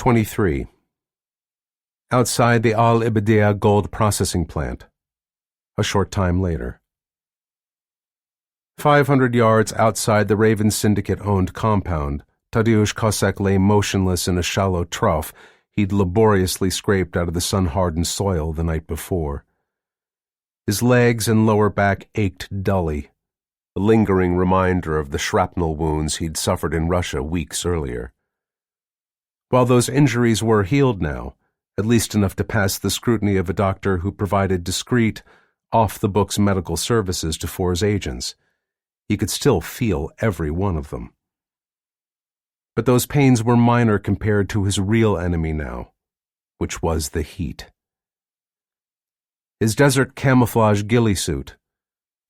23. Outside the Al-Ibadiyah gold processing plant. A short time later. 500 yards outside the Raven Syndicate-owned compound, Tadeusz Kosek lay motionless in a shallow trough he'd laboriously scraped out of the sun-hardened soil the night before. His legs and lower back ached dully, a lingering reminder of the shrapnel wounds he'd suffered in Russia weeks earlier. While those injuries were healed now, at least enough to pass the scrutiny of a doctor who provided discreet, off-the-books medical services to Four's agents, he could still feel every one of them. But those pains were minor compared to his real enemy now, which was the heat. His desert camouflage ghillie suit,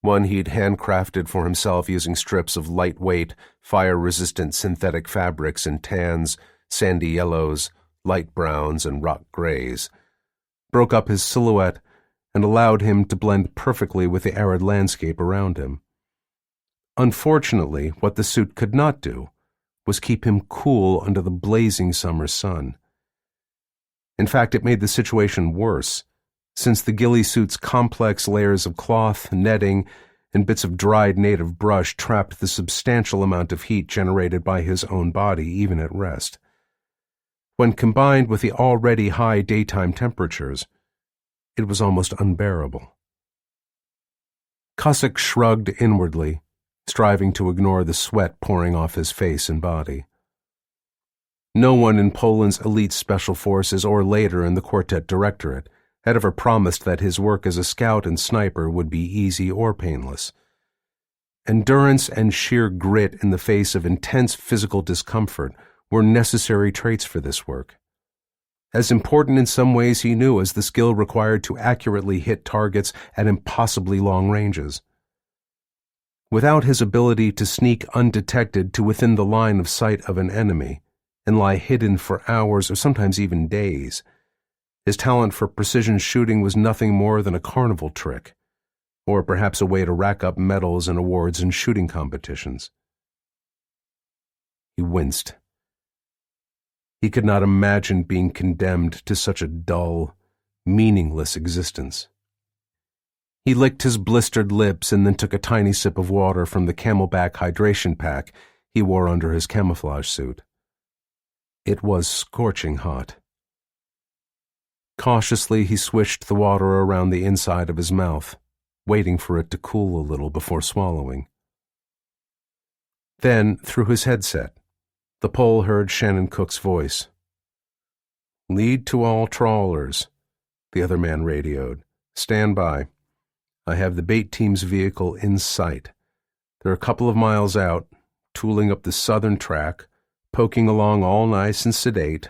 one he'd handcrafted for himself using strips of lightweight, fire-resistant synthetic fabrics in tans, sandy yellows, light browns, and rock grays, broke up his silhouette and allowed him to blend perfectly with the arid landscape around him. Unfortunately, what the suit could not do was keep him cool under the blazing summer sun. In fact, it made the situation worse, since the ghillie suit's complex layers of cloth, netting, and bits of dried native brush trapped the substantial amount of heat generated by his own body even at rest. When combined with the already high daytime temperatures, it was almost unbearable. Kosek shrugged inwardly, striving to ignore the sweat pouring off his face and body. No one in Poland's elite special forces or later in the Quartet Directorate had ever promised that his work as a scout and sniper would be easy or painless. Endurance and sheer grit in the face of intense physical discomfort were necessary traits for this work. As important in some ways he knew as the skill required to accurately hit targets at impossibly long ranges. Without his ability to sneak undetected to within the line of sight of an enemy and lie hidden for hours or sometimes even days, his talent for precision shooting was nothing more than a carnival trick, or perhaps a way to rack up medals and awards in shooting competitions. He winced. He could not imagine being condemned to such a dull, meaningless existence. He licked his blistered lips and then took a tiny sip of water from the camelback hydration pack he wore under his camouflage suit. It was scorching hot. Cautiously, he swished the water around the inside of his mouth, waiting for it to cool a little before swallowing. Then, through his headset, the Pole heard Shannon Cook's voice. "Lead to all trawlers," the other man radioed. "Stand by. I have the bait team's vehicle in sight. They're a couple of miles out, tooling up the southern track, poking along all nice and sedate,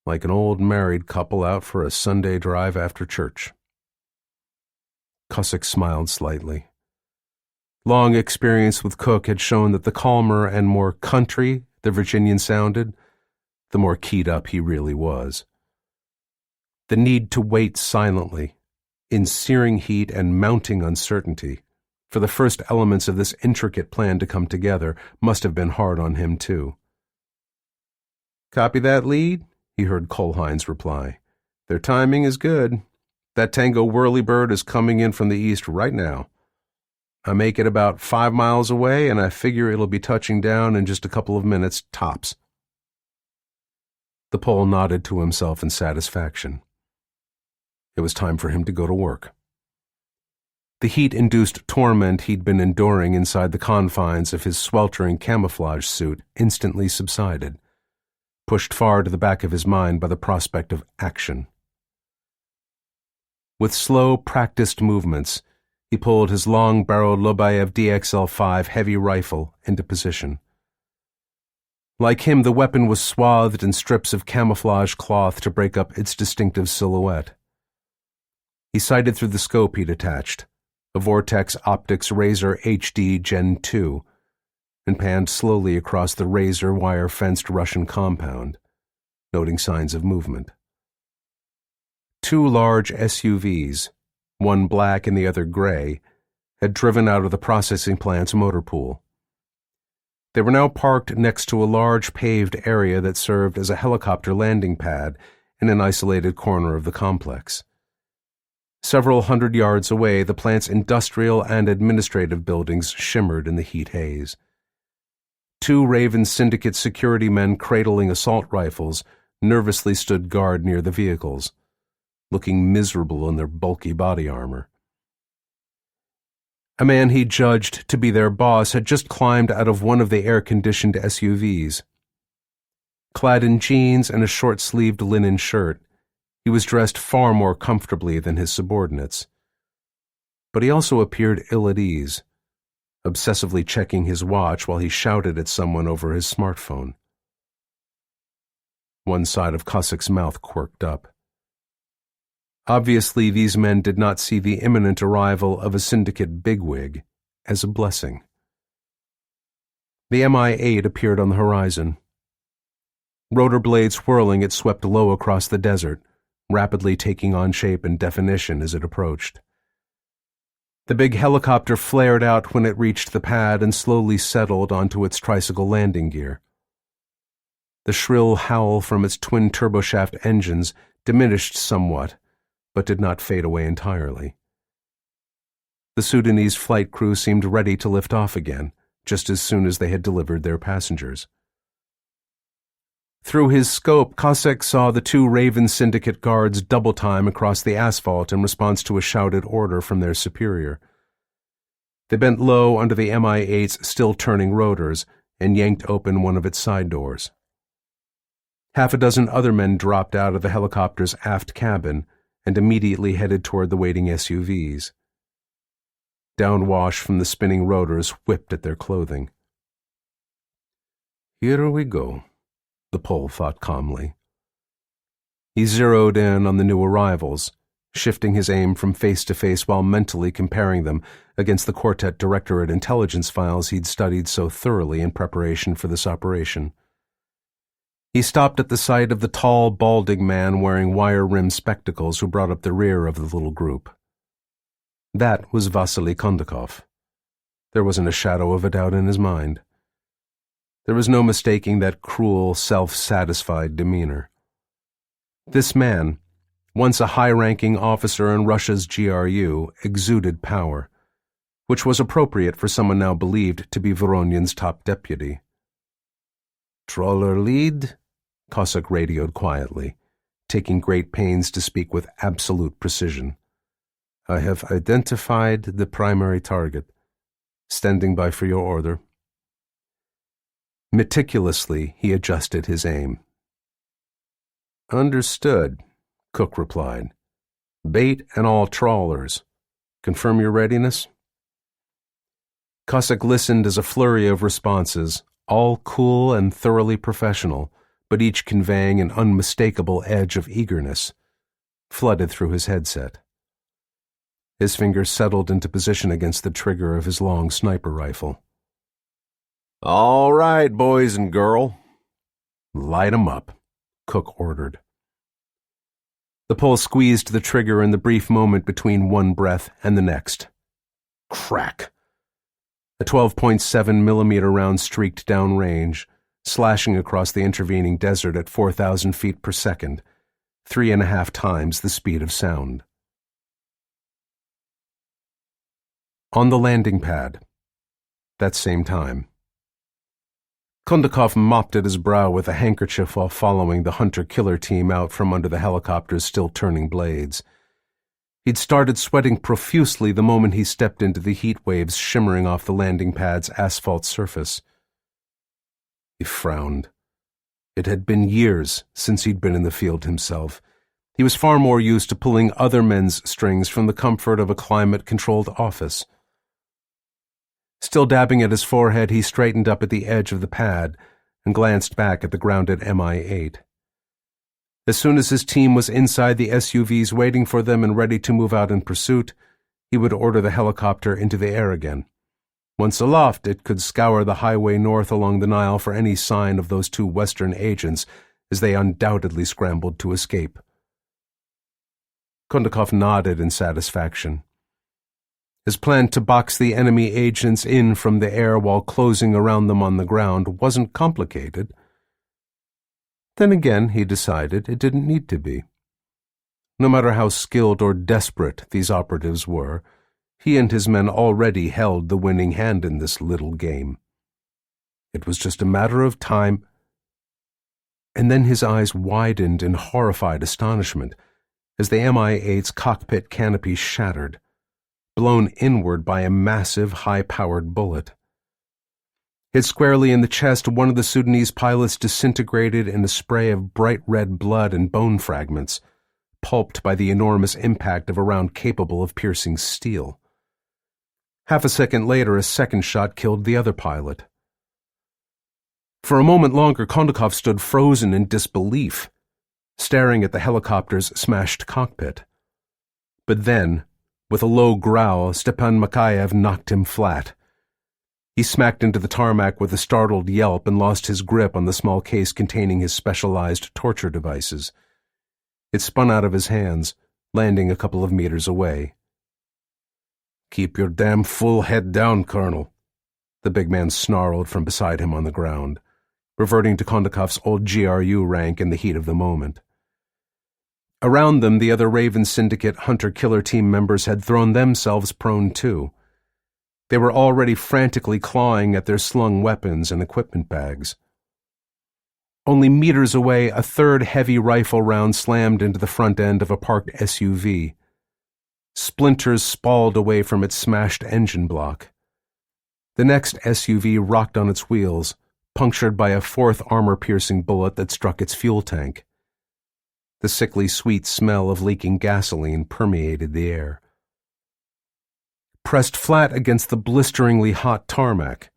like an old married couple out for a Sunday drive after church." Kosek smiled slightly. Long experience with Cook had shown that the calmer and more country the Virginian sounded, the more keyed up he really was. The need to wait silently, in searing heat and mounting uncertainty, for the first elements of this intricate plan to come together must have been hard on him, too. "Copy that lead?" he heard Colhines reply. "Their timing is good. That Tango Whirlybird is coming in from the east right now. I make it about 5 miles away, and I figure it'll be touching down in just a couple of minutes, tops." The Pole nodded to himself in satisfaction. It was time for him to go to work. The heat-induced torment he'd been enduring inside the confines of his sweltering camouflage suit instantly subsided, pushed far to the back of his mind by the prospect of action. With slow, practiced movements, he pulled his long-barreled Lobayev DXL-5 heavy rifle into position. Like him, the weapon was swathed in strips of camouflage cloth to break up its distinctive silhouette. He sighted through the scope he'd attached, a Vortex Optics Razor HD Gen 2, and panned slowly across the razor wire-fenced Russian compound, noting signs of movement. 2 large SUVs, one black and the other gray, had driven out of the processing plant's motor pool. They were now parked next to a large paved area that served as a helicopter landing pad in an isolated corner of the complex. Several hundred yards away, the plant's industrial and administrative buildings shimmered in the heat haze. 2 Raven Syndicate security men cradling assault rifles nervously stood guard near the vehicles, looking miserable in their bulky body armor. A man he judged to be their boss had just climbed out of one of the air-conditioned SUVs. Clad in jeans and a short-sleeved linen shirt, he was dressed far more comfortably than his subordinates. But he also appeared ill at ease, obsessively checking his watch while he shouted at someone over his smartphone. One side of Cossack's mouth quirked up. Obviously, these men did not see the imminent arrival of a syndicate bigwig as a blessing. The Mi-8 appeared on the horizon. Rotor blades whirling, it swept low across the desert, rapidly taking on shape and definition as it approached. The big helicopter flared out when it reached the pad and slowly settled onto its tricycle landing gear. The shrill howl from its twin turboshaft engines diminished somewhat, but did not fade away entirely. The Sudanese flight crew seemed ready to lift off again, just as soon as they had delivered their passengers. Through his scope, Cossack saw the 2 Raven Syndicate guards double-time across the asphalt in response to a shouted order from their superior. They bent low under the Mi-8's still-turning rotors and yanked open one of its side doors. Half a dozen other men dropped out of the helicopter's aft cabin and immediately headed toward the waiting SUVs. Downwash from the spinning rotors whipped at their clothing. "Here we go," the Pole thought calmly. He zeroed in on the new arrivals, shifting his aim from face to face while mentally comparing them against the Quartet Directorate intelligence files he'd studied so thoroughly in preparation for this operation. He stopped at the sight of the tall, balding man wearing wire-rimmed spectacles who brought up the rear of the little group. That was Vasily Kondakov. There wasn't a shadow of a doubt in his mind. There was no mistaking that cruel, self-satisfied demeanor. This man, once a high-ranking officer in Russia's GRU, exuded power, which was appropriate for someone now believed to be Voronyan's top deputy. "Trawler lead," Cossack radioed quietly, taking great pains to speak with absolute precision. "I have identified the primary target. Standing by for your order." Meticulously, he adjusted his aim. "Understood," Cook replied. "Bait and all trawlers. Confirm your readiness?" Cossack listened as a flurry of responses, all cool and thoroughly professional, but each conveying an unmistakable edge of eagerness, flooded through his headset. His fingers settled into position against the trigger of his long sniper rifle. "All right, boys and girl." "Light 'em up," Cook ordered. The Pole squeezed the trigger in the brief moment between one breath and the next. Crack! A 12.7 millimeter round streaked downrange, slashing across the intervening desert at 4,000 feet per second, 3.5 times the speed of sound. On the landing pad, that same time. Kondakov mopped at his brow with a handkerchief while following the hunter-killer team out from under the helicopter's still-turning blades. He'd started sweating profusely the moment he stepped into the heat waves shimmering off the landing pad's asphalt surface. He frowned. It had been years since he'd been in the field himself. He was far more used to pulling other men's strings from the comfort of a climate-controlled office. Still dabbing at his forehead, he straightened up at the edge of the pad and glanced back at the grounded Mi-8. As soon as his team was inside the SUVs waiting for them and ready to move out in pursuit, he would order the helicopter into the air again. Once aloft, it could scour the highway north along the Nile for any sign of those 2 Western agents, as they undoubtedly scrambled to escape. Kondakov nodded in satisfaction. His plan to box the enemy agents in from the air while closing around them on the ground wasn't complicated. Then again, he decided it didn't need to be. No matter how skilled or desperate these operatives were, he and his men already held the winning hand in this little game. It was just a matter of time. And then his eyes widened in horrified astonishment as the Mi-8's cockpit canopy shattered, blown inward by a massive, high-powered bullet. Hit squarely in the chest, one of the Sudanese pilots disintegrated in a spray of bright red blood and bone fragments, pulped by the enormous impact of a round capable of piercing steel. Half a second later, a second shot killed the other pilot. For a moment longer, Kondakov stood frozen in disbelief, staring at the helicopter's smashed cockpit. But then, with a low growl, Stepan Makayev knocked him flat. He smacked into the tarmac with a startled yelp and lost his grip on the small case containing his specialized torture devices. It spun out of his hands, landing a couple of meters away. "Keep your damn full head down, Colonel," the big man snarled from beside him on the ground, reverting to Kondakov's old GRU rank in the heat of the moment. Around them, the other Raven Syndicate hunter-killer team members had thrown themselves prone too. They were already frantically clawing at their slung weapons and equipment bags. Only meters away, a third heavy rifle round slammed into the front end of a parked SUV. Splinters spalled away from its smashed engine block. The next SUV rocked on its wheels, punctured by a fourth armor-piercing bullet that struck its fuel tank. The sickly sweet smell of leaking gasoline permeated the air. Pressed flat against the blisteringly hot tarmac,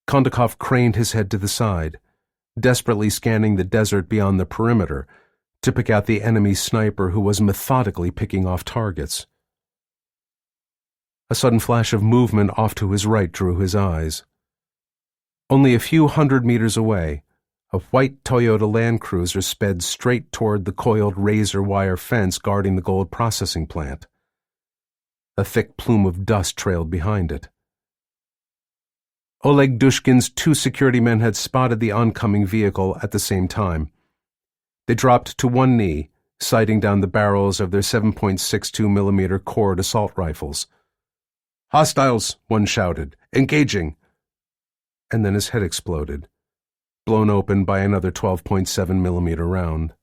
Kondakov craned his head to the side, desperately scanning the desert beyond the perimeter to pick out the enemy sniper who was methodically picking off targets. A sudden flash of movement off to his right drew his eyes. Only a few hundred meters away, a white Toyota Land Cruiser sped straight toward the coiled razor wire fence guarding the gold processing plant. A thick plume of dust trailed behind it. Oleg Dushkin's two security men had spotted the oncoming vehicle at the same time. They dropped to one knee, sighting down the barrels of their 7.62mm Cord assault rifles. "Hostiles!" one shouted. "Engaging!" And then his head exploded, blown open by another 12.7mm round.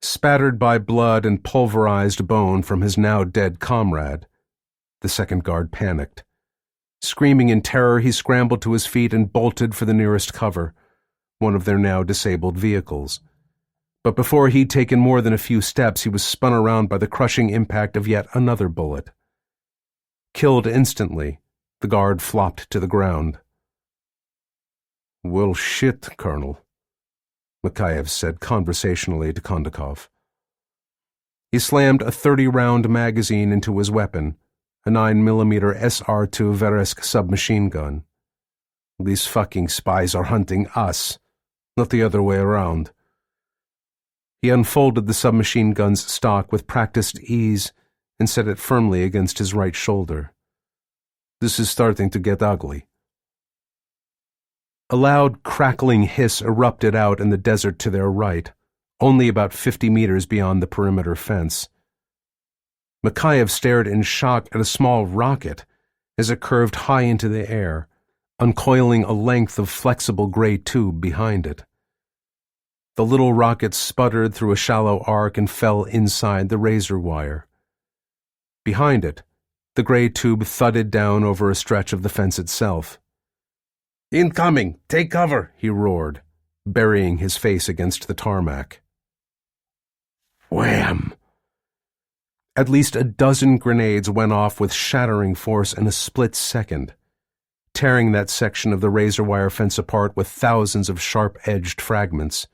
Spattered by blood and pulverized bone from his now-dead comrade, the second guard panicked. Screaming in terror, he scrambled to his feet and bolted for the nearest cover, one of their now disabled vehicles. But before he'd taken more than a few steps, he was spun around by the crushing impact of yet another bullet. Killed instantly, the guard flopped to the ground. "Well, shit, Colonel," Makayev said conversationally to Kondakov. He slammed a 30-round magazine into his weapon, a 9mm SR-2 Veresk submachine gun. "These fucking spies are hunting us, not the other way around." He unfolded the submachine gun's stock with practiced ease and set it firmly against his right shoulder. "This is starting to get ugly." A loud, crackling hiss erupted out in the desert to their right, only about 50 meters beyond the perimeter fence. Makayev stared in shock at a small rocket as it curved high into the air, uncoiling a length of flexible gray tube behind it. The little rocket sputtered through a shallow arc and fell inside the razor wire. Behind it, the gray tube thudded down over a stretch of the fence itself. "Incoming! Take cover!" he roared, burying his face against the tarmac. Wham! At least a dozen grenades went off with shattering force in a split second, tearing that section of the razor wire fence apart with thousands of sharp-edged fragments.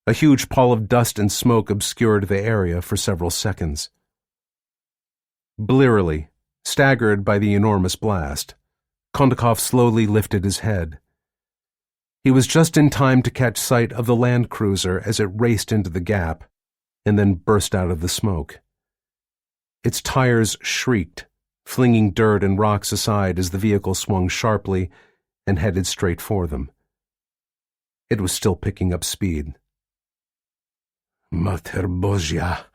A huge pall of dust and smoke obscured the area for several seconds. Blearily, staggered by the enormous blast, Kondakov slowly lifted his head. He was just in time to catch sight of the Land Cruiser as it raced into the gap and then burst out of the smoke. Its tires shrieked flinging dirt and rocks aside as the vehicle swung sharply and headed straight for them. It was still picking up speed. Mater Bozia,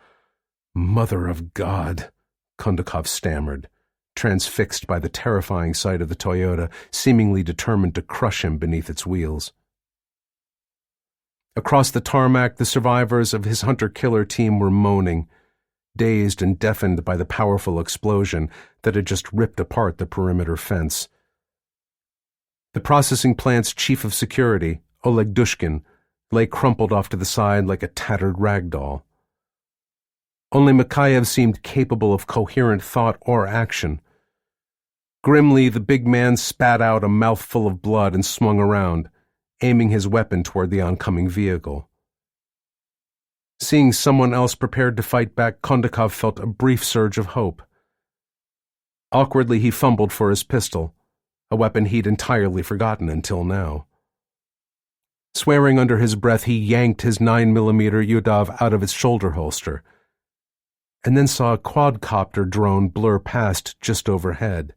Mother of God, Kondakov stammered, transfixed by the terrifying sight of the Toyota, seemingly determined to crush him beneath its wheels. Across the tarmac, the survivors of his hunter-killer team were moaning, dazed and deafened by the powerful explosion that had just ripped apart the perimeter fence. The processing plant's chief of security, Oleg Dushkin, lay crumpled off to the side like a tattered rag doll. Only Mikhaev seemed capable of coherent thought or action. Grimly, the big man spat out a mouthful of blood and swung around, aiming his weapon toward the oncoming vehicle. Seeing someone else prepared to fight back, Kondakov felt a brief surge of hope. Awkwardly, he fumbled for his pistol, a weapon he'd entirely forgotten until now. Swearing under his breath, he yanked his 9mm Yudav out of its shoulder holster, and then saw a quadcopter drone blur past just overhead.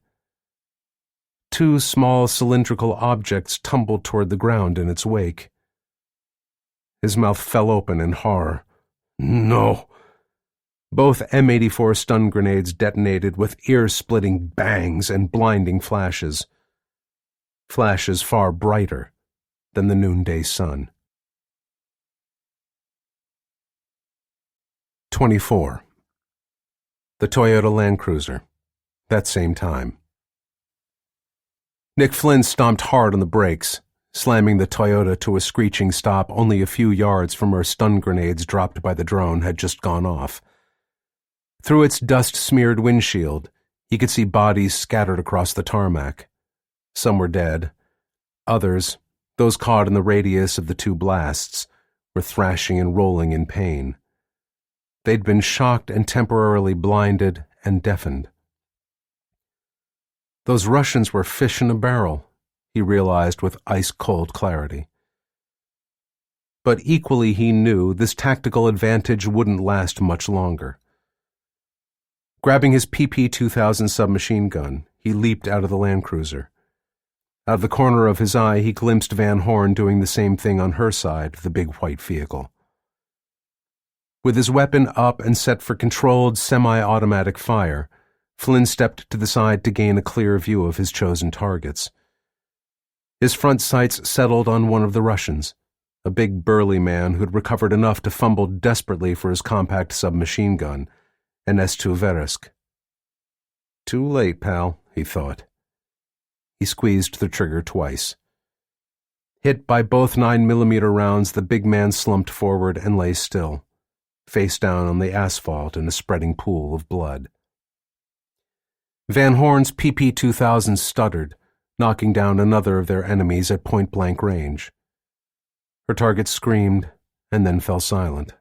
Two small cylindrical objects tumbled toward the ground in its wake. His mouth fell open in horror. No! Both M84 stun grenades detonated with ear-splitting bangs and blinding flashes. Flashes far brighter than the noonday sun. 24. The Toyota Land Cruiser. That same time. Nick Flynn stomped hard on the brakes, slamming the Toyota to a screeching stop only a few yards from where stun grenades dropped by the drone had just gone off. Through its dust-smeared windshield, he could see bodies scattered across the tarmac. Some were dead. Others, those caught in the radius of the two blasts, were thrashing and rolling in pain. They'd been shocked and temporarily blinded and deafened. Those Russians were fish in a barrel, he realized with ice-cold clarity. But equally he knew this tactical advantage wouldn't last much longer. Grabbing his PP-2000 submachine gun, he leaped out of the Land Cruiser. Out of the corner of his eye, he glimpsed Van Horn doing the same thing on her side of the big white vehicle. With his weapon up and set for controlled semi-automatic fire, Flynn stepped to the side to gain a clear view of his chosen targets. His front sights settled on one of the Russians, a big burly man who'd recovered enough to fumble desperately for his compact submachine gun, an S2 Veresk. Too late, pal, he thought. He squeezed the trigger twice. Hit by both 9mm rounds, the big man slumped forward and lay still, face down on the asphalt in a spreading pool of blood. Van Horn's PP-2000 stuttered, knocking down another of their enemies at point-blank range. Her target screamed and then fell silent.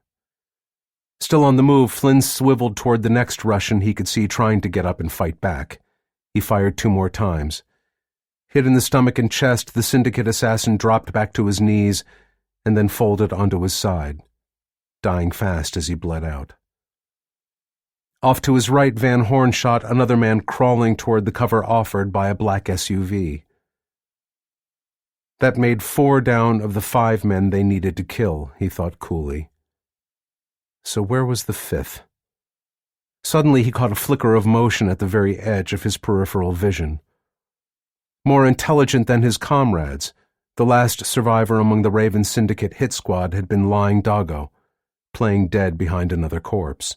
Still on the move, Flynn swiveled toward the next Russian he could see trying to get up and fight back. He fired 2 more times. Hit in the stomach and chest, the syndicate assassin dropped back to his knees and then folded onto his side, dying fast as he bled out. Off to his right, Van Horn shot another man crawling toward the cover offered by a black SUV. That made 4 down of the 5 men they needed to kill, he thought coolly. So where was the 5th? Suddenly he caught a flicker of motion at the very edge of his peripheral vision. More intelligent than his comrades, the last survivor among the Raven Syndicate hit squad had been lying doggo, playing dead behind another corpse.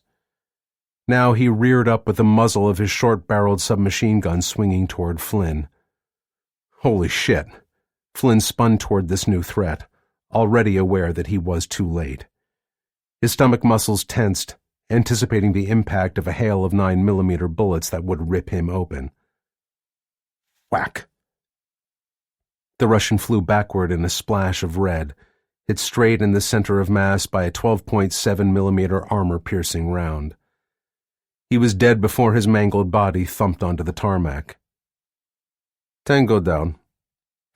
Now he reared up with the muzzle of his short-barreled submachine gun swinging toward Flynn. Holy shit! Flynn spun toward this new threat, already aware that he was too late. His stomach muscles tensed, anticipating the impact of a hail of 9mm bullets that would rip him open. Whack! The Russian flew backward in a splash of red, hit straight in the center of mass by a 12.7mm armor-piercing round. He was dead before his mangled body thumped onto the tarmac. Tango down,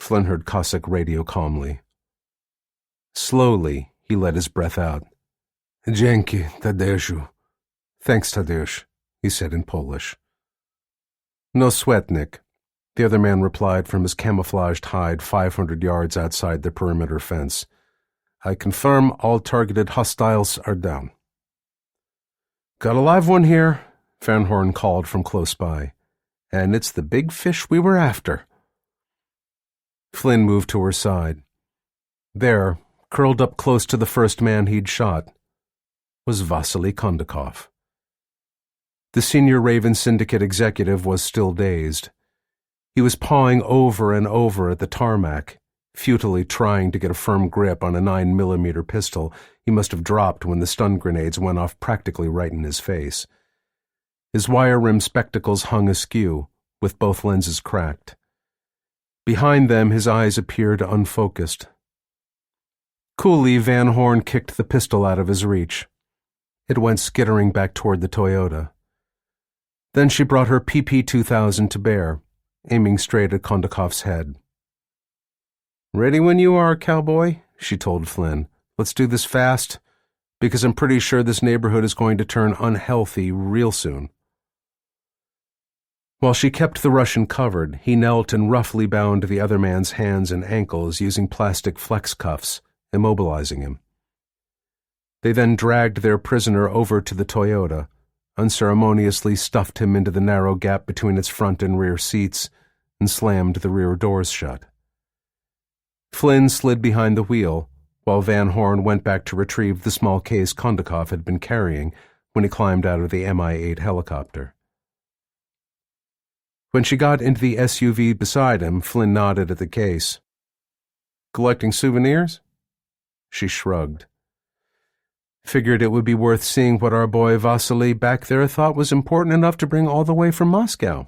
Flynn heard Cossack radio calmly. Slowly, he let his breath out. Dzięki, Tadeuszu. Thanks, Tadeusz, he said in Polish. No sweat, Nick, the other man replied from his camouflaged hide 500 yards outside the perimeter fence. I confirm all targeted hostiles are down. Got a live one here, Van Horn called from close by. And it's the big fish we were after. Flynn moved to her side. There, curled up close to the first man he'd shot, was Vasily Kondakov. The senior Raven Syndicate executive was still dazed. He was pawing over and over at the tarmac, futilely trying to get a firm grip on a 9mm pistol he must have dropped when the stun grenades went off practically right in his face. His wire-rimmed spectacles hung askew, with both lenses cracked. Behind them, his eyes appeared unfocused. Coolly, Van Horn kicked the pistol out of his reach. It went skittering back toward the Toyota. Then she brought her PP-2000 to bear, aiming straight at Kondakov's head. Ready when you are, cowboy, she told Flynn. Let's do this fast, because I'm pretty sure this neighborhood is going to turn unhealthy real soon. While she kept the Russian covered, he knelt and roughly bound the other man's hands and ankles using plastic flex cuffs, immobilizing him. They then dragged their prisoner over to the Toyota, unceremoniously stuffed him into the narrow gap between its front and rear seats, and slammed the rear doors shut. Flynn slid behind the wheel, while Van Horn went back to retrieve the small case Kondakov had been carrying when he climbed out of the Mi-8 helicopter. When she got into the SUV beside him, Flynn nodded at the case. Collecting souvenirs? She shrugged. Figured it would be worth seeing what our boy Vasily back there thought was important enough to bring all the way from Moscow.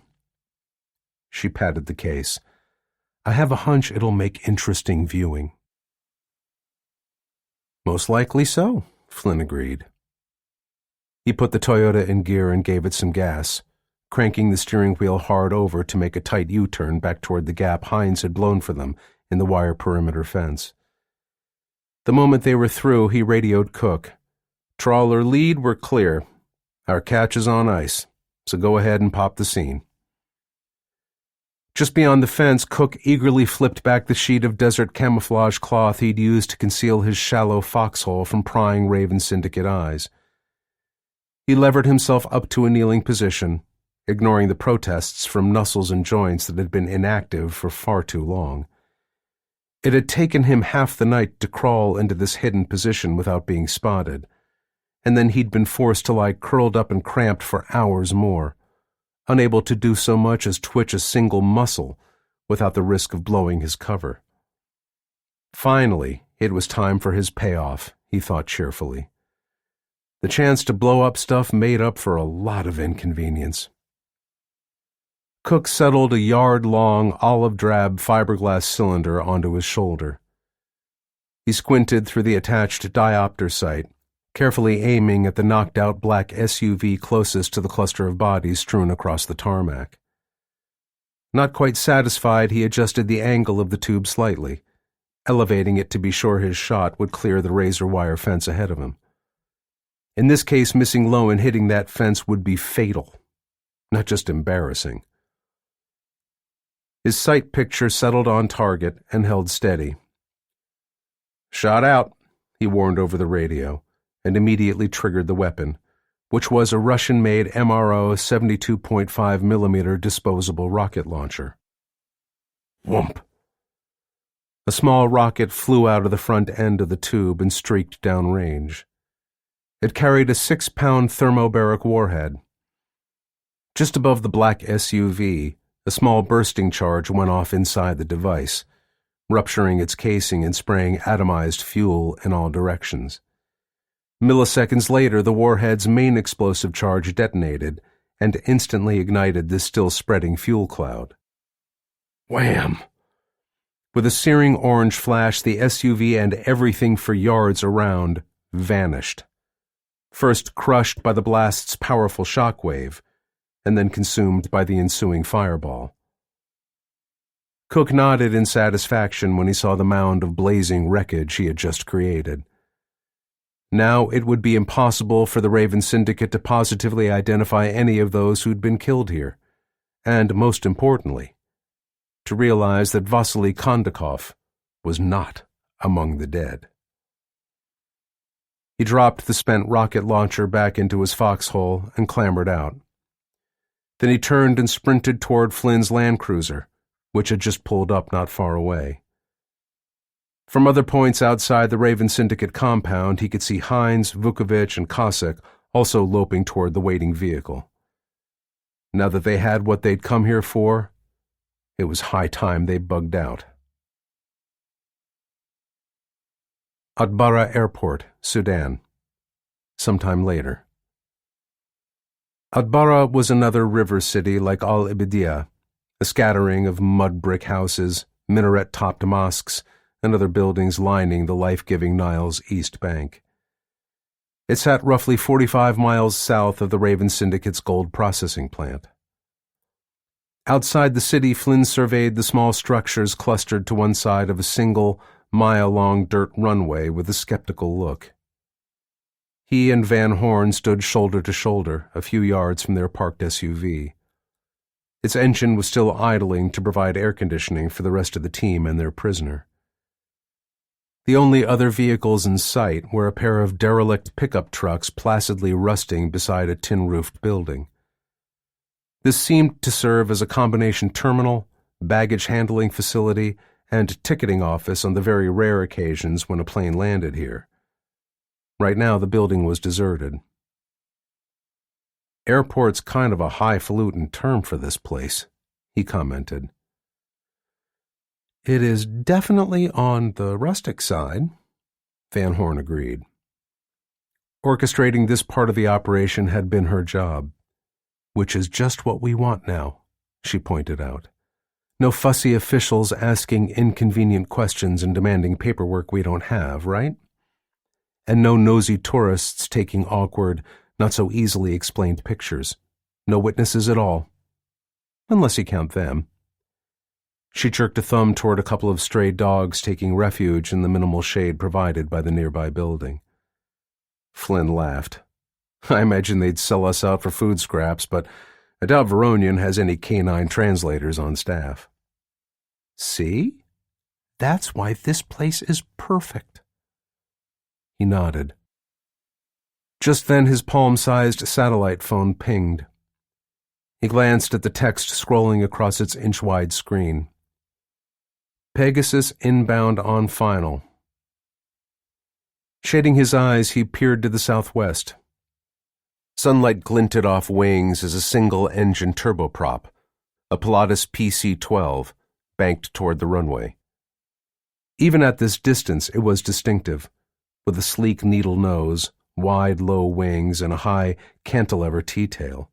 She patted the case. I have a hunch it'll make interesting viewing. Most likely so, Flynn agreed. He put the Toyota in gear and gave it some gas, cranking the steering wheel hard over to make a tight U-turn back toward the gap Hines had blown for them in the wire perimeter fence. The moment they were through, he radioed Cook. Trawler lead, we're clear. Our catch is on ice, so go ahead and pop the scene. Just beyond the fence, Cook eagerly flipped back the sheet of desert camouflage cloth he'd used to conceal his shallow foxhole from prying Raven Syndicate eyes. He levered himself up to a kneeling position, ignoring the protests from muscles and joints that had been inactive for far too long. It had taken him half the night to crawl into this hidden position without being spotted, and then he'd been forced to lie curled up and cramped for hours more, unable to do so much as twitch a single muscle without the risk of blowing his cover. Finally, it was time for his payoff, he thought cheerfully. The chance to blow up stuff made up for a lot of inconvenience. Cook settled a yard-long, olive-drab fiberglass cylinder onto his shoulder. He squinted through the attached diopter sight, carefully aiming at the knocked-out black SUV closest to the cluster of bodies strewn across the tarmac. Not quite satisfied, he adjusted the angle of the tube slightly, elevating it to be sure his shot would clear the razor-wire fence ahead of him. In this case, missing low and hitting that fence would be fatal, not just embarrassing. His sight picture settled on target and held steady. Shot out, he warned over the radio, and immediately triggered the weapon, which was a Russian-made MRO 72.5mm disposable rocket launcher. Whoomp! A small rocket flew out of the front end of the tube and streaked downrange. It carried a 6-pound thermobaric warhead. Just above the black SUV, a small bursting charge went off inside the device, rupturing its casing and spraying atomized fuel in all directions. Milliseconds later, the warhead's main explosive charge detonated and instantly ignited the still-spreading fuel cloud. Wham! With a searing orange flash, the SUV and everything for yards around vanished, first crushed by the blast's powerful shockwave, and then consumed by the ensuing fireball. Cook nodded in satisfaction when he saw the mound of blazing wreckage he had just created. Now it would be impossible for the Raven Syndicate to positively identify any of those who'd been killed here, and most importantly, to realize that Vasily Kondakov was not among the dead. He dropped the spent rocket launcher back into his foxhole and clambered out. Then he turned and sprinted toward Flynn's Land Cruiser, which had just pulled up not far away. From other points outside the Raven Syndicate compound, he could see Hines, Vukovich, and Cossack also loping toward the waiting vehicle. Now that they had what they'd come here for, it was high time they bugged out. Atbara Airport, Sudan. Sometime later. Atbara was another river city like Al-Ibidiyah, a scattering of mud brick houses, minaret-topped mosques, and other buildings lining the life-giving Nile's east bank. It sat roughly 45 miles south of the Raven Syndicate's gold processing plant. Outside the city, Flynn surveyed the small structures clustered to one side of a single, mile-long dirt runway with a skeptical look. He and Van Horn stood shoulder to shoulder, a few yards from their parked SUV. Its engine was still idling to provide air conditioning for the rest of the team and their prisoner. The only other vehicles in sight were a pair of derelict pickup trucks placidly rusting beside a tin-roofed building. This seemed to serve as a combination terminal, baggage handling facility, and ticketing office on the very rare occasions when a plane landed here. Right now, the building was deserted. "Airport's kind of a highfalutin term for this place," he commented. "It is definitely on the rustic side," Van Horn agreed. Orchestrating this part of the operation had been her job, which is just what we want now, she pointed out. No fussy officials asking inconvenient questions and demanding paperwork we don't have, right? And no nosy tourists taking awkward, not-so-easily explained pictures. No witnesses at all. Unless you count them. She jerked a thumb toward a couple of stray dogs taking refuge in the minimal shade provided by the nearby building. Flynn laughed. "I imagine they'd sell us out for food scraps, but I doubt Veronian has any canine translators on staff." "See? That's why this place is perfect." He nodded. Just then his palm-sized satellite phone pinged. He glanced at the text scrolling across its inch-wide screen. "Pegasus inbound on final." Shading his eyes, he peered to the southwest. Sunlight glinted off wings as a single-engine turboprop, a Pilatus PC-12, banked toward the runway. Even at this distance, it was distinctive, with a sleek needle nose, wide low wings, and a high cantilever T-tail.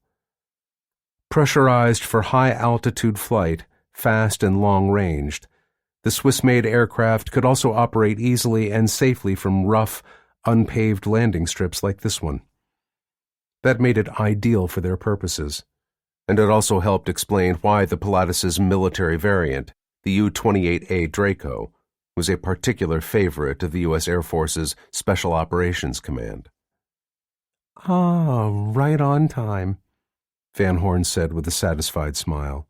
Pressurized for high-altitude flight, fast and long-ranged, the Swiss-made aircraft could also operate easily and safely from rough, unpaved landing strips like this one. That made it ideal for their purposes, and it also helped explain why the Pilatus's military variant, the U-28A Draco, was a particular favorite of the U.S. Air Force's Special Operations Command. "Ah, right on time," Van Horn said with a satisfied smile.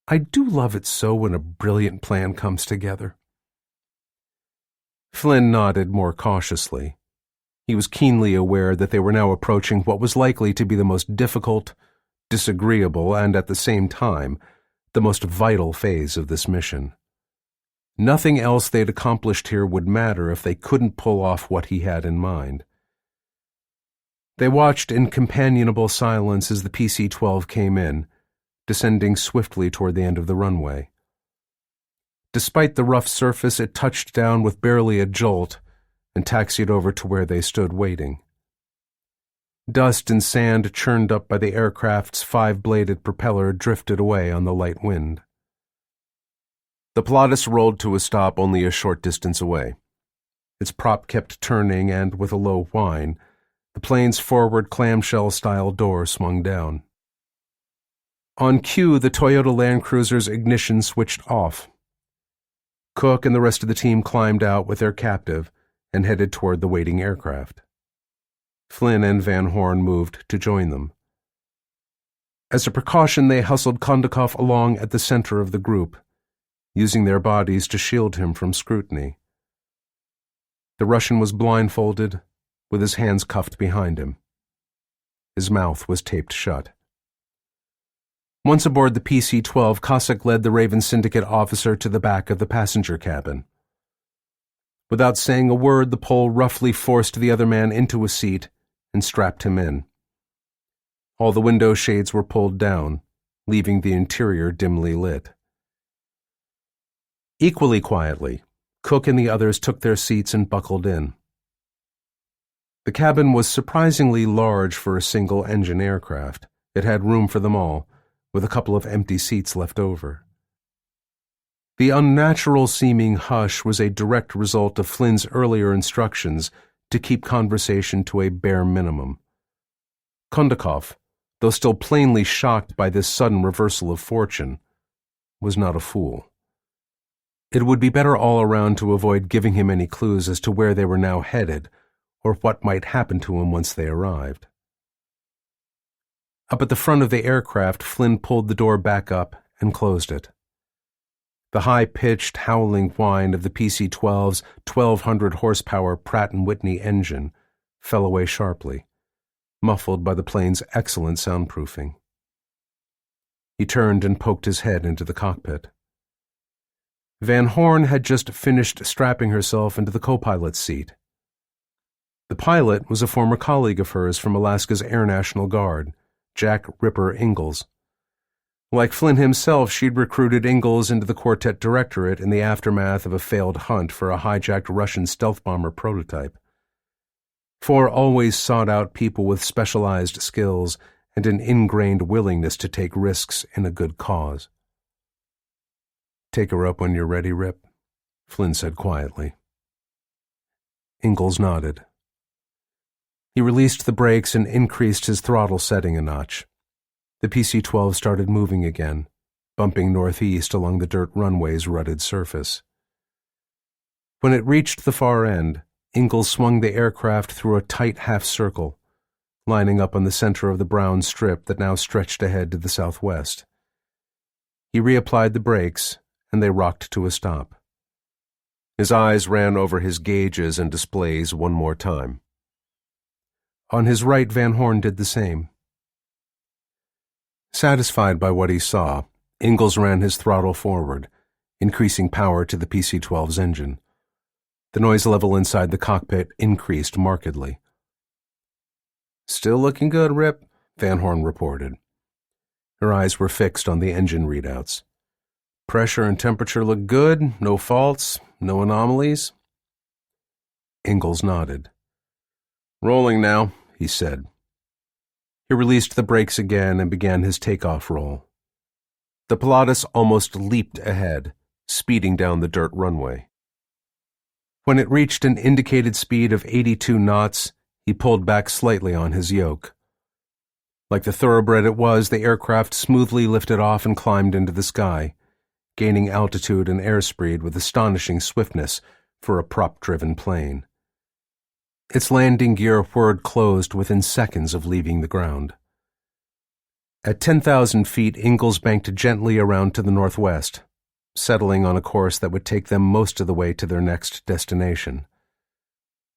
"I do love it so when a brilliant plan comes together." Flynn nodded more cautiously. He was keenly aware that they were now approaching what was likely to be the most difficult, disagreeable, and at the same time, the most vital phase of this mission. Nothing else they'd accomplished here would matter if they couldn't pull off what he had in mind. They watched in companionable silence as the PC-12 came in, descending swiftly toward the end of the runway. Despite the rough surface, it touched down with barely a jolt and taxied over to where they stood waiting. Dust and sand churned up by the aircraft's five-bladed propeller drifted away on the light wind. The Pilatus rolled to a stop only a short distance away. Its prop kept turning, and with a low whine, the plane's forward clamshell-style door swung down. On cue, the Toyota Land Cruiser's ignition switched off. Cook and the rest of the team climbed out with their captive and headed toward the waiting aircraft. Flynn and Van Horn moved to join them. As a precaution, they hustled Kondakov along at the center of the group, using their bodies to shield him from scrutiny. The Russian was blindfolded, with his hands cuffed behind him. His mouth was taped shut. Once aboard the PC-12, Cossack led the Raven Syndicate officer to the back of the passenger cabin. Without saying a word, the Pole roughly forced the other man into a seat and strapped him in. All the window shades were pulled down, leaving the interior dimly lit. Equally quietly, Cook and the others took their seats and buckled in. The cabin was surprisingly large for a single-engine aircraft. It had room for them all, with a couple of empty seats left over. The unnatural-seeming hush was a direct result of Flynn's earlier instructions to keep conversation to a bare minimum. Kondakov, though still plainly shocked by this sudden reversal of fortune, was not a fool. It would be better all around to avoid giving him any clues as to where they were now headed, or what might happen to him once they arrived. Up at the front of the aircraft, Flynn pulled the door back up and closed it. The high-pitched, howling whine of the PC-12's 1,200-horsepower Pratt & Whitney engine fell away sharply, muffled by the plane's excellent soundproofing. He turned and poked his head into the cockpit. Van Horn had just finished strapping herself into the co-pilot's seat. The pilot was a former colleague of hers from Alaska's Air National Guard, Jack Ripper Ingalls. Like Flynn himself, she'd recruited Ingalls into the Quartet Directorate in the aftermath of a failed hunt for a hijacked Russian stealth bomber prototype. Four always sought-out people with specialized skills and an ingrained willingness to take risks in a good cause. "Take her up when you're ready, Rip," Flynn said quietly. Ingalls nodded. He released the brakes and increased his throttle setting a notch. The PC-12 started moving again, bumping northeast along the dirt runway's rutted surface. When it reached the far end, Ingalls swung the aircraft through a tight half-circle, lining up on the center of the brown strip that now stretched ahead to the southwest. He reapplied the brakes, and they rocked to a stop. His eyes ran over his gauges and displays one more time. On his right, Van Horn did the same. Satisfied by what he saw, Ingalls ran his throttle forward, increasing power to the PC-12's engine. The noise level inside the cockpit increased markedly. "Still looking good, Rip," Van Horn reported. Her eyes were fixed on the engine readouts. "Pressure and temperature look good, no faults, no anomalies." Ingalls nodded. "Rolling now," he said. He released the brakes again and began his takeoff roll. The Pilatus almost leaped ahead, speeding down the dirt runway. When it reached an indicated speed of 82 knots, he pulled back slightly on his yoke. Like the thoroughbred it was, the aircraft smoothly lifted off and climbed into the sky, gaining altitude and airspeed with astonishing swiftness for a prop-driven plane. Its landing gear whirred closed within seconds of leaving the ground. At 10,000 feet, Ingalls banked gently around to the northwest, settling on a course that would take them most of the way to their next destination.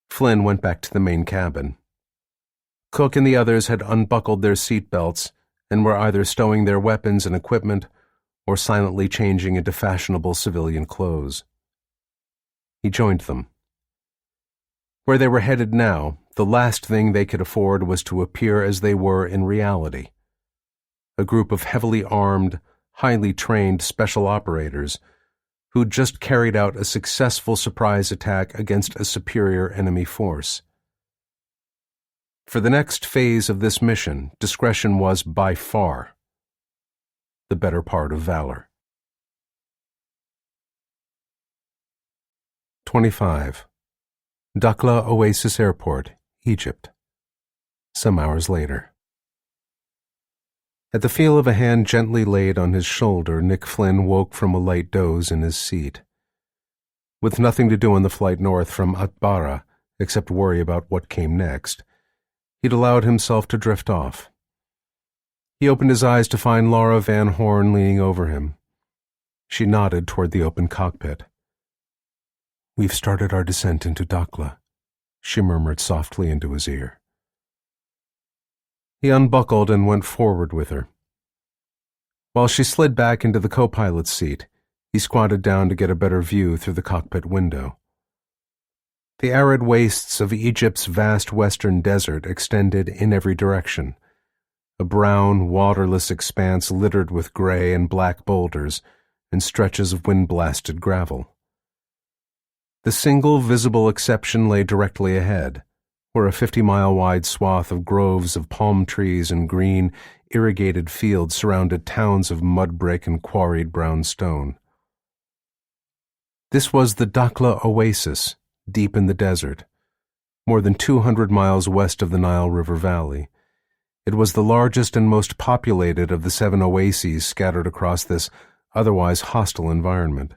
Flynn went back to the main cabin. Cook and the others had unbuckled their seat belts and were either stowing their weapons and equipment or silently changing into fashionable civilian clothes. He joined them. Where they were headed now, the last thing they could afford was to appear as they were in reality. A group of heavily armed, highly trained special operators who'd just carried out a successful surprise attack against a superior enemy force. For the next phase of this mission, discretion was by far the better part of valor. 25. Dakhla Oasis Airport, Egypt. Some hours later. At the feel of a hand gently laid on his shoulder, Nick Flynn woke from a light doze in his seat. With nothing to do on the flight north from Atbara except worry about what came next, he'd allowed himself to drift off. He opened his eyes to find Laura Van Horn leaning over him. She nodded toward the open cockpit. "We've started our descent into Dakhla," she murmured softly into his ear. He unbuckled and went forward with her. While she slid back into the co-pilot's seat, he squatted down to get a better view through the cockpit window. The arid wastes of Egypt's vast western desert extended in every direction, a brown, waterless expanse littered with gray and black boulders and stretches of wind-blasted gravel. The single visible exception lay directly ahead, where a 50-mile-wide swath of groves of palm trees and green, irrigated fields surrounded towns of mud brick and quarried brown stone. This was the Dakhla Oasis, deep in the desert, more than 200 miles west of the Nile River Valley. It was the largest and most populated of the 7 oases scattered across this otherwise hostile environment.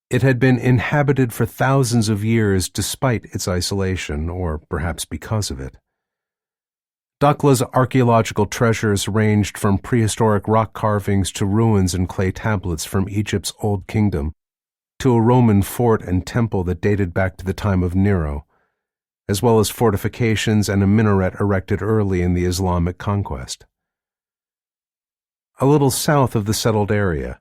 It had been inhabited for thousands of years despite its isolation, or perhaps because of it. Dakhla's archaeological treasures ranged from prehistoric rock carvings to ruins and clay tablets from Egypt's Old Kingdom, to a Roman fort and temple that dated back to the time of Nero, as well as fortifications and a minaret erected early in the Islamic conquest. A little south of the settled area,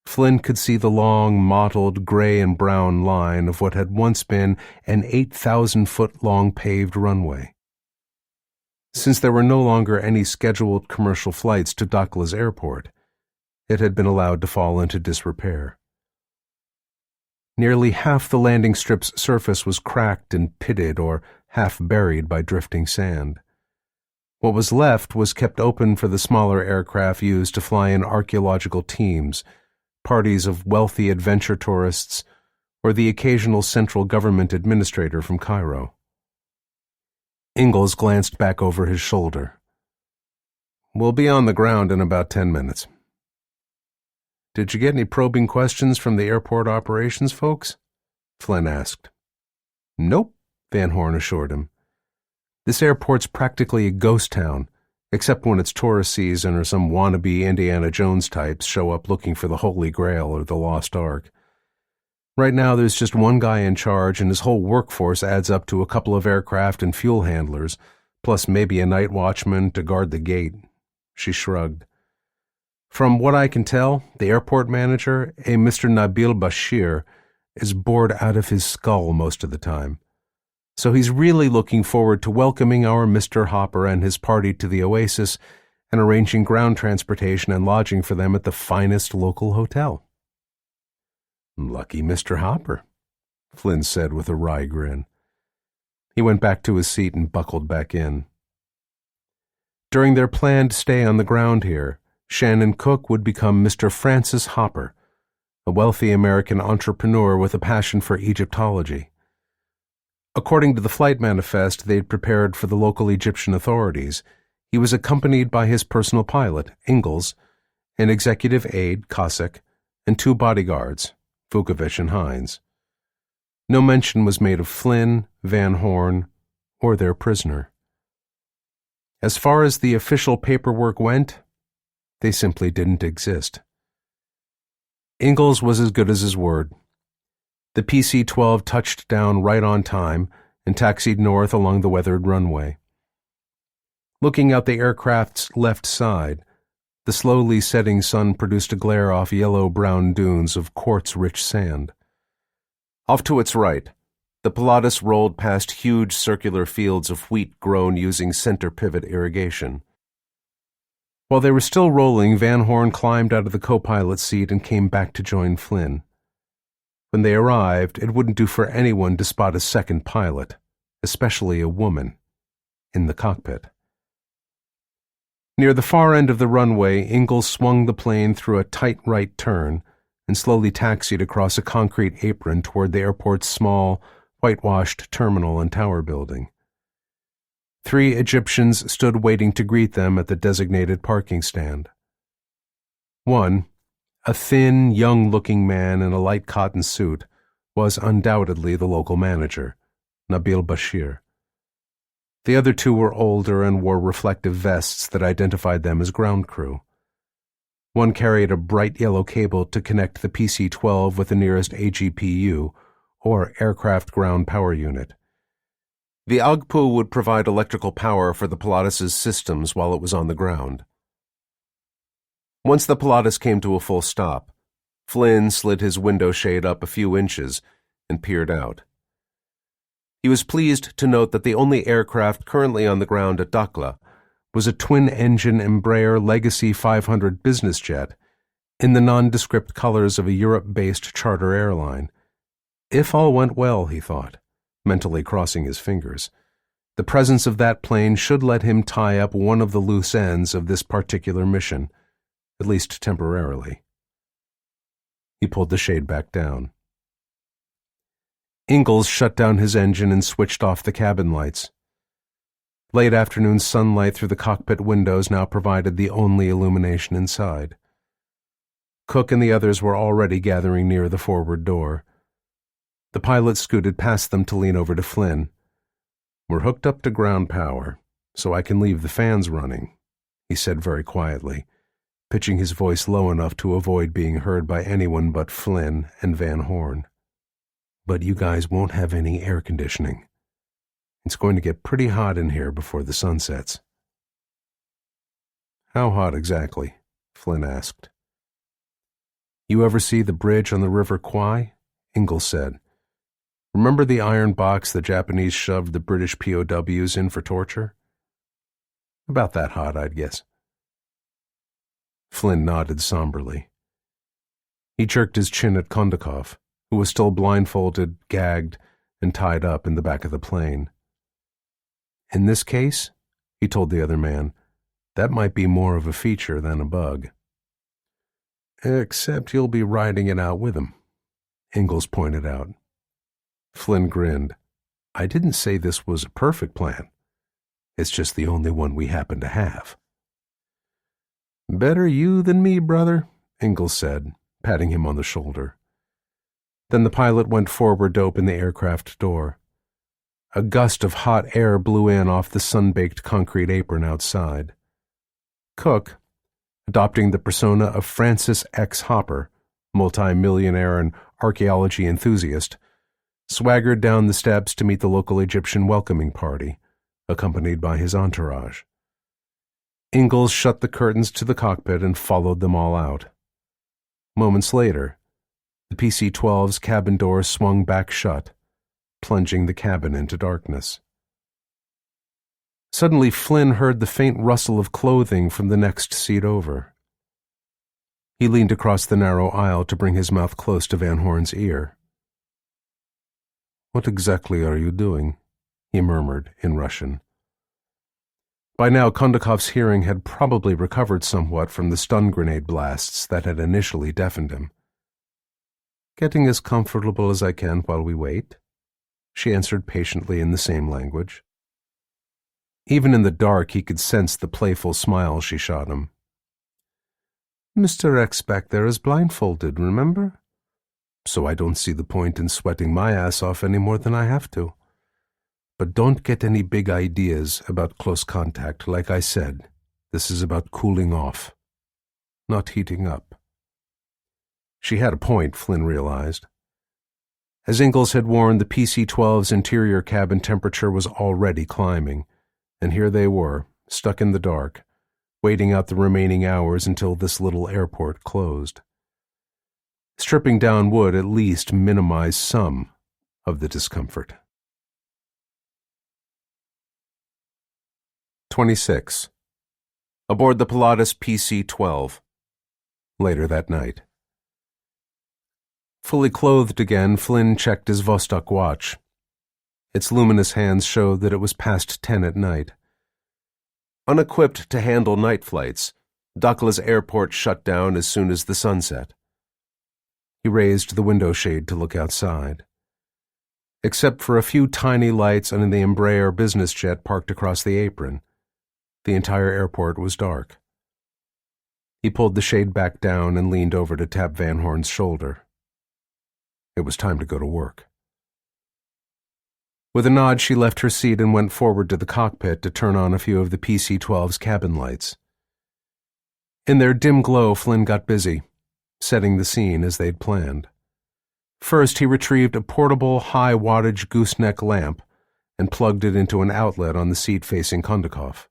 Flynn could see the long, mottled gray and brown line of what had once been an 8,000-foot-long paved runway. Since there were no longer any scheduled commercial flights to Dakhla's airport, it had been allowed to fall into disrepair. Nearly half the landing strip's surface was cracked and pitted or half buried by drifting sand. What was left was kept open for the smaller aircraft used to fly in archaeological teams, parties of wealthy adventure tourists, or the occasional central government administrator from Cairo. Ingalls glanced back over his shoulder. "We'll be on the ground in about 10 minutes. "Did you get any probing questions from the airport operations folks?" Flynn asked. "Nope," Van Horn assured him. "This airport's practically a ghost town, except when it's tourist season or some wannabe Indiana Jones types show up looking for the Holy Grail or the Lost Ark. Right now there's just one guy in charge, and his whole workforce adds up to a couple of aircraft and fuel handlers, plus maybe a night watchman to guard the gate." She shrugged. "From what I can tell, the airport manager, a Mr. Nabil Bashir, is bored out of his skull most of the time. So he's really looking forward to welcoming our Mr. Hopper and his party to the Oasis and arranging ground transportation and lodging for them at the finest local hotel." "Lucky Mr. Hopper," Flynn said with a wry grin. He went back to his seat and buckled back in. During their planned stay on the ground here, Shannon Cook would become Mr. Francis Hopper, a wealthy American entrepreneur with a passion for Egyptology. According to the flight manifest they'd prepared for the local Egyptian authorities, he was accompanied by his personal pilot, Ingalls, an executive aide, Cossack, and 2 bodyguards, Vukovic and Hines. No mention was made of Flynn, Van Horn, or their prisoner. As far as the official paperwork went, they simply didn't exist. Ingalls was as good as his word. The PC-12 touched down right on time and taxied north along the weathered runway. Looking out the aircraft's left side, the slowly setting sun produced a glare off yellow-brown dunes of quartz-rich sand. Off to its right, the Pilatus rolled past huge circular fields of wheat grown using center-pivot irrigation. While they were still rolling, Van Horn climbed out of the co-pilot's seat and came back to join Flynn. When they arrived, it wouldn't do for anyone to spot a second pilot, especially a woman, in the cockpit. Near the far end of the runway, Ingalls swung the plane through a tight right turn and slowly taxied across a concrete apron toward the airport's small, whitewashed terminal and tower building. 3 Egyptians stood waiting to greet them at the designated parking stand. One, a thin, young-looking man in a light cotton suit, was undoubtedly the local manager, Nabil Bashir. The other two were older and wore reflective vests that identified them as ground crew. One carried a bright yellow cable to connect the PC-12 with the nearest AGPU, or Aircraft Ground Power Unit. The AGPU would provide electrical power for the Pilatus' systems while it was on the ground. Once the Pilatus came to a full stop, Flynn slid his window shade up a few inches and peered out. He was pleased to note that the only aircraft currently on the ground at Dakhla was a twin-engine Embraer Legacy 500 business jet in the nondescript colors of a Europe-based charter airline. If all went well, he thought, mentally crossing his fingers, the presence of that plane should let him tie up one of the loose ends of this particular mission, at least temporarily. He pulled the shade back down. Ingalls shut down his engine and switched off the cabin lights. Late afternoon sunlight through the cockpit windows now provided the only illumination inside. Cook and the others were already gathering near the forward door. The pilot scooted past them to lean over to Flynn. "We're hooked up to ground power, so I can leave the fans running," he said very quietly, pitching his voice low enough to avoid being heard by anyone but Flynn and Van Horn. "But you guys won't have any air conditioning. It's going to get pretty hot in here before the sun sets." "How hot exactly?" Flynn asked. "You ever see the bridge on the River Kwai?" Ingalls said. "Remember the iron box the Japanese shoved the British POWs in for torture? About that hot, I'd guess." Flynn nodded somberly. He jerked his chin at Kondakov, who was still blindfolded, gagged, and tied up in the back of the plane. "In this case," he told the other man, "that might be more of a feature than a bug." "Except you'll be riding it out with him," Ingalls pointed out. Flynn grinned. "I didn't say this was a perfect plan. It's just the only one we happen to have." "Better you than me, brother," Ingalls said, patting him on the shoulder. Then the pilot went forward to open the aircraft door. A gust of hot air blew in off the sun-baked concrete apron outside. Cook, adopting the persona of Francis X. Hopper, multi-millionaire and archaeology enthusiast, swaggered down the steps to meet the local Egyptian welcoming party, accompanied by his entourage. Ingalls shut the curtains to the cockpit and followed them all out. Moments later, the PC-12's cabin door swung back shut, plunging the cabin into darkness. Suddenly, Flynn heard the faint rustle of clothing from the next seat over. He leaned across the narrow aisle to bring his mouth close to Van Horn's ear. "What exactly are you doing?" he murmured in Russian. By now, Kondakov's hearing had probably recovered somewhat from the stun grenade blasts that had initially deafened him. "Getting as comfortable as I can while we wait," she answered patiently in the same language. Even in the dark, he could sense the playful smile she shot him. "Mr. X back there is blindfolded, remember? So I don't see the point in sweating my ass off any more than I have to. But don't get any big ideas about close contact. Like I said, this is about cooling off, not heating up." She had a point, Flynn realized. As Ingalls had warned, the PC-12's interior cabin temperature was already climbing, and here they were, stuck in the dark, waiting out the remaining hours until this little airport closed. Stripping down would at least minimize some of the discomfort. 26. Aboard the Pilatus PC-12. Later that night. Fully clothed again, Flynn checked his Vostok watch. Its luminous hands showed that it was past 10 at night. Unequipped to handle night flights, Dakhla's airport shut down as soon as the sun set. He raised the window shade to look outside. Except for a few tiny lights on the Embraer business jet parked across the apron, the entire airport was dark. He pulled the shade back down and leaned over to tap Van Horn's shoulder. It was time to go to work. With a nod, she left her seat and went forward to the cockpit to turn on a few of the PC-12's cabin lights. In their dim glow, Flynn got busy, setting the scene as they'd planned. First, he retrieved a portable, high-wattage gooseneck lamp and plugged it into an outlet on the seat facing Kondakov.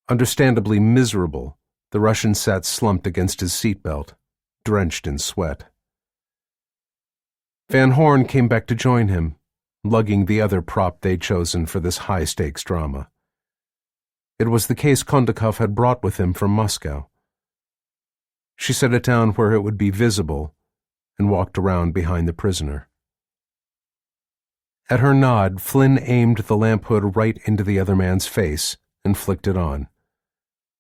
Understandably miserable, the Russian sat slumped against his seatbelt, drenched in sweat. Van Horn came back to join him, lugging the other prop they'd chosen for this high-stakes drama. It was the case Kondakov had brought with him from Moscow. She set it down where it would be visible and walked around behind the prisoner. At her nod, Flynn aimed the lamp hood right into the other man's face and flicked it on,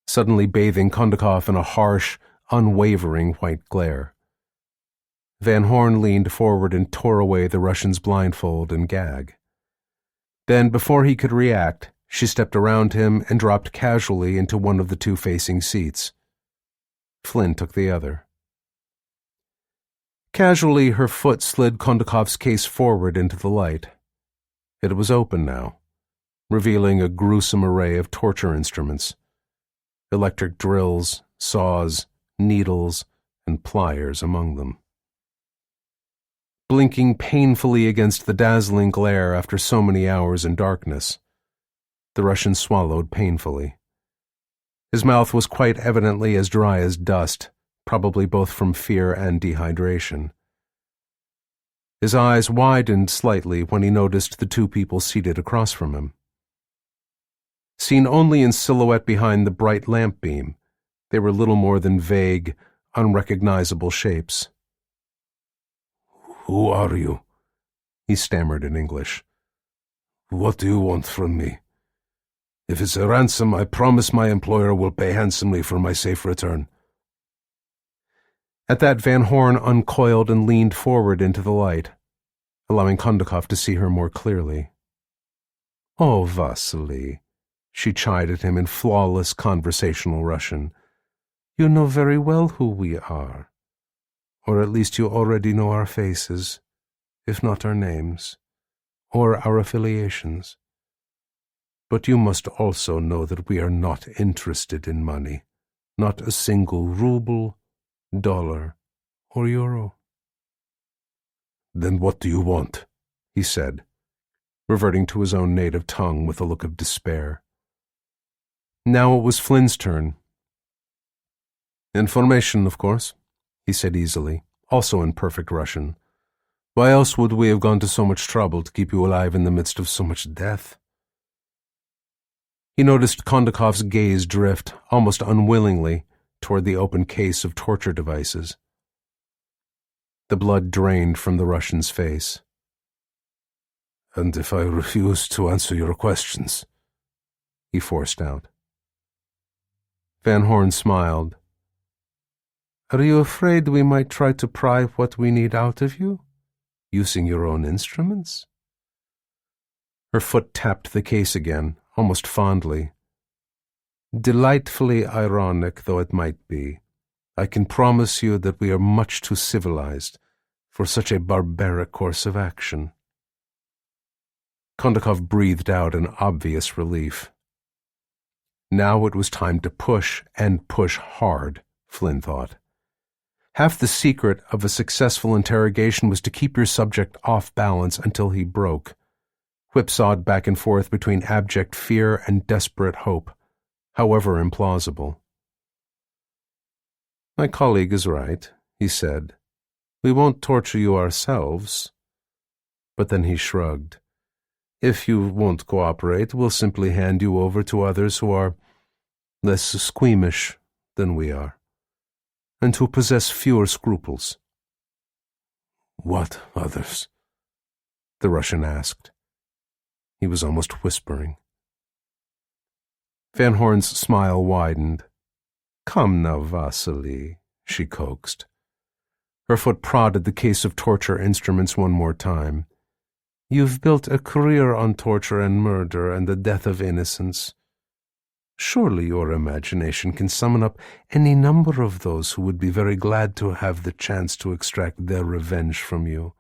suddenly bathing Kondakov in a harsh, unwavering white glare. Van Horn leaned forward and tore away the Russian's blindfold and gag. Then, before he could react, she stepped around him and dropped casually into one of the two facing seats. Flynn took the other. Casually, her foot slid Kondakov's case forward into the light. It was open now, revealing a gruesome array of torture instruments. Electric drills, saws, needles, and pliers among them. Blinking painfully against the dazzling glare after so many hours in darkness, the Russian swallowed painfully. His mouth was quite evidently as dry as dust, probably both from fear and dehydration. His eyes widened slightly when he noticed the two people seated across from him. Seen only in silhouette behind the bright lamp beam, they were little more than vague, unrecognizable shapes. "Who are you?" he stammered in English. "What do you want from me? If it's a ransom, I promise my employer will pay handsomely for my safe return." At that, Van Horn uncoiled and leaned forward into the light, allowing Kondakov to see her more clearly. "Oh, Vasily," she chided him in flawless conversational Russian. "You know very well who we are. Or at least you already know our faces, if not our names, or our affiliations. But you must also know that we are not interested in money, not a single ruble, dollar, or euro." "Then what do you want?" he said, reverting to his own native tongue with a look of despair. Now it was Flynn's turn. "Information, of course," he said easily, also in perfect Russian. "Why else would we have gone to so much trouble to keep you alive in the midst of so much death?" He noticed Kondakov's gaze drift, almost unwillingly, toward the open case of torture devices. The blood drained from the Russian's face. "And if I refuse to answer your questions?" he forced out. Van Horn smiled. "Are you afraid we might try to pry what we need out of you, using your own instruments?" Her foot tapped the case again, almost fondly. "Delightfully ironic though it might be, I can promise you that we are much too civilized for such a barbaric course of action." Kondakov breathed out in obvious relief. Now it was time to push, and push hard, Flynn thought. Half the secret of a successful interrogation was to keep your subject off balance until he broke, whipsawed back and forth between abject fear and desperate hope, however implausible. "My colleague is right," he said. "We won't torture you ourselves." But then he shrugged. "If you won't cooperate, we'll simply hand you over to others who are less squeamish than we are, and who possess fewer scruples." "What others?" the Russian asked. He was almost whispering. Van Horn's smile widened. "Come now, Vasily," she coaxed. Her foot prodded the case of torture instruments one more time. "You've built a career on torture and murder and the death of innocents. Surely your imagination can summon up any number of those who would be very glad to have the chance to extract their revenge from you.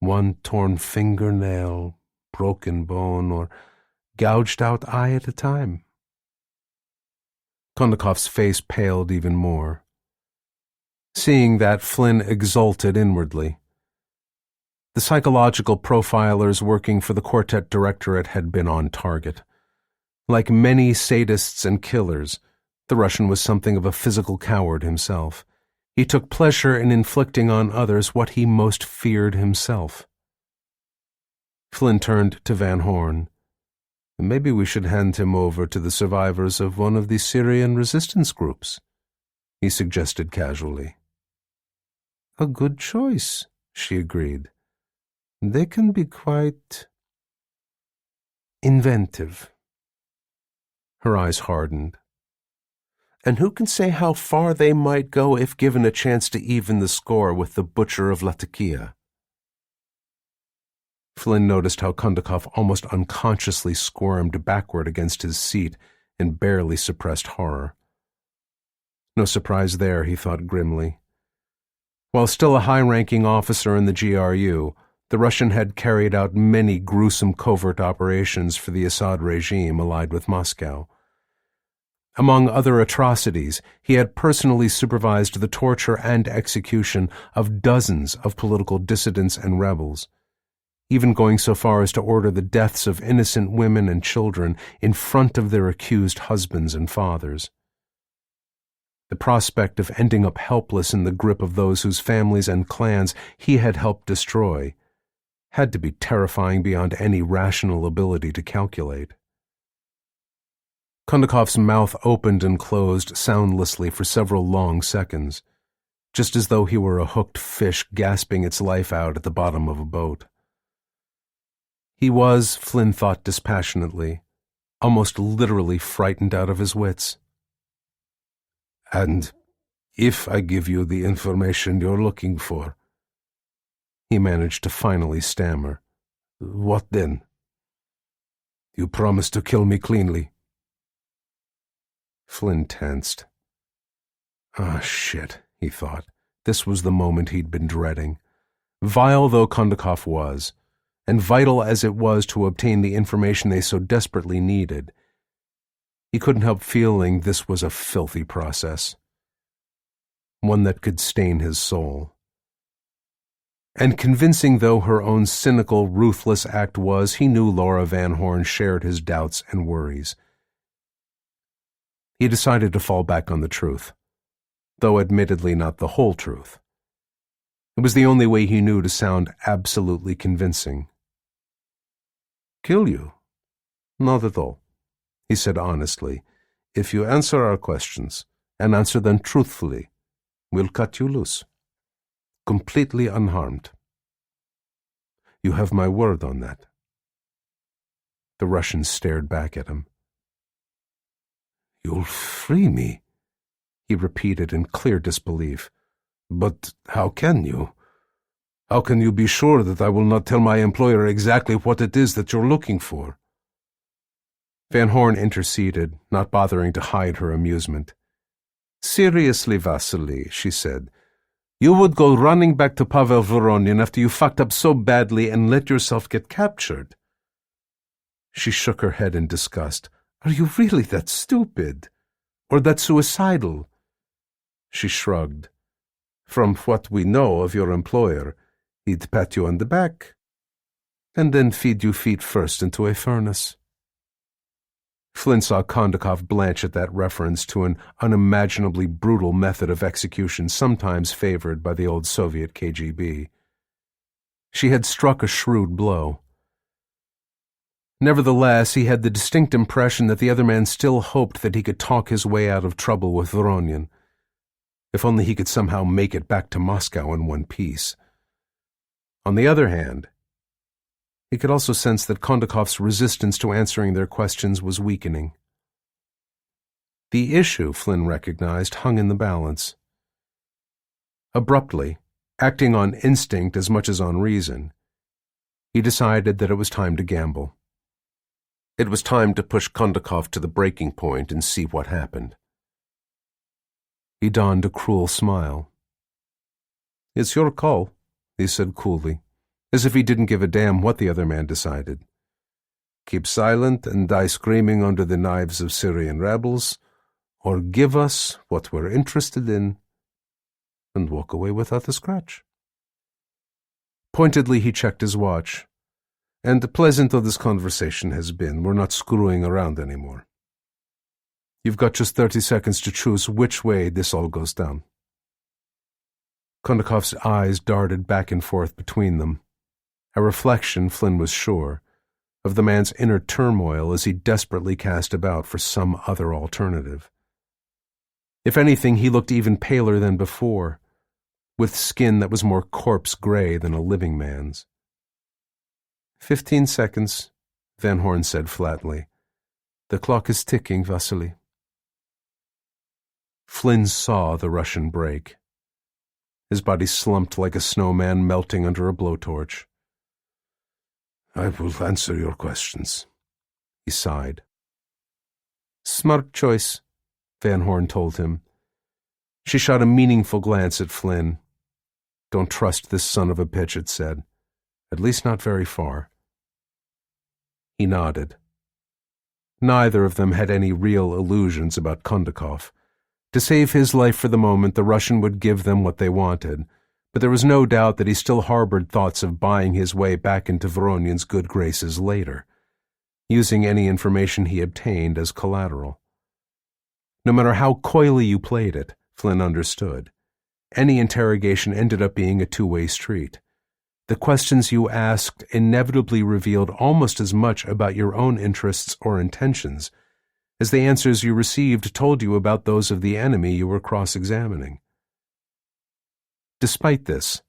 One torn fingernail, broken bone, or gouged out eye at a time. Kondakov's face paled even more. Seeing that, Flynn exulted inwardly. The psychological profilers working for the Quartet Directorate had been on target. Like many sadists and killers, the Russian was something of a physical coward himself. He took pleasure in inflicting on others what he most feared himself. Flynn turned to Van Horn. Maybe we should hand him over to the survivors of one of the Syrian resistance groups, he suggested casually. A good choice, she agreed. They can be quite inventive. Her eyes hardened. And who can say how far they might go if given a chance to even the score with the butcher of Latakia? Flynn noticed how Kondakov almost unconsciously squirmed backward against his seat in barely suppressed horror. No surprise there, he thought grimly. While still a high-ranking officer in the GRU, the Russian had carried out many gruesome covert operations for the Assad regime allied with Moscow. Among other atrocities, he had personally supervised the torture and execution of dozens of political dissidents and rebels, even going so far as to order the deaths of innocent women and children in front of their accused husbands and fathers. The prospect of ending up helpless in the grip of those whose families and clans he had helped destroy had to be terrifying beyond any rational ability to calculate. Kondakov's mouth opened and closed soundlessly for several long seconds, just as though he were a hooked fish gasping its life out at the bottom of a boat. He was, Flynn thought dispassionately, almost literally frightened out of his wits. And if I give you the information you're looking for, he managed to finally stammer, what then? You promise to kill me cleanly? Flynn tensed. Ah, shit, he thought. This was the moment he'd been dreading. Vile though Kondakov was, and vital as it was to obtain the information they so desperately needed, he couldn't help feeling this was a filthy process, one that could stain his soul. And convincing though her own cynical, ruthless act was, he knew Laura Van Horn shared his doubts and worries. He decided to fall back on the truth, though admittedly not the whole truth. It was the only way he knew to sound absolutely convincing. Kill you? Not at all, he said honestly. If you answer our questions, and answer them truthfully, we'll cut you loose. Completely unharmed. You have my word on that. The Russian stared back at him. You'll free me, he repeated in clear disbelief. But how can you? How can you be sure that I will not tell my employer exactly what it is that you're looking for? Van Horn interceded, not bothering to hide her amusement. Seriously, Vasily, she said, you would go running back to Pavel Voronin after you fucked up so badly and let yourself get captured. She shook her head in disgust. Are you really that stupid? Or that suicidal? She shrugged. From what we know of your employer, he'd pat you on the back, and then feed you feet first into a furnace. Flynn saw Kondakov blanch at that reference to an unimaginably brutal method of execution sometimes favored by the old Soviet KGB. She had struck a shrewd blow. Nevertheless, he had the distinct impression that the other man still hoped that he could talk his way out of trouble with Voronin, if only he could somehow make it back to Moscow in one piece. On the other hand, he could also sense that Kondakov's resistance to answering their questions was weakening. The issue, Flynn recognized, hung in the balance. Abruptly, acting on instinct as much as on reason, he decided that it was time to gamble. It was time to push Kondakov to the breaking point and see what happened. He donned a cruel smile. It's your call, he said coolly. as if he didn't give a damn what the other man decided. Keep silent and die screaming under the knives of Syrian rebels, or give us what we're interested in and walk away without a scratch. Pointedly he checked his watch. And pleasant though this conversation has been, we're not screwing around anymore. You've got just 30 seconds to choose which way this all goes down. Kondakov's eyes darted back and forth between them, a reflection, Flynn was sure, of the man's inner turmoil as he desperately cast about for some other alternative. If anything, he looked even paler than before, with skin that was more corpse-gray than a living man's. 15 seconds, Van Horn said flatly. The clock is ticking, Vasily. Flynn saw the Russian break. His body slumped like a snowman melting under a blowtorch. I will answer your questions, he sighed. Smart choice, Van Horn told him. She shot a meaningful glance at Flynn. Don't trust this son of a bitch, it said. At least not very far. He nodded. Neither of them had any real illusions about Kondakov. To save his life for the moment, the Russian would give them what they wanted, but there was no doubt that he still harbored thoughts of buying his way back into Voronyan's good graces later, using any information he obtained as collateral. No matter how coyly you played it, Flynn understood, any interrogation ended up being a two-way street. The questions you asked inevitably revealed almost as much about your own interests or intentions as the answers you received told you about those of the enemy you were cross-examining. Despite this,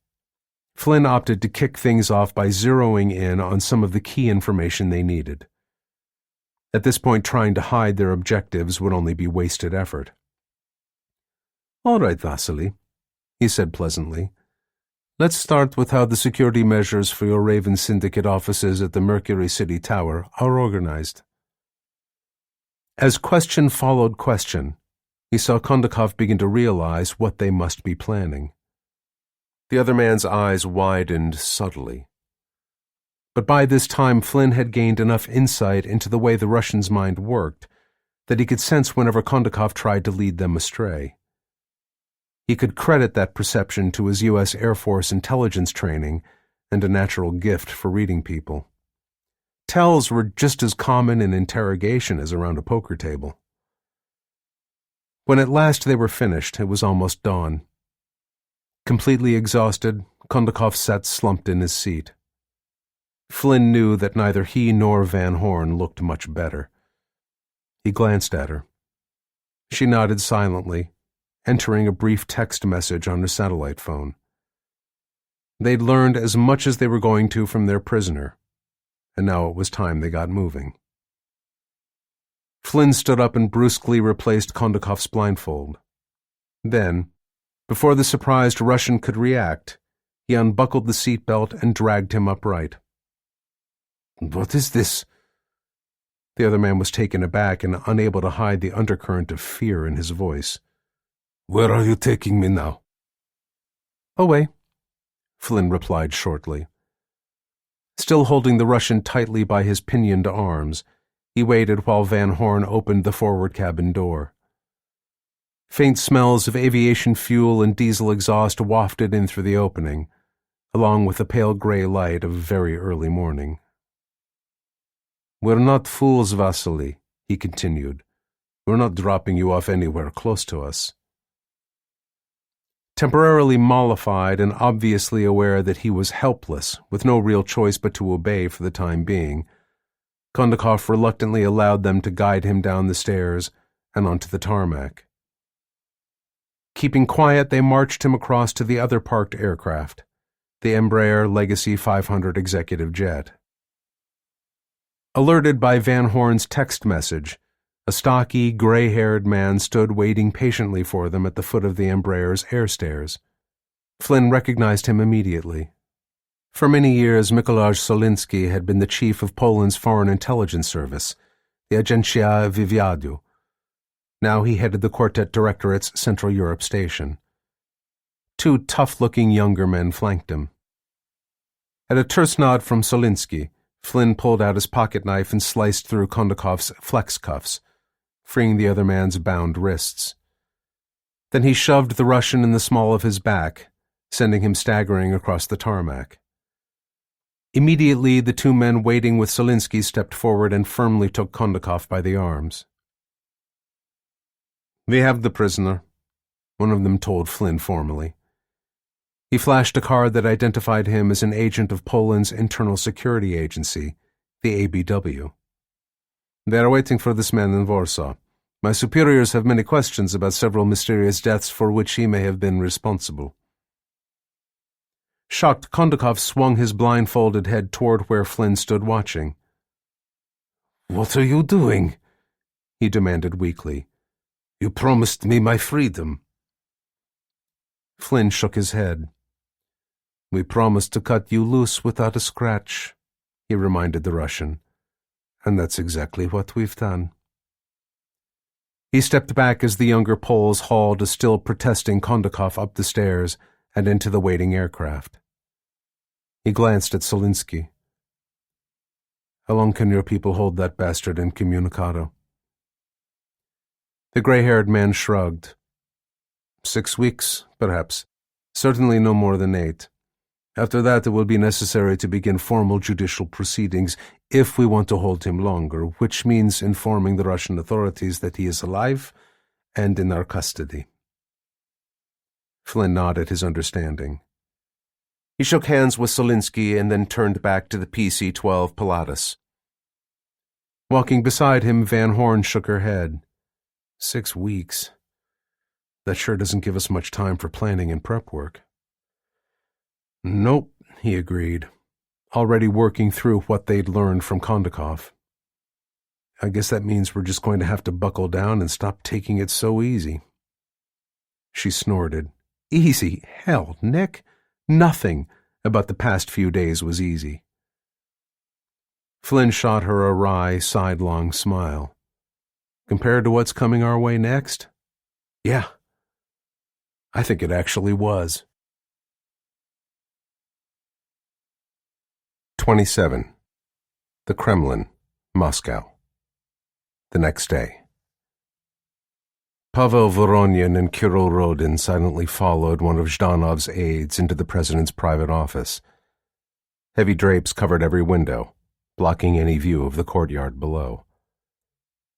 Flynn opted to kick things off by zeroing in on some of the key information they needed. At this point, trying to hide their objectives would only be wasted effort. All right, Vasily, he said pleasantly. Let's start with how the security measures for your Raven Syndicate offices at the Mercury City Tower are organized. As question followed question, he saw Kondakov begin to realize what they must be planning. The other man's eyes widened subtly. But by this time, Flynn had gained enough insight into the way the Russian's mind worked that he could sense whenever Kondakov tried to lead them astray. He could credit that perception to his U.S. Air Force intelligence training and a natural gift for reading people. Tells were just as common in interrogation as around a poker table. When at last they were finished, it was almost dawn. Completely exhausted, Kondakov sat slumped in his seat. Flynn knew that neither he nor Van Horn looked much better. He glanced at her. She nodded silently, entering a brief text message on her satellite phone. They'd learned as much as they were going to from their prisoner, and now it was time they got moving. Flynn stood up and brusquely replaced Kondakov's blindfold. Then, before the surprised Russian could react, he unbuckled the seatbelt and dragged him upright. What is this? The other man was taken aback and unable to hide the undercurrent of fear in his voice. Where are you taking me now? Away, Flynn replied shortly. Still holding the Russian tightly by his pinioned arms, he waited while Van Horn opened the forward cabin door. Faint smells of aviation fuel and diesel exhaust wafted in through the opening, along with the pale gray light of very early morning. We're not fools, Vasily, he continued. We're not dropping you off anywhere close to us. Temporarily mollified and obviously aware that he was helpless, with no real choice but to obey for the time being, Kondakov reluctantly allowed them to guide him down the stairs and onto the tarmac. Keeping quiet, they marched him across to the other parked aircraft, the Embraer Legacy 500 executive jet. Alerted by Van Horn's text message, a stocky, gray-haired man stood waiting patiently for them at the foot of the Embraer's air stairs. Flynn recognized him immediately. For many years, Mikołaj Soliński had been the chief of Poland's foreign intelligence service, the Agencja Wywiadu. Now he headed the Quartet Directorate's Central Europe station. Two tough-looking younger men flanked him. At a terse nod from Solinsky, Flynn pulled out his pocket knife and sliced through Kondakov's flex cuffs, freeing the other man's bound wrists. Then he shoved the Russian in the small of his back, sending him staggering across the tarmac. Immediately, the two men waiting with Solinsky stepped forward and firmly took Kondakov by the arms. "We have the prisoner," one of them told Flynn formally. He flashed a card that identified him as an agent of Poland's Internal Security Agency, the ABW. "They are waiting for this man in Warsaw. My superiors have many questions about several mysterious deaths for which he may have been responsible." Shocked, Kondakov swung his blindfolded head toward where Flynn stood watching. "What are you doing?" he demanded weakly. "You promised me my freedom." Flynn shook his head. "We promised to cut you loose without a scratch," he reminded the Russian. "And that's exactly what we've done." He stepped back as the younger Poles hauled a still protesting Kondakov up the stairs and into the waiting aircraft. He glanced at Solinsky. "How long can your people hold that bastard incommunicado?" The gray-haired man shrugged. 6 weeks, perhaps. Certainly no more than 8. After that, it will be necessary to begin formal judicial proceedings if we want to hold him longer, which means informing the Russian authorities that he is alive and in our custody. Flynn nodded his understanding. He shook hands with Solinsky and then turned back to the PC-12 Pilatus. Walking beside him, Van Horn shook her head. 6 weeks. That sure doesn't give us much time for planning and prep work. Nope, he agreed, already working through what they'd learned from Kondakov. I guess that means we're just going to have to buckle down and stop taking it so easy. She snorted. Easy? Hell, Nick. Nothing about the past few days was easy. Flynn shot her a wry, sidelong smile. Compared to what's coming our way next? Yeah. I think it actually was. 27. The Kremlin, Moscow. The next day. Pavel Voronin and Kirill Rodin silently followed one of Zhdanov's aides into the president's private office. Heavy drapes covered every window, blocking any view of the courtyard below.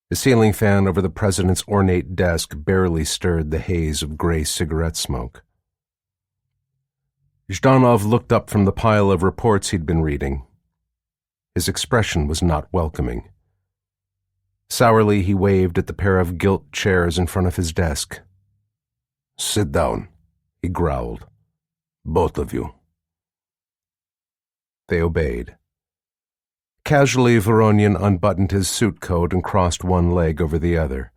The ceiling fan over the president's ornate desk barely stirred the haze of gray cigarette smoke. Zhdanov looked up from the pile of reports he'd been reading. His expression was not welcoming. Sourly, he waved at the pair of gilt chairs in front of his desk. "Sit down," he growled. "Both of you." They obeyed. Casually, Voronin unbuttoned his suit coat and crossed one leg over the other,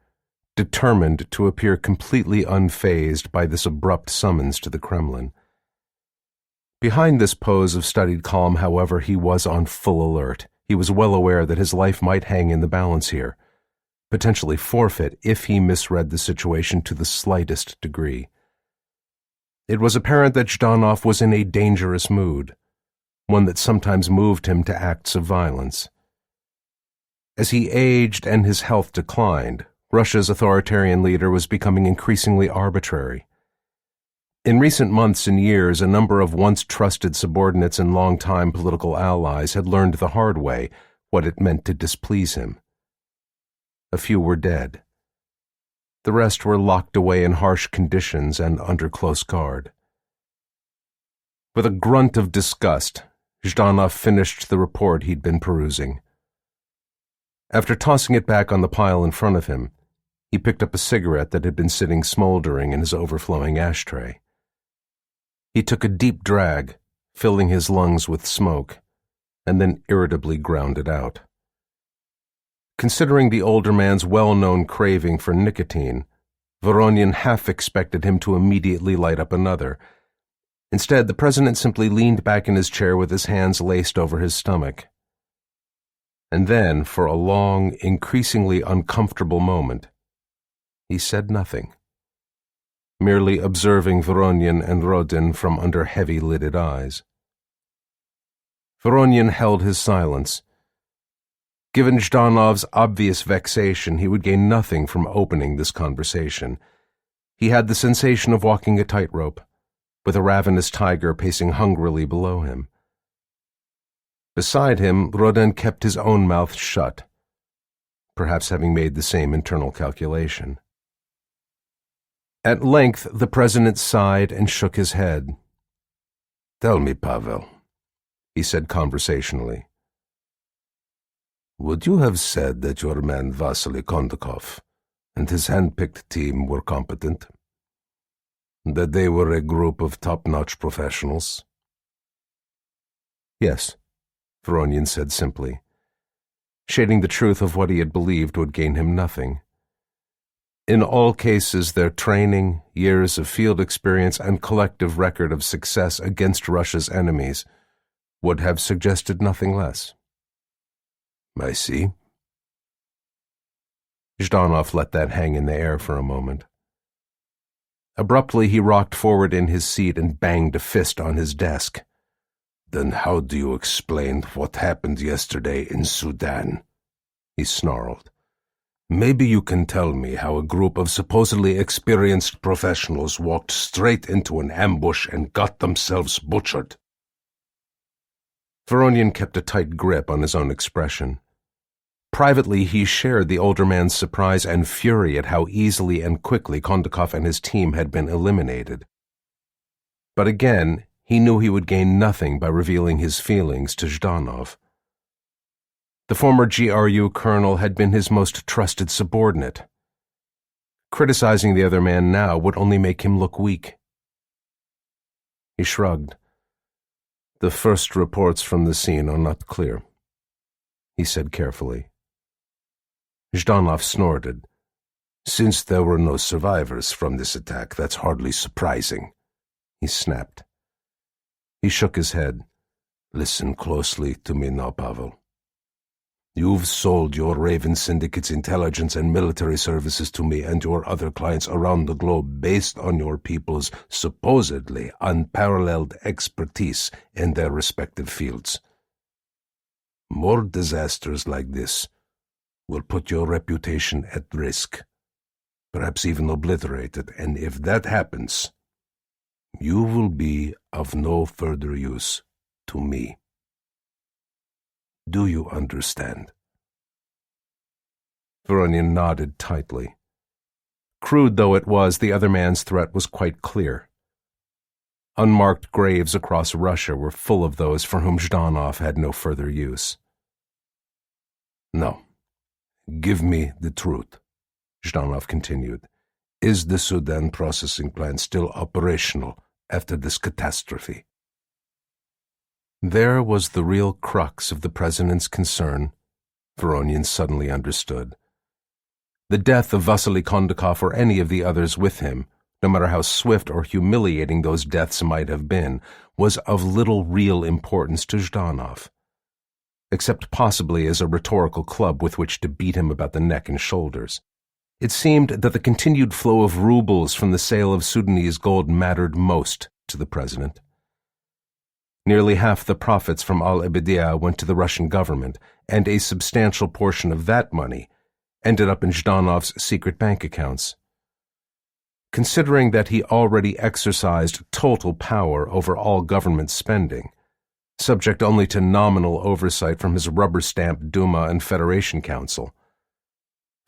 determined to appear completely unfazed by this abrupt summons to the Kremlin. Behind this pose of studied calm, however, he was on full alert. He was well aware that his life might hang in the balance here, potentially forfeit if he misread the situation to the slightest degree. It was apparent that Zhdanov was in a dangerous mood, one that sometimes moved him to acts of violence. As he aged and his health declined, Russia's authoritarian leader was becoming increasingly arbitrary. In recent months and years, a number of once trusted subordinates and long-time political allies had learned the hard way what it meant to displease him. A few were dead. The rest were locked away in harsh conditions and under close guard. With a grunt of disgust, Zhdanov finished the report he'd been perusing. After tossing it back on the pile in front of him, he picked up a cigarette that had been sitting smoldering in his overflowing ashtray. He took a deep drag, filling his lungs with smoke, and then irritably ground it out. Considering the older man's well-known craving for nicotine, Voronin half expected him to immediately light up another. Instead, the president simply leaned back in his chair with his hands laced over his stomach. And then, for a long, increasingly uncomfortable moment, he said nothing, merely observing Voronin and Rodin from under heavy-lidded eyes. Voronin held his silence. Given Zhdanov's obvious vexation, he would gain nothing from opening this conversation. He had the sensation of walking a tightrope, with a ravenous tiger pacing hungrily below him. Beside him, Rodin kept his own mouth shut, perhaps having made the same internal calculation. At length, the president sighed and shook his head. "Tell me, Pavel," he said conversationally, "would you have said that your man Vasily Kondakov and his hand-picked team were competent? That they were a group of top-notch professionals?" "Yes," Voronin said simply. Shading the truth of what he had believed would gain him nothing. In all cases, their training, years of field experience, and collective record of success against Russia's enemies would have suggested nothing less. "I see." Zhdanov let that hang in the air for a moment. Abruptly, he rocked forward in his seat and banged a fist on his desk. "Then how do you explain what happened yesterday in Sudan?" he snarled. "Maybe you can tell me how a group of supposedly experienced professionals walked straight into an ambush and got themselves butchered." Voronin kept a tight grip on his own expression. Privately, he shared the older man's surprise and fury at how easily and quickly Kondakov and his team had been eliminated. But again, he knew he would gain nothing by revealing his feelings to Zhdanov. The former GRU colonel had been his most trusted subordinate. Criticizing the other man now would only make him look weak. He shrugged. "The first reports from the scene are not clear," he said carefully. Zhdanov snorted. "Since there were no survivors from this attack, that's hardly surprising," he snapped. He shook his head. "Listen closely to me now, Pavel. You've sold your Raven Syndicate's intelligence and military services to me and your other clients around the globe based on your people's supposedly unparalleled expertise in their respective fields. More disasters like this will put your reputation at risk, perhaps even obliterate it, and if that happens, you will be of no further use to me. Do you understand?" Voronin nodded tightly. Crude though it was, the other man's threat was quite clear. Unmarked graves across Russia were full of those for whom Zhdanov had no further use. "Now, give me the truth," Zhdanov continued. "Is the Sudan processing plant still operational after this catastrophe?" There was the real crux of the president's concern, Voronin suddenly understood. The death of Vasily Kondakov or any of the others with him, no matter how swift or humiliating those deaths might have been, was of little real importance to Zhdanov, except possibly as a rhetorical club with which to beat him about the neck and shoulders. It seemed that the continued flow of rubles from the sale of Sudanese gold mattered most to the president. Nearly half the profits from Al-Ebediah went to the Russian government, and a substantial portion of that money ended up in Zhdanov's secret bank accounts. Considering that he already exercised total power over all government spending, subject only to nominal oversight from his rubber-stamped Duma and Federation Council,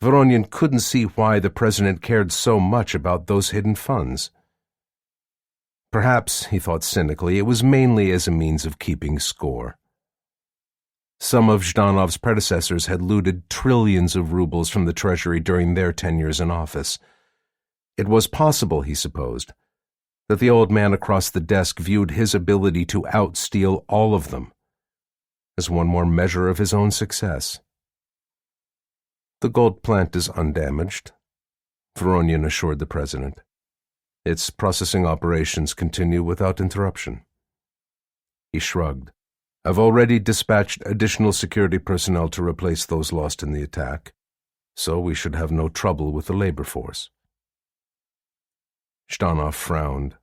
Voronin couldn't see why the president cared so much about those hidden funds. Perhaps, he thought cynically, it was mainly as a means of keeping score. Some of Zhdanov's predecessors had looted trillions of rubles from the treasury during their tenures in office. It was possible, he supposed, that the old man across the desk viewed his ability to outsteal all of them as one more measure of his own success. "The gold plant is undamaged," Voronin assured the president. "Its processing operations continue without interruption." He shrugged. "I've already dispatched additional security personnel to replace those lost in the attack, so we should have no trouble with the labor force." Zhdanov frowned.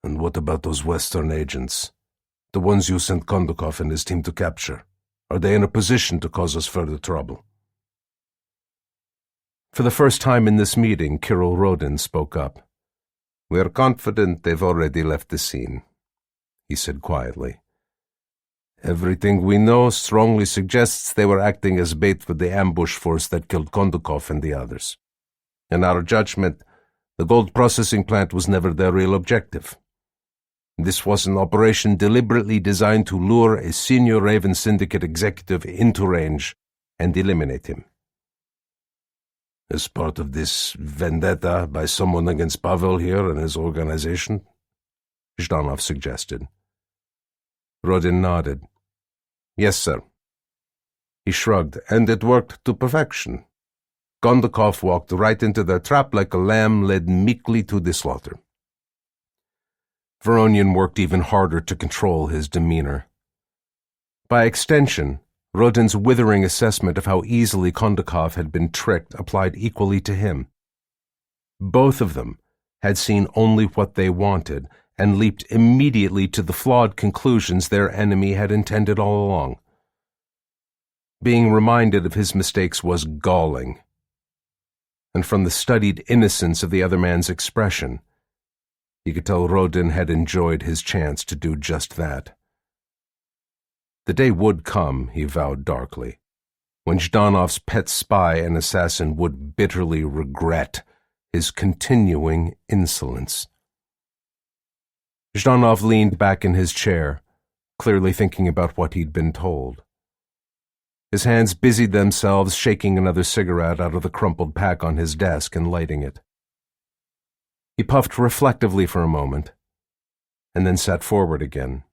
"And what about those Western agents? The ones you sent Kondakov and his team to capture. Are they in a position to cause us further trouble? For the first time in this meeting, Kirill Rodin spoke up. We are confident they've already left the scene, he said quietly. Everything we know strongly suggests they were acting as bait for the ambush force that killed Kondakov and the others. In our judgment, the gold processing plant was never their real objective. This was an operation deliberately designed to lure a senior Raven Syndicate executive into range and eliminate him. As part of this vendetta by someone against Pavel here and his organization? Zhdanov suggested. Rodin nodded. Yes, sir. He shrugged, and it worked to perfection. Kondakov walked right into their trap like a lamb led meekly to the slaughter. Voronian worked even harder to control his demeanor. By extension, Rodin's withering assessment of how easily Kondakov had been tricked applied equally to him. Both of them had seen only what they wanted and leaped immediately to the flawed conclusions their enemy had intended all along. Being reminded of his mistakes was galling, and from the studied innocence of the other man's expression, he could tell Rodin had enjoyed his chance to do just that. The day would come, he vowed darkly, when Zhdanov's pet spy and assassin would bitterly regret his continuing insolence. Zhdanov leaned back in his chair, clearly thinking about what he'd been told. His hands busied themselves shaking another cigarette out of the crumpled pack on his desk and lighting it. He puffed reflectively for a moment, and then sat forward again.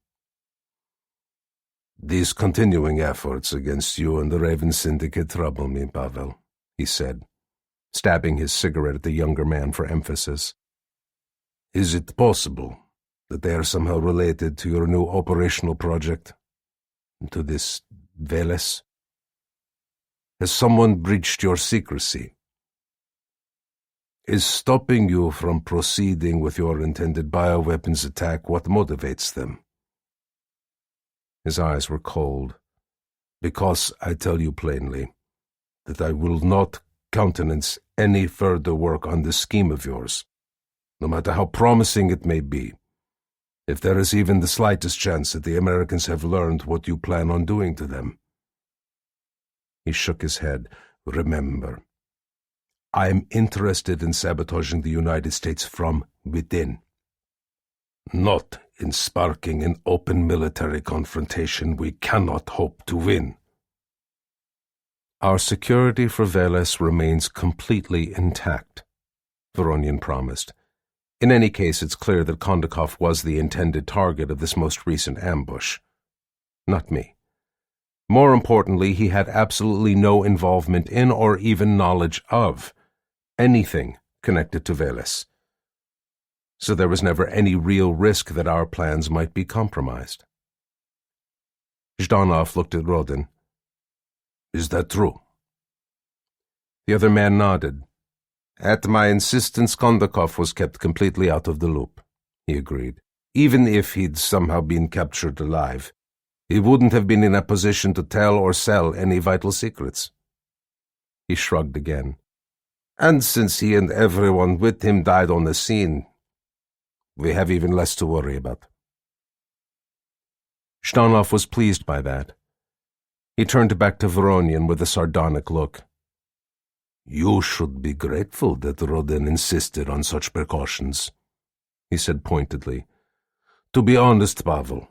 These continuing efforts against you and the Raven Syndicate trouble me, Pavel, he said, stabbing his cigarette at the younger man for emphasis. Is it possible that they are somehow related to your new operational project? To this Veles? Has someone breached your secrecy? Is stopping you from proceeding with your intended bioweapons attack what motivates them? His eyes were cold. Because I tell you plainly that I will not countenance any further work on this scheme of yours, no matter how promising it may be, if there is even the slightest chance that the Americans have learned what you plan on doing to them. He shook his head. Remember, I am interested in sabotaging the United States from within, not in sparking an open military confrontation we cannot hope to win. Our security for Veles remains completely intact, Voronian promised. In any case, it's clear that Kondakov was the intended target of this most recent ambush. Not me. More importantly, he had absolutely no involvement in or even knowledge of anything connected to Veles. So there was never any real risk that our plans might be compromised. Zhdanov looked at Rodin. Is that true? The other man nodded. At my insistence, Kondakov was kept completely out of the loop, he agreed. Even if he'd somehow been captured alive, he wouldn't have been in a position to tell or sell any vital secrets. He shrugged again. And since he and everyone with him died on the scene, we have even less to worry about. Zhdanov was pleased by that. He turned back to Voronian with a sardonic look. You should be grateful that Rodin insisted on such precautions, he said pointedly. To be honest, Pavel,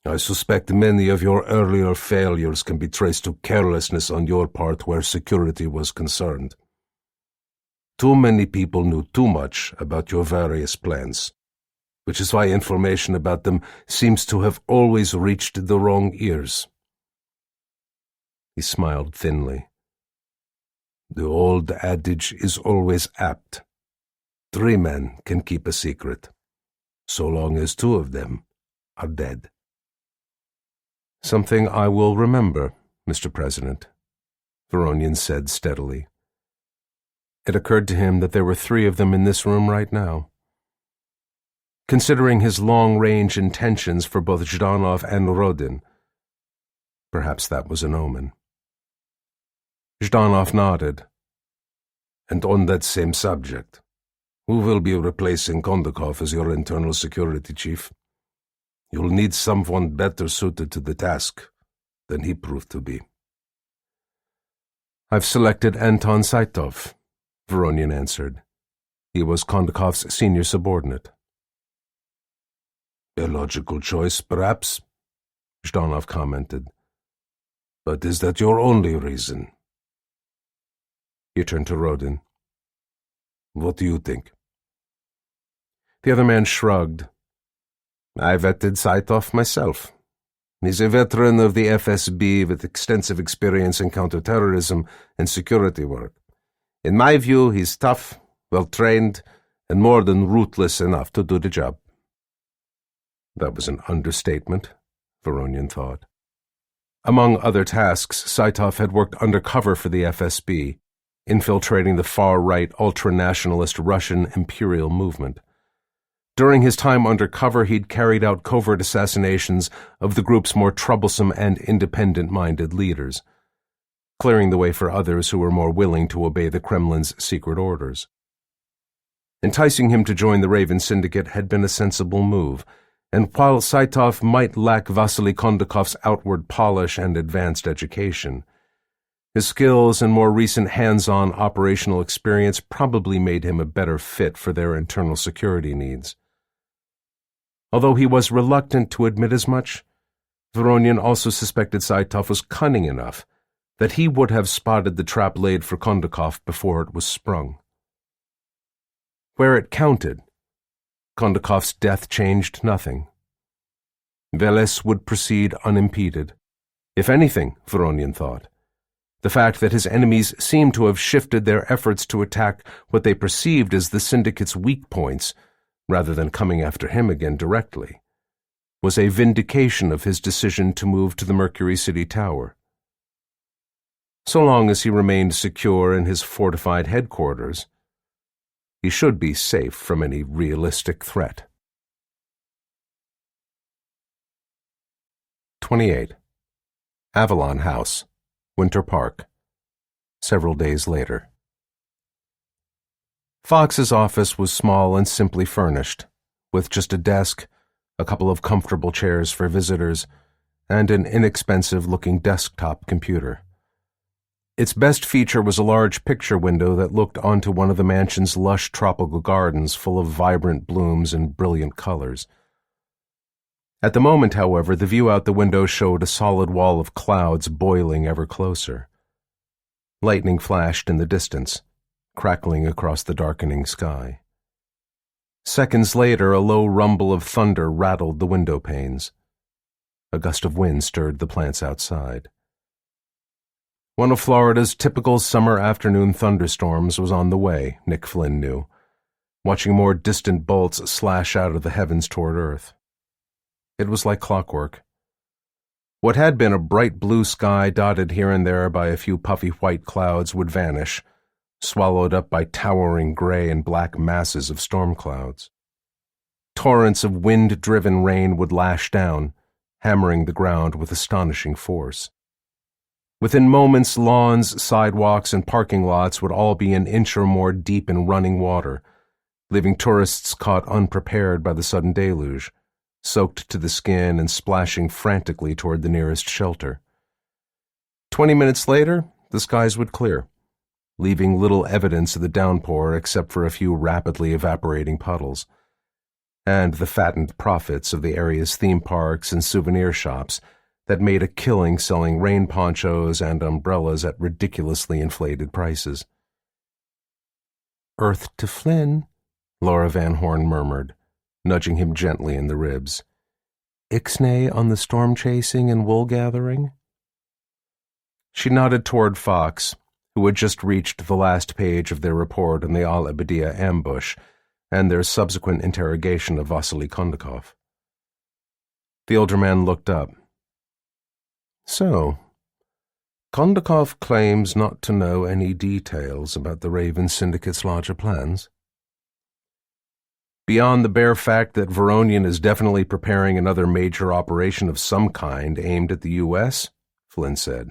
I suspect many of your earlier failures can be traced to carelessness on your part where security was concerned. Too many people knew too much about your various plans, which is why information about them seems to have always reached the wrong ears. He smiled thinly. The old adage is always apt. 3 men can keep a secret, so long as 2 of them are dead. Something I will remember, Mr. President, Voronian said steadily. It occurred to him that there were 3 of them in this room right now. considering his long-range intentions for both Zhdanov and Rodin. Perhaps that was an omen. Zhdanov nodded. And on that same subject, who will be replacing Kondakov as your internal security chief? You'll need someone better suited to the task than he proved to be. I've selected Anton Saitov, Voronian answered. He was Kondakov's senior subordinate. A logical choice, perhaps, Zhdanov commented. But is that your only reason? He turned to Rodin. What do you think? The other man shrugged. I vetted Saitov myself. He's a veteran of the FSB with extensive experience in counterterrorism and security work. In my view, he's tough, well-trained, and more than ruthless enough to do the job. That was an understatement, Voronian thought. Among other tasks, Saitov had worked undercover for the FSB, infiltrating the far-right ultra-nationalist Russian imperial movement. During his time undercover, he'd carried out covert assassinations of the group's more troublesome and independent-minded leaders, clearing the way for others who were more willing to obey the Kremlin's secret orders. Enticing him to join the Raven Syndicate had been a sensible move, and while Saitov might lack Vasily Kondakov's outward polish and advanced education, his skills and more recent hands-on operational experience probably made him a better fit for their internal security needs. Although he was reluctant to admit as much, Voronian also suspected Saitov was cunning enough that he would have spotted the trap laid for Kondakov before it was sprung. Where it counted, Kondakov's death changed nothing. Veles would proceed unimpeded. If anything, Voronian thought, the fact that his enemies seemed to have shifted their efforts to attack what they perceived as the Syndicate's weak points, rather than coming after him again directly, was a vindication of his decision to move to the Mercury City Tower. So long as he remained secure in his fortified headquarters, he should be safe from any realistic threat. 28. Avalon House, Winter Park, several days later. Fox's office was small and simply furnished, with just a desk, a couple of comfortable chairs for visitors, and an inexpensive-looking desktop computer. Its best feature was a large picture window that looked onto one of the mansion's lush tropical gardens full of vibrant blooms and brilliant colors. At the moment, however, the view out the window showed a solid wall of clouds boiling ever closer. Lightning flashed in the distance, crackling across the darkening sky. Seconds later, a low rumble of thunder rattled the window panes. A gust of wind stirred the plants outside. One of Florida's typical summer afternoon thunderstorms was on the way, Nick Flynn knew, watching more distant bolts slash out of the heavens toward Earth. It was like clockwork. What had been a bright blue sky dotted here and there by a few puffy white clouds would vanish, swallowed up by towering gray and black masses of storm clouds. Torrents of wind-driven rain would lash down, hammering the ground with astonishing force. Within moments, lawns, sidewalks, and parking lots would all be an inch or more deep in running water, leaving tourists caught unprepared by the sudden deluge, soaked to the skin and splashing frantically toward the nearest shelter. 20 minutes later, the skies would clear, leaving little evidence of the downpour except for a few rapidly evaporating puddles, and the fattened profits of the area's theme parks and souvenir shops that made a killing selling rain ponchos and umbrellas at ridiculously inflated prices. "Earth to Flynn," Laura Van Horn murmured, nudging him gently in the ribs. "Ixnay on the storm chasing and wool gathering?" She nodded toward Fox, who had just reached the last page of their report on the Al-Abadia ambush and their subsequent interrogation of Vasily Kondakov. The older man looked up. "So, Kondakov claims not to know any details about the Raven Syndicate's larger plans?" Beyond the bare fact that Veronian is definitely preparing another major operation of some kind aimed at the U.S., Flynn said.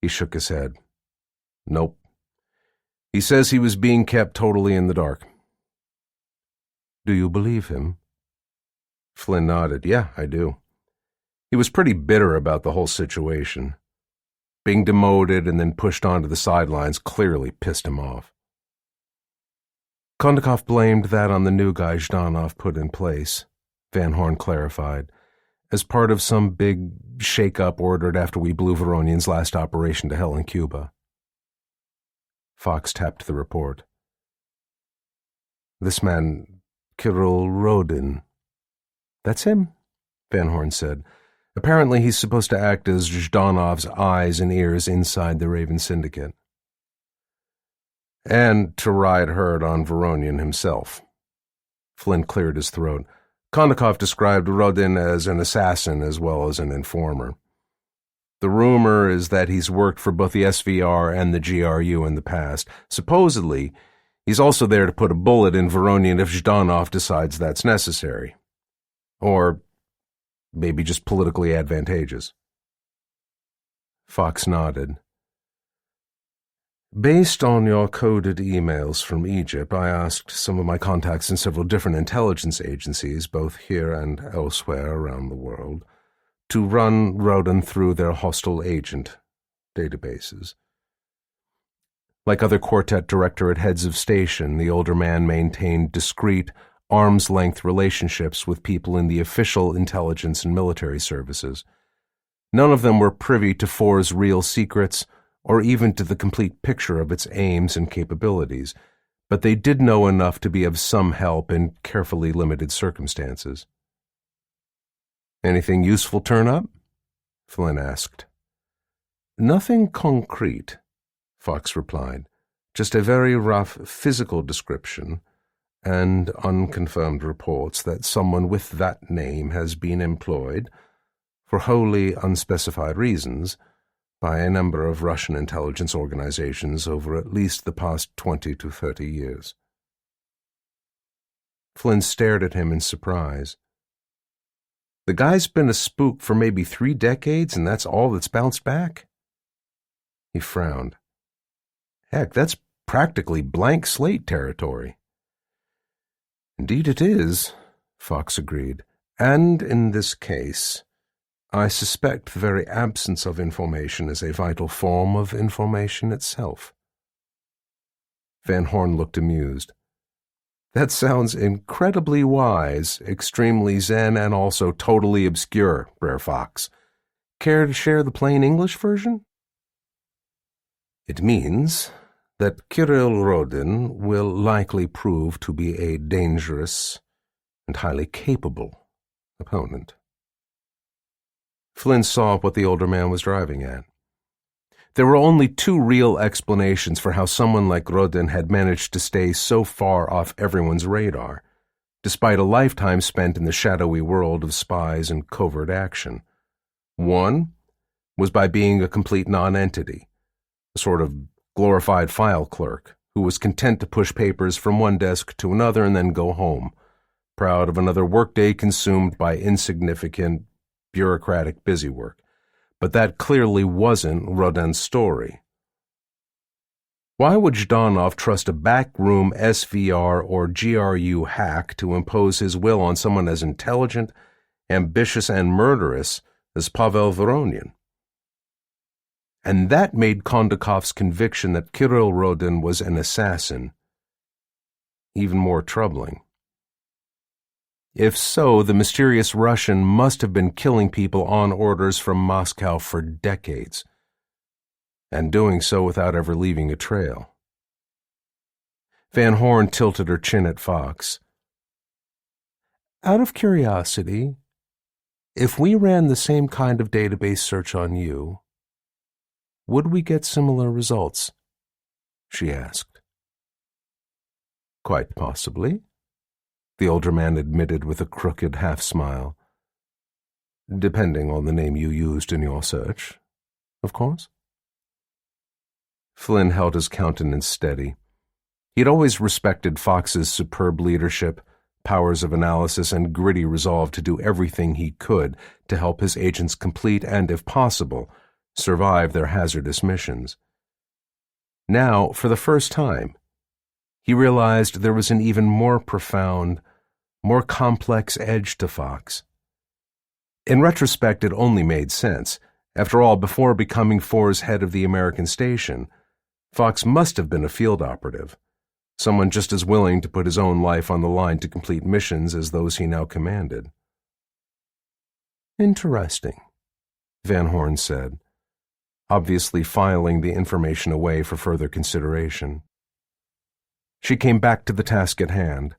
He shook his head. Nope. He says he was being kept totally in the dark. Do you believe him? Flynn nodded. Yeah, I do. He was pretty bitter about the whole situation. Being demoted and then pushed onto the sidelines clearly pissed him off. Kondakov blamed that on the new guy Zhdanov put in place, Van Horn clarified, as part of some big shake-up ordered after we blew Veronian's last operation to hell in Cuba. Fox tapped the report. This man, Kirill Rodin. That's him, Van Horn said. Apparently he's supposed to act as Zhdanov's eyes and ears inside the Raven Syndicate. And to ride herd on Veronian himself. Flynn cleared his throat. Kondakov described Rodin as an assassin as well as an informer. The rumor is that he's worked for both the SVR and the GRU in the past. Supposedly, he's also there to put a bullet in Veronian if Zhdanov decides that's necessary. Or maybe just politically advantageous. Fox nodded. Based on your coded emails from Egypt, I asked some of my contacts in several different intelligence agencies, both here and elsewhere around the world, to run Rodin through their hostile agent databases. Like other Quartet Directorate heads of station, the older man maintained discreet, arm's-length relationships with people in the official intelligence and military services. None of them were privy to FOR's real secrets, or even to the complete picture of its aims and capabilities, but they did know enough to be of some help in carefully limited circumstances. Anything useful turn up? Flynn asked. Nothing concrete, Fox replied. Just a very rough physical description and unconfirmed reports that someone with that name has been employed, for wholly unspecified reasons, by a number of Russian intelligence organizations over at least the past 20 to 30 years. Flynn stared at him in surprise. The guy's been a spook for maybe 3 decades, and that's all that's bounced back? He frowned. Heck, that's practically blank slate territory. Indeed it is, Fox agreed. And in this case, I suspect the very absence of information is a vital form of information itself. Van Horn looked amused. That sounds incredibly wise, extremely zen, and also totally obscure, Brer Fox. Care to share the plain English version? It means that Kirill Rodin will likely prove to be a dangerous and highly capable opponent. Flynn saw what the older man was driving at. There were only 2 real explanations for how someone like Rodin had managed to stay so far off everyone's radar, despite a lifetime spent in the shadowy world of spies and covert action. One was by being a complete non-entity, a sort of glorified file clerk who was content to push papers from one desk to another and then go home, proud of another workday consumed by insignificant, bureaucratic busywork. But that clearly wasn't Rodin's story. Why would Zhdanov trust a backroom SVR or GRU hack to impose his will on someone as intelligent, ambitious, and murderous as Pavel Veronian? And that made Kondakov's conviction that Kirill Rodin was an assassin even more troubling. If so, the mysterious Russian must have been killing people on orders from Moscow for decades, and doing so without ever leaving a trail. Van Horn tilted her chin at Fox. Out of curiosity, if we ran the same kind of database search on you, would we get similar results? She asked. Quite possibly, the older man admitted with a crooked half-smile. Depending on the name you used in your search, of course. Flynn held his countenance steady. He'd always respected Fox's superb leadership, powers of analysis and gritty resolve to do everything he could to help his agents complete and, if possible, survive their hazardous missions. Now, for the first time, he realized there was an even more profound, more complex edge to Fox. In retrospect, it only made sense. After all, before becoming Four's head of the American station, Fox must have been a field operative, someone just as willing to put his own life on the line to complete missions as those he now commanded. "Interesting," Van Horn said, obviously filing the information away for further consideration. She came back to the task at hand.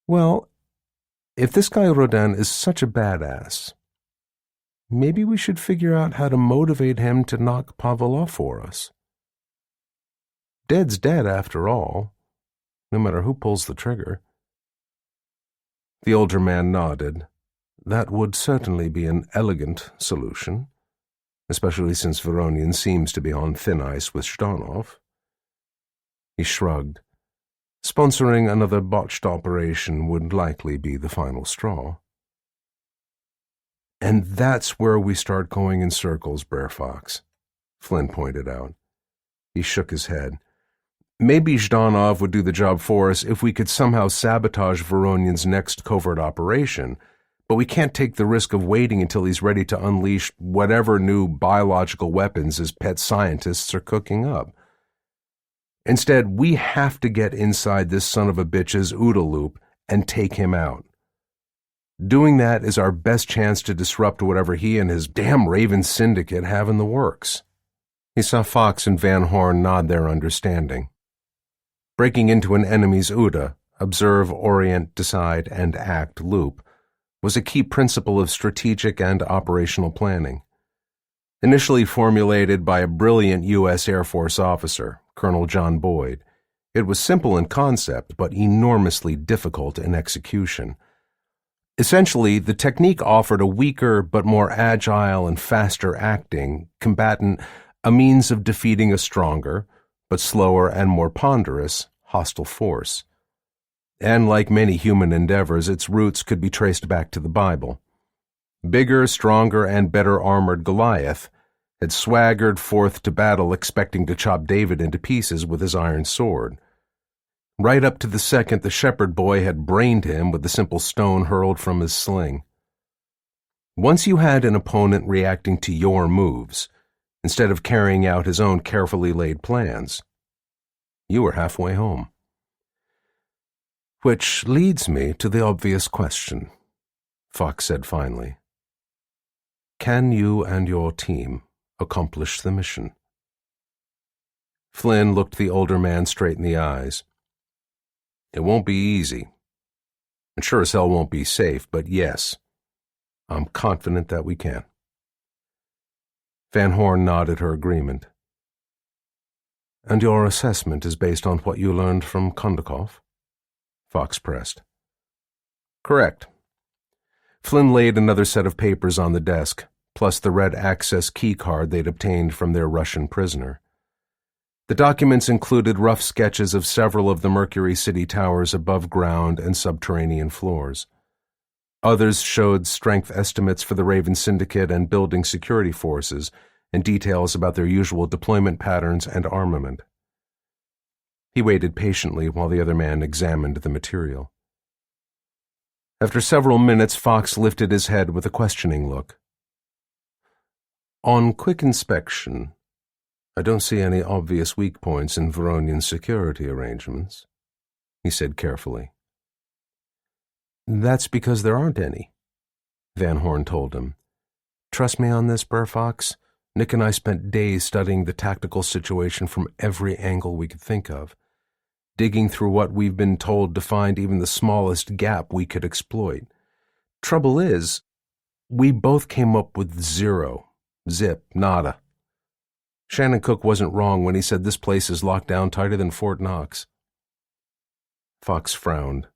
"Well, if this guy Rodin is such a badass, maybe we should figure out how to motivate him to knock Pavel off for us. Dead's dead, after all, no matter who pulls the trigger." The older man nodded. That would certainly be an elegant solution, especially since Voronian seems to be on thin ice with Zhdanov. He shrugged. Sponsoring another botched operation would likely be the final straw. "And that's where we start going in circles, Brer Fox," Flynn pointed out. He shook his head. "Maybe Zhdanov would do the job for us if we could somehow sabotage Voronian's next covert operation, but we can't take the risk of waiting until he's ready to unleash whatever new biological weapons his pet scientists are cooking up. Instead, we have to get inside this son of a bitch's OODA loop and take him out. Doing that is our best chance to disrupt whatever he and his damn Raven Syndicate have in the works." He saw Fox and Van Horn nod their understanding. Breaking into an enemy's OODA, observe, orient, decide, and act loop, was a key principle of strategic and operational planning. Initially formulated by a brilliant U.S. Air Force officer, Colonel John Boyd, it was simple in concept but enormously difficult in execution. Essentially, the technique offered a weaker but more agile and faster acting combatant a means of defeating a stronger, but slower and more ponderous, hostile force. And like many human endeavors, its roots could be traced back to the Bible. Bigger, stronger, and better armored Goliath had swaggered forth to battle expecting to chop David into pieces with his iron sword. Right up to the second the shepherd boy had brained him with the simple stone hurled from his sling. Once you had an opponent reacting to your moves, instead of carrying out his own carefully laid plans, you were halfway home. "Which leads me to the obvious question," Fox said finally. "Can you and your team accomplish the mission?" Flynn looked the older man straight in the eyes. "It won't be easy. And sure as hell won't be safe, but yes, I'm confident that we can." Van Horn nodded her agreement. "And your assessment is based on what you learned from Kondakov?" Fox pressed. "Correct." Flynn laid another set of papers on the desk, plus the red access key card they'd obtained from their Russian prisoner. The documents included rough sketches of several of the Mercury City towers above ground and subterranean floors. Others showed strength estimates for the Raven Syndicate and building security forces, and details about their usual deployment patterns and armament. He waited patiently while the other man examined the material. After several minutes, Fox lifted his head with a questioning look. "On quick inspection, I don't see any obvious weak points in Voronian's security arrangements," he said carefully. "That's because there aren't any," Van Horn told him. "Trust me on this, Brer Fox. Nick and I spent days studying the tactical situation from every angle we could think of, digging through what we've been told to find even the smallest gap we could exploit. Trouble is, we both came up with zero. Zip, nada. Shannon Cook wasn't wrong when he said this place is locked down tighter than Fort Knox." Fox frowned.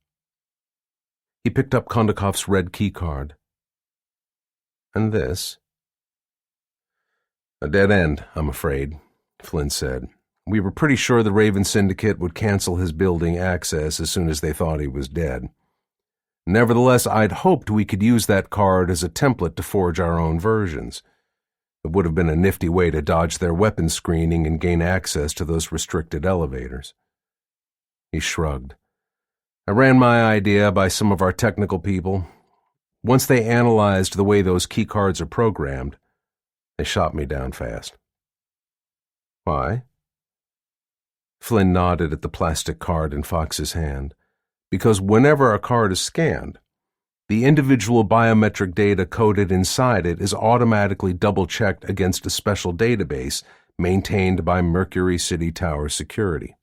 He picked up Kondakov's red key card. "And this?" "A dead end, I'm afraid," Flynn said. We were pretty sure the Raven Syndicate would cancel his building access as soon as they thought he was dead. Nevertheless, I'd hoped we could use that card as a template to forge our own versions. It would have been a nifty way to dodge their weapons screening and gain access to those restricted elevators. He shrugged. I ran my idea by some of our technical people. Once they analyzed the way those key cards are programmed, they shot me down fast. Why? Flynn nodded at the plastic card in Fox's hand. Because whenever a card is scanned, the individual biometric data coded inside it is automatically double-checked against a special database maintained by Mercury City Tower Security.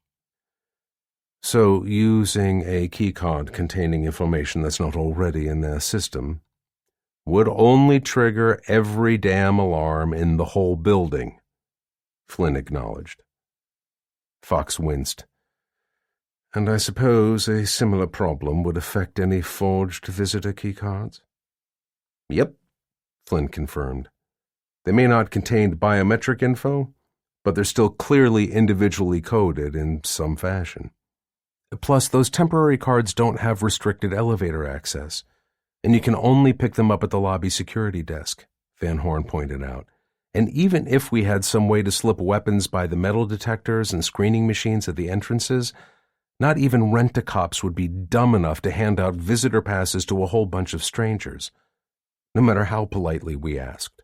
So, using a keycard containing information that's not already in their system would only trigger every damn alarm in the whole building, Flynn acknowledged. Fox winced. And I suppose a similar problem would affect any forged visitor keycards? Yep, Flynn confirmed. They may not contain biometric info, but they're still clearly individually coded in some fashion. Plus, those temporary cards don't have restricted elevator access, and you can only pick them up at the lobby security desk, Van Horn pointed out. And even if we had some way to slip weapons by the metal detectors and screening machines at the entrances, not even rent-a-cops would be dumb enough to hand out visitor passes to a whole bunch of strangers, no matter how politely we asked.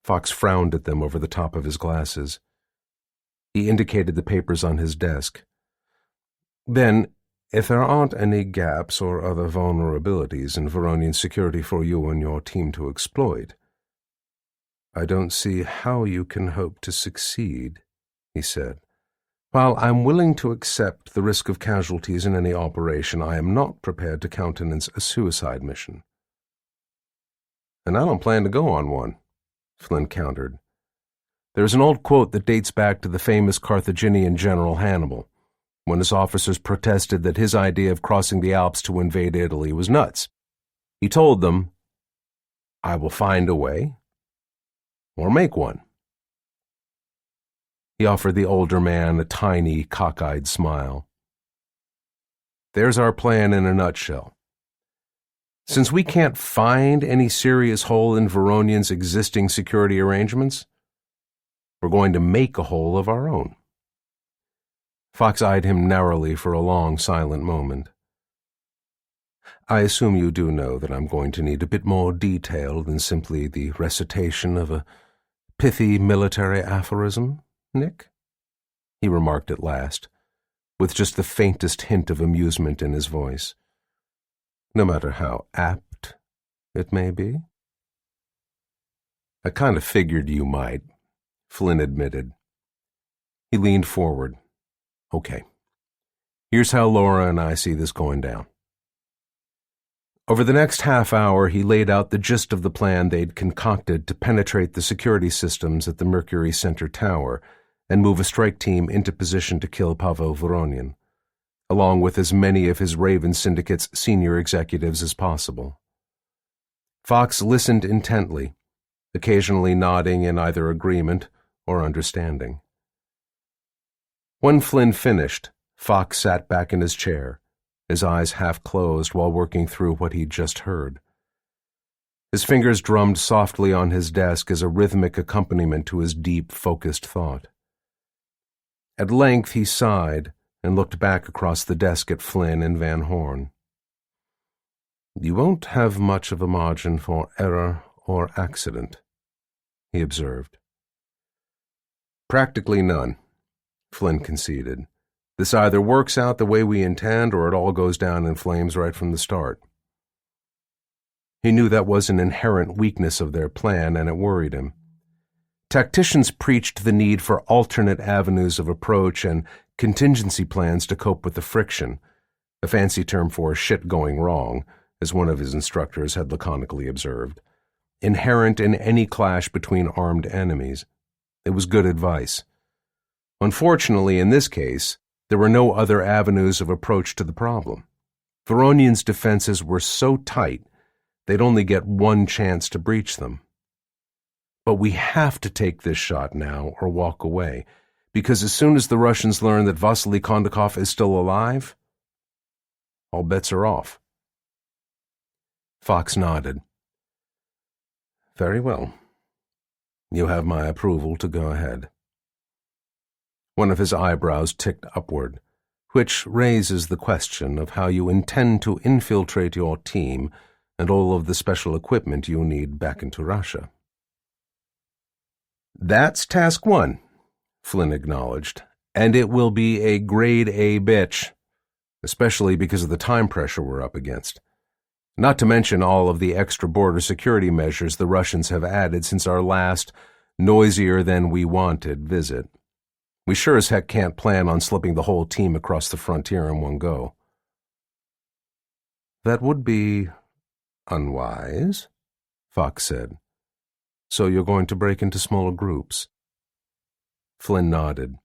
Fox frowned at them over the top of his glasses. He indicated the papers on his desk. Then, if there aren't any gaps or other vulnerabilities in Veronian security for you and your team to exploit, I don't see how you can hope to succeed, he said. While I'm willing to accept the risk of casualties in any operation, I am not prepared to countenance a suicide mission. And I don't plan to go on one, Flynn countered. There's an old quote that dates back to the famous Carthaginian general Hannibal, when his officers protested that his idea of crossing the Alps to invade Italy was nuts. He told them, I will find a way, or make one. He offered the older man a tiny, cockeyed smile. There's our plan in a nutshell. Since we can't find any serious hole in Veronian's existing security arrangements, we're going to make a hole of our own. Fox eyed him narrowly for a long, silent moment. I assume you do know that I'm going to need a bit more detail than simply the recitation of a pithy military aphorism, Nick? He remarked at last, with just the faintest hint of amusement in his voice. No matter how apt it may be. I kind of figured you might, Flynn admitted. He leaned forward. Okay. Here's how Laura and I see this going down. Over the next half hour, he laid out the gist of the plan they'd concocted to penetrate the security systems at the Mercury Center Tower and move a strike team into position to kill Pavel Voronian, along with as many of his Raven Syndicate's senior executives as possible. Fox listened intently, occasionally nodding in either agreement or understanding. When Flynn finished, Fox sat back in his chair, his eyes half closed while working through what he'd just heard. His fingers drummed softly on his desk as a rhythmic accompaniment to his deep, focused thought. At length he sighed and looked back across the desk at Flynn and Van Horn. You won't have much of a margin for error or accident, he observed. Practically none, Flynn conceded. This either works out the way we intend or it all goes down in flames right from the start. He knew that was an inherent weakness of their plan, and it worried him. Tacticians preached the need for alternate avenues of approach and contingency plans to cope with the friction, a fancy term for shit going wrong, as one of his instructors had laconically observed, inherent in any clash between armed enemies. It was good advice. Unfortunately, in this case, there were no other avenues of approach to the problem. Veronian's defenses were so tight, they'd only get one chance to breach them. But we have to take this shot now or walk away, because as soon as the Russians learn that Vasily Kondakov is still alive, all bets are off. Fox nodded. Very well. You have my approval to go ahead. One of his eyebrows ticked upward, which raises the question of how you intend to infiltrate your team and all of the special equipment you need back into Russia. That's task one, Flynn acknowledged, and it will be a grade A bitch, especially because of the time pressure we're up against. Not to mention all of the extra border security measures the Russians have added since our last, noisier-than-we-wanted visit. We sure as heck can't plan on slipping the whole team across the frontier in one go. That would be unwise, Fox said. So you're going to break into smaller groups? Flynn nodded.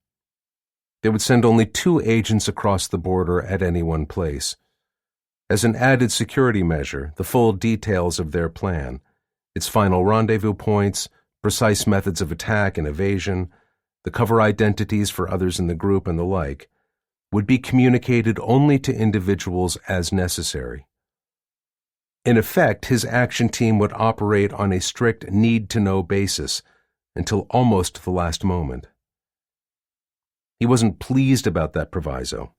They would send only 2 agents across the border at any one place. As an added security measure, the full details of their plan, its final rendezvous points, precise methods of attack and evasion, the cover identities for others in the group and the like, would be communicated only to individuals as necessary. In effect, his action team would operate on a strict need-to-know basis until almost the last moment. He wasn't pleased about that proviso.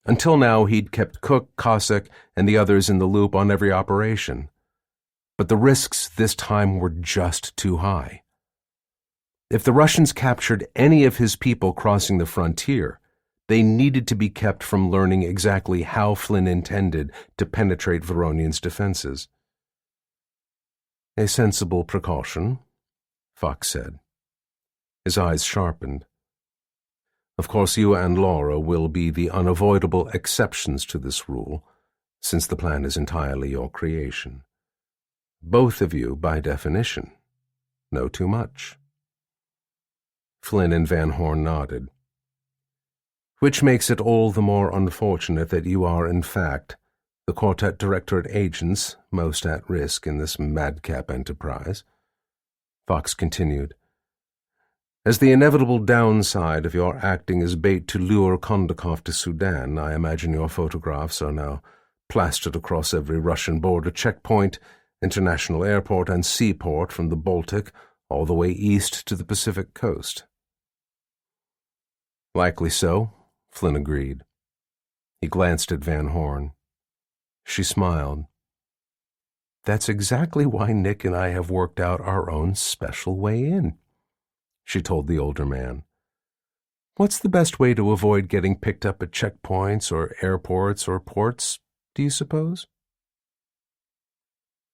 Until now, he'd kept Cook, Cossack, and the others in the loop on every operation. But the risks this time were just too high. If the Russians captured any of his people crossing the frontier, they needed to be kept from learning exactly how Flynn intended to penetrate Voronezh's defenses. A sensible precaution, Fox said. His eyes sharpened. Of course, you and Laura will be the unavoidable exceptions to this rule, since the plan is entirely your creation. Both of you, by definition, know too much. Flynn and Van Horn nodded. Which makes it all the more unfortunate that you are, in fact, the Quartet Directorate agents most at risk in this madcap enterprise. Fox continued. As the inevitable downside of your acting as bait to lure Kondakov to Sudan, I imagine your photographs are now plastered across every Russian border checkpoint, international airport, and seaport from the Baltic all the way east to the Pacific coast. Likely so, Flynn agreed. He glanced at Van Horn. She smiled. That's exactly why Nick and I have worked out our own special way in, she told the older man. What's the best way to avoid getting picked up at checkpoints or airports or ports, do you suppose?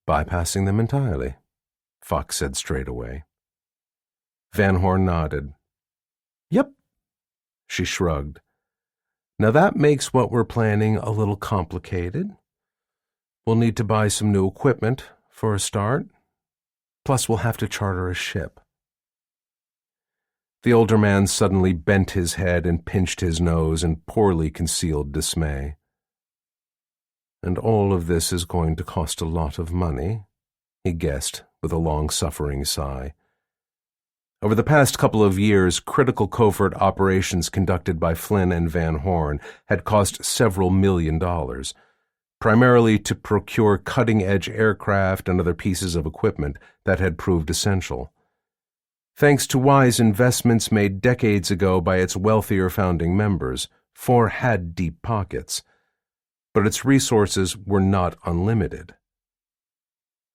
Bypassing them entirely, Fox said straight away. Van Horn nodded. Yep, she shrugged. Now that makes what we're planning a little complicated. We'll need to buy some new equipment for a start. Plus we'll have to charter a ship. The older man suddenly bent his head and pinched his nose in poorly concealed dismay. And all of this is going to cost a lot of money, he guessed with a long-suffering sigh. Over the past couple of years, critical covert operations conducted by Flynn and Van Horn had cost several $1 million, primarily to procure cutting-edge aircraft and other pieces of equipment that had proved essential. Thanks to wise investments made decades ago by its wealthier founding members, FOR had deep pockets, but its resources were not unlimited.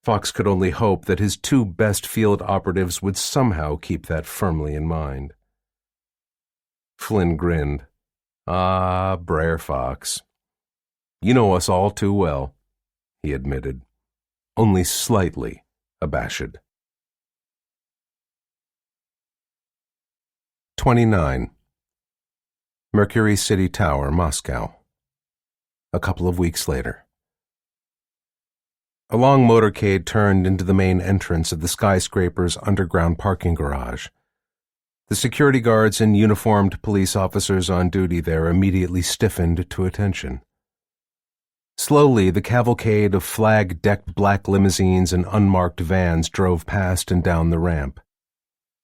Fox could only hope that his 2 best field operatives would somehow keep that firmly in mind. Flynn grinned. Ah, Brer Fox. You know us all too well, he admitted, only slightly abashed. 29. Mercury City Tower, Moscow. A couple of weeks later. A long motorcade turned into the main entrance of the skyscraper's underground parking garage. The security guards and uniformed police officers on duty there immediately stiffened to attention. Slowly, the cavalcade of flag-decked black limousines and unmarked vans drove past and down the ramp.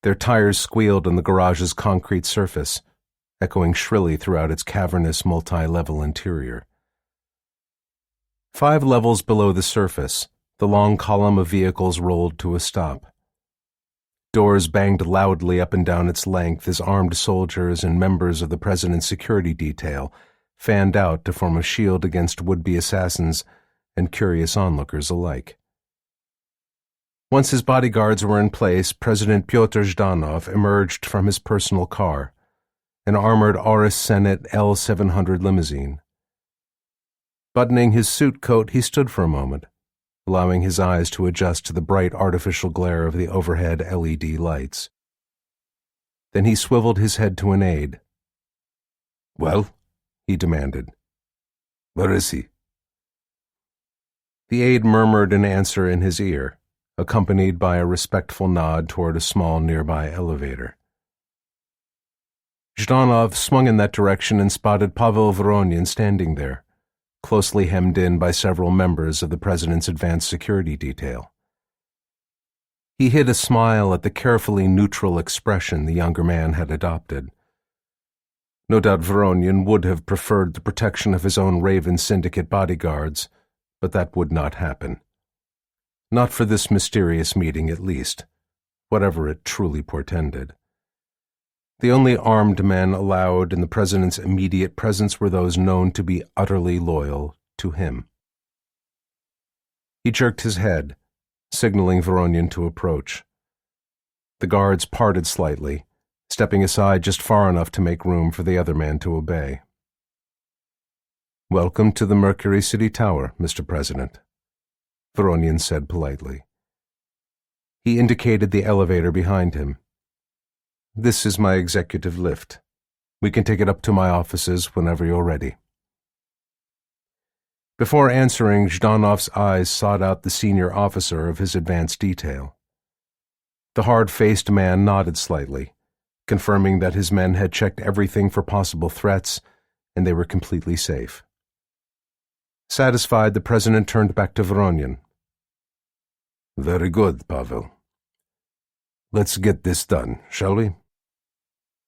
Their tires squealed on the garage's concrete surface, echoing shrilly throughout its cavernous multi-level interior. 5 levels below the surface, the long column of vehicles rolled to a stop. Doors banged loudly up and down its length as armed soldiers and members of the president's security detail fanned out to form a shield against would-be assassins and curious onlookers alike. Once his bodyguards were in place, President Pyotr Zhdanov emerged from his personal car, an armored Auris Senate L700 limousine. Buttoning his suit coat, he stood for a moment, allowing his eyes to adjust to the bright artificial glare of the overhead LED lights. Then he swiveled his head to an aide. "Well?" he demanded. "Where is he?" The aide murmured an answer in his ear, accompanied by a respectful nod toward a small nearby elevator. Zhdanov swung in that direction and spotted Pavel Voronin standing there, closely hemmed in by several members of the president's advanced security detail. He hid a smile at the carefully neutral expression the younger man had adopted. No doubt Voronin would have preferred the protection of his own Raven Syndicate bodyguards, but that would not happen. Not for this mysterious meeting, at least, whatever it truly portended. The only armed men allowed in the president's immediate presence were those known to be utterly loyal to him. He jerked his head, signaling Voronin to approach. The guards parted slightly, stepping aside just far enough to make room for the other man to obey. "Welcome to the Mercury City Tower, Mr. President," Voronin said politely. He indicated the elevator behind him. "This is my executive lift. We can take it up to my offices whenever you're ready." Before answering, Zhdanov's eyes sought out the senior officer of his advanced detail. The hard-faced man nodded slightly, confirming that his men had checked everything for possible threats and they were completely safe. Satisfied, the president turned back to Voronin. "Very good, Pavel. Let's get this done, shall we?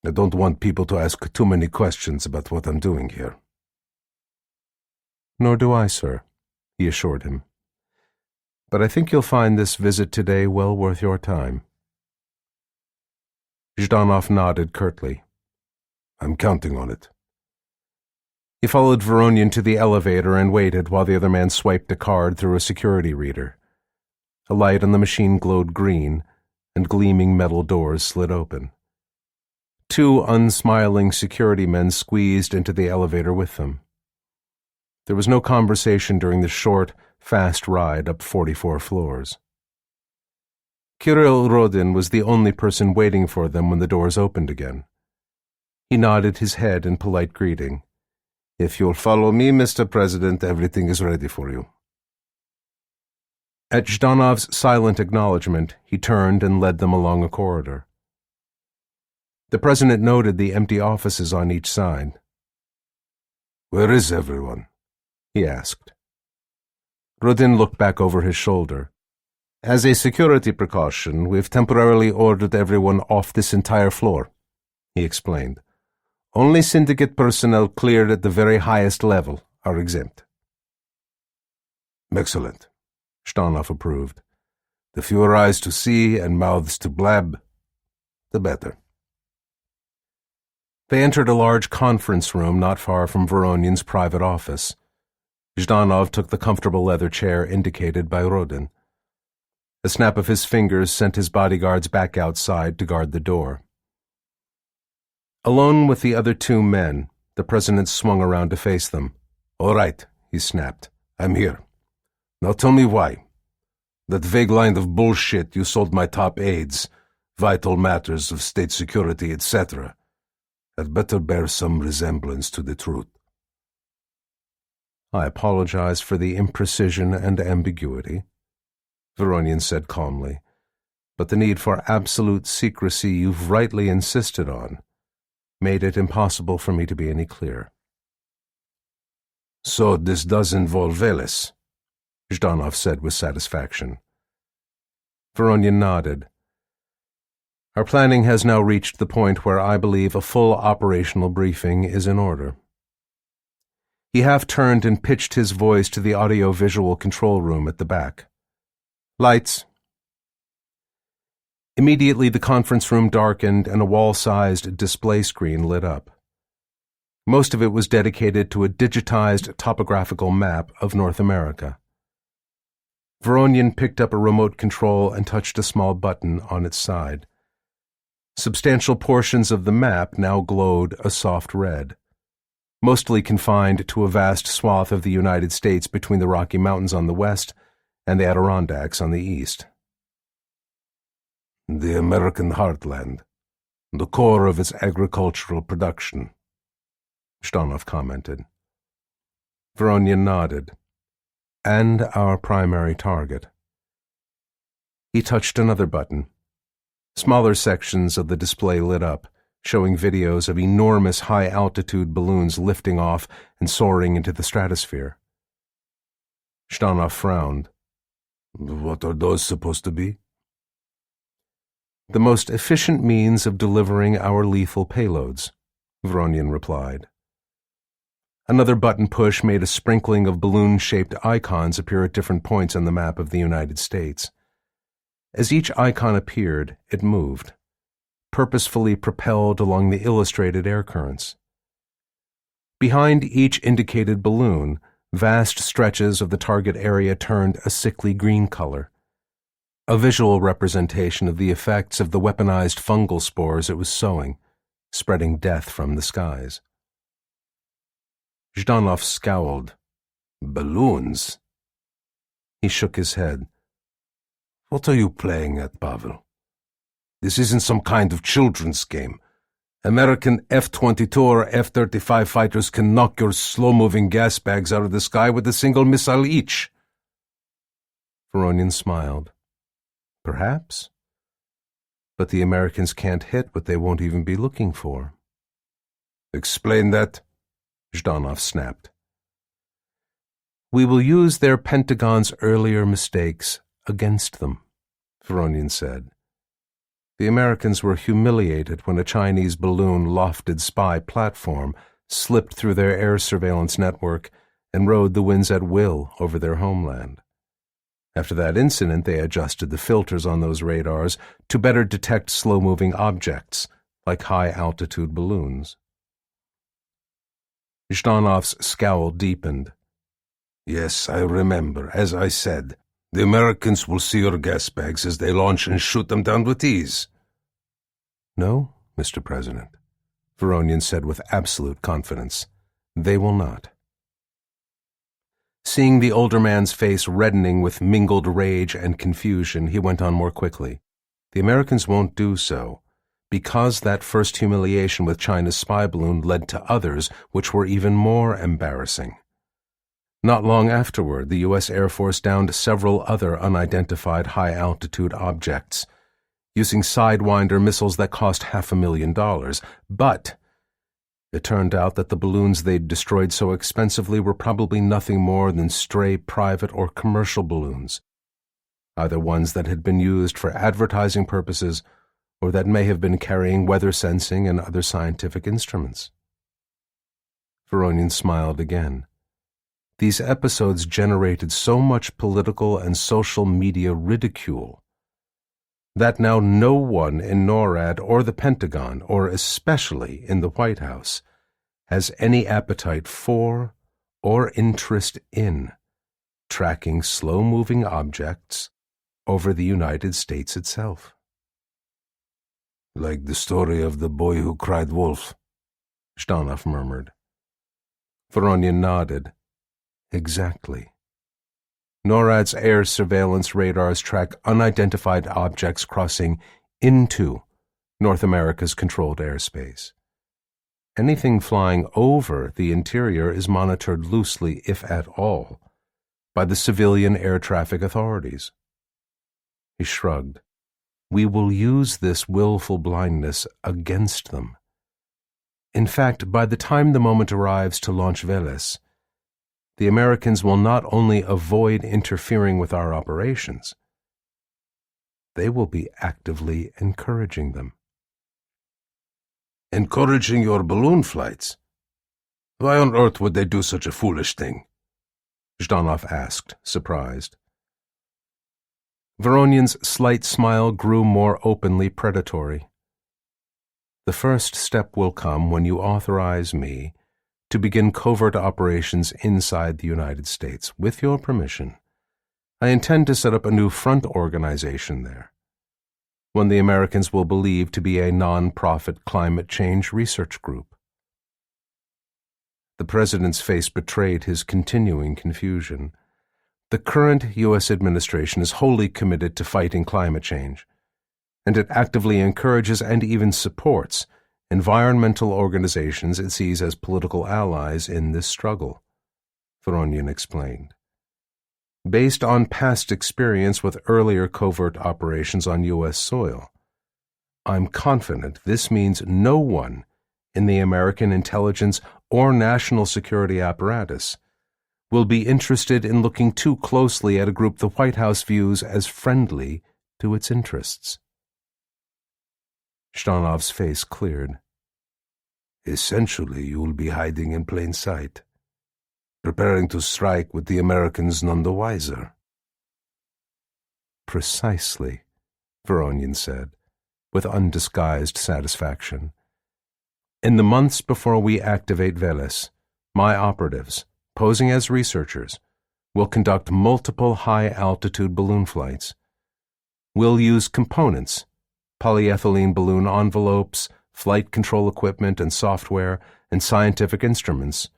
I don't want people to ask too many questions about what I'm doing here." "Nor do I, sir," he assured him. "But I think you'll find this visit today well worth your time." Zhdanov nodded curtly. "I'm counting on it." He followed Voronin to the elevator and waited while the other man swiped a card through a security reader. A light on the machine glowed green, and gleaming metal doors slid open. 2 unsmiling security men squeezed into the elevator with them. There was no conversation during the short, fast ride up 44 floors. Kirill Rodin was the only person waiting for them when the doors opened again. He nodded his head in polite greeting. "If you'll follow me, Mr. President, everything is ready for you." At Zhdanov's silent acknowledgement, he turned and led them along a corridor. The president noted the empty offices on each side. "Where is everyone?" he asked. Rodin looked back over his shoulder. "As a security precaution, we've temporarily ordered everyone off this entire floor," he explained. "Only syndicate personnel cleared at the very highest level are exempt." "Excellent," Zhdanov approved. "The fewer eyes to see and mouths to blab, the better." They entered a large conference room not far from Voronin's private office. Zhdanov took the comfortable leather chair indicated by Rodin. A snap of his fingers sent his bodyguards back outside to guard the door. Alone with the other 2 men, the president swung around to face them. "All right," he snapped. "I'm here. Now tell me why. That vague line of bullshit you sold my top aides, vital matters of state security, etc., had better bear some resemblance to the truth." "I apologize for the imprecision and ambiguity," Voronin said calmly, "but the need for absolute secrecy you've rightly insisted on made it impossible for me to be any clearer." "So this does involve Veles," Zhdanov said with satisfaction. Voronin nodded. Our planning has now reached the point where I believe a full operational briefing is in order." He half-turned and pitched his voice to the audio-visual control room at the back. "Lights." Immediately the conference room darkened and a wall-sized display screen lit up. Most of it was dedicated to a digitized topographical map of North America. Voronian picked up a remote control and touched a small button on its side. Substantial portions of the map now glowed a soft red, mostly confined to a vast swath of the United States between the Rocky Mountains on the west and the Adirondacks on the east. "The American heartland, the core of its agricultural production," Shtonov commented. Voronian nodded. "And our primary target." He touched another button. Smaller sections of the display lit up, showing videos of enormous high-altitude balloons lifting off and soaring into the stratosphere. Shtonov frowned. "What are those supposed to be?" "The most efficient means of delivering our lethal payloads," Voronian replied. Another button push made a sprinkling of balloon-shaped icons appear at different points on the map of the United States. As each icon appeared, it moved, purposefully propelled along the illustrated air currents. Behind each indicated balloon, vast stretches of the target area turned a sickly green color, a visual representation of the effects of the weaponized fungal spores it was sowing, spreading death from the skies. Zhdanov scowled. "Balloons?" He shook his head. "What are you playing at, Pavel? This isn't some kind of children's game. American F-22 or F-35 fighters can knock your slow-moving gas bags out of the sky with a single missile each." Voronian smiled. "Perhaps. But the Americans can't hit what they won't even be looking for." "Explain that," Zhdanov snapped. "We will use their Pentagon's earlier mistakes against them," Voronian said. "The Americans were humiliated when a Chinese balloon-lofted spy platform slipped through their air surveillance network and rode the winds at will over their homeland. After that incident, they adjusted the filters on those radars to better detect slow-moving objects, like high-altitude balloons." Zhdanov's scowl deepened. "Yes, I remember. As I said, the Americans will see your gas bags as they launch and shoot them down with ease." "No, Mr. President," Voronian said with absolute confidence. "They will not." Seeing the older man's face reddening with mingled rage and confusion, he went on more quickly. "The Americans won't do so, because that first humiliation with China's spy balloon led to others which were even more embarrassing. Not long afterward, the U.S. Air Force downed several other unidentified high-altitude objects, using Sidewinder missiles that cost $500,000, but it turned out that the balloons they'd destroyed so expensively were probably nothing more than stray private or commercial balloons, either ones that had been used for advertising purposes or that may have been carrying weather sensing and other scientific instruments." Voronian smiled again. These episodes generated so much political and social media ridicule that now no one in NORAD or the Pentagon, or especially in the White House, has any appetite for or interest in tracking slow-moving objects over the United States itself. "Like the story of the boy who cried wolf," Zhdanov murmured. Voronian nodded. "Exactly. NORAD's air surveillance radars track unidentified objects crossing into North America's controlled airspace. Anything flying over the interior is monitored loosely, if at all, by the civilian air traffic authorities." He shrugged. "We will use this willful blindness against them. In fact, by the time the moment arrives to launch Veles, the Americans will not only avoid interfering with our operations, they will be actively encouraging them. Encouraging your balloon flights? Why on earth would they do such a foolish thing? Zhdanov asked, surprised. Voronyan's slight smile grew more openly predatory. The first step will come when you authorize me to begin covert operations inside the United States. With your permission, I intend to set up a new front organization there, one the Americans will believe to be a non-profit climate change research group. The president's face betrayed his continuing confusion. The current U.S. administration is wholly committed to fighting climate change, and it actively encourages and even supports environmental organizations it sees as political allies in this struggle, Voronyan explained. Based on past experience with earlier covert operations on U.S. soil, I'm confident this means no one in the American intelligence or national security apparatus will be interested in looking too closely at a group the White House views as friendly to its interests. Zhdanov's face cleared. Essentially, you will be hiding in plain sight, preparing to strike with the Americans none the wiser. Precisely, Voronyan said, with undisguised satisfaction. In the months before we activate Veles, my operatives, posing as researchers, will conduct multiple high-altitude balloon flights. We'll use components, polyethylene balloon envelopes, flight control equipment and software, and scientific instruments,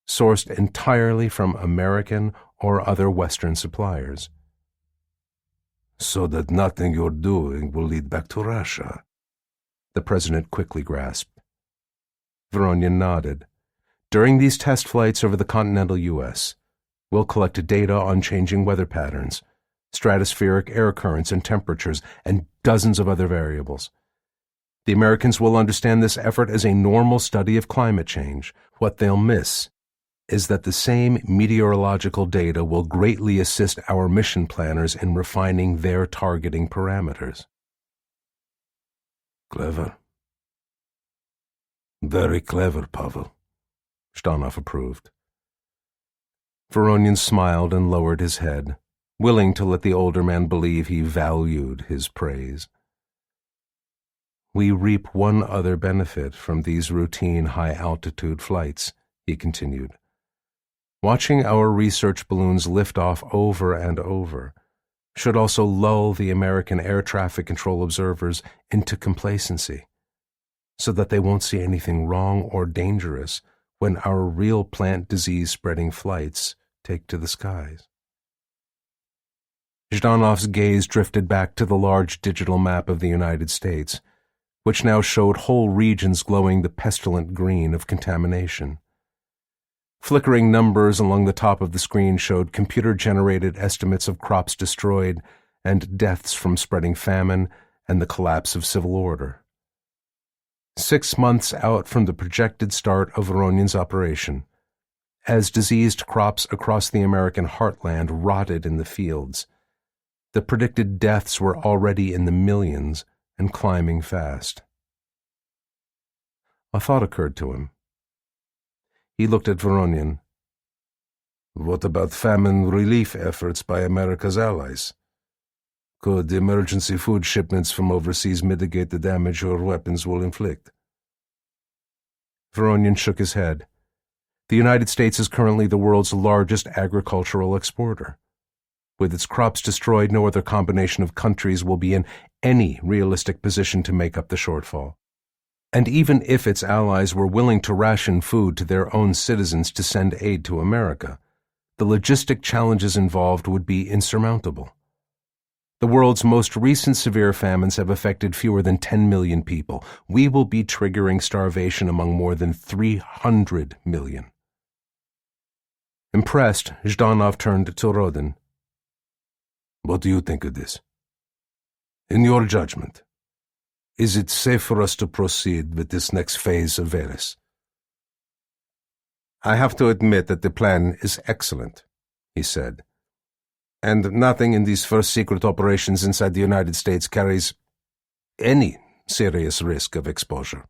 sourced entirely from American or other Western suppliers. So that nothing you're doing will lead back to Russia, the president quickly grasped. Voronyan nodded. During these test flights over the continental U.S., we'll collect data on changing weather patterns, stratospheric air currents and temperatures, and dozens of other variables. The Americans will understand this effort as a normal study of climate change. What they'll miss is that the same meteorological data will greatly assist our mission planners in refining their targeting parameters. Clever. Very clever, Pavel, Zhdanov approved. Voronyan smiled and lowered his head, willing to let the older man believe he valued his praise. We reap one other benefit from these routine high-altitude flights, he continued. Watching our research balloons lift off over and over should also lull the American air traffic control observers into complacency, so that they won't see anything wrong or dangerous when our real plant disease-spreading flights take to the skies. Zhdanov's gaze drifted back to the large digital map of the United States, which now showed whole regions glowing the pestilent green of contamination. Flickering numbers along the top of the screen showed computer-generated estimates of crops destroyed and deaths from spreading famine and the collapse of civil order. 6 months out from the projected start of Voronyan's operation, as diseased crops across the American heartland rotted in the fields, the predicted deaths were already in the millions and climbing fast. A thought occurred to him. He looked at Voronyan. What about famine relief efforts by America's allies? Could emergency food shipments from overseas mitigate the damage your weapons will inflict? Voronyan shook his head. The United States is currently the world's largest agricultural exporter. With its crops destroyed, no other combination of countries will be in any realistic position to make up the shortfall. And even if its allies were willing to ration food to their own citizens to send aid to America, the logistic challenges involved would be insurmountable. The world's most recent severe famines have affected fewer than 10 million people. We will be triggering starvation among more than 300 million. Impressed, Zhdanov turned to Rodin. What do you think of this? In your judgment, is it safe for us to proceed with this next phase of Veles? I have to admit that the plan is excellent, he said. And nothing in these first secret operations inside the United States carries any serious risk of exposure.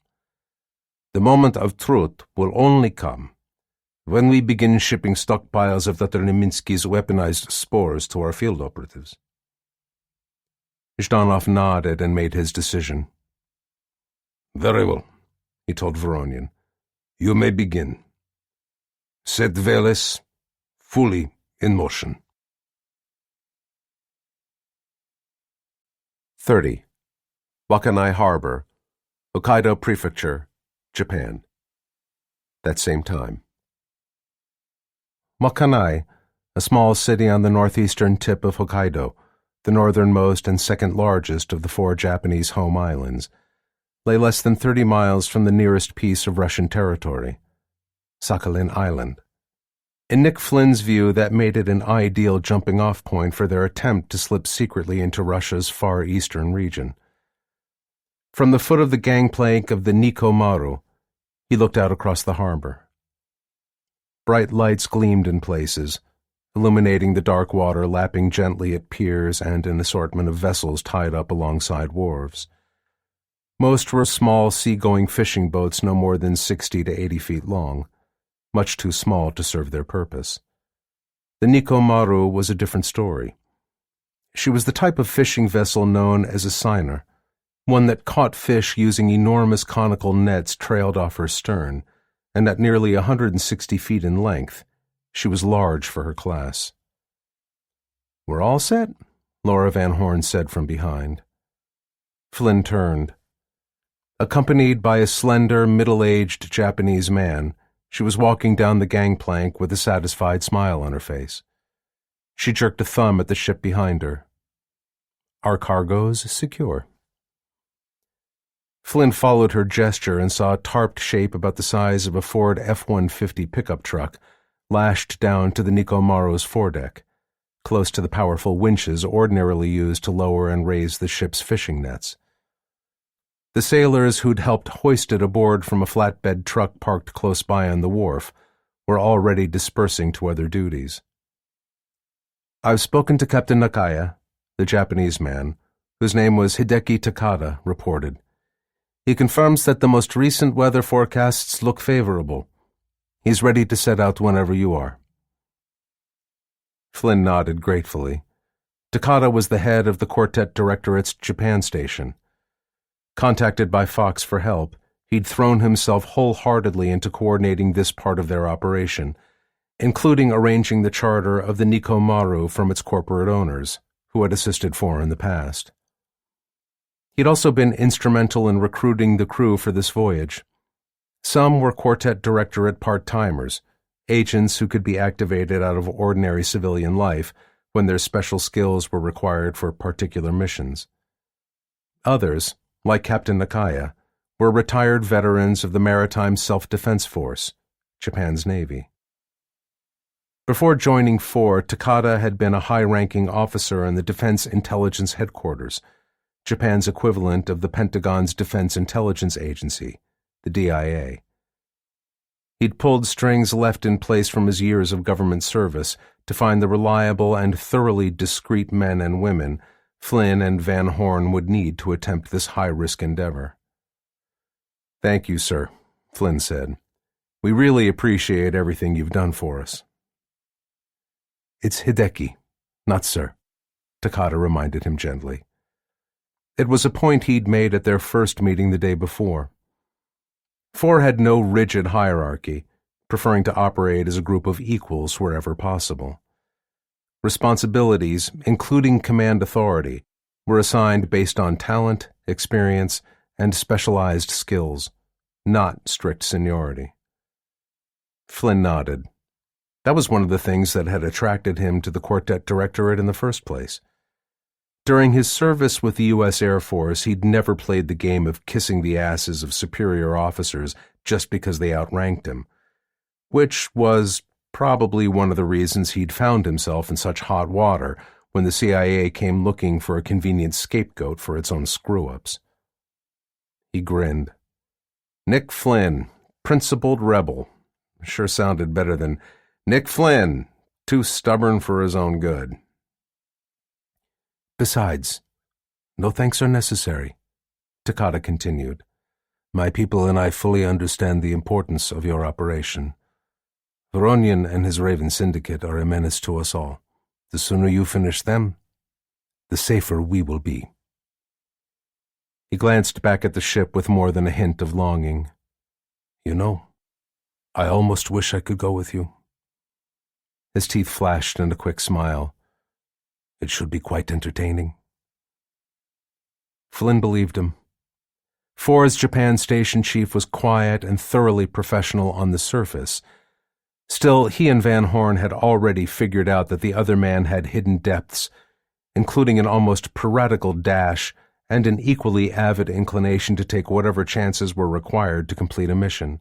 The moment of truth will only come when we begin shipping stockpiles of Dr. Neminsky's weaponized spores to our field operatives. Zhdanov nodded and made his decision. Very well, he told Voronian. You may begin. Set Veles fully in motion. 30. Wakanai Harbor, Hokkaido Prefecture, Japan. That same time. Wakanai, a small city on the northeastern tip of Hokkaido, the northernmost and second largest of the 4 Japanese home islands, lay less than 30 miles from the nearest piece of Russian territory, Sakhalin Island. In Nick Flynn's view, that made it an ideal jumping-off point for their attempt to slip secretly into Russia's far eastern region. From the foot of the gangplank of the Nikko Maru, he looked out across the harbor. Bright lights gleamed in places, illuminating the dark water lapping gently at piers and an assortment of vessels tied up alongside wharves. Most were small sea-going fishing boats no more than 60 to 80 feet long, much too small to serve their purpose. The Nikko Maru was a different story. She was the type of fishing vessel known as a seiner, one that caught fish using enormous conical nets trailed off her stern, and at nearly 160 feet in length, she was large for her class. "We're all set," Laura Van Horn said from behind. Flynn turned. Accompanied by a slender, middle-aged Japanese man, she was walking down the gangplank with a satisfied smile on her face. She jerked a thumb at the ship behind her. "Our cargo's secure." Flynn followed her gesture and saw a tarped shape about the size of a Ford F-150 pickup truck lashed down to the Nikko Maru's foredeck, close to the powerful winches ordinarily used to lower and raise the ship's fishing nets. The sailors who'd helped hoist it aboard from a flatbed truck parked close by on the wharf were already dispersing to other duties. "I've spoken to Captain Nakaya," the Japanese man, whose name was Hideki Takada, reported. "He confirms that the most recent weather forecasts look favorable. He's ready to set out whenever you are." Flynn nodded gratefully. Takada was the head of the Quartet Directorate's Japan station. Contacted by Fox for help, he'd thrown himself wholeheartedly into coordinating this part of their operation, including arranging the charter of the Nikko Maru from its corporate owners, who had assisted Four in the past. He'd also been instrumental in recruiting the crew for this voyage. Some were Quartet Directorate part-timers, agents who could be activated out of ordinary civilian life when their special skills were required for particular missions. Others, like Captain Nakaya, were retired veterans of the Maritime Self-Defense Force, Japan's Navy. Before joining Four, Takada had been a high-ranking officer in the Defense Intelligence Headquarters, Japan's equivalent of the Pentagon's Defense Intelligence Agency, the DIA. He'd pulled strings left in place from his years of government service to find the reliable and thoroughly discreet men and women Flynn and Van Horn would need to attempt this high-risk endeavor. "Thank you, sir," Flynn said. "We really appreciate everything you've done for us." "It's Hideki, not sir," Takada reminded him gently. It was a point he'd made at their first meeting the day before. Four had no rigid hierarchy, preferring to operate as a group of equals wherever possible. Responsibilities, including command authority, were assigned based on talent, experience, and specialized skills, not strict seniority. Flynn nodded. That was one of the things that had attracted him to the Quartet Directorate in the first place. During his service with the U.S. Air Force, he'd never played the game of kissing the asses of superior officers just because they outranked him, which was probably one of the reasons he'd found himself in such hot water when the CIA came looking for a convenient scapegoat for its own screw-ups. He grinned. Nick Flynn, principled rebel. Sure sounded better than Nick Flynn, too stubborn for his own good. Besides, no thanks are necessary, Takata continued. My people and I fully understand the importance of your operation. Voronian and his Raven Syndicate are a menace to us all. The sooner you finish them, the safer we will be. He glanced back at the ship with more than a hint of longing. You know, I almost wish I could go with you. His teeth flashed in a quick smile. It should be quite entertaining. Flynn believed him. Ford's Japan station chief was quiet and thoroughly professional on the surface. Still, he and Van Horn had already figured out that the other man had hidden depths, including an almost piratical dash and an equally avid inclination to take whatever chances were required to complete a mission.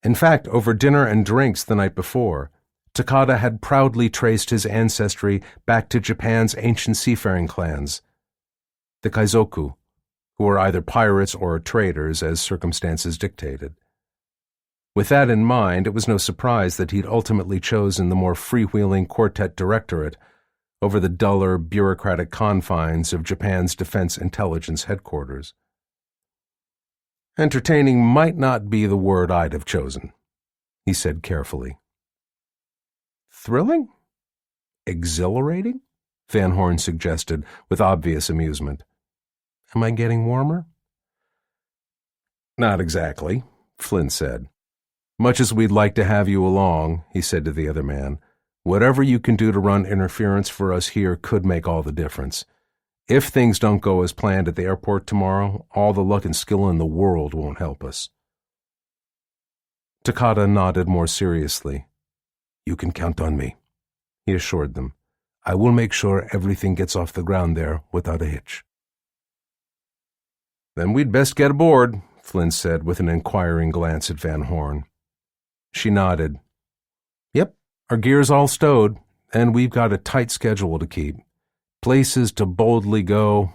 In fact, over dinner and drinks the night before, Takata had proudly traced his ancestry back to Japan's ancient seafaring clans, the Kaizoku, who were either pirates or traders as circumstances dictated. With that in mind, it was no surprise that he'd ultimately chosen the more freewheeling Quartet Directorate over the duller, bureaucratic confines of Japan's Defense Intelligence Headquarters. Entertaining might not be the word I'd have chosen, he said carefully. Thrilling? Exhilarating? Van Horn suggested with obvious amusement. Am I getting warmer? Not exactly, Flynn said. Much as we'd like to have you along, he said to the other man, whatever you can do to run interference for us here could make all the difference. If things don't go as planned at the airport tomorrow, all the luck and skill in the world won't help us. Takata nodded more seriously. You can count on me, he assured them. I will make sure everything gets off the ground there without a hitch. Then we'd best get aboard, Flynn said with an inquiring glance at Van Horn. She nodded. Yep, our gear's all stowed, and we've got a tight schedule to keep. Places to boldly go,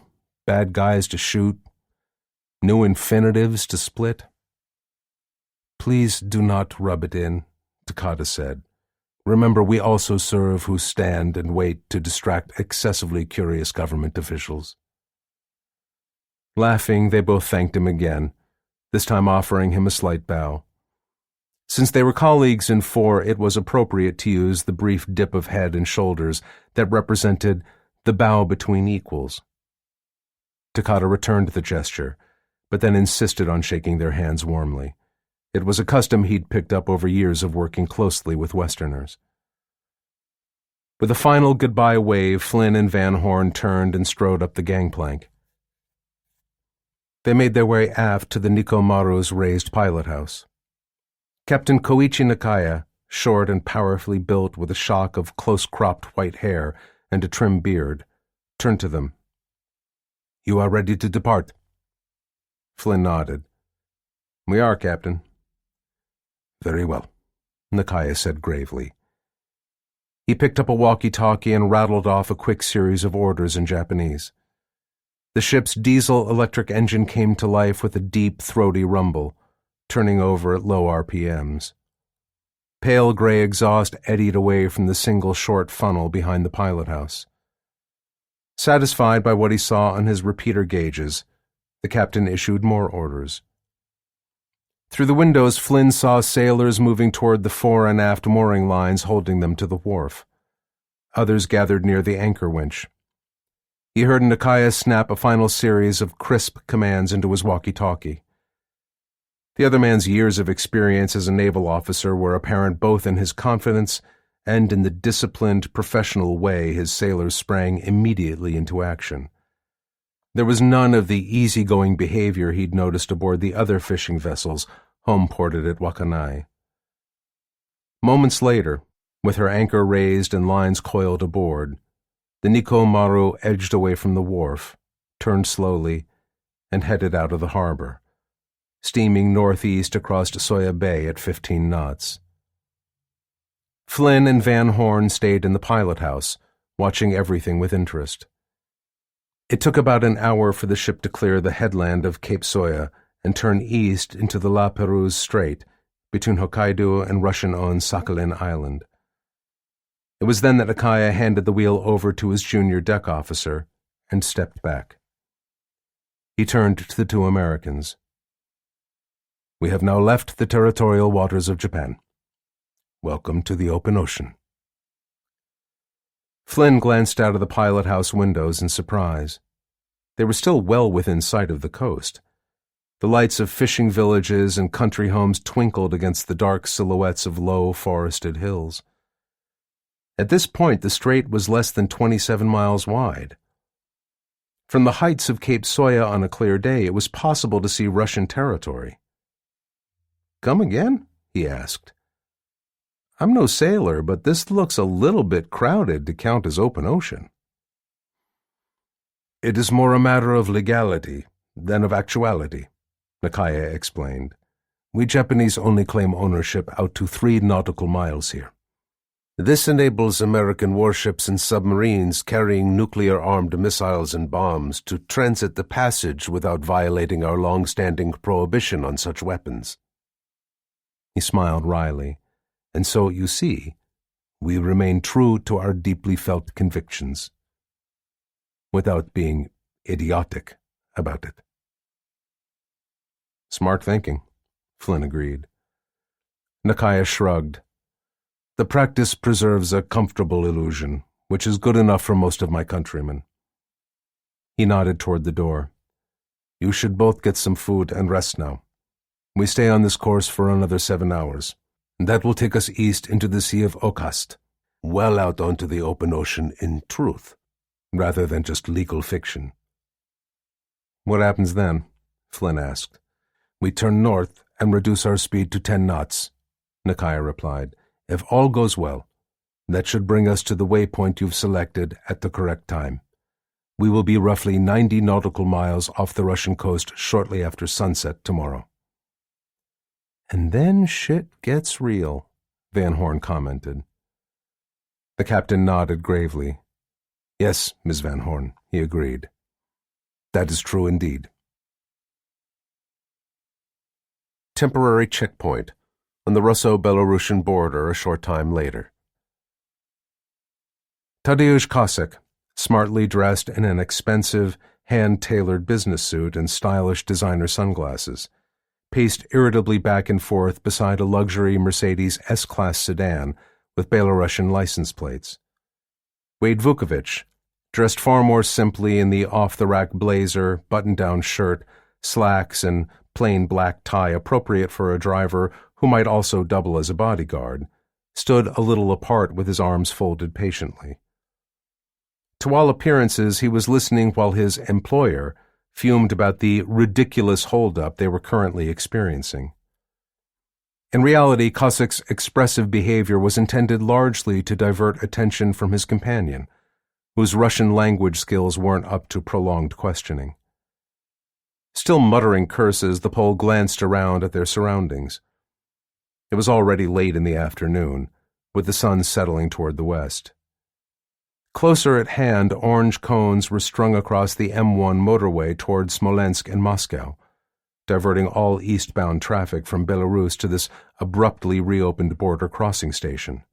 bad guys to shoot, new infinitives to split. Please do not rub it in, Takata said. Remember, we also serve who stand and wait to distract excessively curious government officials. Laughing, they both thanked him again, this time offering him a slight bow. Since they were colleagues in 4, it was appropriate to use the brief dip of head and shoulders that represented the bow between equals. Takata returned the gesture, but then insisted on shaking their hands warmly. It was a custom he'd picked up over years of working closely with Westerners. With a final goodbye wave, Flynn and Van Horn turned and strode up the gangplank. They made their way aft to the Nikomaru's raised pilot house. Captain Koichi Nakaya, short and powerfully built with a shock of close-cropped white hair and a trim beard, turned to them. You are ready to depart? Flynn nodded. We are, Captain. Very well, Nakaya said gravely. He picked up a walkie-talkie and rattled off a quick series of orders in Japanese. The ship's diesel-electric engine came to life with a deep, throaty rumble, turning over at low RPMs. Pale gray exhaust eddied away from the single short funnel behind the pilot house. Satisfied by what he saw on his repeater gauges, the captain issued more orders. Through the windows, Flynn saw sailors moving toward the fore and aft mooring lines holding them to the wharf. Others gathered near the anchor winch. He heard Nakaya snap a final series of crisp commands into his walkie-talkie. The other man's years of experience as a naval officer were apparent both in his confidence and in the disciplined, professional way his sailors sprang immediately into action. There was none of the easygoing behavior he'd noticed aboard the other fishing vessels home-ported at Wakanai. Moments later, with her anchor raised and lines coiled aboard, the Nikomaru edged away from the wharf, turned slowly, and headed out of the harbor, steaming northeast across Soya Bay at 15 knots. Flynn and Van Horn stayed in the pilot house, watching everything with interest. It took about an hour for the ship to clear the headland of Cape Soya and turn east into the La Perouse Strait between Hokkaido and Russian-owned Sakhalin Island. It was then that Akaya handed the wheel over to his junior deck officer and stepped back. He turned to the two Americans. "We have now left the territorial waters of Japan. Welcome to the open ocean." Flynn glanced out of the pilot house windows in surprise. They were still well within sight of the coast. The lights of fishing villages and country homes twinkled against the dark silhouettes of low, forested hills. At this point, the strait was less than 27 miles wide. From the heights of Cape Soya on a clear day, it was possible to see Russian territory. "Come again?" he asked. "I'm no sailor, but this looks a little bit crowded to count as open ocean." "It is more a matter of legality than of actuality," Nakaya explained. "We Japanese only claim ownership out to 3 nautical miles here. This enables American warships and submarines carrying nuclear-armed missiles and bombs to transit the passage without violating our long-standing prohibition on such weapons." He smiled wryly. "And so, you see, we remain true to our deeply felt convictions, without being idiotic about it." "Smart thinking," Flynn agreed. Nakaya shrugged. "The practice preserves a comfortable illusion, which is good enough for most of my countrymen." He nodded toward the door. "You should both get some food and rest now. We stay on this course for another 7 hours. That will take us east into the Sea of Okhotsk, well out onto the open ocean in truth, rather than just legal fiction." "What happens then?" Flynn asked. "We turn north and reduce our speed to 10 knots, Nakaya replied. "If all goes well, that should bring us to the waypoint you've selected at the correct time. We will be roughly 90 nautical miles off the Russian coast shortly after sunset tomorrow." "And then shit gets real," Van Horn commented. The captain nodded gravely. "Yes, Miss Van Horn," he agreed. "That is true indeed." Temporary checkpoint on the Russo-Belarusian border a short time later. Tadeusz Kosek, smartly dressed in an expensive, hand-tailored business suit and stylish designer sunglasses, paced irritably back and forth beside a luxury Mercedes S-Class sedan with Belarusian license plates. Wade Vukovich, dressed far more simply in the off-the-rack blazer, button-down shirt, slacks, and plain black tie appropriate for a driver who might also double as a bodyguard, stood a little apart with his arms folded patiently. To all appearances, he was listening while his employer fumed about the ridiculous holdup they were currently experiencing. In reality, Kosek's expressive behavior was intended largely to divert attention from his companion, whose Russian language skills weren't up to prolonged questioning. Still muttering curses, the Pole glanced around at their surroundings. It was already late in the afternoon, with the sun settling toward the west. Closer at hand, orange cones were strung across the M1 motorway toward Smolensk and Moscow, diverting all eastbound traffic from Belarus to this abruptly reopened border crossing station.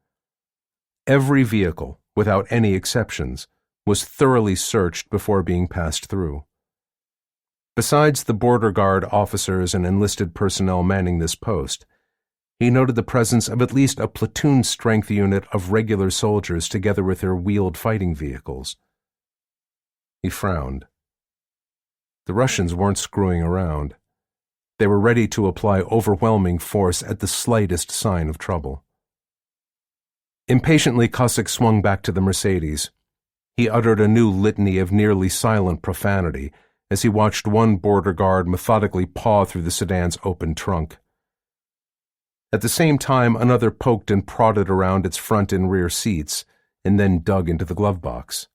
Every vehicle, without any exceptions, was thoroughly searched before being passed through. Besides the border guard officers and enlisted personnel manning this post, he noted the presence of at least a platoon-strength unit of regular soldiers together with their wheeled fighting vehicles. He frowned. The Russians weren't screwing around. They were ready to apply overwhelming force at the slightest sign of trouble. Impatiently, Kosek swung back to the Mercedes. He uttered a new litany of nearly silent profanity as he watched one border guard methodically paw through the sedan's open trunk. At the same time, another poked and prodded around its front and rear seats, and then dug into the glove box.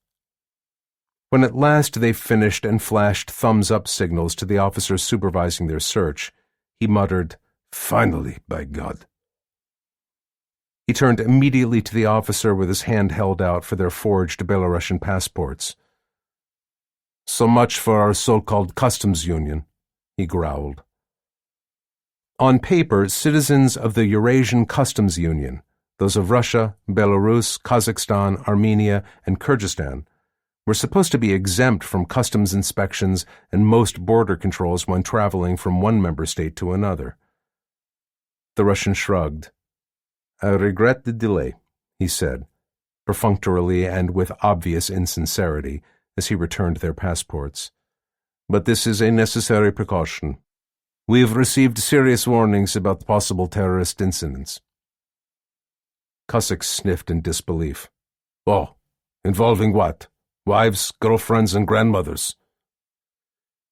When at last they finished and flashed thumbs-up signals to the officers supervising their search, he muttered, "Finally, by God." He turned immediately to the officer with his hand held out for their forged Belarusian passports. "So much for our so-called customs union," he growled. On paper, citizens of the Eurasian Customs Union, those of Russia, Belarus, Kazakhstan, Armenia, and Kyrgyzstan, were supposed to be exempt from customs inspections and most border controls when traveling from one member state to another. The Russian shrugged. "I regret the delay," he said, perfunctorily and with obvious insincerity, as he returned their passports. "But this is a necessary precaution. We've received serious warnings about possible terrorist incidents." Cossack sniffed in disbelief. "Oh, involving what? Wives, girlfriends, and grandmothers?"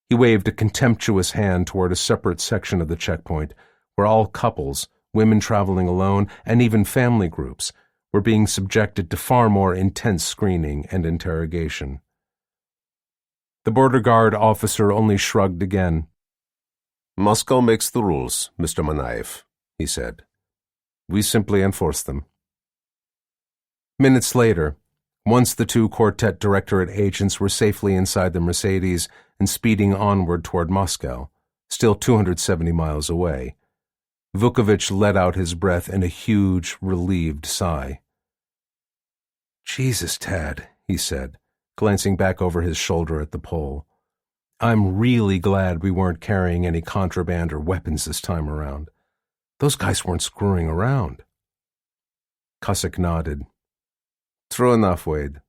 He waved a contemptuous hand toward a separate section of the checkpoint, where all couples, women traveling alone, and even family groups were being subjected to far more intense screening and interrogation. The border guard officer only shrugged again. "Moscow makes the rules, Mr. Manaev," he said. "We simply enforce them." Minutes later, once the two Quartet Directorate agents were safely inside the Mercedes and speeding onward toward Moscow, still 270 miles away, Vukovich let out his breath in a huge, relieved sigh. "Jesus, Tad," he said, glancing back over his shoulder at the pole. "I'm really glad we weren't carrying any contraband or weapons this time around. Those guys weren't screwing around." Cossack nodded. "True enough, Wade."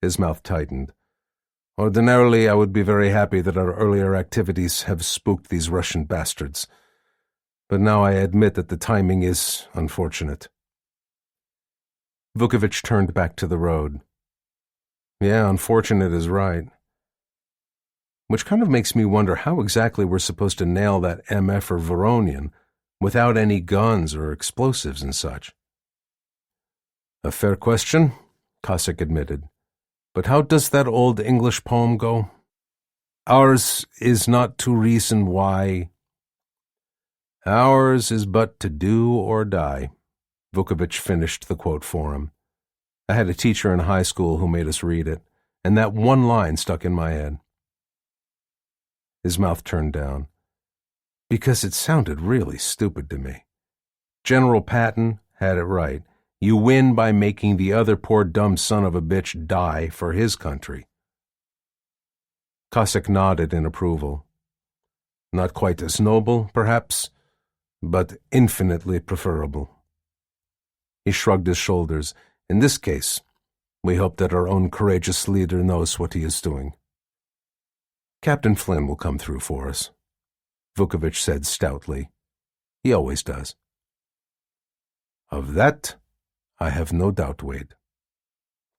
His mouth tightened. "Ordinarily, I would be very happy that our earlier activities have spooked these Russian bastards. But now I admit that the timing is unfortunate." Vukovich turned back to the road. "Yeah, unfortunate is right. Which kind of makes me wonder how exactly we're supposed to nail that MF or Voronian without any guns or explosives and such." "A fair question," Cossack admitted. "But how does that old English poem go? Ours is not to reason why. Ours is but to do or die." Vukovich finished the quote for him. I had a teacher in high school who made us read it, and that one line stuck in my head. His mouth turned down. Because it sounded really stupid to me. General Patton had it right. You win by making the other poor dumb son of a bitch die for his country. Cossack nodded in approval. Not quite as noble, perhaps, but infinitely preferable. He shrugged his shoulders. In this case, we hope that our own courageous leader knows what he is doing. Captain Flynn will come through for us, Vukovich said stoutly. He always does. Of that, I have no doubt, Wade.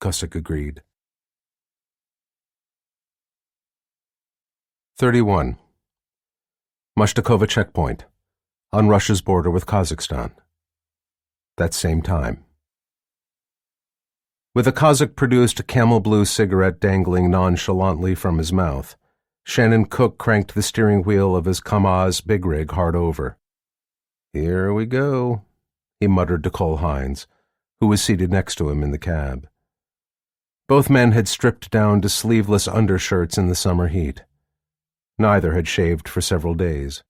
Cossack agreed. 31. Mashtakova checkpoint, on Russia's border with Kazakhstan. That same time. With a Cossack-produced camel blue cigarette dangling nonchalantly from his mouth, Shannon Cook cranked the steering wheel of his Kamaz big rig hard over. Here we go, he muttered to Cole Hines, who was seated next to him in the cab. Both men had stripped down to sleeveless undershirts in the summer heat. Neither had shaved for several days.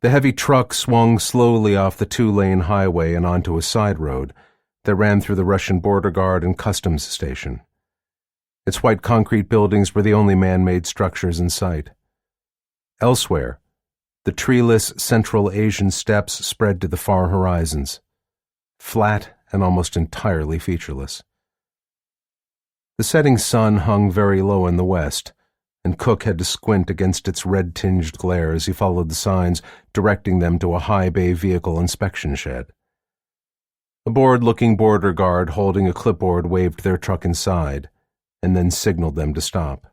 The heavy truck swung slowly off the two-lane highway and onto a side road that ran through the Russian border guard and customs station. Its white concrete buildings were the only man-made structures in sight. Elsewhere, the treeless Central Asian steppes spread to the far horizons, flat and almost entirely featureless. The setting sun hung very low in the west, and Cook had to squint against its red-tinged glare as he followed the signs directing them to a high bay vehicle inspection shed. A bored-looking border guard holding a clipboard waved their truck inside, and then signaled them to stop.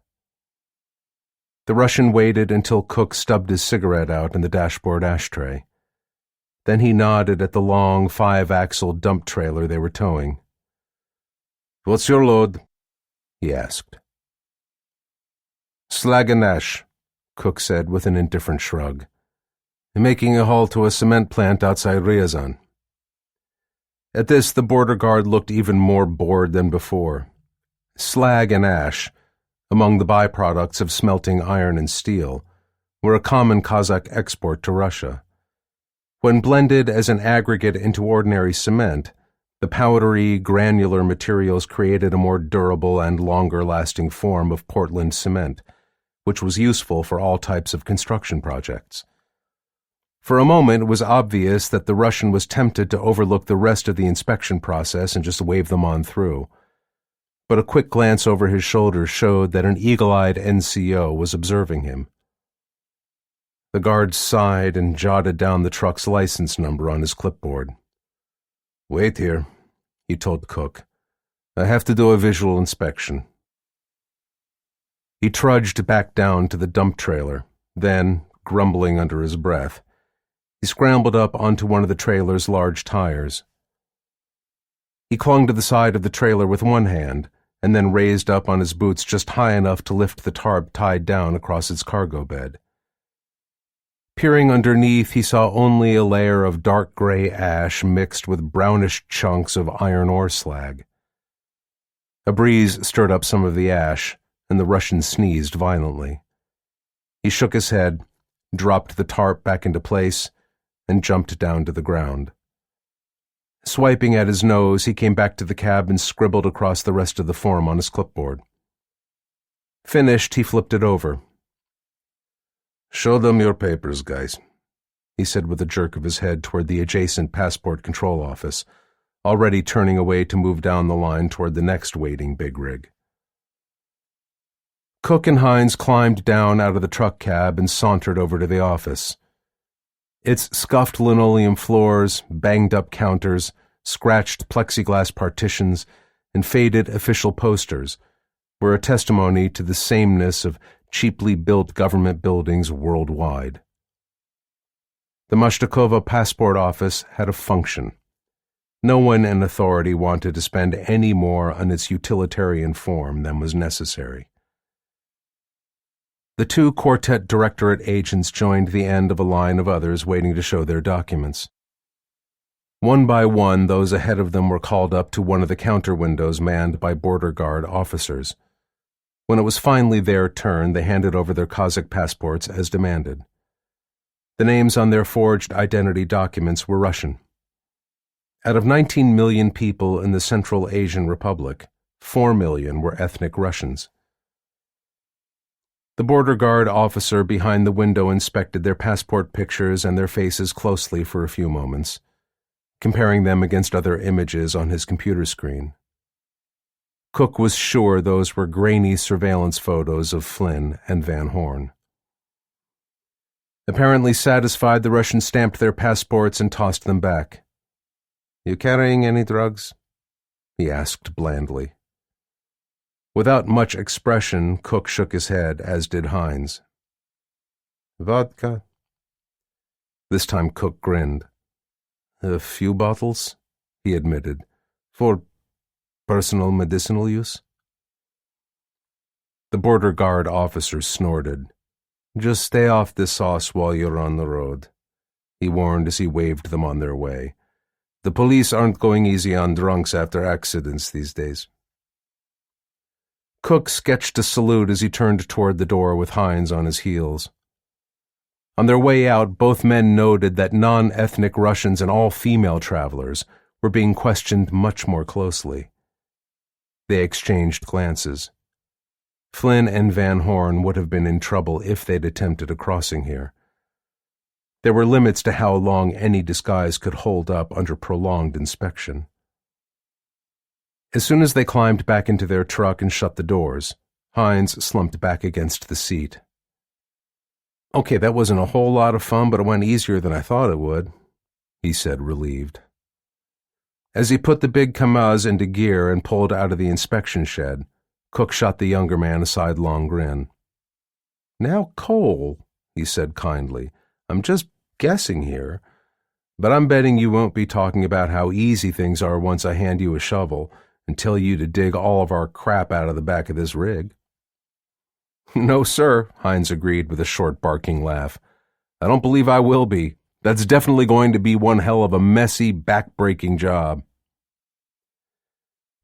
The Russian waited until Cook stubbed his cigarette out in the dashboard ashtray. Then he nodded at the long 5-axle dump trailer they were towing. "What's your load?" he asked. "Slag and ash," Cook said with an indifferent shrug. "Making a haul to a cement plant outside Ryazan." At this, the border guard looked even more bored than before. Slag and ash, among the byproducts of smelting iron and steel, were a common Kazakh export to Russia. When blended as an aggregate into ordinary cement, the powdery, granular materials created a more durable and longer-lasting form of Portland cement, which was useful for all types of construction projects. For a moment, it was obvious that the Russian was tempted to overlook the rest of the inspection process and just wave them on through. But a quick glance over his shoulder showed that an eagle-eyed NCO was observing him. The guard sighed and jotted down the truck's license number on his clipboard. "Wait here," he told Cook. "I have to do a visual inspection." He trudged back down to the dump trailer, then, grumbling under his breath, he scrambled up onto one of the trailer's large tires. He clung to the side of the trailer with one hand, and then raised up on his boots just high enough to lift the tarp tied down across its cargo bed. Peering underneath, he saw only a layer of dark gray ash mixed with brownish chunks of iron ore slag. A breeze stirred up some of the ash, and the Russian sneezed violently. He shook his head, dropped the tarp back into place, and jumped down to the ground. Swiping at his nose, he came back to the cab and scribbled across the rest of the form on his clipboard. Finished, he flipped it over. "Show them your papers, guys," he said with a jerk of his head toward the adjacent passport control office, already turning away to move down the line toward the next waiting big rig. Cook and Hines climbed down out of the truck cab and sauntered over to the office. Its scuffed linoleum floors, banged-up counters, scratched plexiglass partitions, and faded official posters were a testimony to the sameness of cheaply built government buildings worldwide. The Mashtakova passport office had a function. No one in authority wanted to spend any more on its utilitarian form than was necessary. The two Quartet Directorate agents joined the end of a line of others waiting to show their documents. One by one, those ahead of them were called up to one of the counter windows manned by border guard officers. When it was finally their turn, they handed over their Kazakh passports as demanded. The names on their forged identity documents were Russian. Out of 19 million people in the Central Asian Republic, 4 million were ethnic Russians. The border guard officer behind the window inspected their passport pictures and their faces closely for a few moments, comparing them against other images on his computer screen. Cook was sure those were grainy surveillance photos of Flynn and Van Horn. Apparently satisfied, the Russians stamped their passports and tossed them back. "You carrying any drugs?" he asked blandly. Without much expression, Cook shook his head, as did Hines. "Vodka?" This time Cook grinned. "A few bottles," he admitted, "for personal medicinal use." The border guard officer snorted. "Just stay off the sauce while you're on the road," he warned as he waved them on their way. "The police aren't going easy on drunks after accidents these days." Cook sketched a salute as he turned toward the door with Hines on his heels. On their way out, both men noted that non-ethnic Russians and all female travelers were being questioned much more closely. They exchanged glances. Flynn and Van Horn would have been in trouble if they'd attempted a crossing here. There were limits to how long any disguise could hold up under prolonged inspection. As soon as they climbed back into their truck and shut the doors, Hines slumped back against the seat. "Okay, that wasn't a whole lot of fun, but it went easier than I thought it would," he said, relieved. As he put the big Kamaz into gear and pulled out of the inspection shed, Cook shot the younger man a sidelong grin. "Now, Cole," he said kindly, "I'm just guessing here, but I'm betting you won't be talking about how easy things are once I hand you a shovel and tell you to dig all of our crap out of the back of this rig." "No, sir," Hines agreed with a short barking laugh. "I don't believe I will be. That's definitely going to be one hell of a messy, back-breaking job."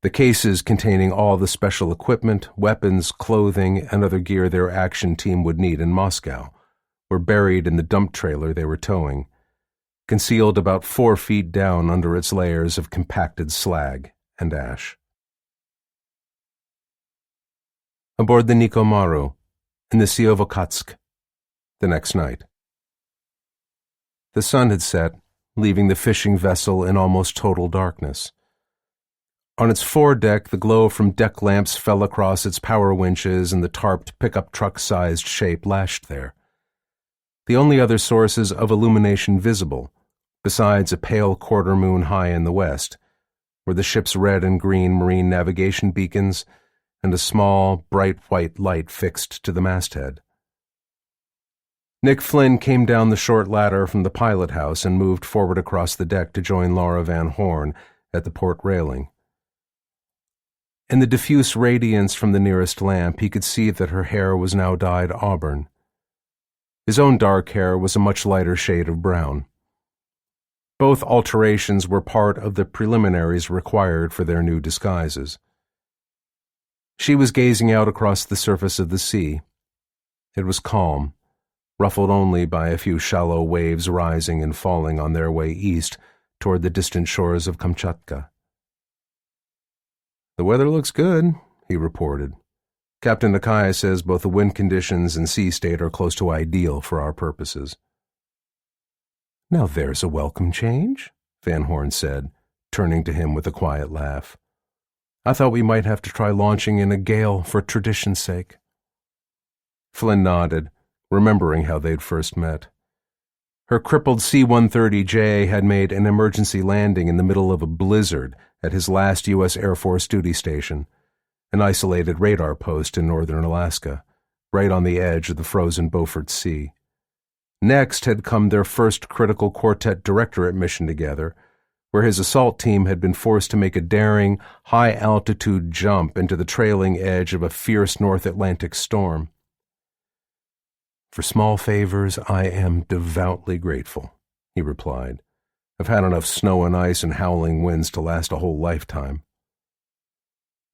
The cases containing all the special equipment, weapons, clothing, and other gear their action team would need in Moscow were buried in the dump trailer they were towing, concealed about 4 feet down under its layers of compacted slag and ash. Aboard the Nikomaru, in the Siovokatsk, the next night. The sun had set, leaving the fishing vessel in almost total darkness. On its foredeck, the glow from deck lamps fell across its power winches and the tarped pickup truck-sized shape lashed there. The only other sources of illumination visible, besides a pale quarter moon high in the west, were the ship's red and green marine navigation beacons and a small, bright white light fixed to the masthead. Nick Flynn came down the short ladder from the pilot house and moved forward across the deck to join Laura Van Horn at the port railing. In the diffuse radiance from the nearest lamp, he could see that her hair was now dyed auburn. His own dark hair was a much lighter shade of brown. Both alterations were part of the preliminaries required for their new disguises. She was gazing out across the surface of the sea. It was calm, ruffled only by a few shallow waves rising and falling on their way east toward the distant shores of Kamchatka. "The weather looks good," he reported. "Captain Nakai says both the wind conditions and sea state are close to ideal for our purposes." "Now there's a welcome change," Van Horn said, turning to him with a quiet laugh. "I thought we might have to try launching in a gale for tradition's sake." Flynn nodded, remembering how they'd first met. Her crippled C-130J had made an emergency landing in the middle of a blizzard at his last U.S. Air Force duty station, an isolated radar post in northern Alaska, right on the edge of the frozen Beaufort Sea. Next had come their first critical quartet directorate mission together, where his assault team had been forced to make a daring, high-altitude jump into the trailing edge of a fierce North Atlantic storm. "For small favors, I am devoutly grateful," he replied. "I've had enough snow and ice and howling winds to last a whole lifetime."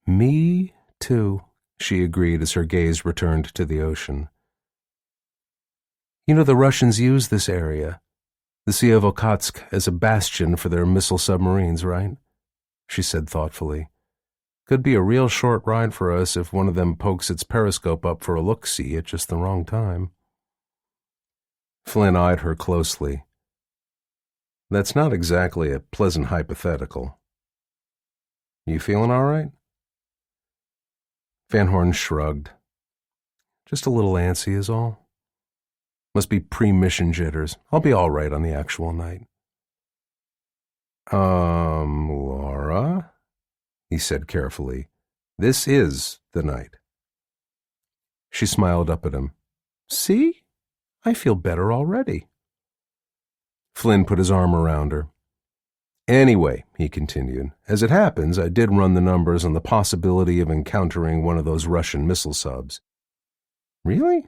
"Me too," she agreed as her gaze returned to the ocean. "You know, the Russians use this area, the Siovokatsk, as a bastion for their missile submarines, right?" she said thoughtfully. "Could be a real short ride for us if one of them pokes its periscope up for a look-see at just the wrong time." Flynn eyed her closely. "That's not exactly a pleasant hypothetical. You feeling all right?" Van Horn shrugged. "Just a little antsy is all. Must be pre-mission jitters. I'll be all right on the actual night." Laura," he said carefully, "this is the night." She smiled up at him. "See? I feel better already." Flynn put his arm around her. "Anyway," he continued, "as it happens, I did run the numbers on the possibility of encountering one of those Russian missile subs." "Really?"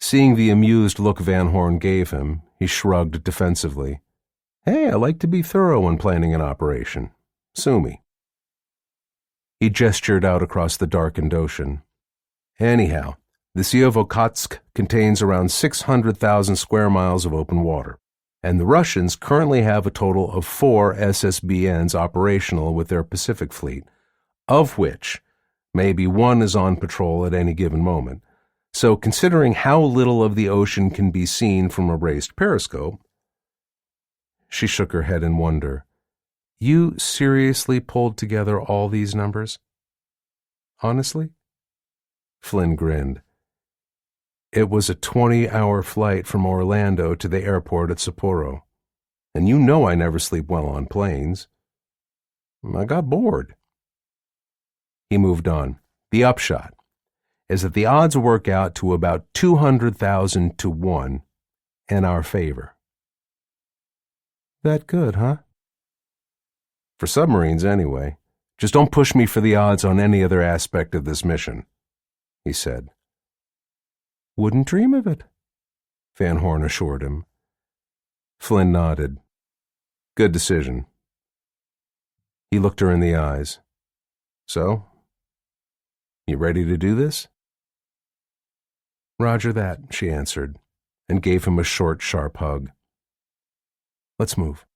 Seeing the amused look Van Horn gave him, he shrugged defensively. "Hey, I like to be thorough when planning an operation. Sue me." He gestured out across the darkened ocean. "Anyhow, the Siovokatsk contains around 600,000 square miles of open water, and the Russians currently have a total of 4 SSBNs operational with their Pacific fleet, of which maybe one is on patrol at any given moment. So considering how little of the ocean can be seen from a raised periscope—" She shook her head in wonder. "You seriously pulled together all these numbers? Honestly?" Flynn grinned. "It was a 20-hour flight from Orlando to the airport at Sapporo. And you know I never sleep well on planes. I got bored." He moved on. "The upshot is that the odds work out to about 200,000 to 1 in our favor." "That good, huh?" "For submarines, anyway. Just don't push me for the odds on any other aspect of this mission," he said. "Wouldn't dream of it," Van Horn assured him. Flynn nodded. "Good decision." He looked her in the eyes. "So, you ready to do this?" "Roger that," she answered, and gave him a short, sharp hug. Let's move.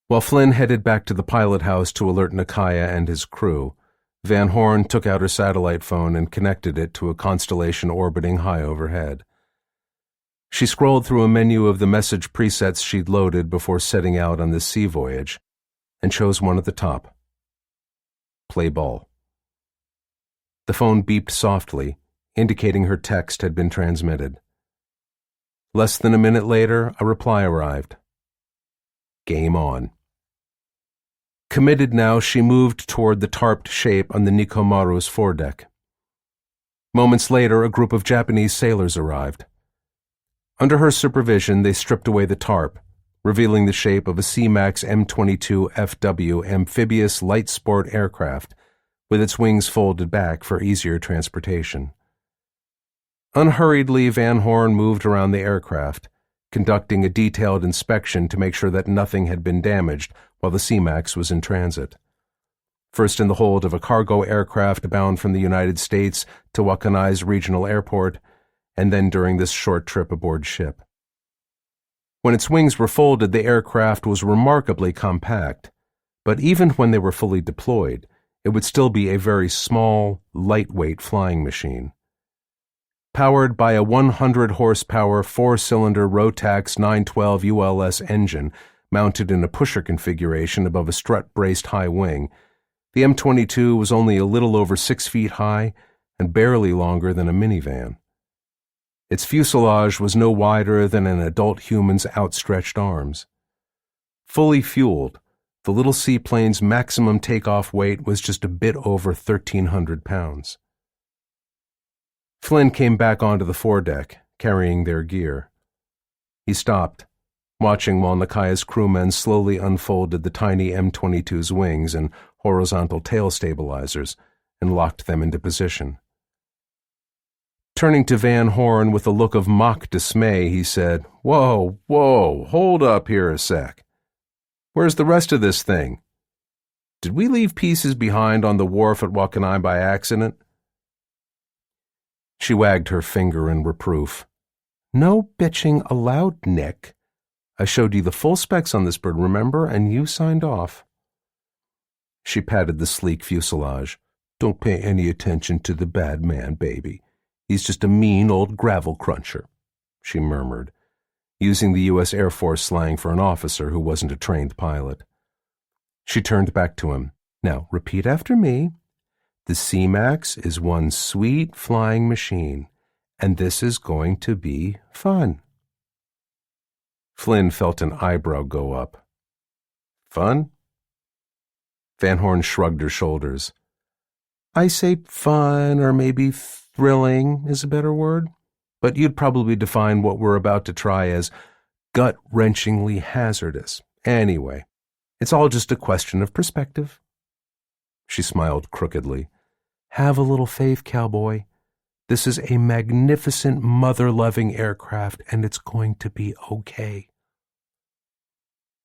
While Flynn headed back to the pilot house to alert Nakaya and his crew, Van Horn took out her satellite phone and connected it to a constellation orbiting high overhead. She scrolled through a menu of the message presets she'd loaded before setting out on this sea voyage, and chose one at the top. Play ball. The phone beeped softly, indicating her text had been transmitted. Less than a minute later, a reply arrived. Game on. Committed now, she moved toward the tarped shape on the Nikomaru's foredeck. Moments later, a group of Japanese sailors arrived. Under her supervision, they stripped away the tarp, revealing the shape of a C-MAX M22 FW amphibious light sport aircraft with its wings folded back for easier transportation. Unhurriedly, Van Horn moved around the aircraft, conducting a detailed inspection to make sure that nothing had been damaged while the C-MAX was in transit. First in the hold of a cargo aircraft bound from the United States to Wakanai's regional airport, and then during this short trip aboard ship. When its wings were folded, the aircraft was remarkably compact, but even when they were fully deployed, it would still be a very small, lightweight flying machine. Powered by a 100-horsepower, four-cylinder Rotax 912 ULS engine mounted in a pusher configuration above a strut-braced high wing, the M22 was only a little over 6 feet high and barely longer than a minivan. Its fuselage was no wider than an adult human's outstretched arms. Fully fueled, the little seaplane's maximum takeoff weight was just a bit over 1,300 pounds. Flynn came back onto the foredeck, carrying their gear. He stopped, watching while Nakaya's crewmen slowly unfolded the tiny M22's wings and horizontal tail stabilizers and locked them into position. Turning to Van Horn with a look of mock dismay, he said, "Whoa, hold up here a sec. Where's the rest of this thing? Did we leave pieces behind on the wharf at Wakanai by accident?" She wagged her finger in reproof. "No bitching allowed, Nick. I showed you the full specs on this bird, remember, and you signed off." She patted the sleek fuselage. "Don't pay any attention to the bad man, baby. He's just a mean old gravel cruncher," she murmured, using the U.S. Air Force slang for an officer who wasn't a trained pilot. She turned back to him. "Now, repeat after me. The C-MAX is one sweet flying machine, and this is going to be fun." Flynn felt an eyebrow go up. "Fun?" Van Horn shrugged her shoulders. "I say fun, or maybe thrilling is a better word, but you'd probably define what we're about to try as gut-wrenchingly hazardous. Anyway, it's all just a question of perspective." She smiled crookedly. "Have a little faith, cowboy. This is a magnificent, mother-loving aircraft, and it's going to be okay."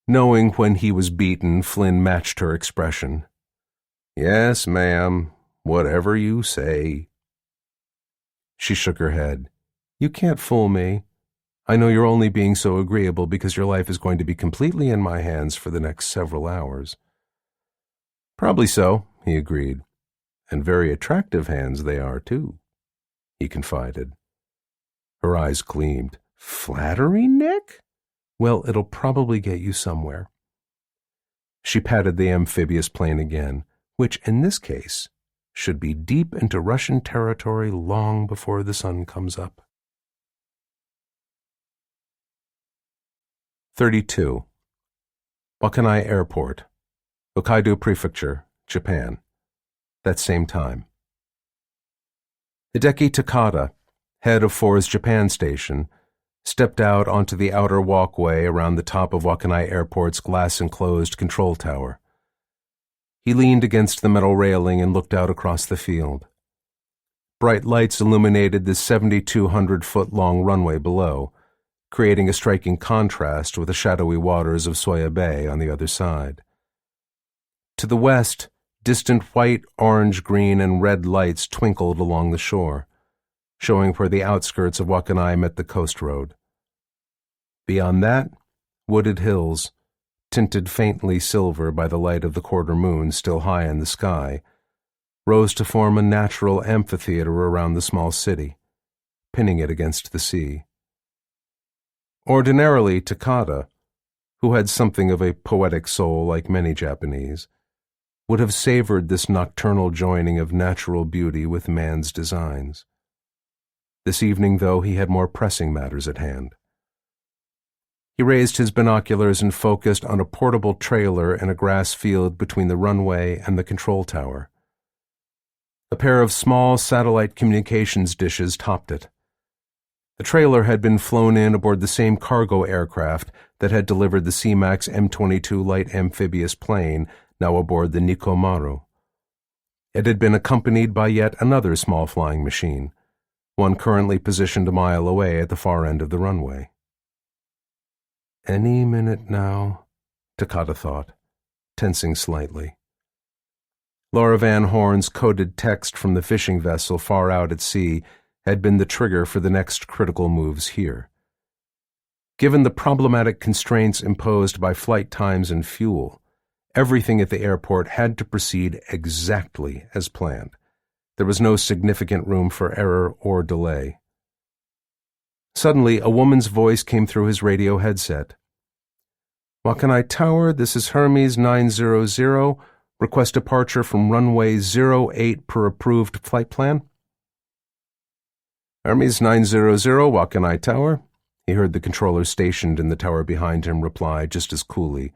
Knowing when he was beaten, Flynn matched her expression. "Yes, ma'am. Whatever you say." She shook her head. "You can't fool me. I know you're only being so agreeable because your life is going to be completely in my hands for the next several hours." "Probably so," he agreed. "And very attractive hands they are, too," he confided. Her eyes gleamed. "Flattery, Nick? Well, it'll probably get you somewhere." She patted the amphibious plane again, which, in this case, should be deep into Russian territory long before the sun comes up. 32. Wakanai Airport, Hokkaido Prefecture, Japan. That same time. Hideki Takada, head of Ford's Japan station, stepped out onto the outer walkway around the top of Wakanai Airport's glass-enclosed control tower. He leaned against the metal railing and looked out across the field. Bright lights illuminated the 7,200-foot-long runway below, creating a striking contrast with the shadowy waters of Soya Bay on the other side. To the west, distant white, orange, green, and red lights twinkled along the shore, showing where the outskirts of Wakanai met the coast road. Beyond that, wooded hills, tinted faintly silver by the light of the quarter moon still high in the sky, rose to form a natural amphitheater around the small city, pinning it against the sea. Ordinarily, Takada, who had something of a poetic soul like many Japanese, would have savored this nocturnal joining of natural beauty with man's designs. This evening, though, he had more pressing matters at hand. He raised his binoculars and focused on a portable trailer in a grass field between the runway and the control tower. A pair of small satellite communications dishes topped it. The trailer had been flown in aboard the same cargo aircraft that had delivered the C-MAX M22 light amphibious plane, now aboard the Nikko Maru. It had been accompanied by yet another small flying machine, one currently positioned a mile away at the far end of the runway. Any minute now, Takada thought, tensing slightly. Laura Van Horn's coded text from the fishing vessel far out at sea had been the trigger for the next critical moves here. Given the problematic constraints imposed by flight times and fuel, everything at the airport had to proceed exactly as planned. There was no significant room for error or delay. Suddenly, a woman's voice came through his radio headset. Wakanai Tower, this is Hermes 900. Request departure from runway 08 per approved flight plan. Hermes 900, Wakanai Tower. He heard the controller stationed in the tower behind him reply just as coolly.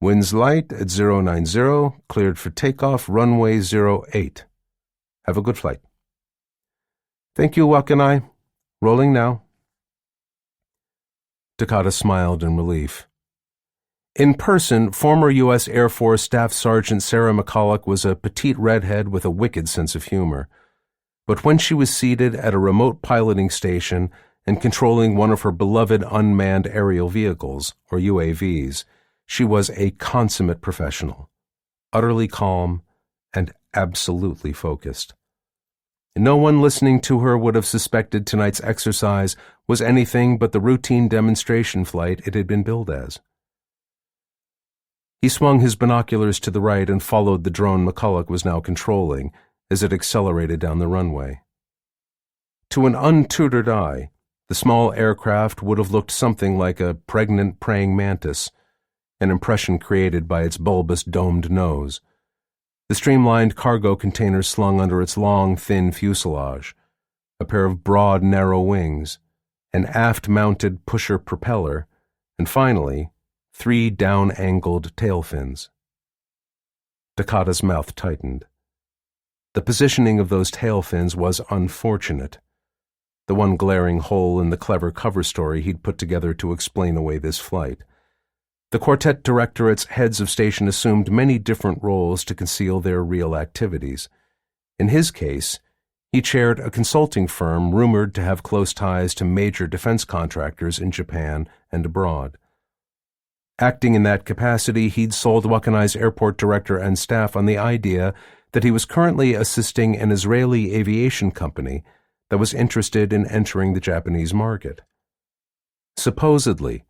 Winds light at 090, cleared for takeoff, runway 08. Have a good flight. Thank you, Wakanai. Rolling now. Takada smiled in relief. In person, former U.S. Air Force Staff Sergeant Sarah McCulloch was a petite redhead with a wicked sense of humor. But when she was seated at a remote piloting station and controlling one of her beloved unmanned aerial vehicles, or UAVs, she was a consummate professional, utterly calm and absolutely focused. No one listening to her would have suspected tonight's exercise was anything but the routine demonstration flight it had been billed as. He swung his binoculars to the right and followed the drone McCulloch was now controlling as it accelerated down the runway. To an untutored eye, the small aircraft would have looked something like a pregnant praying mantis, an impression created by its bulbous domed nose, the streamlined cargo containers slung under its long, thin fuselage, a pair of broad, narrow wings, an aft-mounted pusher propeller, and finally, 3 down-angled tail fins. Takada's mouth tightened. The positioning of those tail fins was unfortunate, the one glaring hole in the clever cover story he'd put together to explain away this flight. The Quartet Directorate's heads of station assumed many different roles to conceal their real activities. In his case, he chaired a consulting firm rumored to have close ties to major defense contractors in Japan and abroad. Acting in that capacity, he'd sold Wakanai's airport director and staff on the idea that he was currently assisting an Israeli aviation company that was interested in entering the Japanese market. Supposedly,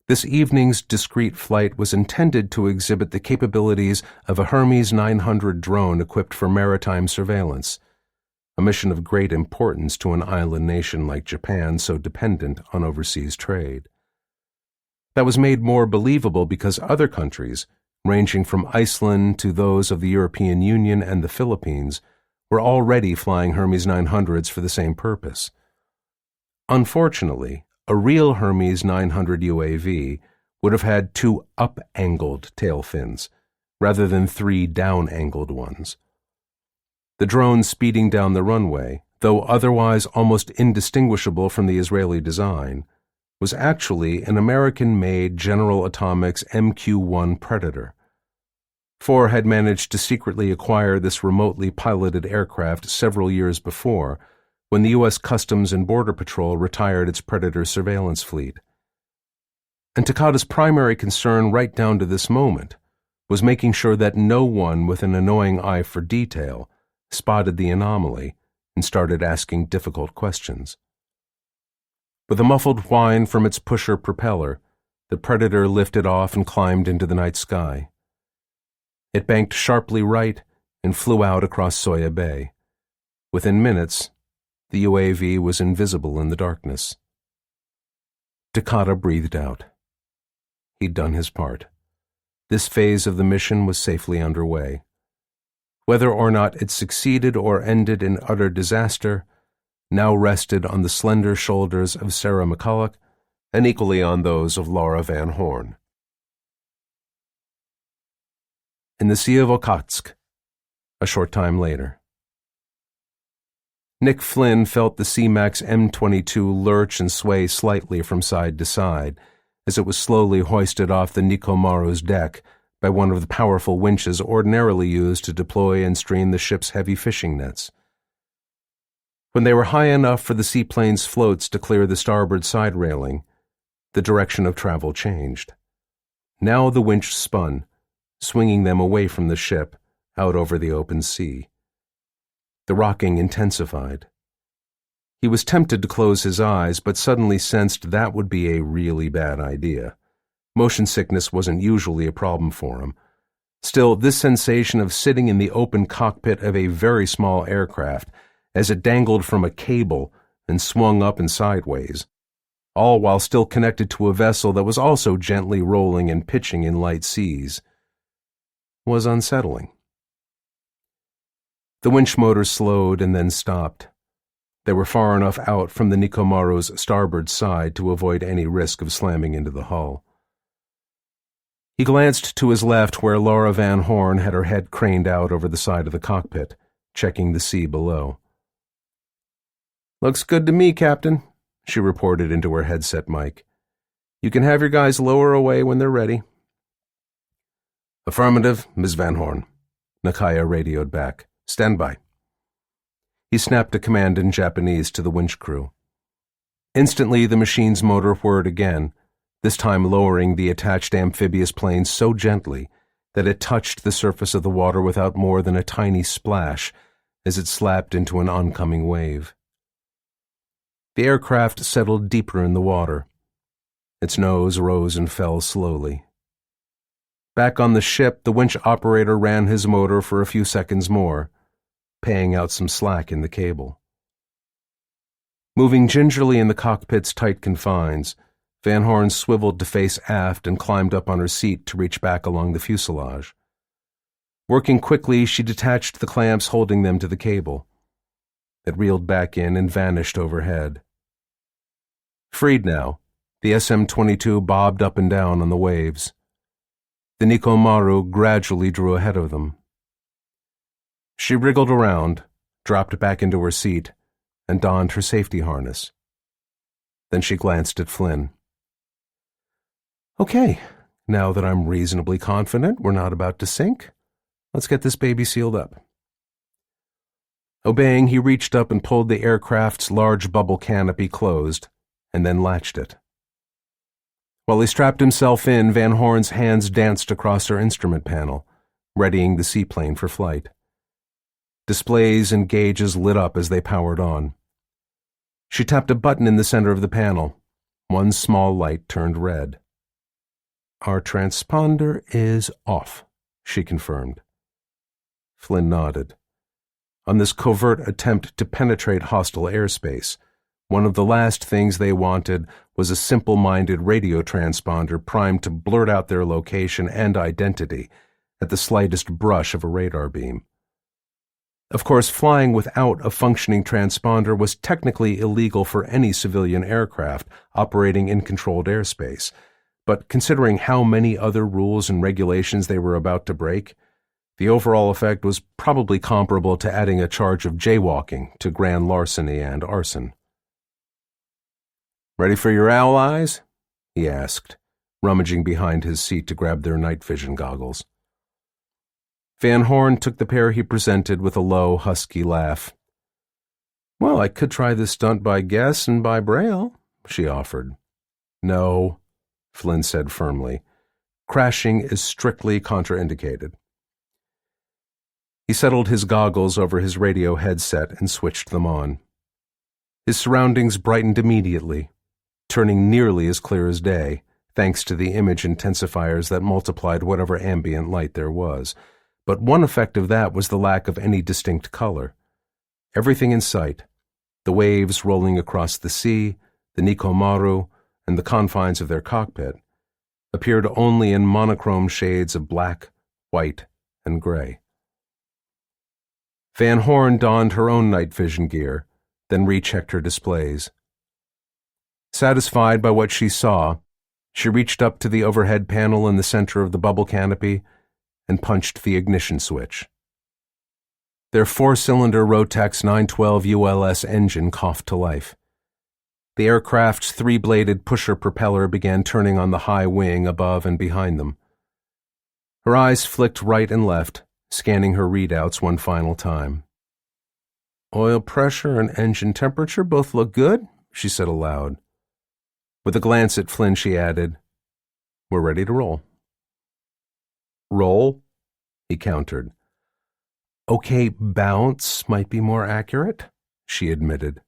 this evening's discreet flight was intended to exhibit the capabilities of a Hermes 900 drone equipped for maritime surveillance, a mission of great importance to an island nation like Japan so dependent on overseas trade. That was made more believable because other countries, ranging from Iceland to those of the European Union and the Philippines, were already flying Hermes 900s for the same purpose. Unfortunately, a real Hermes 900 UAV would have had 2 up-angled tail fins, rather than 3 down-angled ones. The drone speeding down the runway, though otherwise almost indistinguishable from the Israeli design, was actually an American-made General Atomics MQ-1 Predator. Ford had managed to secretly acquire this remotely piloted aircraft several years before, when the U.S. Customs and Border Patrol retired its Predator surveillance fleet. And Takada's primary concern right down to this moment was making sure that no one with an annoying eye for detail spotted the anomaly and started asking difficult questions. With a muffled whine from its pusher propeller, The Predator lifted off and climbed into the night sky. It banked sharply right and flew out across Soya Bay. Within minutes, the UAV was invisible in the darkness. Takata breathed out. He'd done his part. This phase of the mission was safely underway. Whether or not it succeeded or ended in utter disaster now rested on the slender shoulders of Sarah McCulloch and equally on those of Laura Van Horn. In the Sea of Okhotsk, a short time later. Nick Flynn felt the C-Max M22 lurch and sway slightly from side to side as it was slowly hoisted off the Nikomaru's deck by one of the powerful winches ordinarily used to deploy and strain the ship's heavy fishing nets. When they were high enough for the seaplane's floats to clear the starboard side railing, the direction of travel changed. Now the winch spun, swinging them away from the ship, out over the open sea. The rocking intensified. He was tempted to close his eyes, but suddenly sensed that would be a really bad idea. Motion sickness wasn't usually a problem for him. Still, this sensation of sitting in the open cockpit of a very small aircraft, as it dangled from a cable and swung up and sideways, all while still connected to a vessel that was also gently rolling and pitching in light seas, was unsettling. The winch motor slowed and then stopped. They were far enough out from the Nikomaru's starboard side to avoid any risk of slamming into the hull. He glanced to his left where Laura Van Horn had her head craned out over the side of the cockpit, checking the sea below. "Looks good to me, Captain," she reported into her headset mic. "You can have your guys lower away when they're ready." "Affirmative, Ms. Van Horn," Nakaya radioed back. "Stand by." He snapped a command in Japanese to the winch crew. Instantly, the machine's motor whirred again, this time lowering the attached amphibious plane so gently that it touched the surface of the water without more than a tiny splash as it slapped into an oncoming wave. The aircraft settled deeper in the water. Its nose rose and fell slowly. Back on the ship, the winch operator ran his motor for a few seconds more, paying out some slack in the cable. Moving gingerly in the cockpit's tight confines, Van Horn swiveled to face aft and climbed up on her seat to reach back along the fuselage. Working quickly, she detached the clamps holding them to the cable. It reeled back in and vanished overhead. Freed now, the SM-22 bobbed up and down on the waves. The Nikomaru gradually drew ahead of them. She wriggled around, dropped back into her seat, and donned her safety harness. Then she glanced at Flynn. "Okay, now that I'm reasonably confident we're not about to sink, let's get this baby sealed up." Obeying, he reached up and pulled the aircraft's large bubble canopy closed, and then latched it. While he strapped himself in, Van Horn's hands danced across her instrument panel, readying the seaplane for flight. Displays and gauges lit up as they powered on. She tapped a button in the center of the panel. One small light turned red. "Our transponder is off," she confirmed. Flynn nodded. On this covert attempt to penetrate hostile airspace, one of the last things they wanted was a simple-minded radio transponder primed to blurt out their location and identity at the slightest brush of a radar beam. Of course, flying without a functioning transponder was technically illegal for any civilian aircraft operating in controlled airspace, but considering how many other rules and regulations they were about to break, the overall effect was probably comparable to adding a charge of jaywalking to grand larceny and arson. "Ready for your allies?" he asked, rummaging behind his seat to grab their night vision goggles. Van Horn took the pair he presented with a low, husky laugh. "Well, I could try this stunt by guess and by braille," she offered. "No," Flynn said firmly. "Crashing is strictly contraindicated." He settled his goggles over his radio headset and switched them on. His surroundings brightened immediately, turning nearly as clear as day, thanks to the image intensifiers that multiplied whatever ambient light there was. But one effect of that was the lack of any distinct color. Everything in sight, the waves rolling across the sea, the Nikomaru, and the confines of their cockpit, appeared only in monochrome shades of black, white, and gray. Van Horn donned her own night vision gear, then rechecked her displays. Satisfied by what she saw, she reached up to the overhead panel in the center of the bubble canopy and punched the ignition switch. Their four-cylinder Rotax 912 ULS engine coughed to life. The aircraft's three-bladed pusher propeller began turning on the high wing above and behind them. Her eyes flicked right and left, scanning her readouts one final time. "Oil pressure and engine temperature both look good," she said aloud. With a glance at Flynn, she added, "We're ready to roll." "Roll?" he countered. "Okay, bounce might be more accurate," she admitted.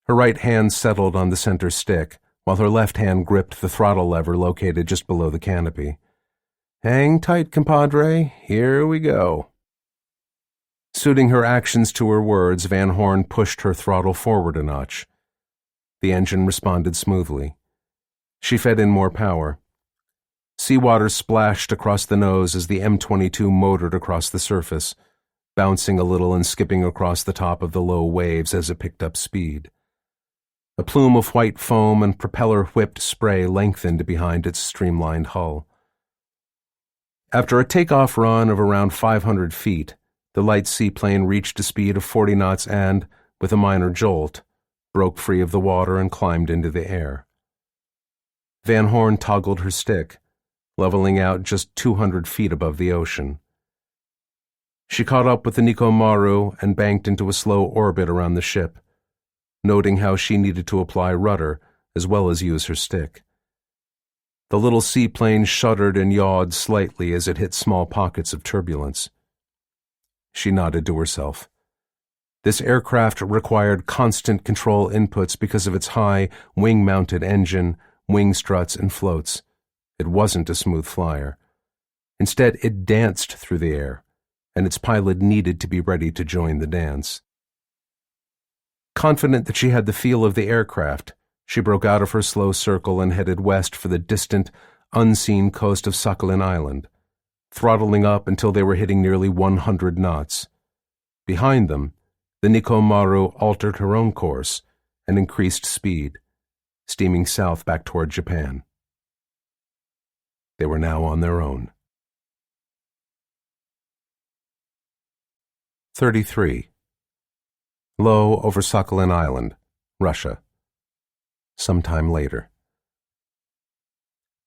Her right hand settled on the center stick, while her left hand gripped the throttle lever located just below the canopy. "Hang tight, compadre. Here we go." Suiting her actions to her words, Van Horn pushed her throttle forward a notch. The engine responded smoothly. She fed in more power. Seawater splashed across the nose as the M22 motored across the surface, bouncing a little and skipping across the top of the low waves as it picked up speed. A plume of white foam and propeller-whipped spray lengthened behind its streamlined hull. After a takeoff run of around 500 feet, the light seaplane reached a speed of 40 knots and, with a minor jolt, broke free of the water and climbed into the air. Van Horn toggled her stick, leveling out just 200 feet above the ocean. She caught up with the Nikomaru and banked into a slow orbit around the ship, noting how she needed to apply rudder as well as use her stick. The little seaplane shuddered and yawed slightly as it hit small pockets of turbulence. She nodded to herself. This aircraft required constant control inputs because of its high, wing-mounted engine, wing struts, and floats. It wasn't a smooth flyer. Instead, it danced through the air, and its pilot needed to be ready to join the dance. Confident that she had the feel of the aircraft, she broke out of her slow circle and headed west for the distant, unseen coast of Sakhalin Island, throttling up until they were hitting nearly 100 knots. Behind them, the Nikomaru altered her own course and increased speed, steaming south back toward Japan. They were now on their own. 33. Low over Sakhalin Island, Russia. Sometime later.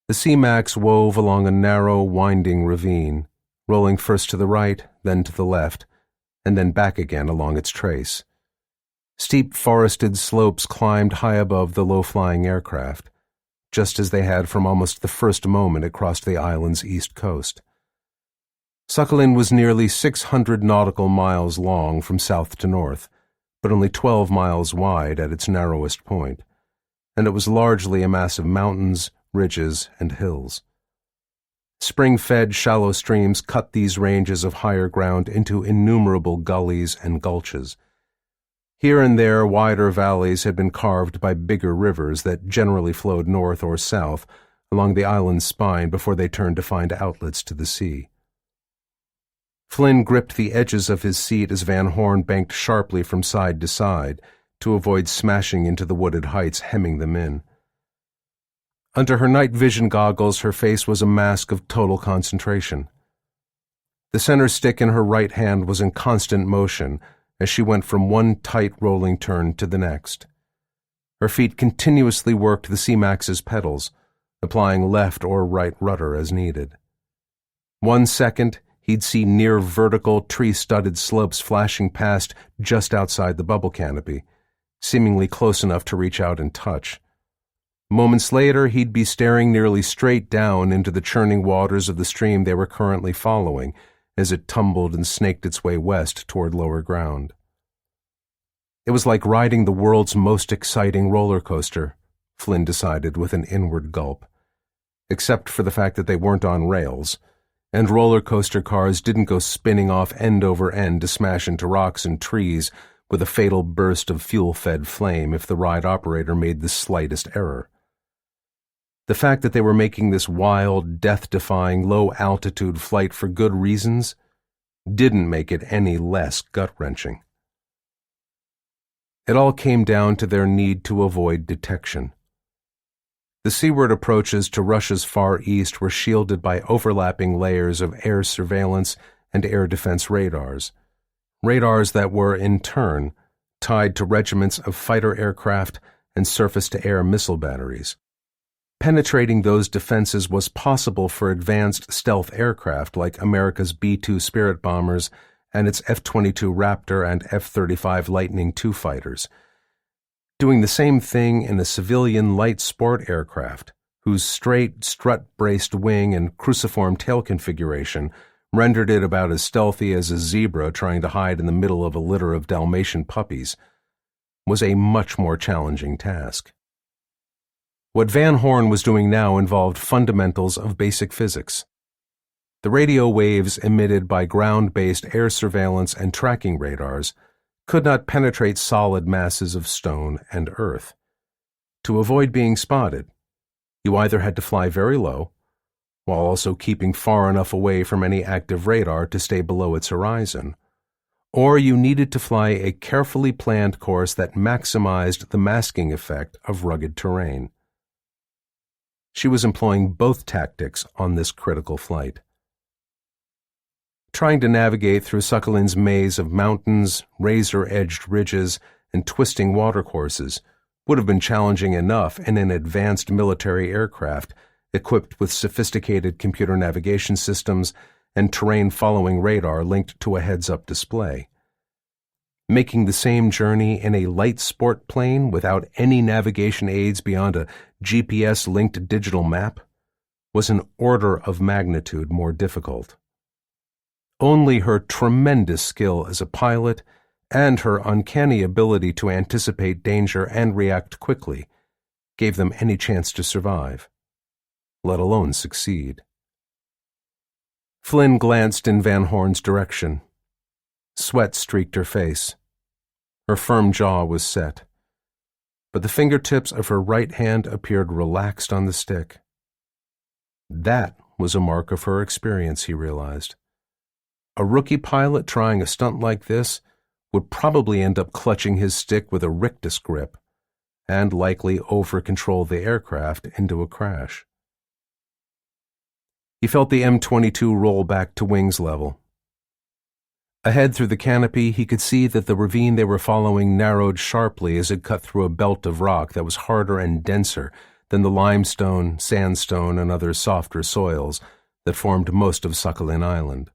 The C-Max wove along a narrow, winding ravine, rolling first to the right, then to the left, and then back again along its trace. Steep forested slopes climbed high above the low-flying aircraft, just as they had from almost the first moment it crossed the island's east coast. Sakhalin was nearly 600 nautical miles long from south to north, but only 12 miles wide at its narrowest point, and it was largely a mass of mountains, ridges, and hills. Spring-fed shallow streams cut these ranges of higher ground into innumerable gullies and gulches. Here and there, wider valleys had been carved by bigger rivers that generally flowed north or south along the island's spine before they turned to find outlets to the sea. Flynn gripped the edges of his seat as Van Horn banked sharply from side to side to avoid smashing into the wooded heights hemming them in. Under her night vision goggles, her face was a mask of total concentration. The center stick in her right hand was in constant motion as she went from one tight rolling turn to the next. Her feet continuously worked the C-Max's pedals, applying left or right rudder as needed. 1 second, he'd see near vertical, tree-studded slopes flashing past just outside the bubble canopy, seemingly close enough to reach out and touch. Moments later, he'd be staring nearly straight down into the churning waters of the stream they were currently following as it tumbled and snaked its way west toward lower ground. It was like riding the world's most exciting roller coaster, Flynn decided with an inward gulp, except for the fact that they weren't on rails, and roller coaster cars didn't go spinning off end over end to smash into rocks and trees with a fatal burst of fuel-fed flame if the ride operator made the slightest error. The fact that they were making this wild, death-defying, low-altitude flight for good reasons didn't make it any less gut-wrenching. It all came down to their need to avoid detection. The seaward approaches to Russia's Far East were shielded by overlapping layers of air surveillance and air defense radars that were, in turn, tied to regiments of fighter aircraft and surface-to-air missile batteries. Penetrating those defenses was possible for advanced stealth aircraft like America's B-2 Spirit bombers and its F-22 Raptor and F-35 Lightning II fighters. Doing the same thing in a civilian light sport aircraft, whose straight, strut-braced wing and cruciform tail configuration rendered it about as stealthy as a zebra trying to hide in the middle of a litter of Dalmatian puppies, was a much more challenging task. What Van Horn was doing now involved fundamentals of basic physics. The radio waves emitted by ground-based air surveillance and tracking radars could not penetrate solid masses of stone and earth. To avoid being spotted, you either had to fly very low, while also keeping far enough away from any active radar to stay below its horizon, or you needed to fly a carefully planned course that maximized the masking effect of rugged terrain. She was employing both tactics on this critical flight. Trying to navigate through Sakhalin's maze of mountains, razor-edged ridges, and twisting watercourses would have been challenging enough in an advanced military aircraft equipped with sophisticated computer navigation systems and terrain-following radar linked to a heads-up display. Making the same journey in a light sport plane without any navigation aids beyond a GPS-linked digital map was an order of magnitude more difficult. Only her tremendous skill as a pilot and her uncanny ability to anticipate danger and react quickly gave them any chance to survive, let alone succeed. Flynn glanced in Van Horn's direction. Sweat streaked her face. Her firm jaw was set, but the fingertips of her right hand appeared relaxed on the stick. That was a mark of her experience, he realized. A rookie pilot trying a stunt like this would probably end up clutching his stick with a rictus grip and likely over-control the aircraft into a crash. He felt the M-22 roll back to wings level. Ahead through the canopy, he could see that the ravine they were following narrowed sharply as it cut through a belt of rock that was harder and denser than the limestone, sandstone, and other softer soils that formed most of Sakhalin Island.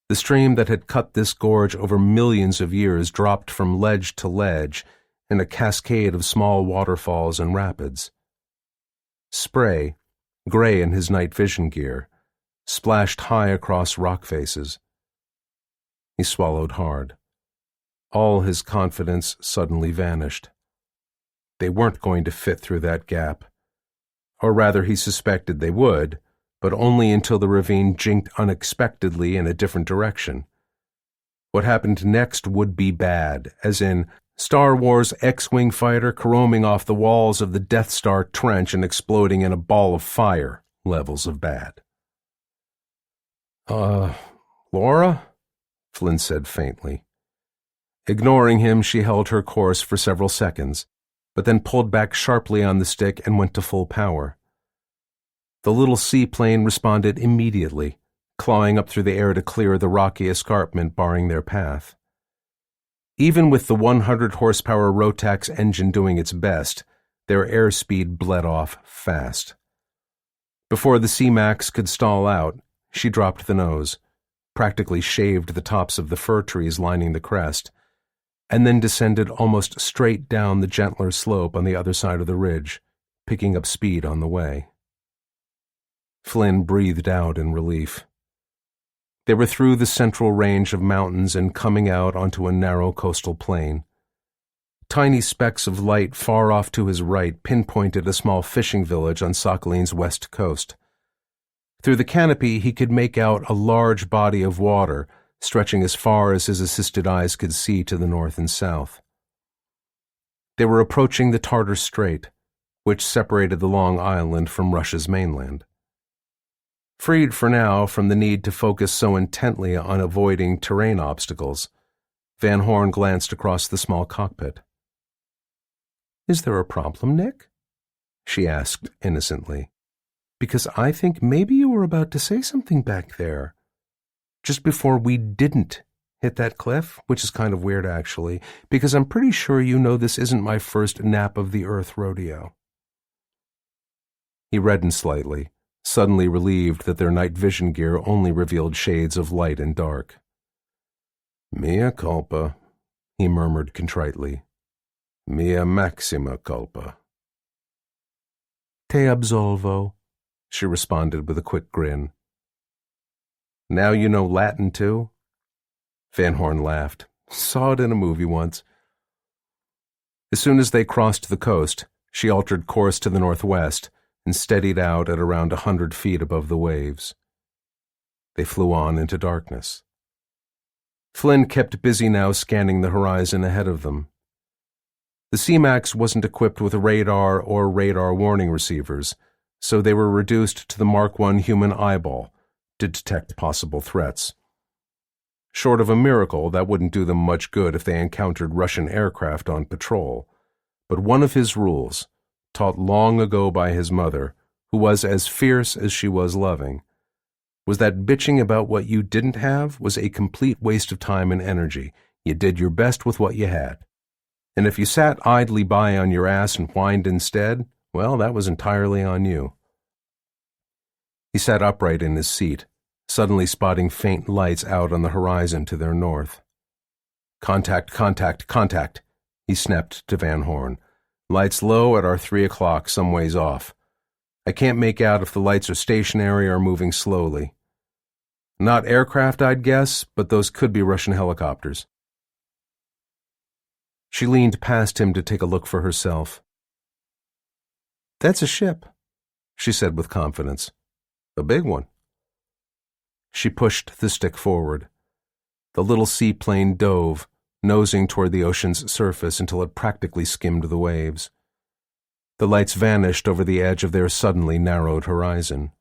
The stream that had cut this gorge over millions of years dropped from ledge to ledge in a cascade of small waterfalls and rapids. Spray, gray in his night vision gear, splashed high across rock faces. He swallowed hard. All his confidence suddenly vanished. They weren't going to fit through that gap. Or rather, he suspected they would, but only until the ravine jinked unexpectedly in a different direction. What happened next would be bad, as in Star Wars X-Wing fighter caroming off the walls of the Death Star trench and exploding in a ball of fire levels of bad. Laura? Flynn said faintly. Ignoring him, she held her course for several seconds, but then pulled back sharply on the stick and went to full power. The little seaplane responded immediately, clawing up through the air to clear the rocky escarpment barring their path. Even with the 100-horsepower Rotax engine doing its best, their airspeed bled off fast. Before the C-Max could stall out, she dropped the nose, practically shaved the tops of the fir trees lining the crest, and then descended almost straight down the gentler slope on the other side of the ridge, picking up speed on the way. Flynn breathed out in relief. They were through the central range of mountains and coming out onto a narrow coastal plain. Tiny specks of light far off to his right pinpointed a small fishing village on Sachalin's west coast. Through the canopy he could make out a large body of water stretching as far as his assisted eyes could see to the north and south. They were approaching the Tartar Strait, which separated the long island from Russia's mainland. Freed for now from the need to focus so intently on avoiding terrain obstacles, Van Horn glanced across the small cockpit. "Is there a problem, Nick?" she asked innocently. "Because I think maybe you were about to say something back there. Just before we didn't hit that cliff, which is kind of weird actually, because I'm pretty sure you know this isn't my first nap of the earth rodeo." He reddened slightly, suddenly relieved that their night vision gear only revealed shades of light and dark. "Mea culpa," he murmured contritely. "Mea maxima culpa." "Te absolvo," she responded with a quick grin. "Now you know Latin, too?" Van Horn laughed. "Saw it in a movie once." As soon as they crossed the coast, she altered course to the northwest and steadied out at around 100 feet above the waves. They flew on into darkness. Flynn kept busy now scanning the horizon ahead of them. The C-MAX wasn't equipped with radar or radar warning receivers, so they were reduced to the Mark I human eyeball to detect possible threats. Short of a miracle, that wouldn't do them much good if they encountered Russian aircraft on patrol. But one of his rules, taught long ago by his mother, who was as fierce as she was loving, was that bitching about what you didn't have was a complete waste of time and energy. You did your best with what you had. And if you sat idly by on your ass and whined instead, well, that was entirely on you. He sat upright in his seat, suddenly spotting faint lights out on the horizon to their north. "Contact, contact, contact," he snapped to Van Horn. "Lights low at our 3 o'clock, some ways off. I can't make out if the lights are stationary or moving slowly. Not aircraft, I'd guess, but those could be Russian helicopters." She leaned past him to take a look for herself. "That's a ship," she said with confidence. "A big one." She pushed the stick forward. The little seaplane dove, nosing toward the ocean's surface until it practically skimmed the waves. The lights vanished over the edge of their suddenly narrowed horizon.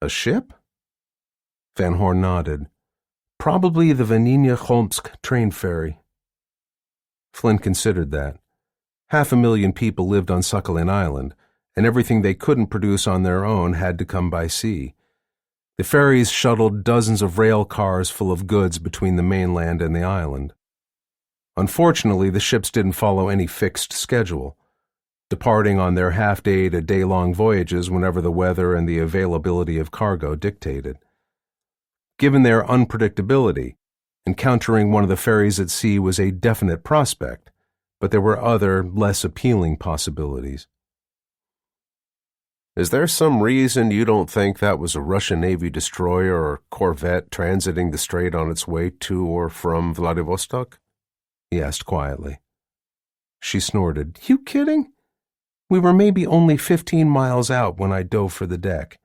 "A ship?" Van Horn nodded. "Probably the Vanina-Cholmsk train ferry." Flynn considered that. 500,000 people lived on Sakhalin Island, and everything they couldn't produce on their own had to come by sea. The ferries shuttled dozens of rail cars full of goods between the mainland and the island. Unfortunately, the ships didn't follow any fixed schedule, departing on their half-day to day-long voyages whenever the weather and the availability of cargo dictated. Given their unpredictability, encountering one of the ferries at sea was a definite prospect, but there were other, less appealing possibilities. "Is there some reason you don't think that was a Russian Navy destroyer or corvette transiting the strait on its way to or from Vladivostok?" he asked quietly. She snorted. "You kidding? We were maybe only 15 miles out when I dove for the deck.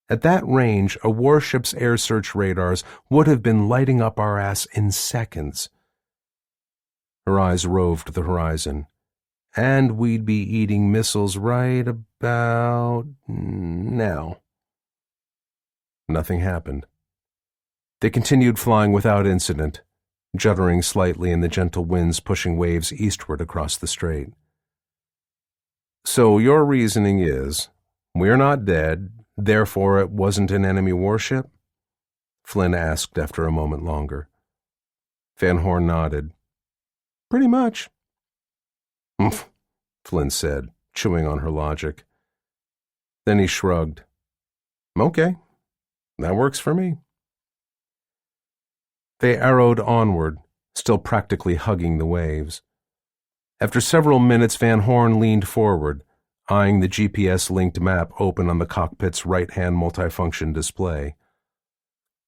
At that range, a warship's air search radars would have been lighting up our ass in seconds." Her eyes roved the horizon. "And we'd be eating missiles right about now." Nothing happened. They continued flying without incident, juddering slightly in the gentle winds pushing waves eastward across the strait. "So your reasoning is, we're not dead, therefore it wasn't an enemy warship?" Flynn asked after a moment longer. Van Horn nodded. "Pretty much." "Humph," Flynn said, chewing on her logic. Then he shrugged. "Okay, that works for me." They arrowed onward, still practically hugging the waves. After several minutes, Van Horn leaned forward, eyeing the GPS-linked map open on the cockpit's right-hand multifunction display.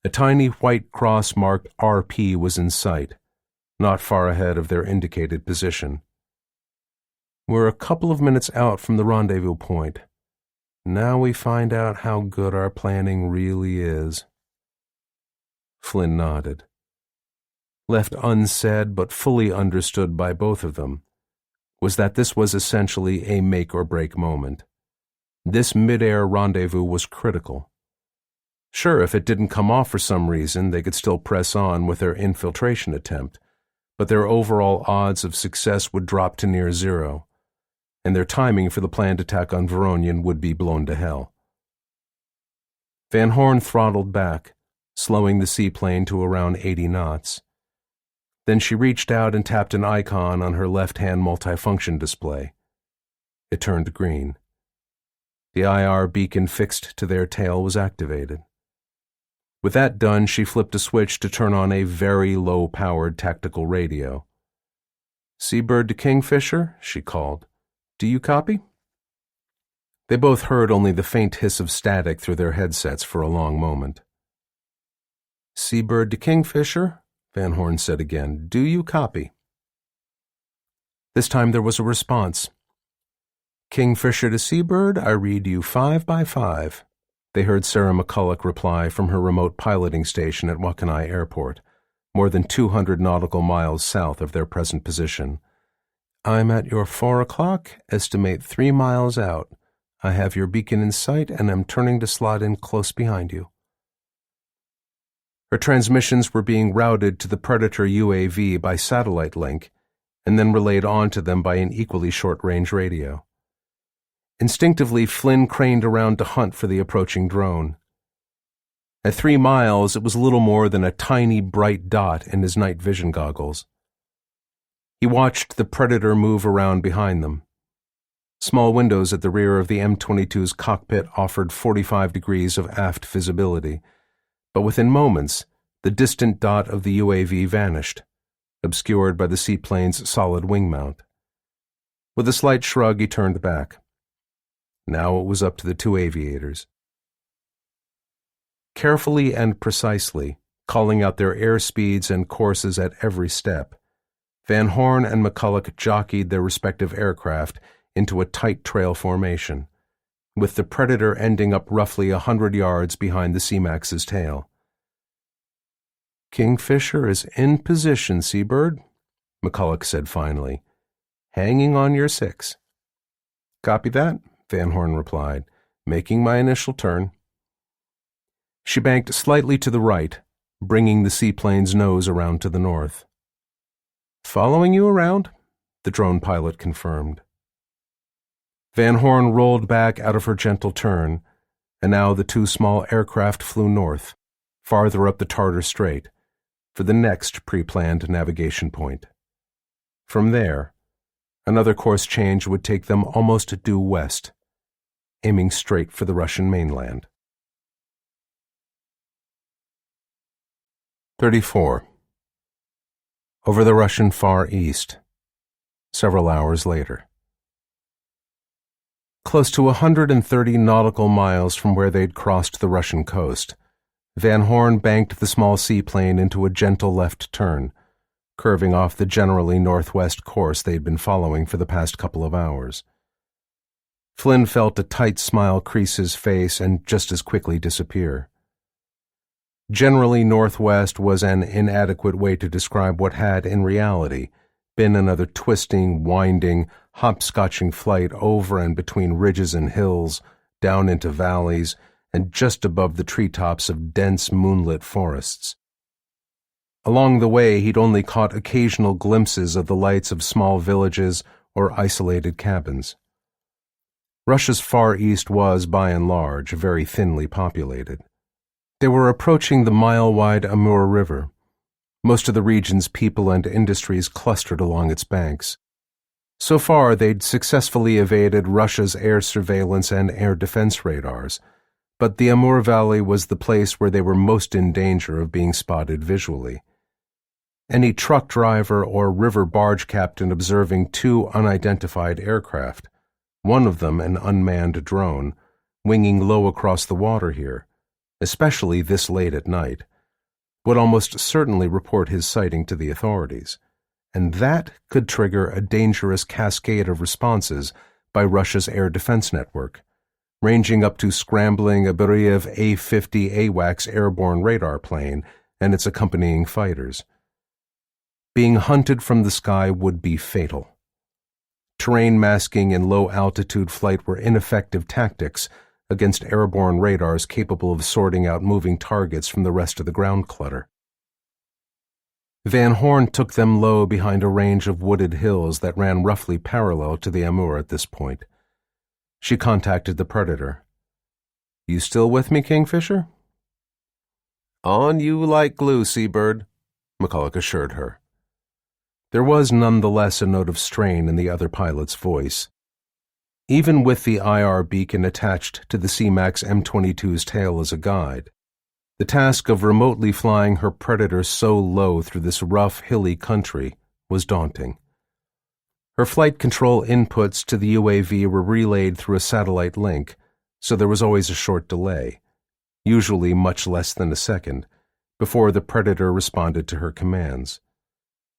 A tiny white cross marked RP was in sight, not far ahead of their indicated position. "We're a couple of minutes out from the rendezvous point. Now we find out how good our planning really is." Flynn nodded. Left unsaid but fully understood by both of them was that this was essentially a make-or-break moment. This mid-air rendezvous was critical. Sure, if it didn't come off for some reason, they could still press on with their infiltration attempt, but their overall odds of success would drop to near zero, and their timing for the planned attack on Veronian would be blown to hell. Van Horn throttled back, slowing the seaplane to around 80 knots. Then she reached out and tapped an icon on her left-hand multifunction display. It turned green. The IR beacon fixed to their tail was activated. With that done, she flipped a switch to turn on a very low-powered tactical radio. "Seabird to Kingfisher," she called. "Do you copy?" They both heard only the faint hiss of static through their headsets for a long moment. "Seabird to Kingfisher," Van Horn said again. "Do you copy?" This time there was a response. "Kingfisher to Seabird, I read you 5 by 5. They heard Sarah McCulloch reply from her remote piloting station at Wakanai Airport, more than 200 nautical miles south of their present position. "I'm at your 4 o'clock, estimate 3 miles out. I have your beacon in sight and am turning to slot in close behind you." Her transmissions were being routed to the Predator UAV by satellite link, and then relayed on to them by an equally short-range radio. Instinctively, Flynn craned around to hunt for the approaching drone. At 3 miles, it was little more than a tiny, bright dot in his night vision goggles. He watched the Predator move around behind them. Small windows at the rear of the M22's cockpit offered 45 degrees of aft visibility, but within moments, the distant dot of the UAV vanished, obscured by the seaplane's solid wing mount. With a slight shrug, he turned back. Now it was up to the two aviators. Carefully and precisely, calling out their airspeeds and courses at every step, Van Horn and McCulloch jockeyed their respective aircraft into a tight trail formation, with the Predator ending up roughly 100 yards behind the Seamax's tail. "Kingfisher is in position, Seabird," McCulloch said finally. "Hanging on your 6. "Copy that," Van Horn replied, "making my initial turn." She banked slightly to the right, bringing the seaplane's nose around to the north. "Following you around," the drone pilot confirmed. Van Horn rolled back out of her gentle turn, and now the two small aircraft flew north, farther up the Tartar Strait, for the next pre-planned navigation point. From there, another course change would take them almost due west, aiming straight for the Russian mainland. 34. Over the Russian Far East, several hours later. Close to 130 nautical miles from where they'd crossed the Russian coast, Van Horn banked the small seaplane into a gentle left turn, curving off the generally northwest course they'd been following for the past couple of hours. Flynn felt a tight smile crease his face and just as quickly disappear. Generally northwest was an inadequate way to describe what had, in reality, been another twisting, winding, hopscotching flight over and between ridges and hills, down into valleys, and just above the treetops of dense moonlit forests. Along the way, he'd only caught occasional glimpses of the lights of small villages or isolated cabins. Russia's Far East was, by and large, very thinly populated. They were approaching the mile-wide Amur River. Most of the region's people and industries clustered along its banks. So far, they'd successfully evaded Russia's air surveillance and air defense radars, but the Amur Valley was the place where they were most in danger of being spotted visually. Any truck driver or river barge captain observing two unidentified aircraft, one of them an unmanned drone, winging low across the water here, especially this late at night, would almost certainly report his sighting to the authorities, and that could trigger a dangerous cascade of responses by Russia's air defense network, ranging up to scrambling a Beriev A-50 AWACS airborne radar plane and its accompanying fighters. Being hunted from the sky would be fatal. Terrain masking and low-altitude flight were ineffective tactics against airborne radars capable of sorting out moving targets from the rest of the ground clutter. Van Horn took them low behind a range of wooded hills that ran roughly parallel to the Amur at this point. She contacted the Predator. "You still with me, Kingfisher?" "On you like glue, Seabird," McCulloch assured her. There was nonetheless a note of strain in the other pilot's voice. Even with the IR beacon attached to the C-MAX M22's tail as a guide, the task of remotely flying her Predator so low through this rough, hilly country was daunting. Her flight control inputs to the UAV were relayed through a satellite link, so there was always a short delay, usually much less than a second, before the Predator responded to her commands.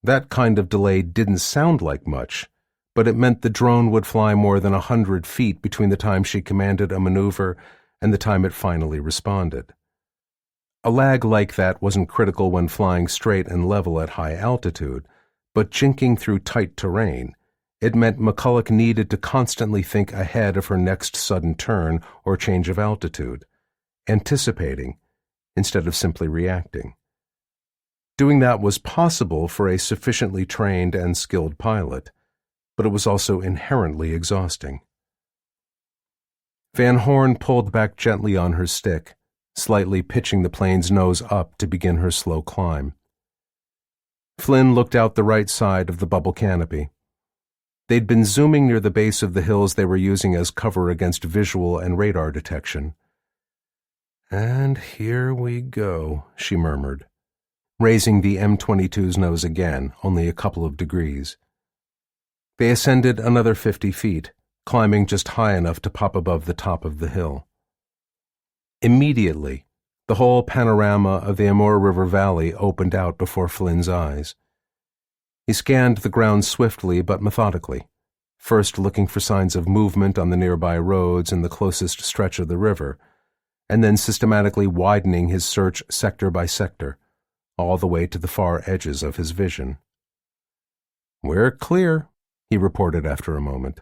That kind of delay didn't sound like much, but it meant the drone would fly more than 100 feet between the time she commanded a maneuver and the time it finally responded. A lag like that wasn't critical when flying straight and level at high altitude, but jinking through tight terrain, it meant McCulloch needed to constantly think ahead of her next sudden turn or change of altitude, anticipating instead of simply reacting. Doing that was possible for a sufficiently trained and skilled pilot, but it was also inherently exhausting. Van Horn pulled back gently on her stick, slightly pitching the plane's nose up to begin her slow climb. Flynn looked out the right side of the bubble canopy. They'd been zooming near the base of the hills they were using as cover against visual and radar detection. "And here we go," she murmured, raising the M22's nose again, only a couple of degrees. They ascended another 50 feet, climbing just high enough to pop above the top of the hill. Immediately, the whole panorama of the Amur River Valley opened out before Flynn's eyes. He scanned the ground swiftly but methodically, first looking for signs of movement on the nearby roads and the closest stretch of the river, and then systematically widening his search sector by sector, all the way to the far edges of his vision. "We're clear," he reported after a moment.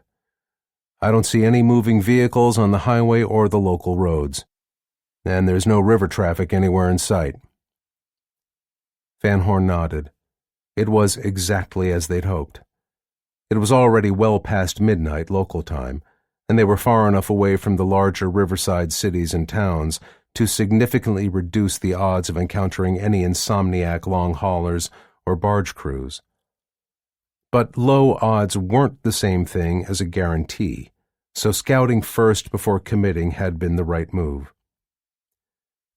"I don't see any moving vehicles on the highway or the local roads. And there's no river traffic anywhere in sight." Van Horn nodded. It was exactly as they'd hoped. It was already well past midnight local time, and they were far enough away from the larger riverside cities and towns to significantly reduce the odds of encountering any insomniac long haulers or barge crews. But low odds weren't the same thing as a guarantee, so scouting first before committing had been the right move.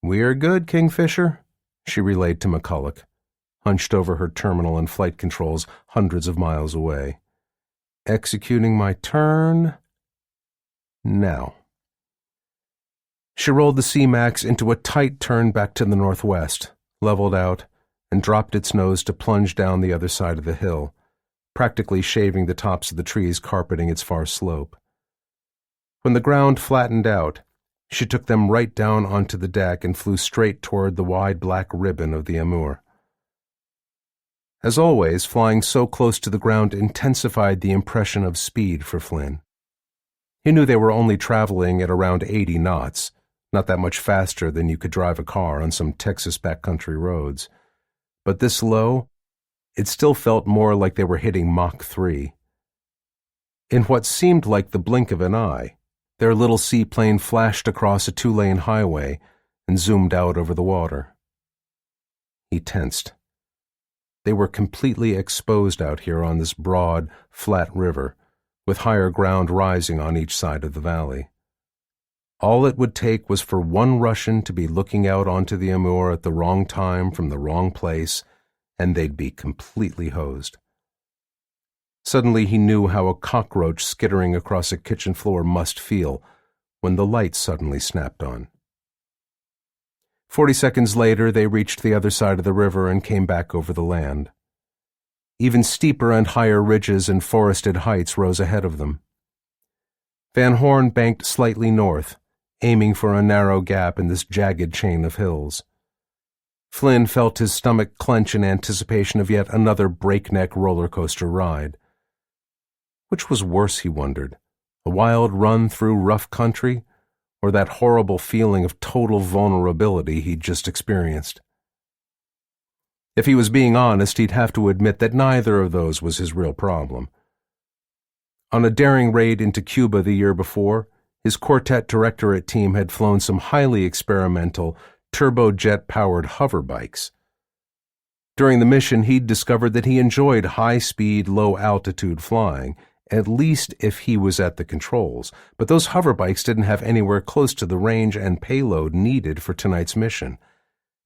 "We're good, Kingfisher," she relayed to McCulloch, hunched over her terminal and flight controls hundreds of miles away. "Executing my turn now." She rolled the C-MAX into a tight turn back to the northwest, leveled out, and dropped its nose to plunge down the other side of the hill, practically shaving the tops of the trees carpeting its far slope. When the ground flattened out, she took them right down onto the deck and flew straight toward the wide black ribbon of the Amur. As always, flying so close to the ground intensified the impression of speed for Flynn. He knew they were only traveling at around 80 knots, not that much faster than you could drive a car on some Texas backcountry roads. But this low, it still felt more like they were hitting Mach 3. In what seemed like the blink of an eye, their little seaplane flashed across a 2-lane highway and zoomed out over the water. He tensed. They were completely exposed out here on this broad, flat river, with higher ground rising on each side of the valley. All it would take was for one Russian to be looking out onto the Amur at the wrong time from the wrong place, and they'd be completely hosed. Suddenly he knew how a cockroach skittering across a kitchen floor must feel when the light suddenly snapped on. 40 seconds later, they reached the other side of the river and came back over the land. Even steeper and higher ridges and forested heights rose ahead of them. Van Horn banked slightly north, aiming for a narrow gap in this jagged chain of hills. Flynn felt his stomach clench in anticipation of yet another breakneck roller coaster ride. Which was worse, he wondered, a wild run through rough country, or that horrible feeling of total vulnerability he'd just experienced? If he was being honest, he'd have to admit that neither of those was his real problem. On a daring raid into Cuba the year before, his quartet directorate team had flown some highly experimental, turbojet-powered hover bikes. During the mission, he'd discovered that he enjoyed high-speed, low-altitude flying, at least if he was at the controls, but those hover bikes didn't have anywhere close to the range and payload needed for tonight's mission,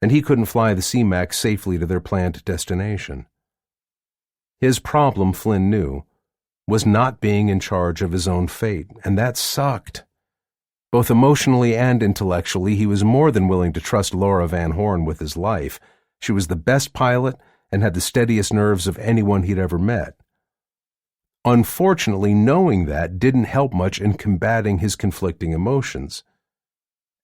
and he couldn't fly the C-Max safely to their planned destination. His problem, Flynn knew, was not being in charge of his own fate, and that sucked. Both emotionally and intellectually, he was more than willing to trust Laura Van Horn with his life. She was the best pilot and had the steadiest nerves of anyone he'd ever met. Unfortunately, knowing that didn't help much in combating his conflicting emotions.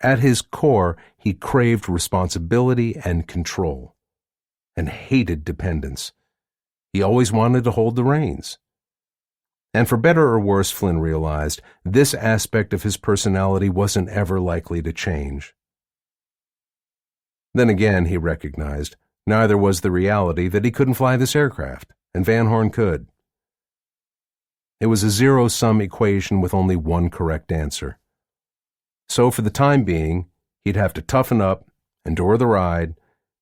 At his core, he craved responsibility and control, and hated dependence. He always wanted to hold the reins. And for better or worse, Flynn realized, this aspect of his personality wasn't ever likely to change. Then again, he recognized, neither was the reality that he couldn't fly this aircraft, and Van Horn could. It was a zero-sum equation with only one correct answer. So for the time being, he'd have to toughen up, endure the ride,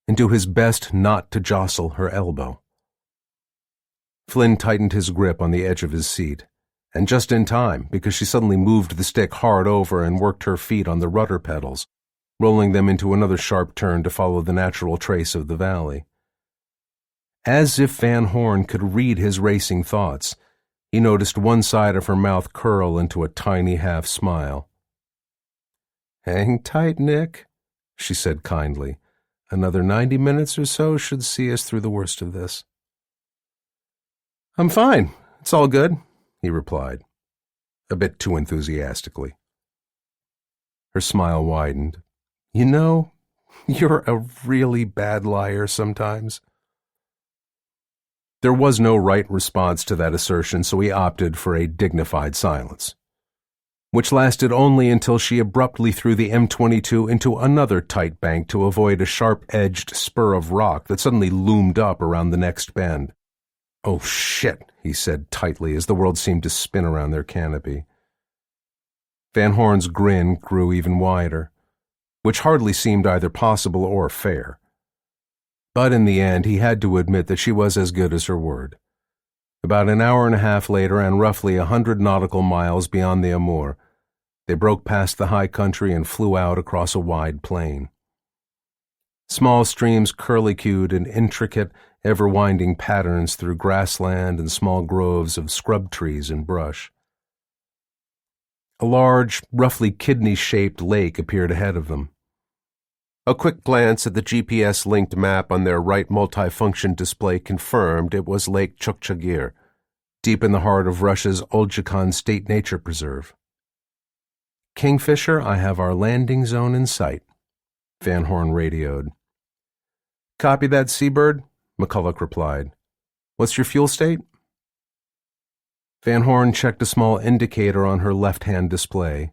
and do his best not to jostle her elbow. Flynn tightened his grip on the edge of his seat, and just in time, because she suddenly moved the stick hard over and worked her feet on the rudder pedals, rolling them into another sharp turn to follow the natural trace of the valley. As if Van Horn could read his racing thoughts, he noticed one side of her mouth curl into a tiny half-smile. "Hang tight, Nick," she said kindly. "Another 90 minutes or so should see us through the worst of this." "I'm fine. It's all good," he replied, a bit too enthusiastically. Her smile widened. "You know, you're a really bad liar sometimes." There was no right response to that assertion, so he opted for a dignified silence, which lasted only until she abruptly threw the M22 into another tight bank to avoid a sharp-edged spur of rock that suddenly loomed up around the next bend. "Oh, shit," he said tightly as the world seemed to spin around their canopy. Van Horn's grin grew even wider, which hardly seemed either possible or fair. But in the end, he had to admit that she was as good as her word. About an hour and a half later, and roughly 100 nautical miles beyond the Amur, they broke past the high country and flew out across a wide plain. Small streams curlicued in intricate, ever-winding patterns through grassland and small groves of scrub trees and brush. A large, roughly kidney-shaped lake appeared ahead of them. A quick glance at the GPS-linked map on their right multifunction display confirmed it was Lake Chukchagir, deep in the heart of Russia's Oljikhan State Nature Preserve. "Kingfisher, I have our landing zone in sight," Van Horn radioed. "Copy that, Seabird," McCulloch replied. "What's your fuel state?" Van Horn checked a small indicator on her left-hand display.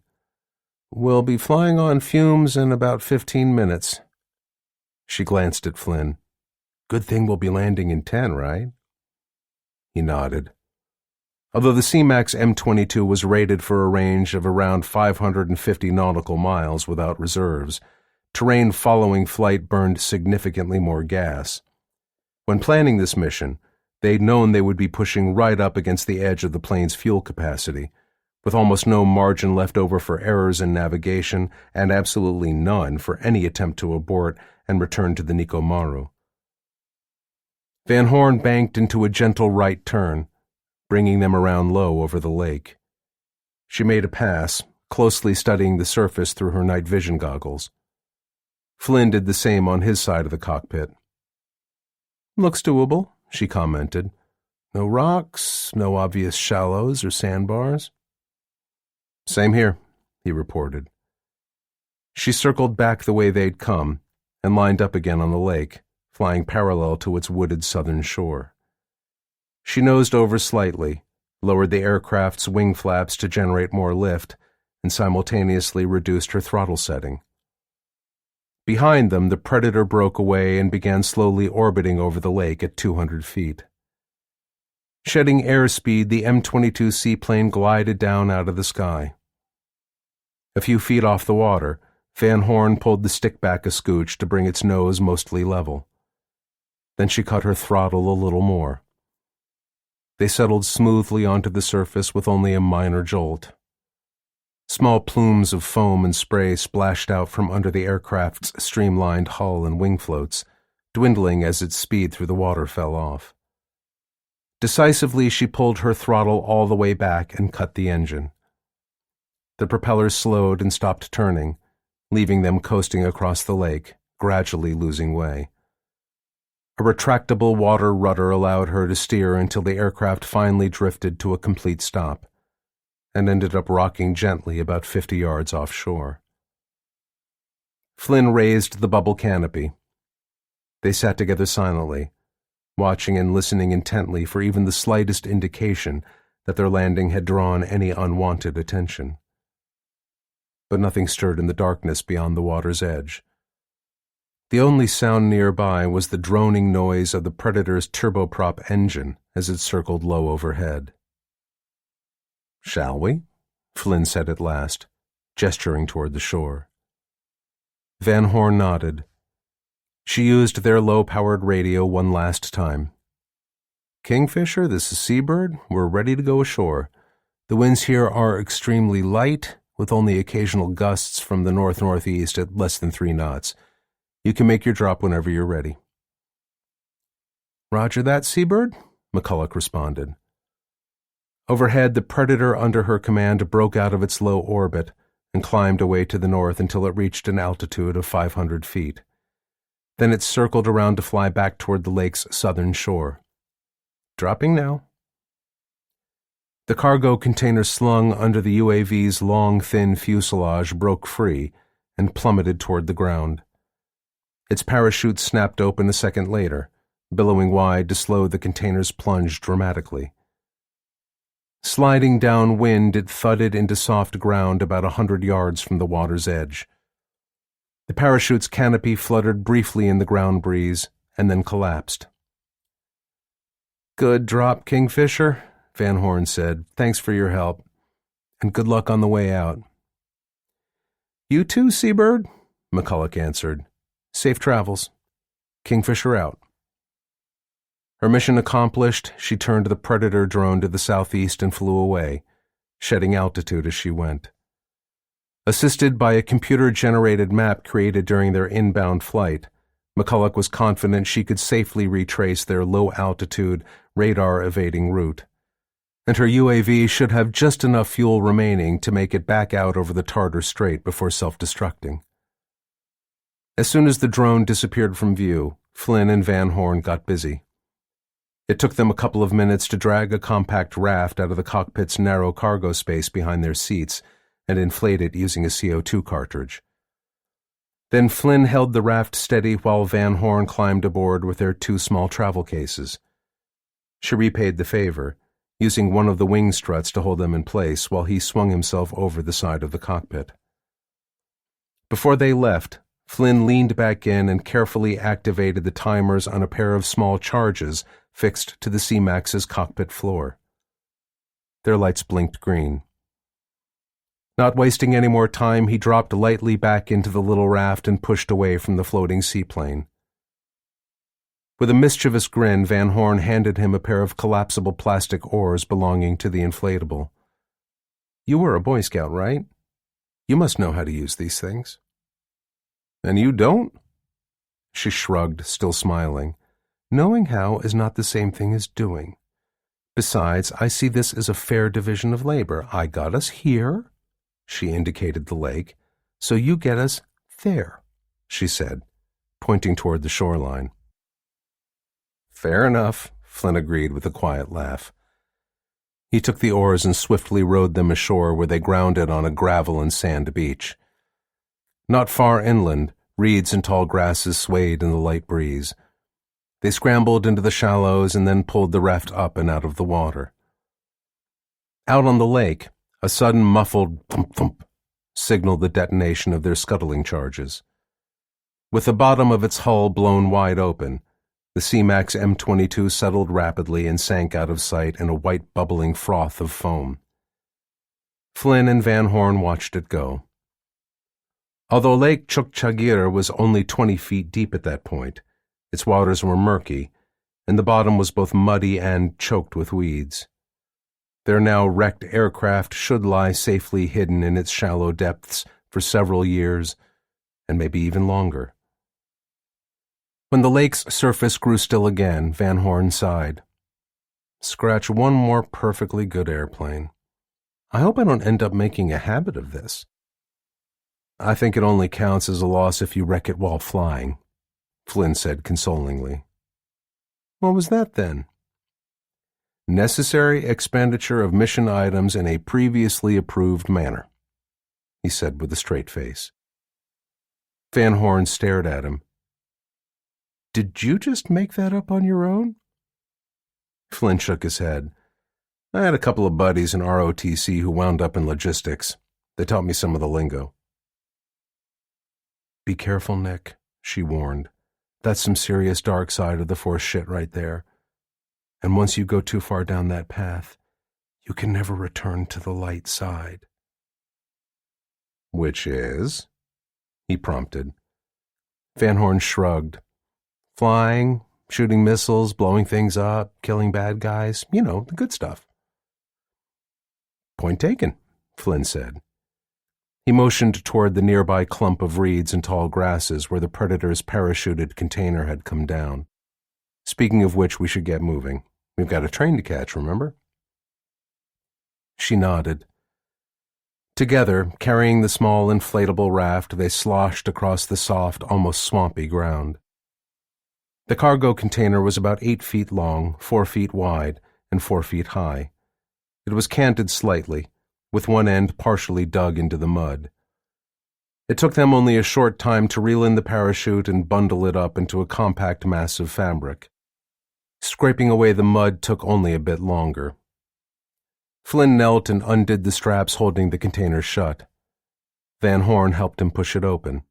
"We'll be flying on fumes in about 15 minutes. She glanced at Flynn. "Good thing we'll be landing in 10, right?" He nodded. Although the C-Max M22 was rated for a range of around 550 nautical miles without reserves, terrain following flight burned significantly more gas. When planning this mission, they'd known they would be pushing right up against the edge of the plane's fuel capacity, with almost no margin left over for errors in navigation and absolutely none for any attempt to abort and return to the Nikomaru. Van Horn banked into a gentle right turn, bringing them around low over the lake. She made a pass, closely studying the surface through her night vision goggles. Flynn did the same on his side of the cockpit. "Looks doable," she commented. "No rocks, no obvious shallows or sandbars." "Same here," he reported. She circled back the way they'd come and lined up again on the lake, flying parallel to its wooded southern shore. She nosed over slightly, lowered the aircraft's wing flaps to generate more lift, and simultaneously reduced her throttle setting. Behind them, the Predator broke away and began slowly orbiting over the lake at 200 feet. Shedding airspeed, the M-22 seaplane glided down out of the sky. A few feet off the water, Van Horn pulled the stick back a scooch to bring its nose mostly level. Then she cut her throttle a little more. They settled smoothly onto the surface with only a minor jolt. Small plumes of foam and spray splashed out from under the aircraft's streamlined hull and wing floats, dwindling as its speed through the water fell off. Decisively, she pulled her throttle all the way back and cut the engine. The propellers slowed and stopped turning, leaving them coasting across the lake, gradually losing way. A retractable water rudder allowed her to steer until the aircraft finally drifted to a complete stop, and ended up rocking gently about 50 yards offshore. Flynn raised the bubble canopy. They sat together silently, watching and listening intently for even the slightest indication that their landing had drawn any unwanted attention. But nothing stirred in the darkness beyond the water's edge. The only sound nearby was the droning noise of the Predator's turboprop engine as it circled low overhead. "Shall we?" Flynn said at last, gesturing toward the shore. Van Horn nodded. She used their low-powered radio one last time. "Kingfisher, this is Seabird. We're ready to go ashore. The winds here are extremely light, with only occasional gusts from the north-northeast at less than 3 knots. You can make your drop whenever you're ready." "Roger that, Seabird," McCulloch responded. Overhead, the Predator under her command broke out of its low orbit and climbed away to the north until it reached an altitude of 500 feet. Then it circled around to fly back toward the lake's southern shore. "Dropping now." The cargo container slung under the UAV's long, thin fuselage broke free and plummeted toward the ground. Its parachute snapped open a second later, billowing wide to slow the container's plunge dramatically. Sliding downwind, it thudded into soft ground about 100 yards from the water's edge. The parachute's canopy fluttered briefly in the ground breeze and then collapsed. "Good drop, Kingfisher," Van Horn said. "Thanks for your help, and good luck on the way out." "You too, Seabird," McCulloch answered. "Safe travels. Kingfisher out." Her mission accomplished, she turned the Predator drone to the southeast and flew away, shedding altitude as she went. Assisted by a computer-generated map created during their inbound flight, McCulloch was confident she could safely retrace their low-altitude, radar-evading route, and her UAV should have just enough fuel remaining to make it back out over the Tartar Strait before self-destructing. As soon as the drone disappeared from view, Flynn and Van Horn got busy. It took them a couple of minutes to drag a compact raft out of the cockpit's narrow cargo space behind their seats and inflate it using a CO2 cartridge. Then Flynn held the raft steady while Van Horn climbed aboard with their 2 small travel cases. She repaid the favor, using one of the wing struts to hold them in place while he swung himself over the side of the cockpit. Before they left, Flynn leaned back in and carefully activated the timers on a pair of small charges fixed to the C-Max's cockpit floor. Their lights blinked green. Not wasting any more time, he dropped lightly back into the little raft and pushed away from the floating seaplane. With a mischievous grin, Van Horn handed him a pair of collapsible plastic oars belonging to the inflatable. "You were a Boy Scout, right? You must know how to use these things." "And you don't?" She shrugged, still smiling. "Knowing how is not the same thing as doing. Besides, I see this as a fair division of labor. I got us here," she indicated the lake, "so you get us there," she said, pointing toward the shoreline. Fair enough, Flynn agreed with a quiet laugh. He took the oars and swiftly rowed them ashore where they grounded on a gravel and sand beach. Not far inland, reeds and tall grasses swayed in the light breeze. They scrambled into the shallows and then pulled the raft up and out of the water. Out on the lake, a sudden muffled thump-thump signaled the detonation of their scuttling charges. With the bottom of its hull blown wide open, the C-Max M22 settled rapidly and sank out of sight in a white bubbling froth of foam. Flynn and Van Horn watched it go. Although Lake Chukchagir was only 20 feet deep at that point, its waters were murky, and the bottom was both muddy and choked with weeds. Their now wrecked aircraft should lie safely hidden in its shallow depths for several years, and maybe even longer. When the lake's surface grew still again, Van Horn sighed. Scratch one more perfectly good airplane. I hope I don't end up making a habit of this. I think it only counts as a loss if you wreck it while flying, Flynn said consolingly. What was that then? Necessary expenditure of mission items in a previously approved manner, he said with a straight face. Van Horn stared at him. Did you just make that up on your own? Flynn shook his head. I had a couple of buddies in ROTC who wound up in logistics. They taught me some of the lingo. Be careful, Nick, she warned. That's some serious dark side of the Force shit right there. And once you go too far down that path, you can never return to the light side. Which is? He prompted. Van Horn shrugged. Flying, shooting missiles, blowing things up, killing bad guys, you know, the good stuff. Point taken, Flynn said. He motioned toward the nearby clump of reeds and tall grasses where the Predator's parachuted container had come down. Speaking of which, we should get moving. We've got a train to catch, remember? She nodded. Together, carrying the small inflatable raft, they sloshed across the soft, almost swampy ground. The cargo container was about 8 feet long, 4 feet wide, and 4 feet high. It was canted slightly, with one end partially dug into the mud. It took them only a short time to reel in the parachute and bundle it up into a compact mass of fabric. Scraping away the mud took only a bit longer. Flynn knelt and undid the straps holding the container shut. Van Horn helped him push it open.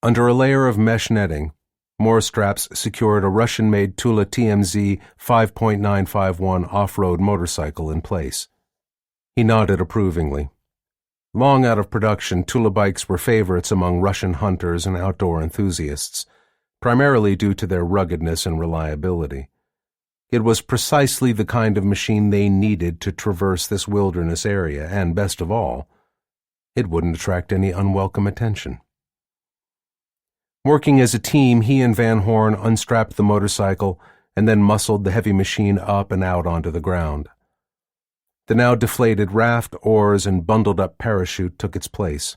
Under a layer of mesh netting, more straps secured a Russian-made Tula TMZ 5.951 off-road motorcycle in place. He nodded approvingly. Long out of production, Tula bikes were favorites among Russian hunters and outdoor enthusiasts, primarily due to their ruggedness and reliability. It was precisely the kind of machine they needed to traverse this wilderness area, and best of all, it wouldn't attract any unwelcome attention. Working as a team, he and Van Horn unstrapped the motorcycle and then muscled the heavy machine up and out onto the ground. The now deflated raft, oars, and bundled-up parachute took its place.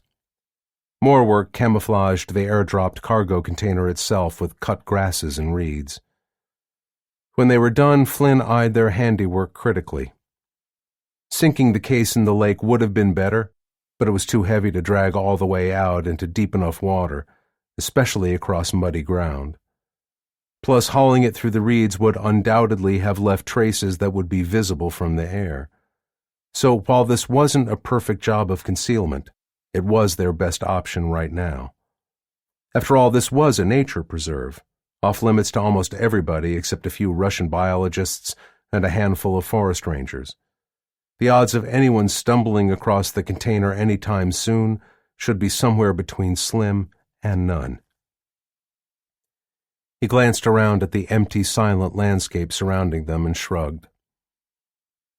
More work camouflaged the airdropped cargo container itself with cut grasses and reeds. When they were done, Flynn eyed their handiwork critically. Sinking the case in the lake would have been better, but it was too heavy to drag all the way out into deep enough water, especially across muddy ground. Plus, hauling it through the reeds would undoubtedly have left traces that would be visible from the air. So, while this wasn't a perfect job of concealment, it was their best option right now. After all, this was a nature preserve, off-limits to almost everybody except a few Russian biologists and a handful of forest rangers. The odds of anyone stumbling across the container any time soon should be somewhere between slim and none. He glanced around at the empty, silent landscape surrounding them and shrugged.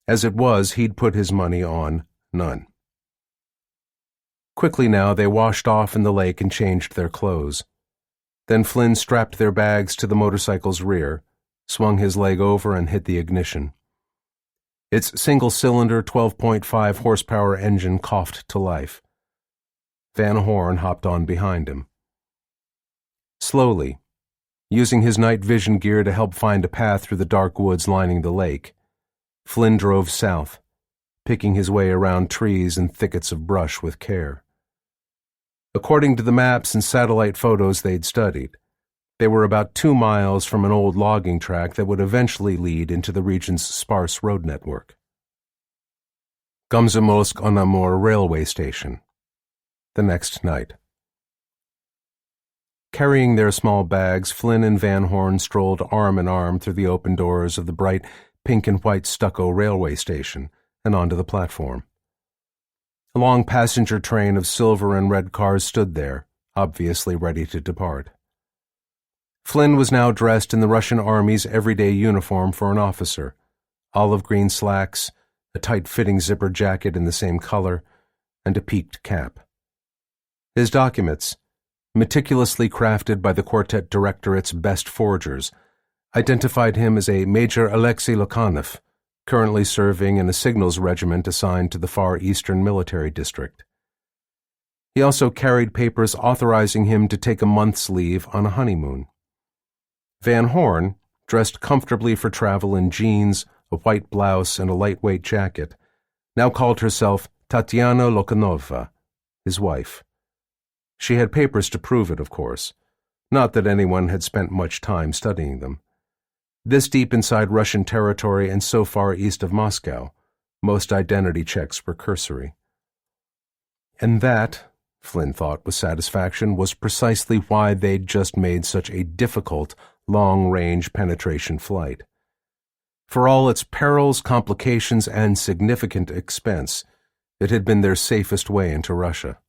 As it was, he'd put his money on none. Quickly now, they washed off in the lake and changed their clothes. Then Flynn strapped their bags to the motorcycle's rear, swung his leg over, and hit the ignition. Its single-cylinder 12.5 horsepower engine coughed to life. Van Horn hopped on behind him. Slowly, using his night vision gear to help find a path through the dark woods lining the lake, Flynn drove south, picking his way around trees and thickets of brush with care. According to the maps and satellite photos they'd studied, they were about 2 miles from an old logging track that would eventually lead into the region's sparse road network. Komsomolsk-on-Amur railway station. The next night. Carrying their small bags, Flynn and Van Horn strolled arm in arm through the open doors of the bright pink and white stucco railway station and onto the platform. A long passenger train of silver and red cars stood there, obviously ready to depart. Flynn was now dressed in the Russian Army's everyday uniform for an officer, olive green slacks, a tight-fitting zipper jacket in the same color, and a peaked cap. His documents, meticulously crafted by the Quartet Directorate's best forgers, identified him as a Major Alexei Lokhanov, currently serving in a signals regiment assigned to the Far Eastern Military District. He also carried papers authorizing him to take a month's leave on a honeymoon. Van Horn, dressed comfortably for travel in jeans, a white blouse, and a lightweight jacket, now called herself Tatiana Lokhanova, his wife. She had papers to prove it, of course. Not that anyone had spent much time studying them. This deep inside Russian territory and so far east of Moscow, most identity checks were cursory. And that, Flynn thought with satisfaction, was precisely why they'd just made such a difficult, long-range penetration flight. For all its perils, complications, and significant expense, it had been their safest way into Russia.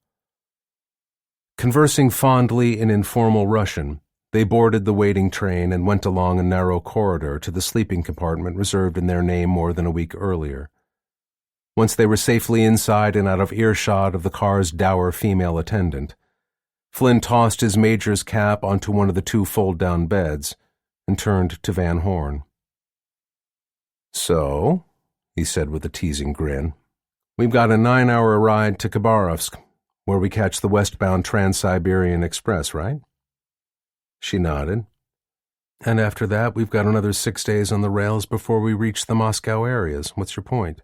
Conversing fondly in informal Russian, they boarded the waiting train and went along a narrow corridor to the sleeping compartment reserved in their name more than a week earlier. Once they were safely inside and out of earshot of the car's dour female attendant, Flynn tossed his major's cap onto one of the 2 fold-down beds and turned to Van Horn. "So," he said with a teasing grin, "we've got a 9-hour ride to Khabarovsk, where we catch the westbound Trans-Siberian Express, right?" She nodded. "And after that, we've got another 6 days on the rails before we reach the Moscow areas. What's your point?"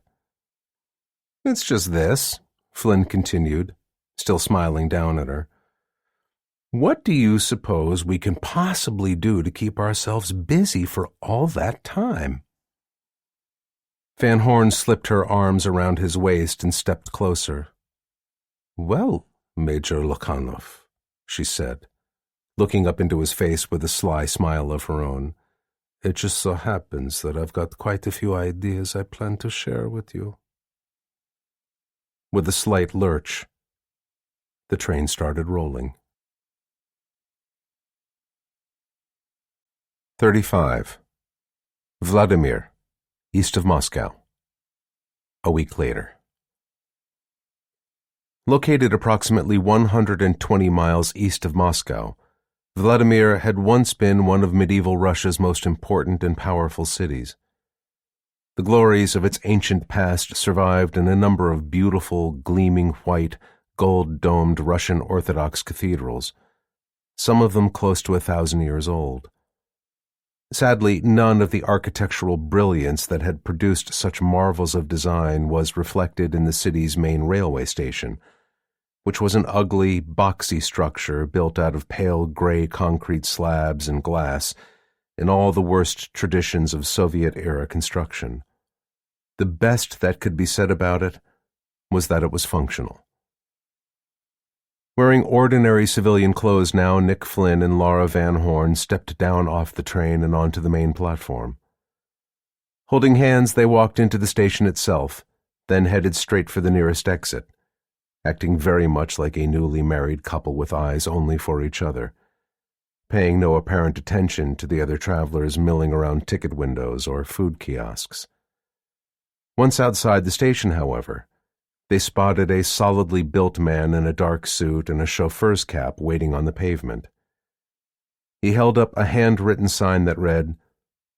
"It's just this," Flynn continued, still smiling down at her. "What do you suppose we can possibly do to keep ourselves busy for all that time?" Van Horn slipped her arms around his waist and stepped closer. "Well, Major Lokhanov," she said, looking up into his face with a sly smile of her own, "it just so happens that I've got quite a few ideas I plan to share with you." With a slight lurch, the train started rolling. 35. Vladimir, east of Moscow. A week later. Located approximately 120 miles east of Moscow, Vladimir had once been one of medieval Russia's most important and powerful cities. The glories of its ancient past survived in a number of beautiful, gleaming white, gold-domed Russian Orthodox cathedrals, some of them close to 1,000 years old. Sadly, none of the architectural brilliance that had produced such marvels of design was reflected in the city's main railway station, which was an ugly, boxy structure built out of pale gray concrete slabs and glass in all the worst traditions of Soviet-era construction. The best that could be said about it was that it was functional. Wearing ordinary civilian clothes now, Nick Flynn and Laura Van Horn stepped down off the train and onto the main platform. Holding hands, they walked into the station itself, then headed straight for the nearest exit, acting very much like a newly married couple with eyes only for each other, paying no apparent attention to the other travelers milling around ticket windows or food kiosks. Once outside the station, however, they spotted a solidly built man in a dark suit and a chauffeur's cap waiting on the pavement. He held up a handwritten sign that read,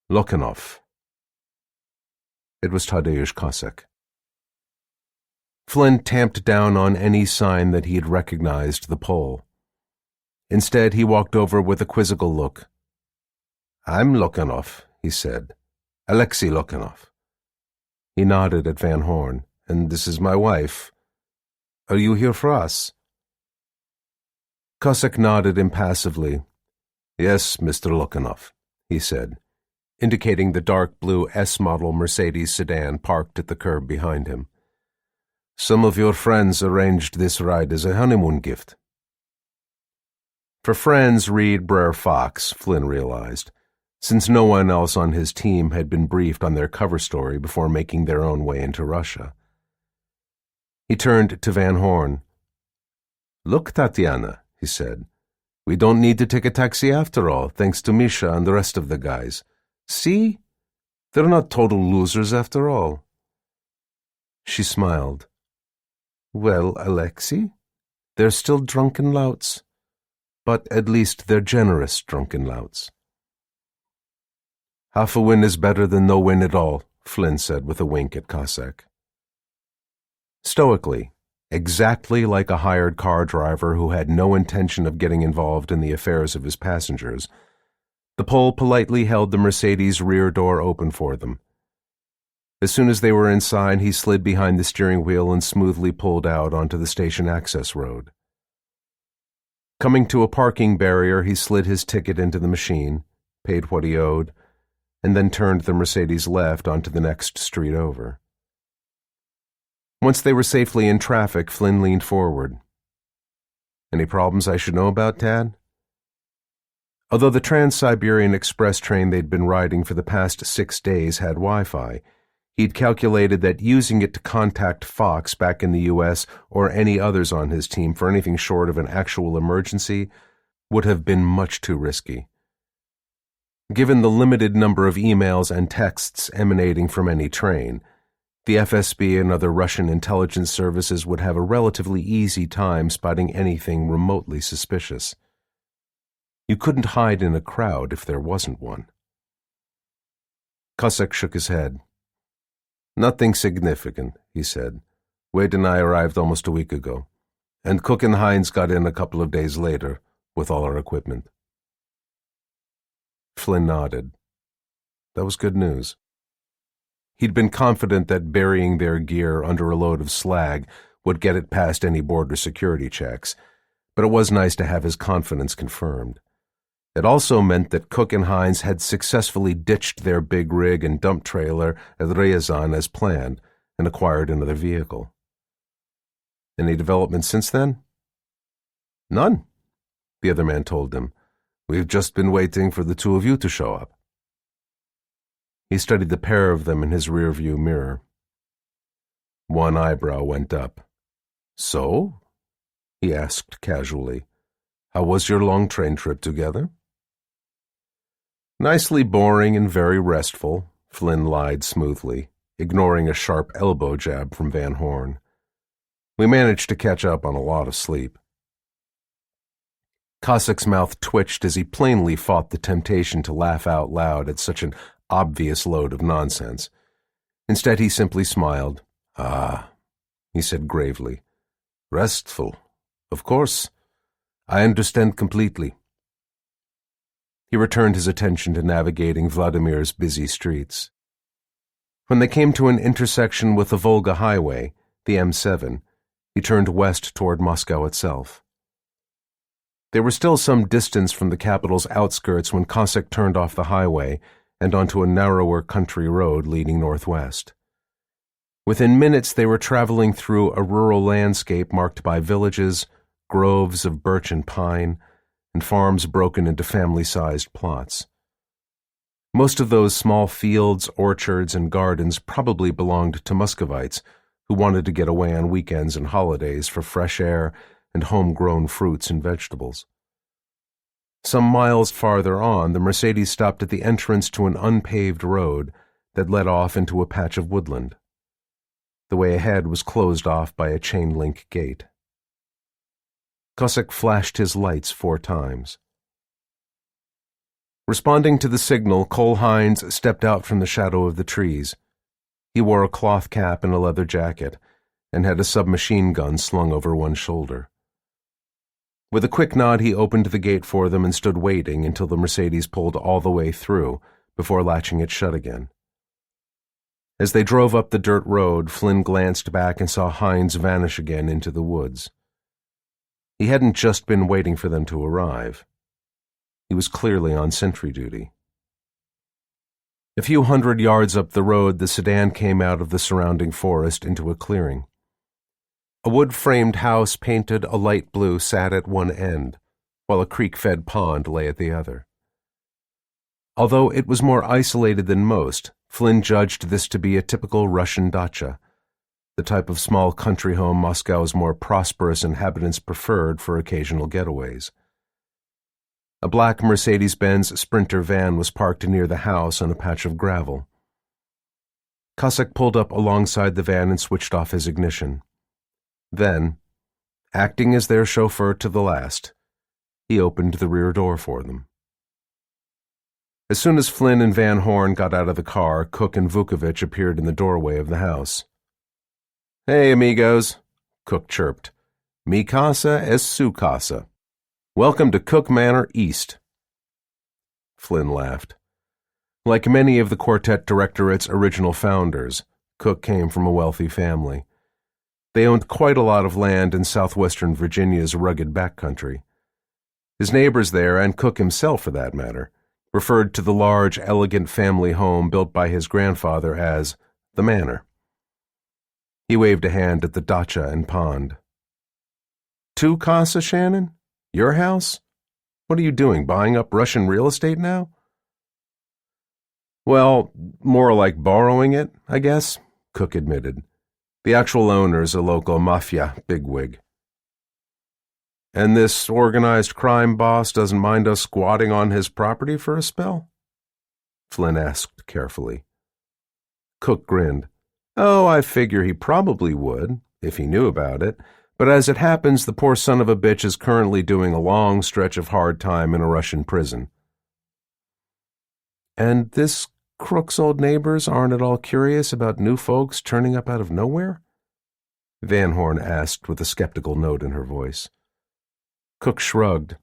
"Lokhanov." It was Tadeusz Kosek. Flynn tamped down on any sign that he had recognized the Pole. Instead, he walked over with a quizzical look. "I'm Lokanov," he said. "Alexei Lokanov." He nodded at Van Horn. "And this is my wife. Are you here for us?" Cossack nodded impassively. "Yes, Mr. Lokanov," he said, indicating the dark blue S-model Mercedes sedan parked at the curb behind him. "Some of your friends arranged this ride as a honeymoon gift." For friends read Brer Fox, Flynn realized, since no one else on his team had been briefed on their cover story before making their own way into Russia. He turned to Van Horn. "Look, Tatiana," he said. "We don't need to take a taxi after all, thanks to Misha and the rest of the guys. See? They're not total losers after all." She smiled. "Well, Alexei, they're still drunken louts. But at least they're generous drunken louts." "Half a win is better than no win at all," Flynn said with a wink at Cossack. Stoically, exactly like a hired car driver who had no intention of getting involved in the affairs of his passengers, the Pole politely held the Mercedes' rear door open for them. As soon as they were inside, he slid behind the steering wheel and smoothly pulled out onto the station access road. Coming to a parking barrier, he slid his ticket into the machine, paid what he owed, and then turned the Mercedes left onto the next street over. Once they were safely in traffic, Flynn leaned forward. "Any problems I should know about, Tad?" Although the Trans-Siberian Express train they'd been riding for the past 6 days had Wi-Fi, he'd calculated that using it to contact Fox back in the U.S. or any others on his team for anything short of an actual emergency would have been much too risky. Given the limited number of emails and texts emanating from any train, the FSB and other Russian intelligence services would have a relatively easy time spotting anything remotely suspicious. You couldn't hide in a crowd if there wasn't one. Cossack shook his head. "Nothing significant," he said. "Wade and I arrived almost a week ago, and Cook and Hines got in a couple of days later with all our equipment." Flynn nodded. That was good news. He'd been confident that burying their gear under a load of slag would get it past any border security checks, but it was nice to have his confidence confirmed. It also meant that Cook and Hines had successfully ditched their big rig and dump trailer at Ryazan as planned and acquired another vehicle. "Any developments since then?" "None," the other man told him. "We've just been waiting for the two of you to show up." He studied the pair of them in his rearview mirror. One eyebrow went up. "So?" he asked casually. "How was your long train trip together?" "Nicely boring and very restful," Flynn lied smoothly, ignoring a sharp elbow jab from Van Horn. "We managed to catch up on a lot of sleep." Cossack's mouth twitched as he plainly fought the temptation to laugh out loud at such an obvious load of nonsense. Instead, he simply smiled. "Ah," he said gravely. "Restful. Of course. I understand completely." He returned his attention to navigating Vladimir's busy streets. When they came to an intersection with the Volga Highway, the M7, he turned west toward Moscow itself. They were still some distance from the capital's outskirts when Cossack turned off the highway and onto a narrower country road leading northwest. Within minutes they were traveling through a rural landscape marked by villages, groves of birch and pine, and farms broken into family-sized plots. Most of those small fields, orchards, and gardens probably belonged to Muscovites who wanted to get away on weekends and holidays for fresh air and homegrown fruits and vegetables. Some miles farther on, the Mercedes stopped at the entrance to an unpaved road that led off into a patch of woodland. The way ahead was closed off by a chain-link gate. Cossack flashed his lights 4 times. Responding to the signal, Cole Hines stepped out from the shadow of the trees. He wore a cloth cap and a leather jacket, and had a submachine gun slung over one shoulder. With a quick nod, he opened the gate for them and stood waiting until the Mercedes pulled all the way through before latching it shut again. As they drove up the dirt road, Flynn glanced back and saw Hines vanish again into the woods. He hadn't just been waiting for them to arrive. He was clearly on sentry duty. A few 100 yards up the road, the sedan came out of the surrounding forest into a clearing. A wood-framed house painted a light blue sat at one end, while a creek-fed pond lay at the other. Although it was more isolated than most, Flynn judged this to be a typical Russian dacha, the type of small country home Moscow's more prosperous inhabitants preferred for occasional getaways. A black Mercedes-Benz Sprinter van was parked near the house on a patch of gravel. Cossack pulled up alongside the van and switched off his ignition. Then, acting as their chauffeur to the last, he opened the rear door for them. As soon as Flynn and Van Horn got out of the car, Cook and Vukovich appeared in the doorway of the house. "Hey, amigos," Cook chirped. "Mi casa es su casa. Welcome to Cook Manor East." Flynn laughed. Like many of the Quartet Directorate's original founders, Cook came from a wealthy family. They owned quite a lot of land in southwestern Virginia's rugged backcountry. His neighbors there, and Cook himself for that matter, referred to the large, elegant family home built by his grandfather as the Manor. He waved a hand at the dacha and pond. "Tu casa, Shannon? Your house? What are you doing, buying up Russian real estate now?" "Well, more like borrowing it, I guess," Cook admitted. "The actual owner's a local mafia bigwig." "And this organized crime boss doesn't mind us squatting on his property for a spell?" Flynn asked carefully. Cook grinned. "Oh, I figure he probably would, if he knew about it, but as it happens, the poor son of a bitch is currently doing a long stretch of hard time in a Russian prison." "And this Crook's old neighbors aren't at all curious about new folks turning up out of nowhere?" Van Horn asked with a skeptical note in her voice. Cook shrugged.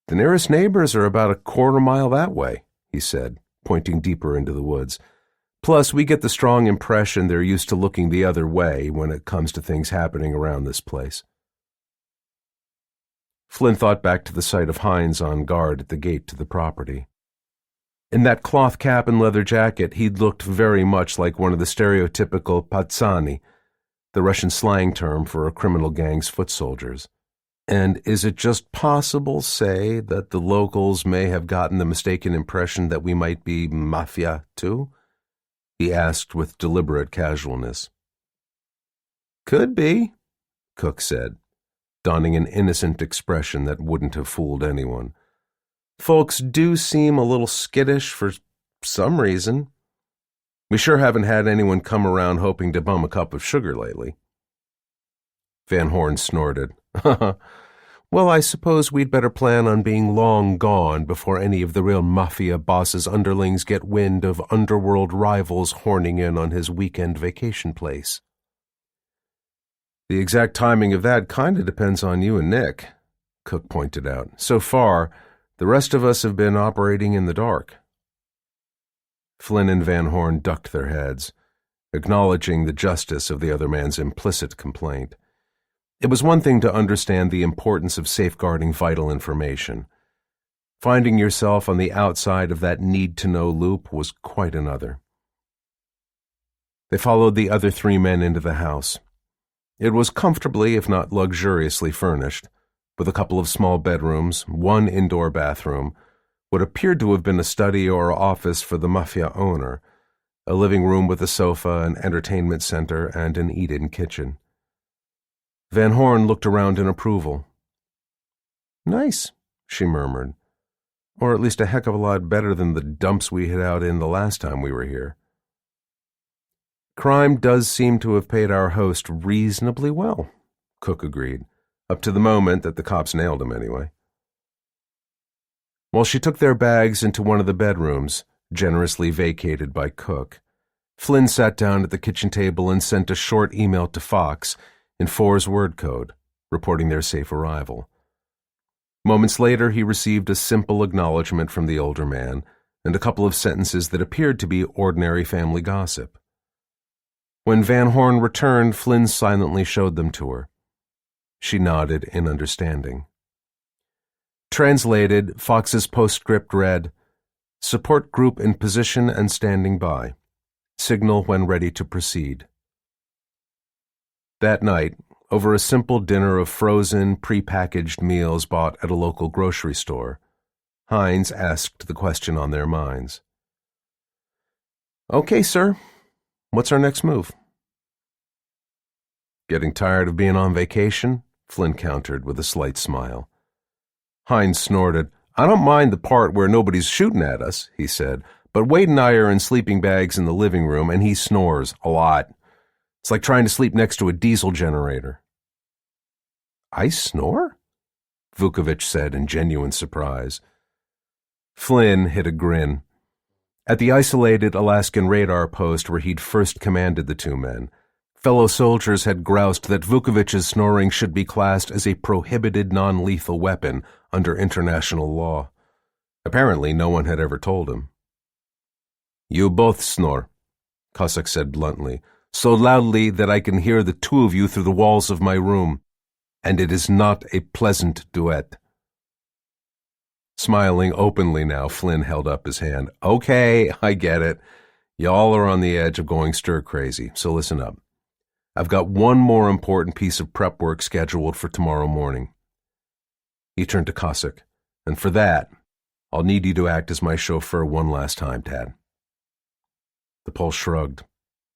"The nearest neighbors are about a quarter-mile that way," he said, pointing deeper into the woods. "Plus, we get the strong impression they're used to looking the other way when it comes to things happening around this place." Flynn thought back to the sight of Hines on guard at the gate to the property. In that cloth cap and leather jacket, he'd looked very much like one of the stereotypical patsani, the Russian slang term for a criminal gang's foot soldiers. "And is it just possible, say, that the locals may have gotten the mistaken impression that we might be mafia, too?" he asked with deliberate casualness. "Could be," Cook said, donning an innocent expression that wouldn't have fooled anyone. "Folks do seem a little skittish for some reason. We sure haven't had anyone come around hoping to bum a cup of sugar lately." Van Horn snorted. "Well, I suppose we'd better plan on being long gone before any of the real mafia boss's underlings get wind of underworld rivals horning in on his weekend vacation place." "The exact timing of that kind of depends on you and Nick," Cook pointed out. "So far, the rest of us have been operating in the dark." Flynn and Van Horn ducked their heads, acknowledging the justice of the other man's implicit complaint. It was one thing to understand the importance of safeguarding vital information. Finding yourself on the outside of that need-to-know loop was quite another. They followed the other three men into the house. It was comfortably, if not luxuriously, furnished, with a couple of small bedrooms, one indoor bathroom, what appeared to have been a study or office for the mafia owner, a living room with a sofa, an entertainment center, and an eat-in kitchen. Van Horn looked around in approval. "Nice," she murmured. "Or at least a heck of a lot better than the dumps we hid out in the last time we were here." "Crime does seem to have paid our host reasonably well," Cook agreed. "Up to the moment that the cops nailed him, anyway." While she took their bags into one of the bedrooms, generously vacated by Cook, Flynn sat down at the kitchen table and sent a short email to Fox in 4's word code, reporting their safe arrival. Moments later, he received a simple acknowledgement from the older man and a couple of sentences that appeared to be ordinary family gossip. When Van Horn returned, Flynn silently showed them to her. She nodded in understanding. Translated, Fox's postscript read, "Support group in position and standing by. Signal when ready to proceed." That night, over a simple dinner of frozen, prepackaged meals bought at a local grocery store, Hines asked the question on their minds. "Okay, sir. What's our next move?" "Getting tired of being on vacation?" Flynn countered with a slight smile. Hines snorted. "I don't mind the part where nobody's shooting at us," he said, "but Wade and I are in sleeping bags in the living room, and he snores a lot. It's like trying to sleep next to a diesel generator." "I snore?" Vukovich said in genuine surprise. Flynn hid a grin. At the isolated Alaskan radar post where he'd first commanded the two men, fellow soldiers had groused that Vukovich's snoring should be classed as a prohibited non-lethal weapon under international law. Apparently, no one had ever told him. "You both snore," Cossack said bluntly, "so loudly that I can hear the two of you through the walls of my room, and it is not a pleasant duet." Smiling openly now, Flynn held up his hand. "Okay, I get it. Y'all are on the edge of going stir-crazy, so listen up. I've got one more important piece of prep work scheduled for tomorrow morning." He turned to Cossack, "And for that, I'll need you to act as my chauffeur one last time, Tad." The Pole shrugged.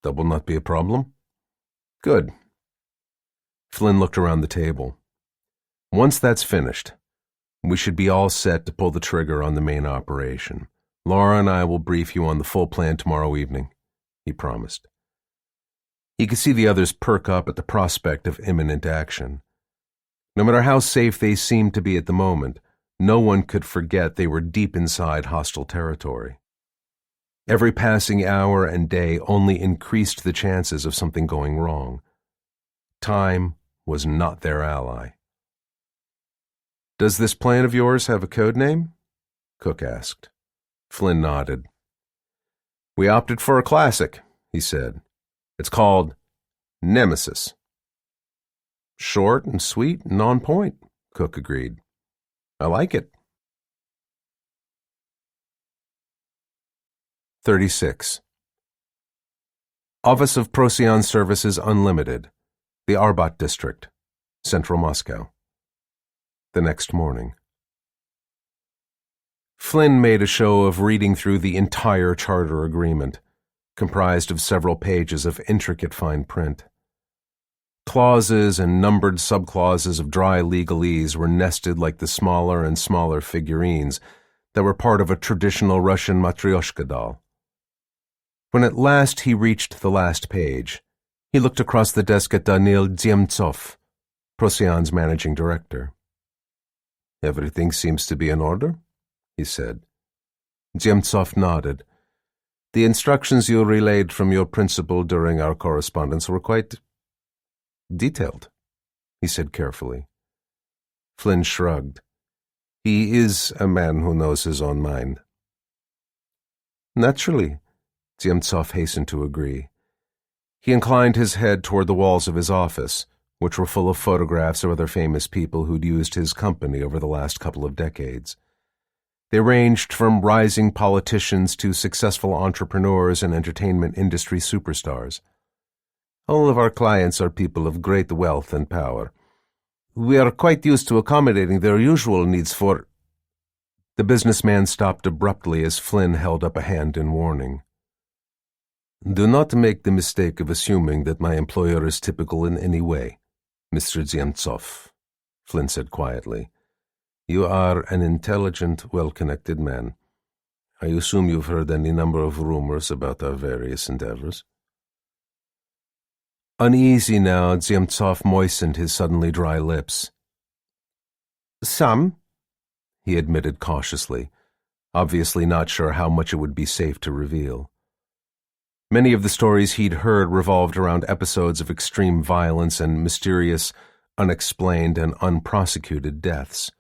"That will not be a problem?" "Good." Flynn looked around the table. "Once that's finished, we should be all set to pull the trigger on the main operation. Laura and I will brief you on the full plan tomorrow evening," he promised. He could see the others perk up at the prospect of imminent action. No matter how safe they seemed to be at the moment, no one could forget they were deep inside hostile territory. Every passing hour and day only increased the chances of something going wrong. Time was not their ally. "Does this plan of yours have a code name?" Cook asked. Flynn nodded. "We opted for a classic," he said. "It's called Nemesis." "Short and sweet and on point," Cook agreed. "I like it." 36. Office of Procyon Services Unlimited, the Arbat District, Central Moscow. The next morning. Flynn made a show of reading through the entire charter agreement, comprised of several pages of intricate fine print. Clauses and numbered subclauses of dry legalese were nested like the smaller and smaller figurines that were part of a traditional Russian matryoshka doll. When at last he reached the last page, he looked across the desk at Danil Zemtsov, Procyon's managing director. "Everything seems to be in order," he said. Zemtsov nodded. "The instructions you relayed from your principal during our correspondence were quite detailed," he said carefully. Flynn shrugged. He is a man who knows his own mind. "Naturally," Zemtsov hastened to agree. He inclined his head toward the walls of his office, which were full of photographs of other famous people who'd used his company over the last couple of decades. They ranged from rising politicians to successful entrepreneurs and entertainment industry superstars. "All of our clients are people of great wealth and power. We are quite used to accommodating their usual needs for—" The businessman stopped abruptly as Flynn held up a hand in warning. "Do not make the mistake of assuming that my employer is typical in any way, Mr. Zemtsov," Flynn said quietly. "You are an intelligent, well-connected man. I assume you've heard any number of rumors about our various endeavors." Uneasy now, Zemtsov moistened his suddenly dry lips. "Some," he admitted cautiously, obviously not sure how much it would be safe to reveal. Many of the stories he'd heard revolved around episodes of extreme violence and mysterious, unexplained, and unprosecuted deaths.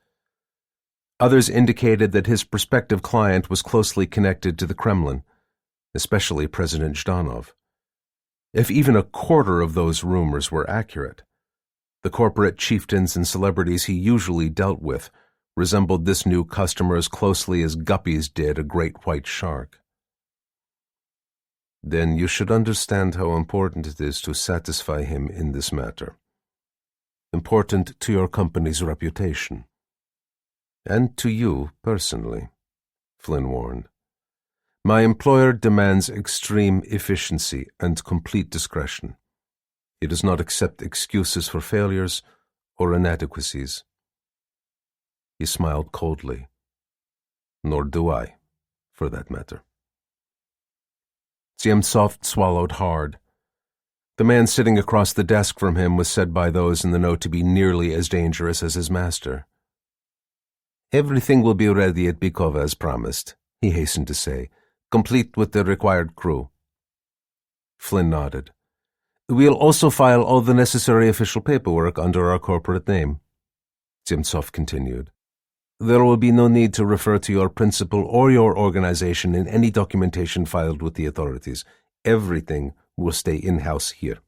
Others indicated that his prospective client was closely connected to the Kremlin, especially President Zhdanov. If even a quarter of those rumors were accurate, the corporate chieftains and celebrities he usually dealt with resembled this new customer as closely as guppies did a great white shark. Then you should understand how important it is to satisfy him in this matter. Important to your company's reputation. And to you personally, Flynn warned. My employer demands extreme efficiency and complete discretion. He does not accept excuses for failures or inadequacies. He smiled coldly. Nor do I, for that matter. Zemtsov swallowed hard. The man sitting across the desk from him was said by those in the know to be nearly as dangerous as his master. Everything will be ready at Bykova as promised, he hastened to say, complete with the required crew. Flynn nodded. We'll also file all the necessary official paperwork under our corporate name, Zemtsov continued. There will be no need to refer to your principal or your organization in any documentation filed with the authorities. Everything will stay in-house here.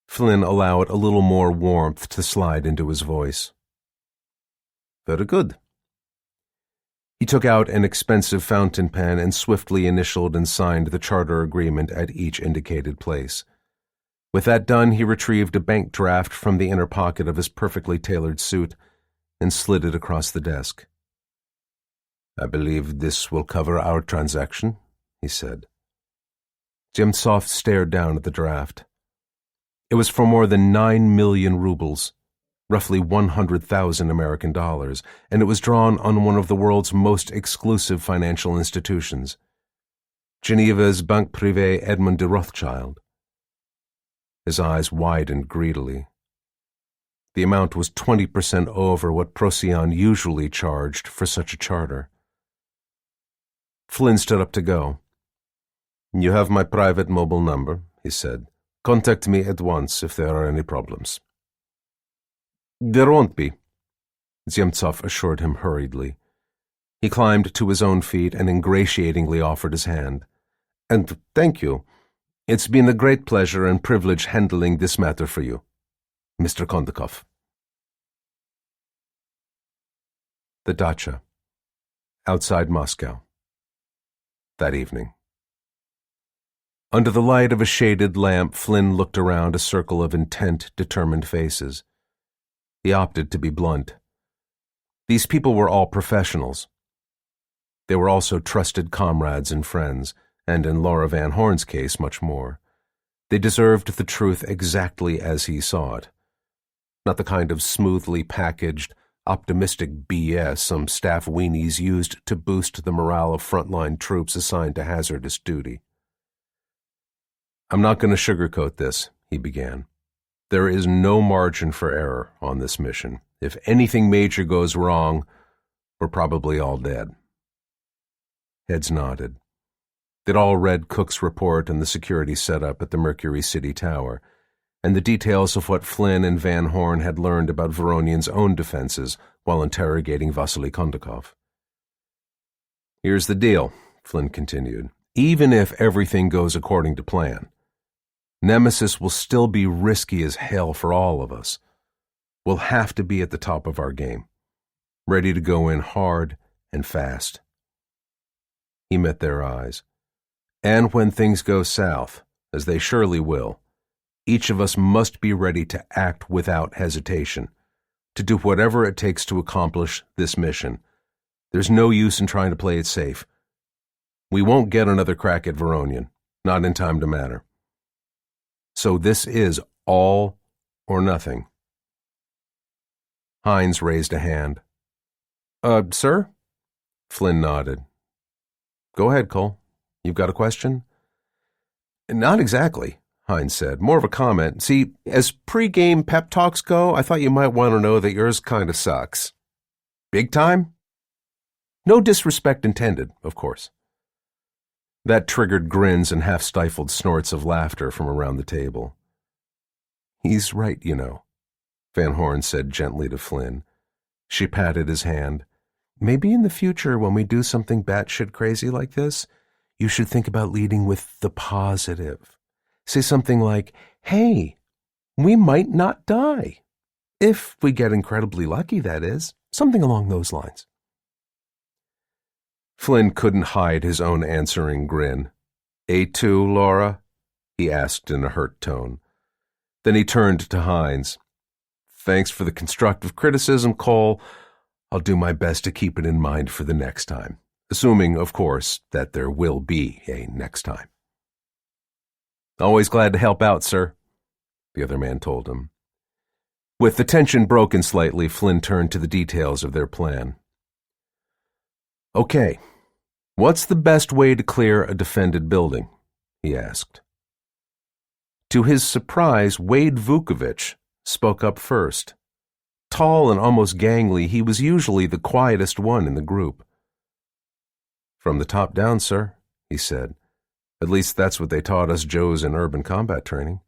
Flynn allowed a little more warmth to slide into his voice. Very good. He took out an expensive fountain pen and swiftly initialed and signed the charter agreement at each indicated place. With that done, he retrieved a bank draft from the inner pocket of his perfectly tailored suit and slid it across the desk. I believe this will cover our transaction, he said. Zemtsov stared down at the draft. It was for more than 9 million rubles, roughly 100,000 American dollars, and it was drawn on one of the world's most exclusive financial institutions, Geneva's Banque Privée Edmond de Rothschild. His eyes widened greedily. The amount was 20% over what Procyon usually charged for such a charter. Flynn stood up to go. You have my private mobile number, he said. Contact me at once if there are any problems. There won't be, Zemtsov assured him hurriedly. He climbed to his own feet and ingratiatingly offered his hand. And thank you. It's been a great pleasure and privilege handling this matter for you, Mr. Kondakov. The dacha, outside Moscow. That evening. Under the light of a shaded lamp, Flynn looked around a circle of intent, determined faces. He opted to be blunt. These people were all professionals. They were also trusted comrades and friends, and in Laura Van Horn's case, much more. They deserved the truth exactly as he saw it. Not the kind of smoothly packaged, optimistic BS some staff weenies used to boost the morale of frontline troops assigned to hazardous duty. I'm not going to sugarcoat this, he began. There is no margin for error on this mission. If anything major goes wrong, we're probably all dead. Heads nodded. They'd all read Cook's report and the security setup at the Mercury City Tower, and the details of what Flynn and Van Horn had learned about Voronyan's own defenses while interrogating Vasily Kondakov. Here's the deal, Flynn continued. Even if everything goes according to plan, Nemesis will still be risky as hell for all of us. We'll have to be at the top of our game, ready to go in hard and fast. He met their eyes. And when things go south, as they surely will, each of us must be ready to act without hesitation, to do whatever it takes to accomplish this mission. There's no use in trying to play it safe. We won't get another crack at Voronyan, not in time to matter. So this is all or nothing. Hines raised a hand. Sir? Flynn nodded. Go ahead, Cole. You've got a question? Not exactly, Hines said. More of a comment. See, as pre-game pep talks go, I thought you might want to know that yours kind of sucks. Big time? No disrespect intended, of course. That triggered grins and half-stifled snorts of laughter from around the table. He's right, you know, Van Horn said gently to Flynn. She patted his hand. Maybe in the future, when we do something batshit crazy like this, you should think about leading with the positive. Say something like, hey, we might not die. If we get incredibly lucky, that is. Something along those lines. Flynn couldn't hide his own answering grin. A2, Laura? He asked in a hurt tone. Then he turned to Hines. Thanks for the constructive criticism, Cole. I'll do my best to keep it in mind for the next time. Assuming, of course, that there will be a next time. Always glad to help out, sir, the other man told him. With the tension broken slightly, Flynn turned to the details of their plan. Okay, what's the best way to clear a defended building? He asked. To his surprise, Wade Vukovich spoke up first. Tall and almost gangly, he was usually the quietest one in the group. From the top down, sir, he said. At least that's what they taught us Joes in urban combat training.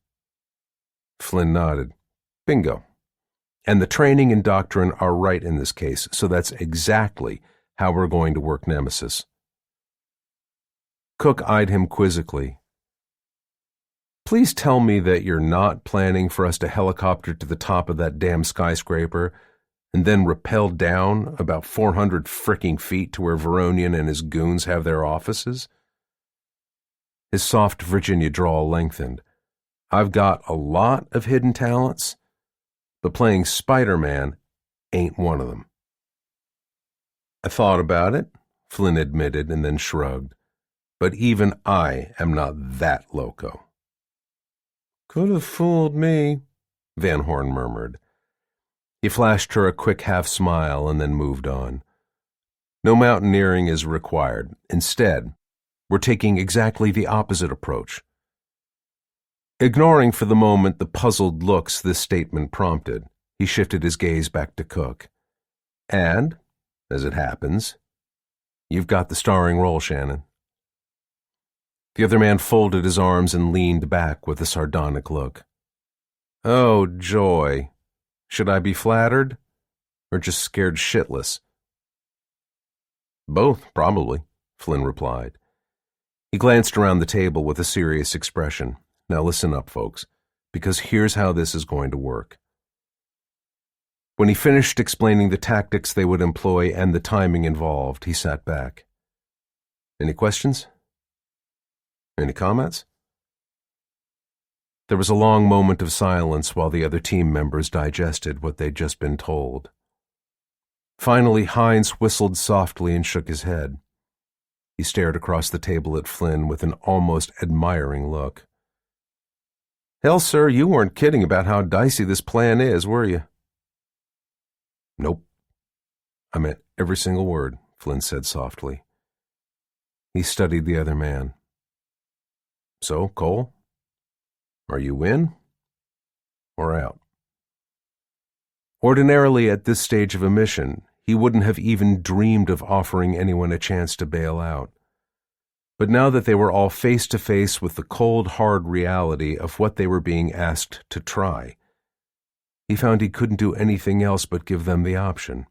Flynn nodded. Bingo. And the training and doctrine are right in this case, so that's exactly how we're going to work Nemesis. Cook eyed him quizzically. Please tell me that you're not planning for us to helicopter to the top of that damn skyscraper and then rappel down about 400 fricking feet to where Veronian and his goons have their offices? His soft Virginia drawl lengthened. I've got a lot of hidden talents, but playing Spider-Man ain't one of them. I thought about it, Flynn admitted and then shrugged. But even I am not that loco. Could have fooled me, Van Horn murmured. He flashed her a quick half-smile and then moved on. No mountaineering is required. Instead, we're taking exactly the opposite approach. Ignoring for the moment the puzzled looks this statement prompted, he shifted his gaze back to Cook. And, as it happens, you've got the starring role, Shannon. The other man folded his arms and leaned back with a sardonic look. Oh, joy. Should I be flattered? Or just scared shitless? Both, probably, Flynn replied. He glanced around the table with a serious expression. Now listen up, folks, because here's how this is going to work. When he finished explaining the tactics they would employ and the timing involved, he sat back. Any questions? Any comments? There was a long moment of silence while the other team members digested what they'd just been told. Finally, Hines whistled softly and shook his head. He stared across the table at Flynn with an almost admiring look. Hell, sir, you weren't kidding about how dicey this plan is, were you? Nope. I meant every single word, Flynn said softly. He studied the other man. So, Cole, are you in or out? Ordinarily, at this stage of a mission, he wouldn't have even dreamed of offering anyone a chance to bail out. But now that they were all face to face with the cold, hard reality of what they were being asked to try, he found he couldn't do anything else but give them the option.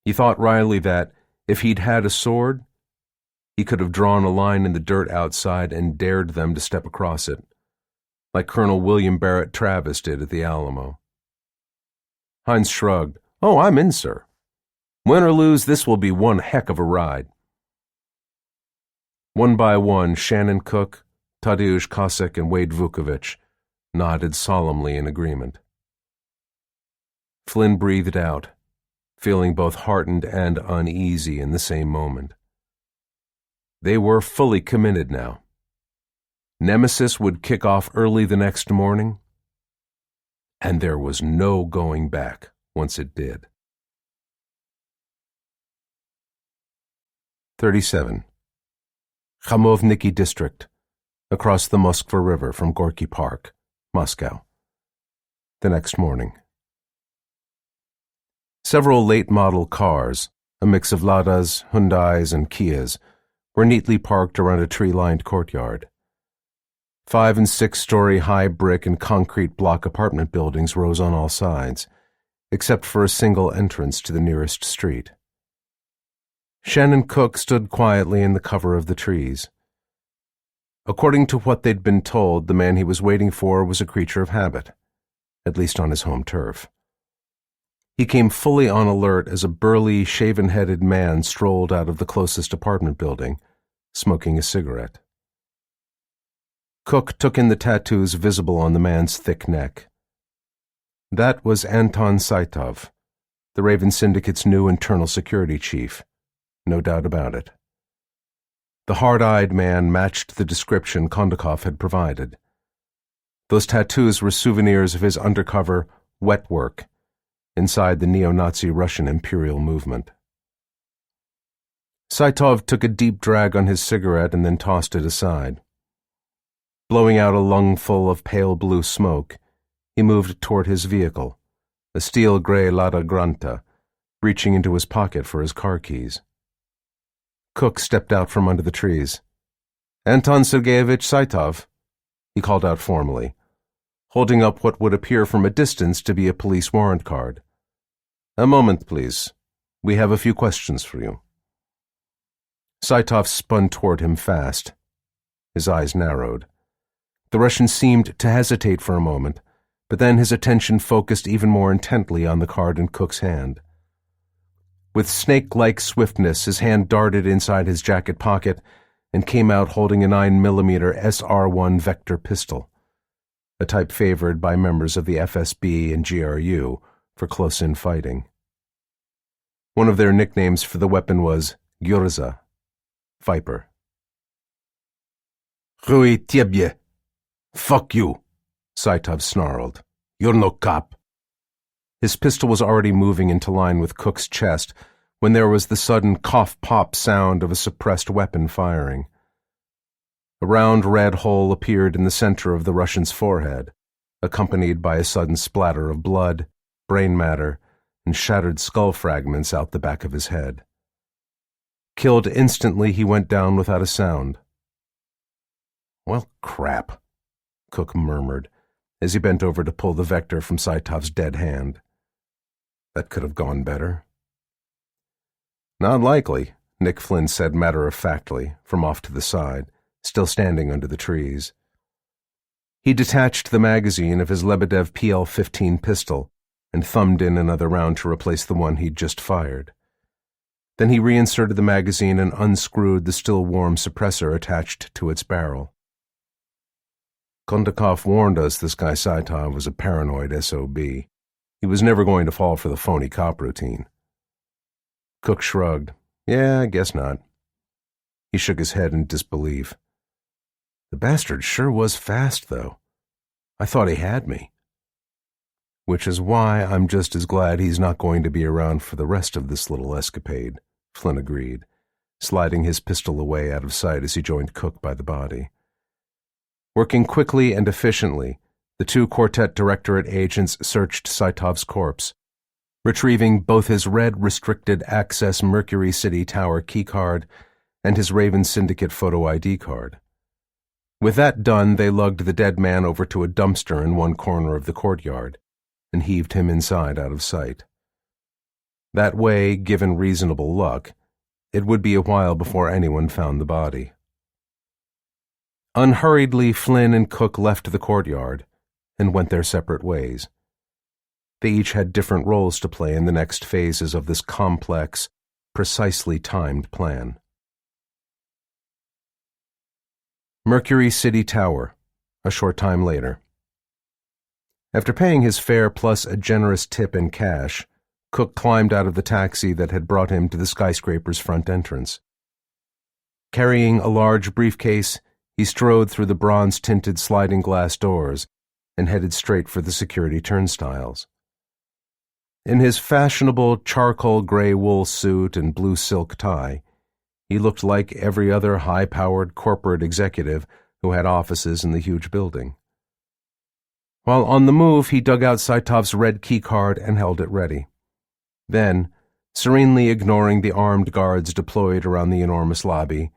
He thought wryly that, if he'd had a sword, he could have drawn a line in the dirt outside and dared them to step across it, like Colonel William Barrett Travis did at the Alamo. Hines shrugged. Oh, I'm in, sir. Win or lose, this will be one heck of a ride. One by one, Shannon Cook, Tadeusz Kosek, and Wade Vukovich nodded solemnly in agreement. Flynn breathed out, feeling both heartened and uneasy in the same moment. They were fully committed now. Nemesis would kick off early the next morning, and there was no going back once it did. 37. Khamovniki District, across the Moskva River from Gorky Park, Moscow. The next morning. Several late-model cars, a mix of Ladas, Hyundais, and Kias, were neatly parked around a tree-lined courtyard. 5- and 6-story high brick and concrete block apartment buildings rose on all sides, except for a single entrance to the nearest street. Shen and Cook stood quietly in the cover of the trees. According to what they'd been told, the man he was waiting for was a creature of habit, at least on his home turf. He came fully on alert as a burly, shaven-headed man strolled out of the closest apartment building, smoking a cigarette. Cook took in the tattoos visible on the man's thick neck. That was Anton Saitov, the Raven Syndicate's new internal security chief, no doubt about it. The hard-eyed man matched the description Kondakov had provided. Those tattoos were souvenirs of his undercover wet work inside the neo-Nazi Russian imperial movement. Saitov took a deep drag on his cigarette and then tossed it aside. Blowing out a lungful of pale blue smoke, he moved toward his vehicle, a steel-gray Lada Granta, reaching into his pocket for his car keys. Cook stepped out from under the trees. "Anton Sergeyevich Saitov," he called out formally, holding up what would appear from a distance to be a police warrant card. "A moment, please. We have a few questions for you." Saitov spun toward him fast. His eyes narrowed. The Russian seemed to hesitate for a moment, but then his attention focused even more intently on the card in Cook's hand. With snake-like swiftness, his hand darted inside his jacket pocket and came out holding a 9mm SR-1 Vector pistol, a type favored by members of the FSB and GRU for close-in fighting. One of their nicknames for the weapon was Gyurza, Viper. "Rui Tiebye! Fuck you!" Saitov snarled. "You're no cop." His pistol was already moving into line with Cook's chest when there was the sudden cough-pop sound of a suppressed weapon firing. A round red hole appeared in the center of the Russian's forehead, accompanied by a sudden splatter of blood, brain matter, and shattered skull fragments out the back of his head. Killed instantly, he went down without a sound. "Well, crap," Cook murmured, as he bent over to pull the Vector from Saitov's dead hand. That could have gone better. "Not likely," Nick Flynn said matter-of-factly, from off to the side, still standing under the trees. He detached the magazine of his Lebedev PL-15 pistol and thumbed in another round to replace the one he'd just fired. Then he reinserted the magazine and unscrewed the still-warm suppressor attached to its barrel. Kondakov warned us this guy Saitov was a paranoid SOB. He was never going to fall for the phony cop routine. Cook shrugged. "Yeah, I guess not." He shook his head in disbelief. "The bastard sure was fast, though. I thought he had me." "Which is why I'm just as glad he's not going to be around for the rest of this little escapade," Flynn agreed, sliding his pistol away out of sight as he joined Cook by the body. Working quickly and efficiently, the two Quartet Directorate agents searched Saitov's corpse, retrieving both his red restricted access Mercury City Tower keycard and his Raven Syndicate photo ID card. With that done, they lugged the dead man over to a dumpster in one corner of the courtyard and heaved him inside out of sight. That way, given reasonable luck, it would be a while before anyone found the body. Unhurriedly, Flynn and Cook left the courtyard and went their separate ways. They each had different roles to play in the next phases of this complex, precisely timed plan. Mercury City Tower, a short time later. After paying his fare plus a generous tip in cash, Cook climbed out of the taxi that had brought him to the skyscraper's front entrance. Carrying a large briefcase, he strode through the bronze-tinted sliding glass doors and headed straight for the security turnstiles. In his fashionable charcoal gray wool suit and blue silk tie, he looked like every other high-powered corporate executive who had offices in the huge building. While on the move, he dug out Saitov's red keycard and held it ready. Then, serenely ignoring the armed guards deployed around the enormous lobby,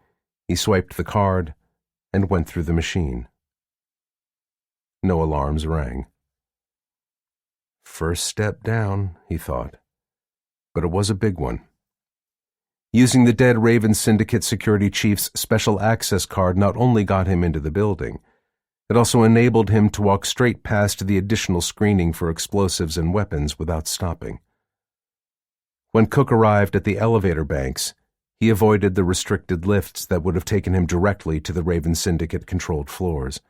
he swiped the card and went through the machine. No alarms rang. First step down, he thought. But it was a big one. Using the dead Raven Syndicate security chief's special access card not only got him into the building, it also enabled him to walk straight past the additional screening for explosives and weapons without stopping. When Cook arrived at the elevator banks, he avoided the restricted lifts that would have taken him directly to the Raven Syndicate-controlled floors.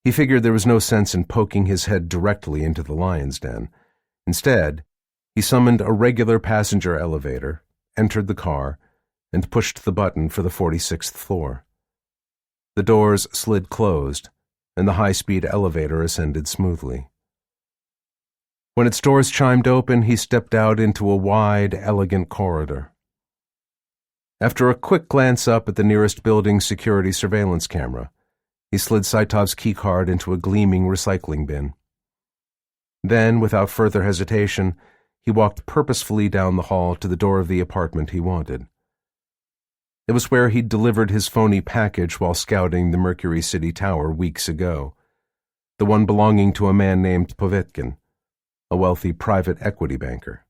He figured there was no sense in poking his head directly into the lion's den. Instead, he summoned a regular passenger elevator, entered the car, and pushed the button for the 46th floor. The doors slid closed, and the high-speed elevator ascended smoothly. When its doors chimed open, he stepped out into a wide, elegant corridor. After a quick glance up at the nearest building's security surveillance camera, he slid Saitov's keycard into a gleaming recycling bin. Then, without further hesitation, he walked purposefully down the hall to the door of the apartment he wanted. It was where he'd delivered his phony package while scouting the Mercury City Tower weeks ago, the one belonging to a man named Povetkin, a wealthy private equity banker.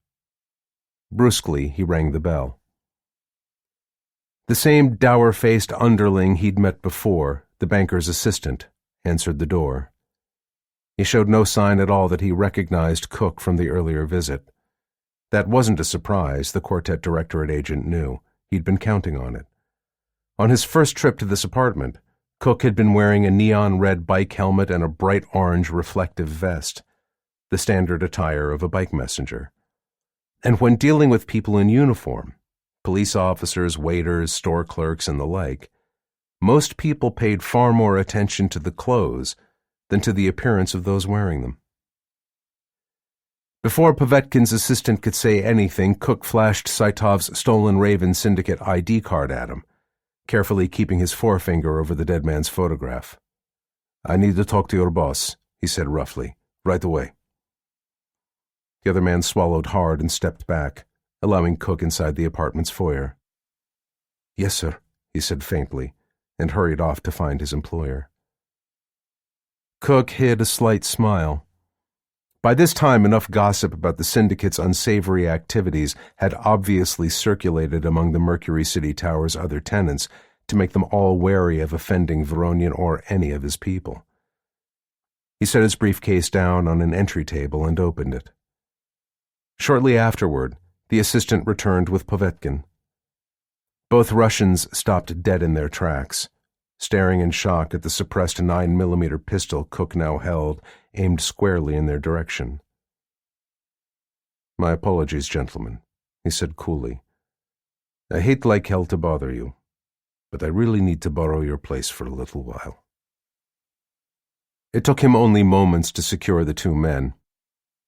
Brusquely, he rang the bell. The same dour-faced underling he'd met before, the banker's assistant, answered the door. He showed no sign at all that he recognized Cook from the earlier visit. That wasn't a surprise, the Quartet Directorate agent knew. He'd been counting on it. On his first trip to this apartment, Cook had been wearing a neon-red bike helmet and a bright orange reflective vest, the standard attire of a bike messenger. And when dealing with people in uniform, police officers, waiters, store clerks, and the like, most people paid far more attention to the clothes than to the appearance of those wearing them. Before Povetkin's assistant could say anything, Cook flashed Saitov's stolen Raven Syndicate ID card at him, carefully keeping his forefinger over the dead man's photograph. "I need to talk to your boss," he said roughly. "Right away." The other man swallowed hard and stepped back, allowing Cook inside the apartment's foyer. "Yes, sir," he said faintly, and hurried off to find his employer. Cook hid a slight smile. By this time, enough gossip about the syndicate's unsavory activities had obviously circulated among the Mercury City Tower's other tenants to make them all wary of offending Voronian or any of his people. He set his briefcase down on an entry table and opened it. Shortly afterward, the assistant returned with Povetkin. Both Russians stopped dead in their tracks, staring in shock at the suppressed 9mm pistol Cook now held, aimed squarely in their direction. "My apologies, gentlemen," he said coolly. "I hate like hell to bother you, but I really need to borrow your place for a little while." It took him only moments to secure the two men.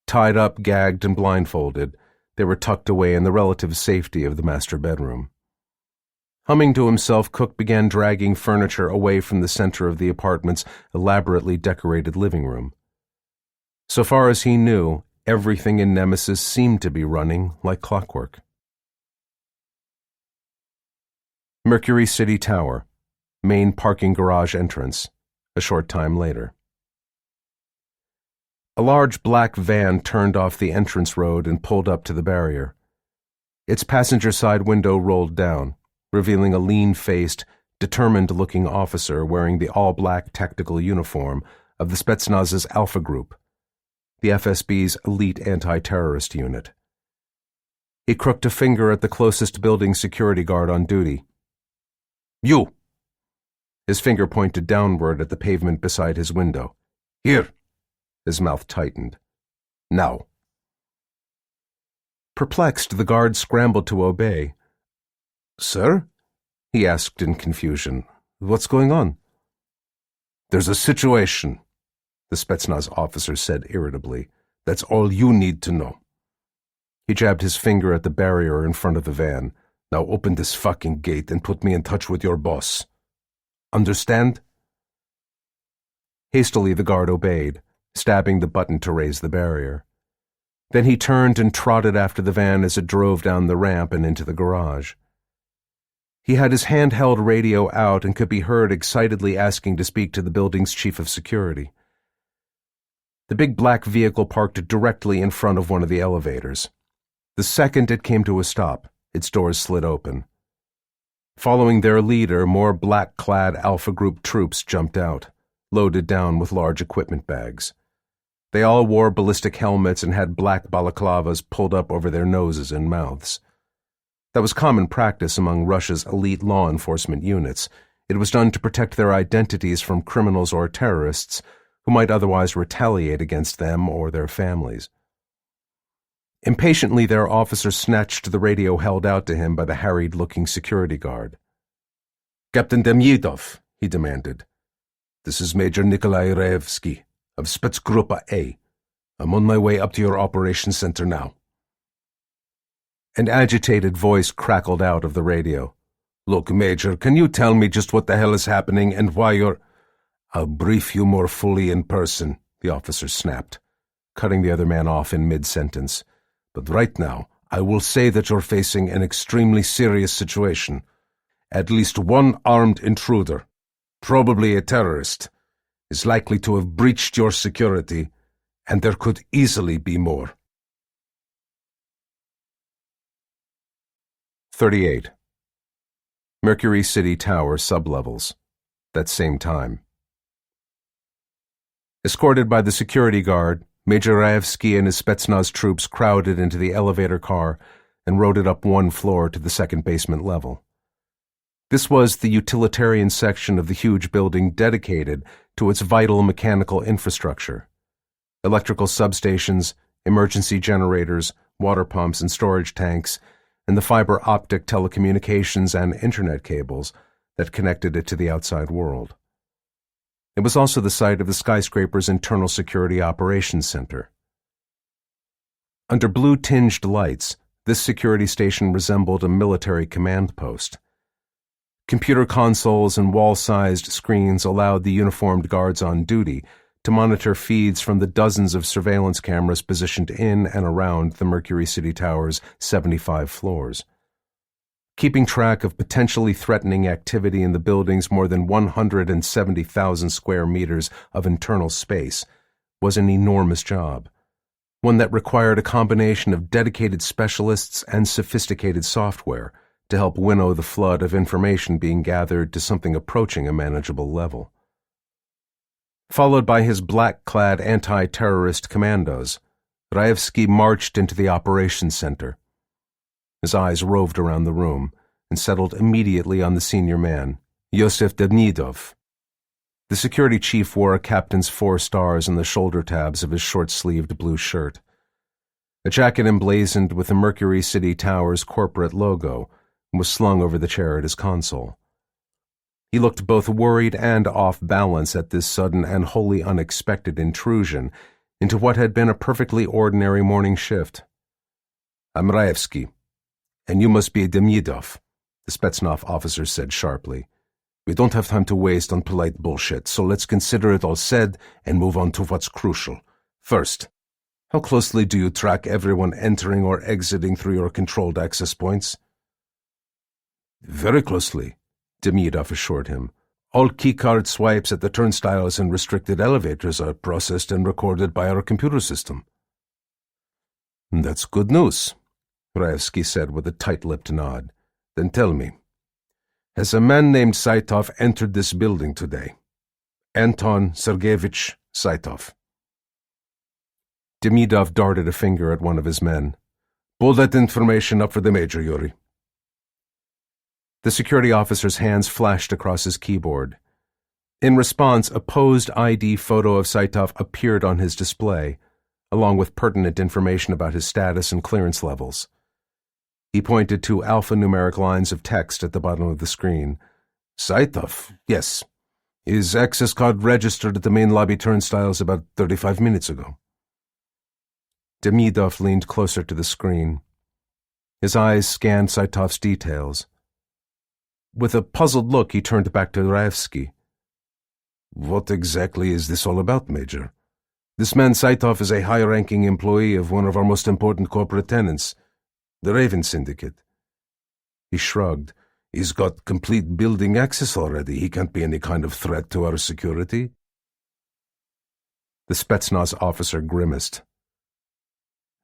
Tied up, gagged, and blindfolded, they were tucked away in the relative safety of the master bedroom. Humming to himself, Cook began dragging furniture away from the center of the apartment's elaborately decorated living room. So far as he knew, everything in Nemesis seemed to be running like clockwork. Mercury City Tower, main parking garage entrance, a short time later. A large black van turned off the entrance road and pulled up to the barrier. Its passenger side window rolled down, revealing a lean-faced, determined-looking officer wearing the all-black tactical uniform of the Spetsnaz's Alpha Group, the FSB's elite anti-terrorist unit. He crooked a finger at the closest building security guard on duty. "You!" His finger pointed downward at the pavement beside his window. "Here!" His mouth tightened. "Now!" Perplexed, the guard scrambled to obey. "Sir?" he asked in confusion. "What's going on?" "There's a situation," the Spetsnaz officer said irritably. "That's all you need to know." He jabbed his finger at the barrier in front of the van. "Now open this fucking gate and put me in touch with your boss. Understand?" Hastily, the guard obeyed, stabbing the button to raise the barrier. Then he turned and trotted after the van as it drove down the ramp and into the garage. He had his handheld radio out and could be heard excitedly asking to speak to the building's chief of security. The big black vehicle parked directly in front of one of the elevators. The second it came to a stop, its doors slid open. Following their leader, more black-clad Alpha Group troops jumped out, loaded down with large equipment bags. They all wore ballistic helmets and had black balaclavas pulled up over their noses and mouths. That was common practice among Russia's elite law enforcement units. It was done to protect their identities from criminals or terrorists who might otherwise retaliate against them or their families. Impatiently, their officer snatched the radio held out to him by the harried-looking security guard. "Captain Demidov," he demanded. "This is Major Nikolai Raevsky of Spetsgruppe A. I'm on my way up to your operations center now." An agitated voice crackled out of the radio. "Look, Major, can you tell me just what the hell is happening and why you're—" "I'll brief you more fully in person," the officer snapped, cutting the other man off in mid-sentence. "But right now, I will say that you're facing an extremely serious situation. At least one armed intruder, probably a terrorist, is likely to have breached your security, and there could easily be more." 38. Mercury City Tower sublevels. That same time. Escorted by the security guard, Major Raevsky and his Spetsnaz troops crowded into the elevator car and rode it up one floor to the second basement level. This was the utilitarian section of the huge building dedicated to its vital mechanical infrastructure. Electrical substations, emergency generators, water pumps and storage tanks, and the fiber optic telecommunications and internet cables that connected it to the outside world. It was also the site of the skyscraper's Internal Security Operations Center. Under blue-tinged lights, this security station resembled a military command post. Computer consoles and wall-sized screens allowed the uniformed guards on duty to monitor feeds from the dozens of surveillance cameras positioned in and around the Mercury City Tower's 75 floors. Keeping track of potentially threatening activity in the building's more than 170,000 square meters of internal space was an enormous job, one that required a combination of dedicated specialists and sophisticated software to help winnow the flood of information being gathered to something approaching a manageable level. Followed by his black-clad anti-terrorist commandos, Raevsky marched into the operations center. His eyes roved around the room and settled immediately on the senior man, Yosef Demidov. The security chief wore a captain's 4 stars on the shoulder tabs of his short-sleeved blue shirt. A jacket emblazoned with the Mercury City Tower's corporate logo was slung over the chair at his console. He looked both worried and off balance at this sudden and wholly unexpected intrusion into what had been a perfectly ordinary morning shift. "I'm Raevsky, and you must be Demidov," the Spetsnaz officer said sharply. "We don't have time to waste on polite bullshit, so let's consider it all said and move on to what's crucial. First, how closely do you track everyone entering or exiting through your controlled access points?" "Very closely," Demidov assured him. "All keycard swipes at the turnstiles and restricted elevators are processed and recorded by our computer system." "That's good news," Raevsky said with a tight-lipped nod. "Then tell me, has a man named Saitov entered this building today? Anton Sergeyevich Saitov." Demidov darted a finger at one of his men. "Pull that information up for the Major, Yuri." The security officer's hands flashed across his keyboard. In response, a posed ID photo of Saitov appeared on his display, along with pertinent information about his status and clearance levels. He pointed to alphanumeric lines of text at the bottom of the screen. "Saitov, yes. His access card registered at the main lobby turnstiles about 35 minutes ago." Demidov leaned closer to the screen. His eyes scanned Saitov's details. With a puzzled look, he turned back to Raevsky. "What exactly is this all about, Major? This man Saitov is a high-ranking employee of one of our most important corporate tenants, the Raven Syndicate." He shrugged. "He's got complete building access already. He can't be any kind of threat to our security." The Spetsnaz officer grimaced.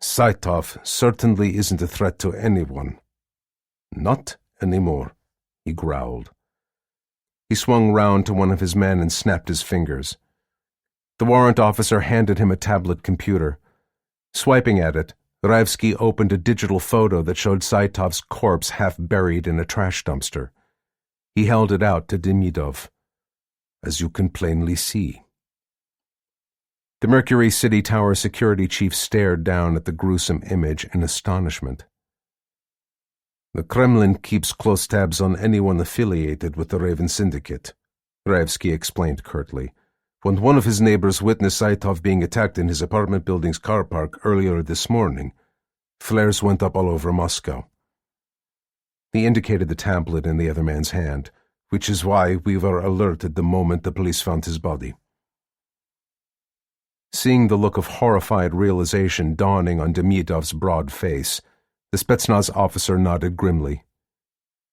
Saitov certainly isn't a threat to anyone. Not anymore, he growled. He swung round to one of his men and snapped his fingers. The warrant officer handed him a tablet computer. Swiping at it, Raevsky opened a digital photo that showed Saitov's corpse half buried in a trash dumpster. He held it out to Demidov. As you can plainly see. The Mercury City Tower security chief stared down at the gruesome image in astonishment. The Kremlin keeps close tabs on anyone affiliated with the Raven Syndicate, Raevsky explained curtly. When one of his neighbors witnessed Saitov being attacked in his apartment building's car park earlier this morning, flares went up all over Moscow. He indicated the tablet in the other man's hand, which is why we were alerted the moment the police found his body. Seeing the look of horrified realization dawning on Demidov's broad face, the Spetsnaz officer nodded grimly.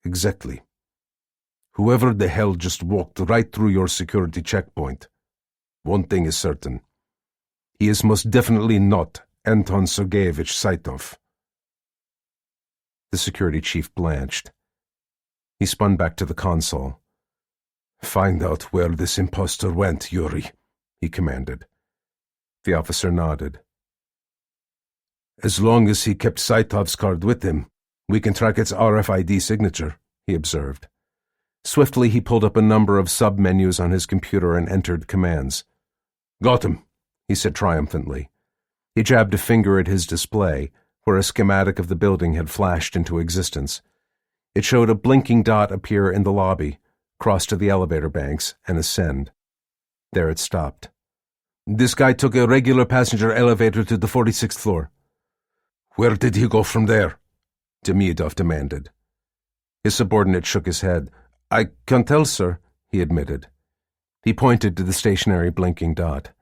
Exactly. Whoever the hell just walked right through your security checkpoint. One thing is certain. He is most definitely not Anton Sergeyevich Saitov. The security chief blanched. He spun back to the console. Find out where this impostor went, Yuri, he commanded. The officer nodded. As long as he kept Saitov's card with him, we can track its RFID signature, he observed. Swiftly he pulled up a number of sub-menus on his computer and entered commands. Got him, he said triumphantly. He jabbed a finger at his display, where a schematic of the building had flashed into existence. It showed a blinking dot appear in the lobby, cross to the elevator banks, and ascend. There it stopped. This guy took a regular passenger elevator to the 46th floor. Where did he go from there? Demidov demanded. His subordinate shook his head. I can't tell, sir, he admitted. He pointed to the stationary blinking dot.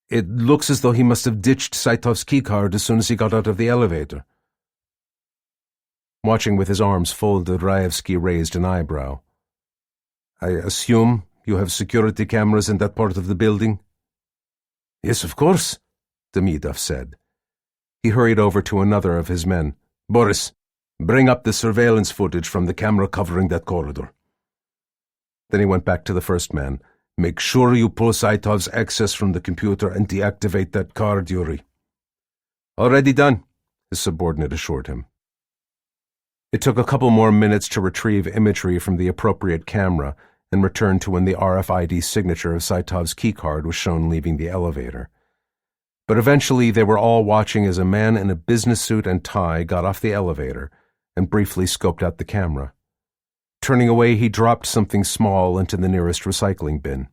It looks as though he must have ditched Saitov's keycard as soon as he got out of the elevator. Watching with his arms folded, Raevsky raised an eyebrow. I assume you have security cameras in that part of the building? Yes, of course, Demidov said. He hurried over to another of his men. Boris, bring up the surveillance footage from the camera covering that corridor. Then he went back to the first man. Make sure you pull Saitov's access from the computer and deactivate that card, Yuri. Already done, his subordinate assured him. It took a couple more minutes to retrieve imagery from the appropriate camera and return to when the RFID signature of Saitov's keycard was shown leaving the elevator. But eventually they were all watching as a man in a business suit and tie got off the elevator and briefly scoped out the camera. Turning away, he dropped something small into the nearest recycling bin.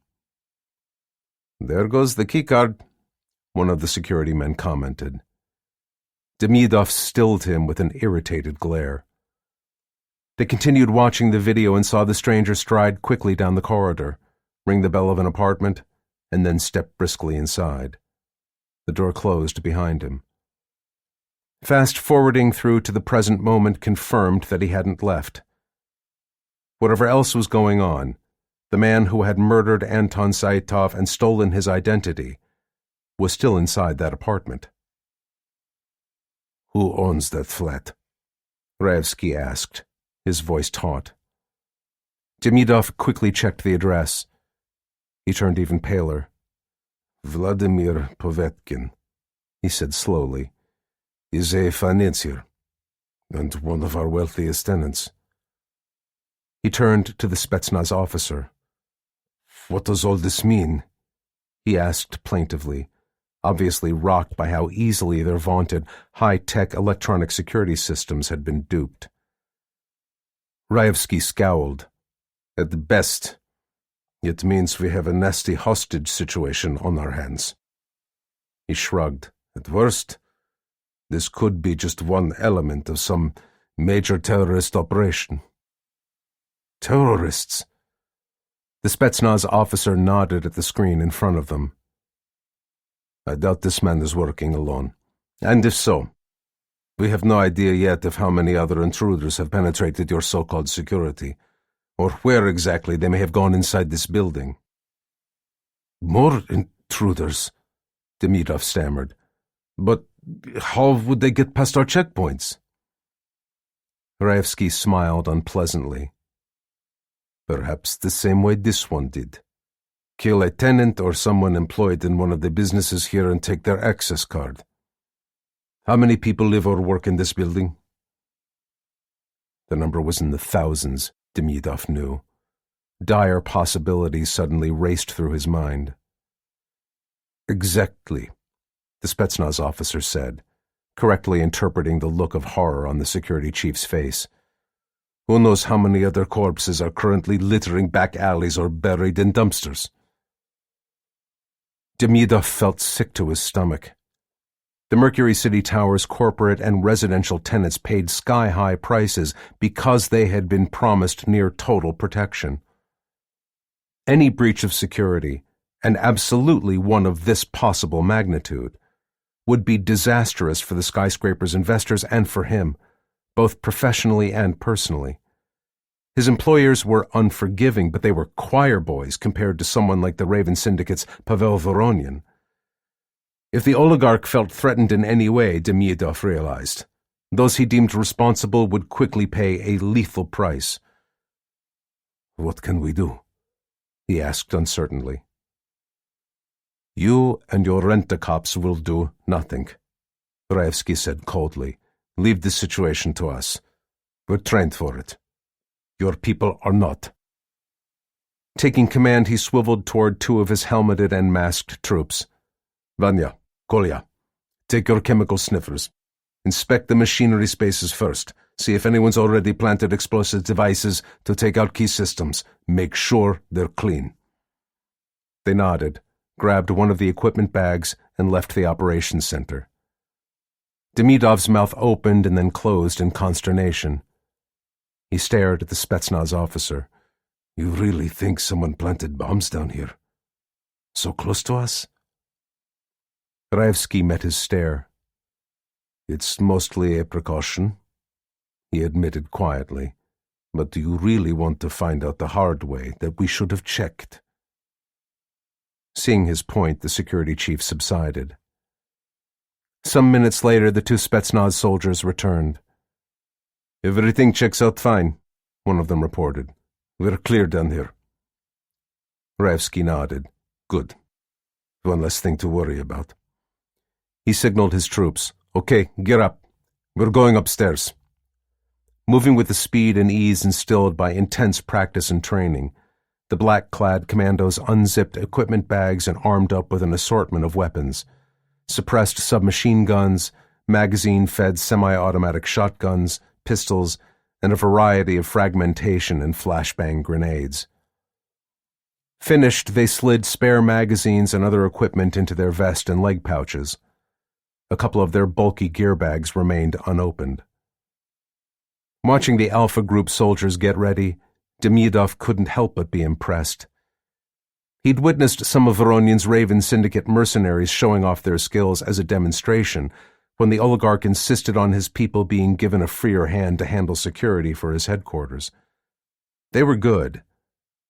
There goes the keycard, one of the security men commented. Demidov stilled him with an irritated glare. They continued watching the video and saw the stranger stride quickly down the corridor, ring the bell of an apartment, and then step briskly inside. The door closed behind him. Fast-forwarding through to the present moment confirmed that he hadn't left. Whatever else was going on, the man who had murdered Anton Saitov and stolen his identity was still inside that apartment. Who owns that flat? Raevsky asked, his voice taut. Demidov quickly checked the address. He turned even paler. Vladimir Povetkin, he said slowly. He's a financier, and one of our wealthiest tenants. He turned to the Spetsnaz officer. What does all this mean? He asked plaintively, obviously rocked by how easily their vaunted high-tech electronic security systems had been duped. Raevsky scowled. At best, it means we have a nasty hostage situation on our hands. He shrugged. At worst, this could be just one element of some major terrorist operation. Terrorists? The Spetsnaz officer nodded at the screen in front of them. I doubt this man is working alone. And if so, we have no idea yet of how many other intruders have penetrated your so-called security, or where exactly they may have gone inside this building. More intruders? Demidov stammered. But how would they get past our checkpoints? Raevsky smiled unpleasantly. Perhaps the same way this one did. Kill a tenant or someone employed in one of the businesses here and take their access card. How many people live or work in this building? The number was in the thousands, Demidov knew. Dire possibilities suddenly raced through his mind. Exactly, the Spetsnaz officer said, correctly interpreting the look of horror on the security chief's face. Who knows how many other corpses are currently littering back alleys or buried in dumpsters? Demidov felt sick to his stomach. The Mercury City Tower's corporate and residential tenants paid sky-high prices because they had been promised near-total protection. Any breach of security, and absolutely one of this possible magnitude, would be disastrous for the skyscraper's investors and for him, both professionally and personally. His employers were unforgiving, but they were choir boys compared to someone like the Raven Syndicate's Pavel Voronin. If the oligarch felt threatened in any way, Demidov realized, those he deemed responsible would quickly pay a lethal price. What can we do? He asked uncertainly. You and your rent-a-cops will do nothing, Raevsky said coldly. Leave this situation to us. We're trained for it. Your people are not. Taking command, he swiveled toward two of his helmeted and masked troops. Vanya, Kolya, take your chemical sniffers. Inspect the machinery spaces first. See if anyone's already planted explosive devices to take out key systems. Make sure they're clean. They nodded, grabbed one of the equipment bags, and left the operations center. Demidov's mouth opened and then closed in consternation. He stared at the Spetsnaz officer. You really think someone planted bombs down here? So close to us? Raevsky met his stare. It's mostly a precaution, he admitted quietly. But do you really want to find out the hard way that we should have checked? Seeing his point, the security chief subsided. Some minutes later, the two Spetsnaz soldiers returned. Everything checks out fine, one of them reported. We're clear down here. Raevsky nodded. Good. One less thing to worry about. He signaled his troops. Okay, get up. We're going upstairs. Moving with the speed and ease instilled by intense practice and training, the black-clad commandos unzipped equipment bags and armed up with an assortment of weapons. Suppressed submachine guns, magazine-fed semi-automatic shotguns, pistols, and a variety of fragmentation and flashbang grenades. Finished, they slid spare magazines and other equipment into their vest and leg pouches. A couple of their bulky gear bags remained unopened. Watching the Alpha Group soldiers get ready, Demidov couldn't help but be impressed. He'd witnessed some of Voronin's Raven Syndicate mercenaries showing off their skills as a demonstration when the oligarch insisted on his people being given a freer hand to handle security for his headquarters. They were good,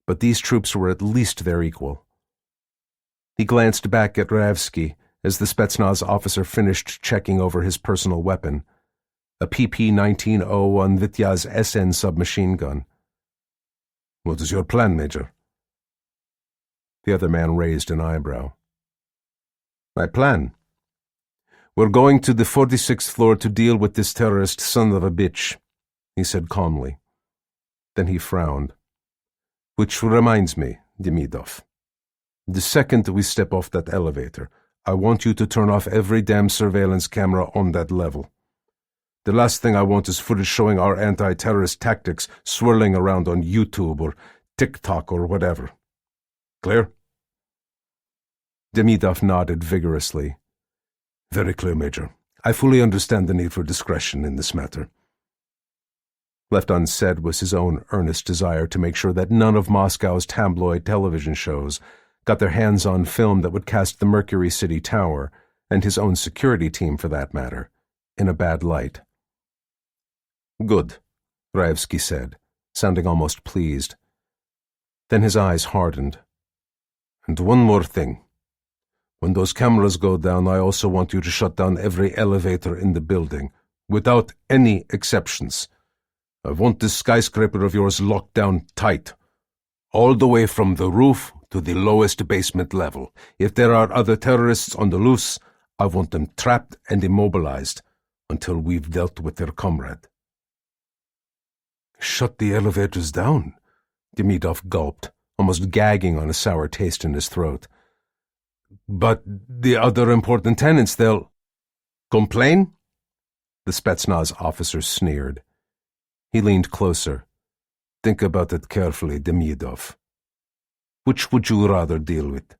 but these troops were at least their equal. He glanced back at Raevsky as the Spetsnaz officer finished checking over his personal weapon, a PP-1901 Vityaz SN submachine gun. What is your plan, Major? The other man raised an eyebrow. My plan? We're going to the 46th floor to deal with this terrorist son of a bitch, he said calmly. Then he frowned. Which reminds me, Demidov. The second we step off that elevator, I want you to turn off every damn surveillance camera on that level. The last thing I want is footage showing our anti-terrorist tactics swirling around on YouTube or TikTok or whatever. Clear? Demidov nodded vigorously. Very clear, Major. I fully understand the need for discretion in this matter. Left unsaid was his own earnest desire to make sure that none of Moscow's tabloid television shows got their hands on film that would cast the Mercury City Tower, and his own security team for that matter, in a bad light. Good, Raevsky said, sounding almost pleased. Then his eyes hardened. And one more thing. When those cameras go down, I also want you to shut down every elevator in the building, without any exceptions. I want this skyscraper of yours locked down tight, all the way from the roof to the lowest basement level. If there are other terrorists on the loose, I want them trapped and immobilized until we've dealt with their comrade. Shut the elevators down, Demidov gulped, almost gagging on a sour taste in his throat. But the other important tenants, they'll complain? The Spetsnaz officer sneered. He leaned closer. Think about it carefully, Demidov. Which would you rather deal with?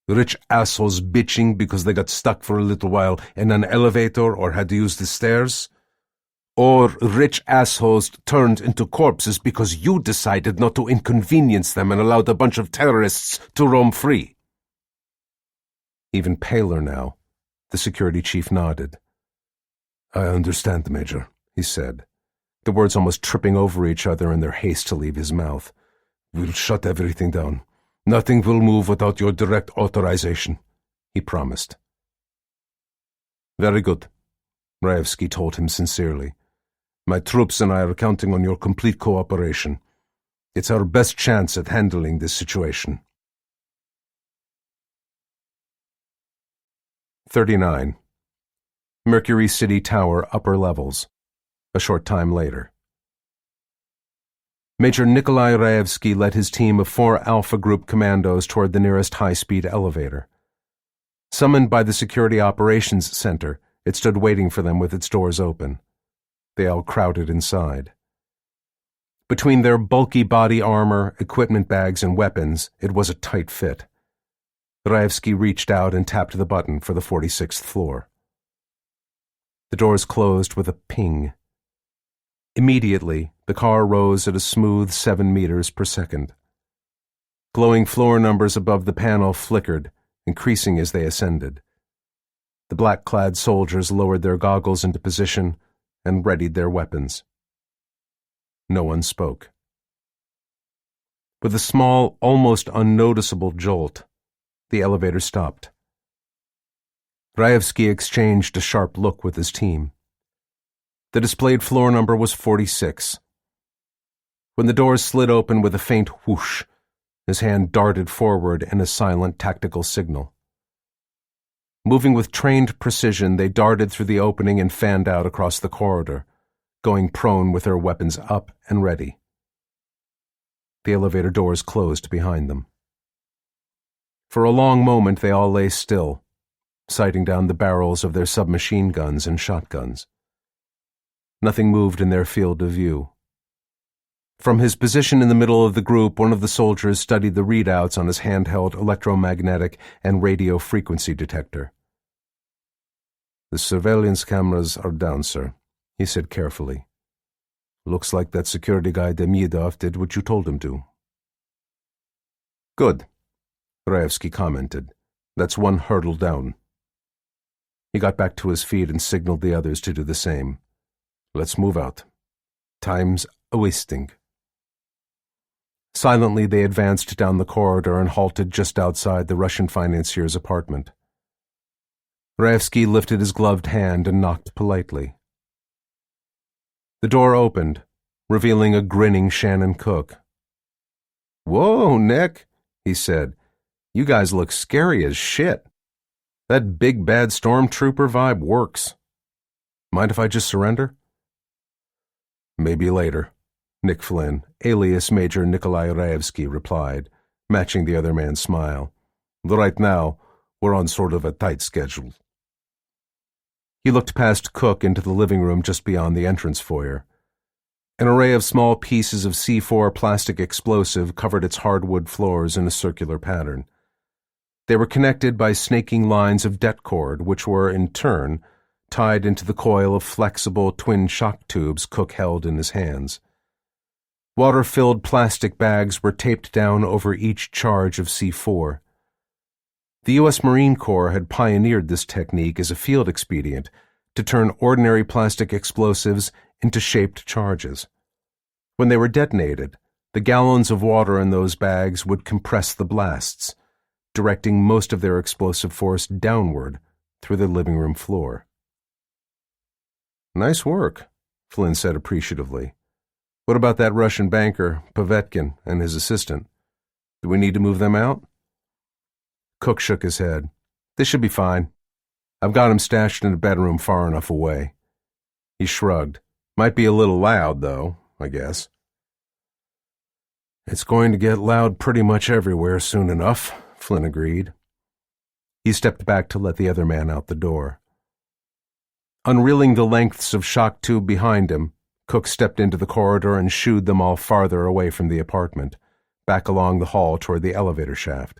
Rich assholes bitching because they got stuck for a little while in an elevator or had to use the stairs? Or rich assholes turned into corpses because you decided not to inconvenience them and allowed a bunch of terrorists to roam free? Even paler now, the security chief nodded. I understand, Major, he said, the words almost tripping over each other in their haste to leave his mouth. We'll shut everything down. Nothing will move without your direct authorization, he promised. Very good, Raevsky told him sincerely. My troops and I are counting on your complete cooperation. It's our best chance at handling this situation. 39. Mercury City Tower, upper levels. A short time later. Major Nikolai Raevsky led his team of 4 Alpha Group commandos toward the nearest high-speed elevator. Summoned by the Security Operations Center, it stood waiting for them with its doors open. They all crowded inside. Between their bulky body armor, equipment bags, and weapons, it was a tight fit. Raevsky reached out and tapped the button for the 46th floor. The doors closed with a ping. Immediately, the car rose at a smooth 7 meters per second. Glowing floor numbers above the panel flickered, increasing as they ascended. The black-clad soldiers lowered their goggles into position and readied their weapons. No one spoke. With a small, almost unnoticeable jolt, the elevator stopped. Raevsky exchanged a sharp look with his team. The displayed floor number was 46. When the doors slid open with a faint whoosh, his hand darted forward in a silent tactical signal. Moving with trained precision, they darted through the opening and fanned out across the corridor, going prone with their weapons up and ready. The elevator doors closed behind them. For a long moment they all lay still, sighting down the barrels of their submachine guns and shotguns. Nothing moved in their field of view. From his position in the middle of the group, one of the soldiers studied the readouts on his handheld electromagnetic and radio frequency detector. The surveillance cameras are down, sir, he said carefully. Looks like that security guy Demidov did what you told him to. Good, Raevsky commented. That's one hurdle down. He got back to his feet and signaled the others to do the same. Let's move out. Time's a-wasting. Silently they advanced down the corridor and halted just outside the Russian financier's apartment. Raevsky lifted his gloved hand and knocked politely. The door opened, revealing a grinning Shannon Cook. Whoa, Nick, he said. You guys look scary as shit. That big bad stormtrooper vibe works. Mind if I just surrender? Maybe later, Nick Flynn, alias Major Nikolai Raevsky, replied, matching the other man's smile. Right now, we're on sort of a tight schedule. He looked past Cook into the living room just beyond the entrance foyer. An array of small pieces of C4 plastic explosive covered its hardwood floors in a circular pattern. They were connected by snaking lines of det cord, which were, in turn, tied into the coil of flexible twin shock tubes Cook held in his hands. Water-filled plastic bags were taped down over each charge of C4. The U.S. Marine Corps had pioneered this technique as a field expedient to turn ordinary plastic explosives into shaped charges. When they were detonated, the gallons of water in those bags would compress the blasts, directing most of their explosive force downward through the living room floor. "Nice work," Flynn said appreciatively. "What about that Russian banker, Pavetkin, and his assistant? Do we need to move them out?" Cook shook his head. "This should be fine. I've got him stashed in a bedroom far enough away." He shrugged. "Might be a little loud, though, I guess." "It's going to get loud pretty much everywhere soon enough," Flynn agreed. He stepped back to let the other man out the door. Unreeling the lengths of shock tube behind him, Cook stepped into the corridor and shooed them all farther away from the apartment, back along the hall toward the elevator shaft.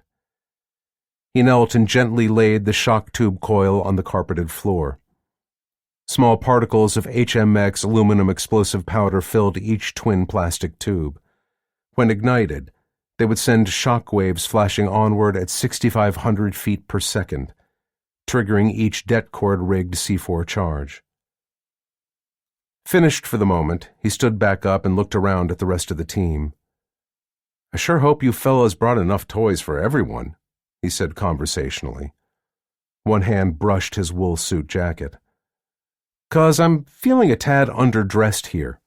He knelt and gently laid the shock tube coil on the carpeted floor. Small particles of HMX aluminum explosive powder filled each twin plastic tube. When ignited, they would send shock waves flashing onward at 6,500 feet per second, triggering each det cord-rigged C4 charge. Finished for the moment, he stood back up and looked around at the rest of the team. "I sure hope you fellows brought enough toys for everyone," he said conversationally. One hand brushed his wool suit jacket. "'Cause I'm feeling a tad underdressed here."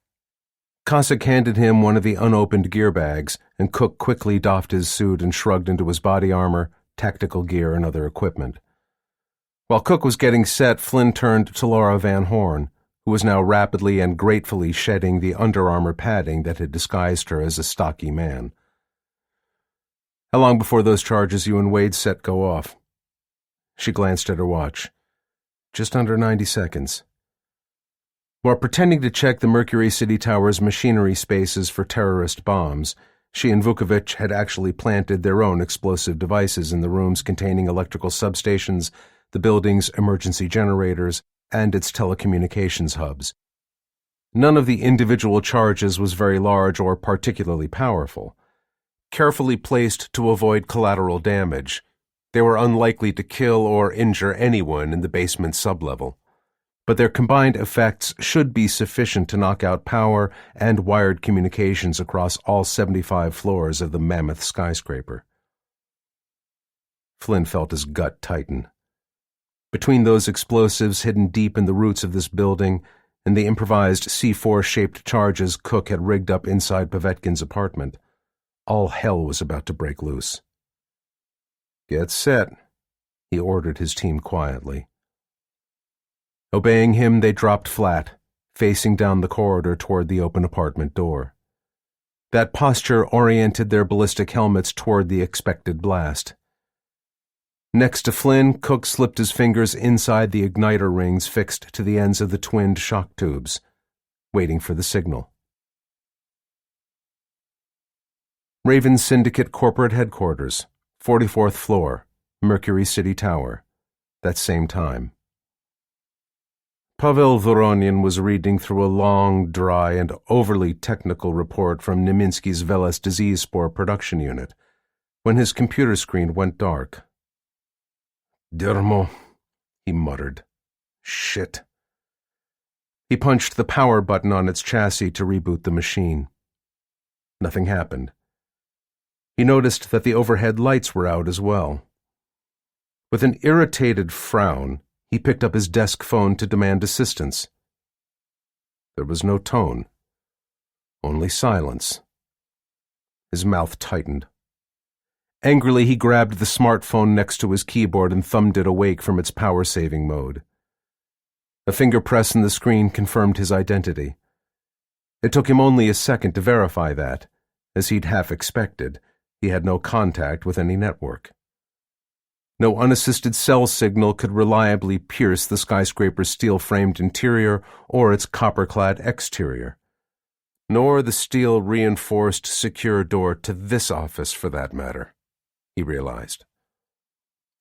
Cossack handed him one of the unopened gear bags, and Cook quickly doffed his suit and shrugged into his body armor, tactical gear, and other equipment. While Cook was getting set, Flynn turned to Laura Van Horn, who was now rapidly and gratefully shedding the Under Armour padding that had disguised her as a stocky man. "How long before those charges you and Wade set go off?" She glanced at her watch. "Just under 90 seconds. While pretending to check the Mercury City Tower's machinery spaces for terrorist bombs, she and Vukovic had actually planted their own explosive devices in the rooms containing electrical substations, the building's emergency generators, and its telecommunications hubs. None of the individual charges was very large or particularly powerful. Carefully placed to avoid collateral damage, they were unlikely to kill or injure anyone in the basement sublevel. But their combined effects should be sufficient to knock out power and wired communications across all 75 floors of the mammoth skyscraper. Flynn felt his gut tighten. Between those explosives hidden deep in the roots of this building and the improvised C4-shaped charges Cook had rigged up inside Pavetkin's apartment, all hell was about to break loose. "Get set," he ordered his team quietly. Obeying him, they dropped flat, facing down the corridor toward the open apartment door. That posture oriented their ballistic helmets toward the expected blast. Next to Flynn, Cook slipped his fingers inside the igniter rings fixed to the ends of the twinned shock tubes, waiting for the signal. Raven Syndicate Corporate Headquarters, 44th floor, Mercury City Tower. That same time. Pavel Voronin was reading through a long, dry, and overly technical report from Neminsky's Veles disease spore production unit when his computer screen went dark. "Dermo," he muttered. "Shit." He punched the power button on its chassis to reboot the machine. Nothing happened. He noticed that the overhead lights were out as well. With an irritated frown, he picked up his desk phone to demand assistance. There was no tone, only silence. His mouth tightened. Angrily, he grabbed the smartphone next to his keyboard and thumbed it awake from its power-saving mode. A finger press in the screen confirmed his identity. It took him only a second to verify that, as he'd half expected, he had no contact with any network. No unassisted cell signal could reliably pierce the skyscraper's steel-framed interior or its copper-clad exterior, nor the steel-reinforced secure door to this office, for that matter, he realized.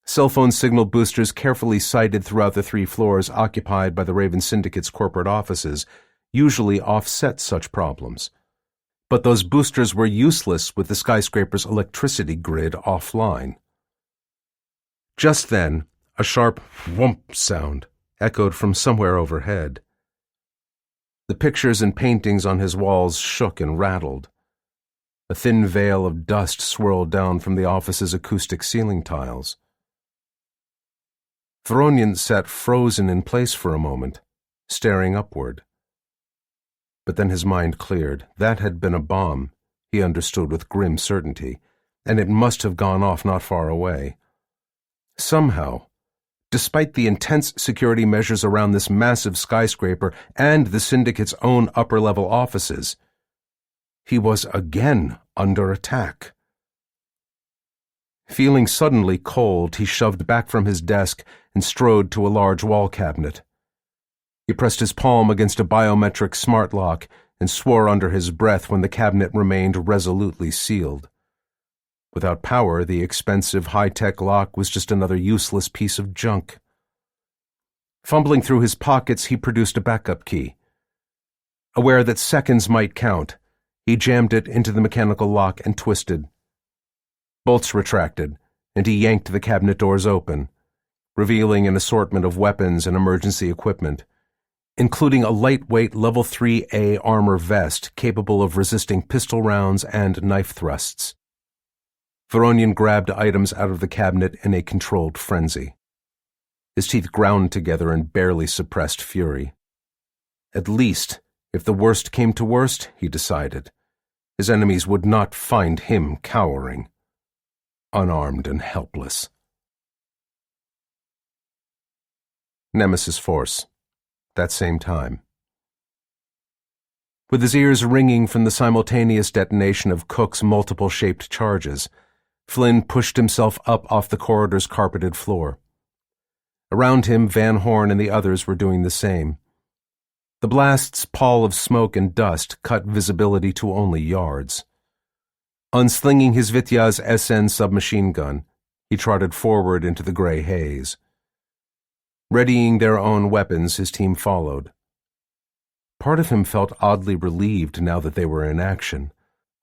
Cell phone signal boosters carefully sited throughout the 3 floors occupied by the Raven Syndicate's corporate offices usually offset such problems. But those boosters were useless with the skyscraper's electricity grid offline. Just then, a sharp whomp sound echoed from somewhere overhead. The pictures and paintings on his walls shook and rattled. A thin veil of dust swirled down from the office's acoustic ceiling tiles. Voronian sat frozen in place for a moment, staring upward. But then his mind cleared. That had been a bomb, he understood with grim certainty, and it must have gone off not far away. Somehow, despite the intense security measures around this massive skyscraper and the syndicate's own upper-level offices, he was again under attack. Feeling suddenly cold, he shoved back from his desk and strode to a large wall cabinet. He pressed his palm against a biometric smart lock and swore under his breath when the cabinet remained resolutely sealed. Without power, the expensive high-tech lock was just another useless piece of junk. Fumbling through his pockets, he produced a backup key. Aware that seconds might count, he jammed it into the mechanical lock and twisted. Bolts retracted, and he yanked the cabinet doors open, revealing an assortment of weapons and emergency equipment, including a lightweight Level 3A armor vest capable of resisting pistol rounds and knife thrusts. Voronian grabbed items out of the cabinet in a controlled frenzy. His teeth ground together in barely suppressed fury. At least, if the worst came to worst, he decided, his enemies would not find him cowering, unarmed and helpless. Nemesis Force. That same time. With his ears ringing from the simultaneous detonation of Cook's multiple shaped charges, Flynn pushed himself up off the corridor's carpeted floor. Around him, Van Horn and the others were doing the same. The blast's pall of smoke and dust cut visibility to only yards. Unslinging his Vityaz SN submachine gun, he trotted forward into the gray haze. Readying their own weapons, his team followed. Part of him felt oddly relieved now that they were in action.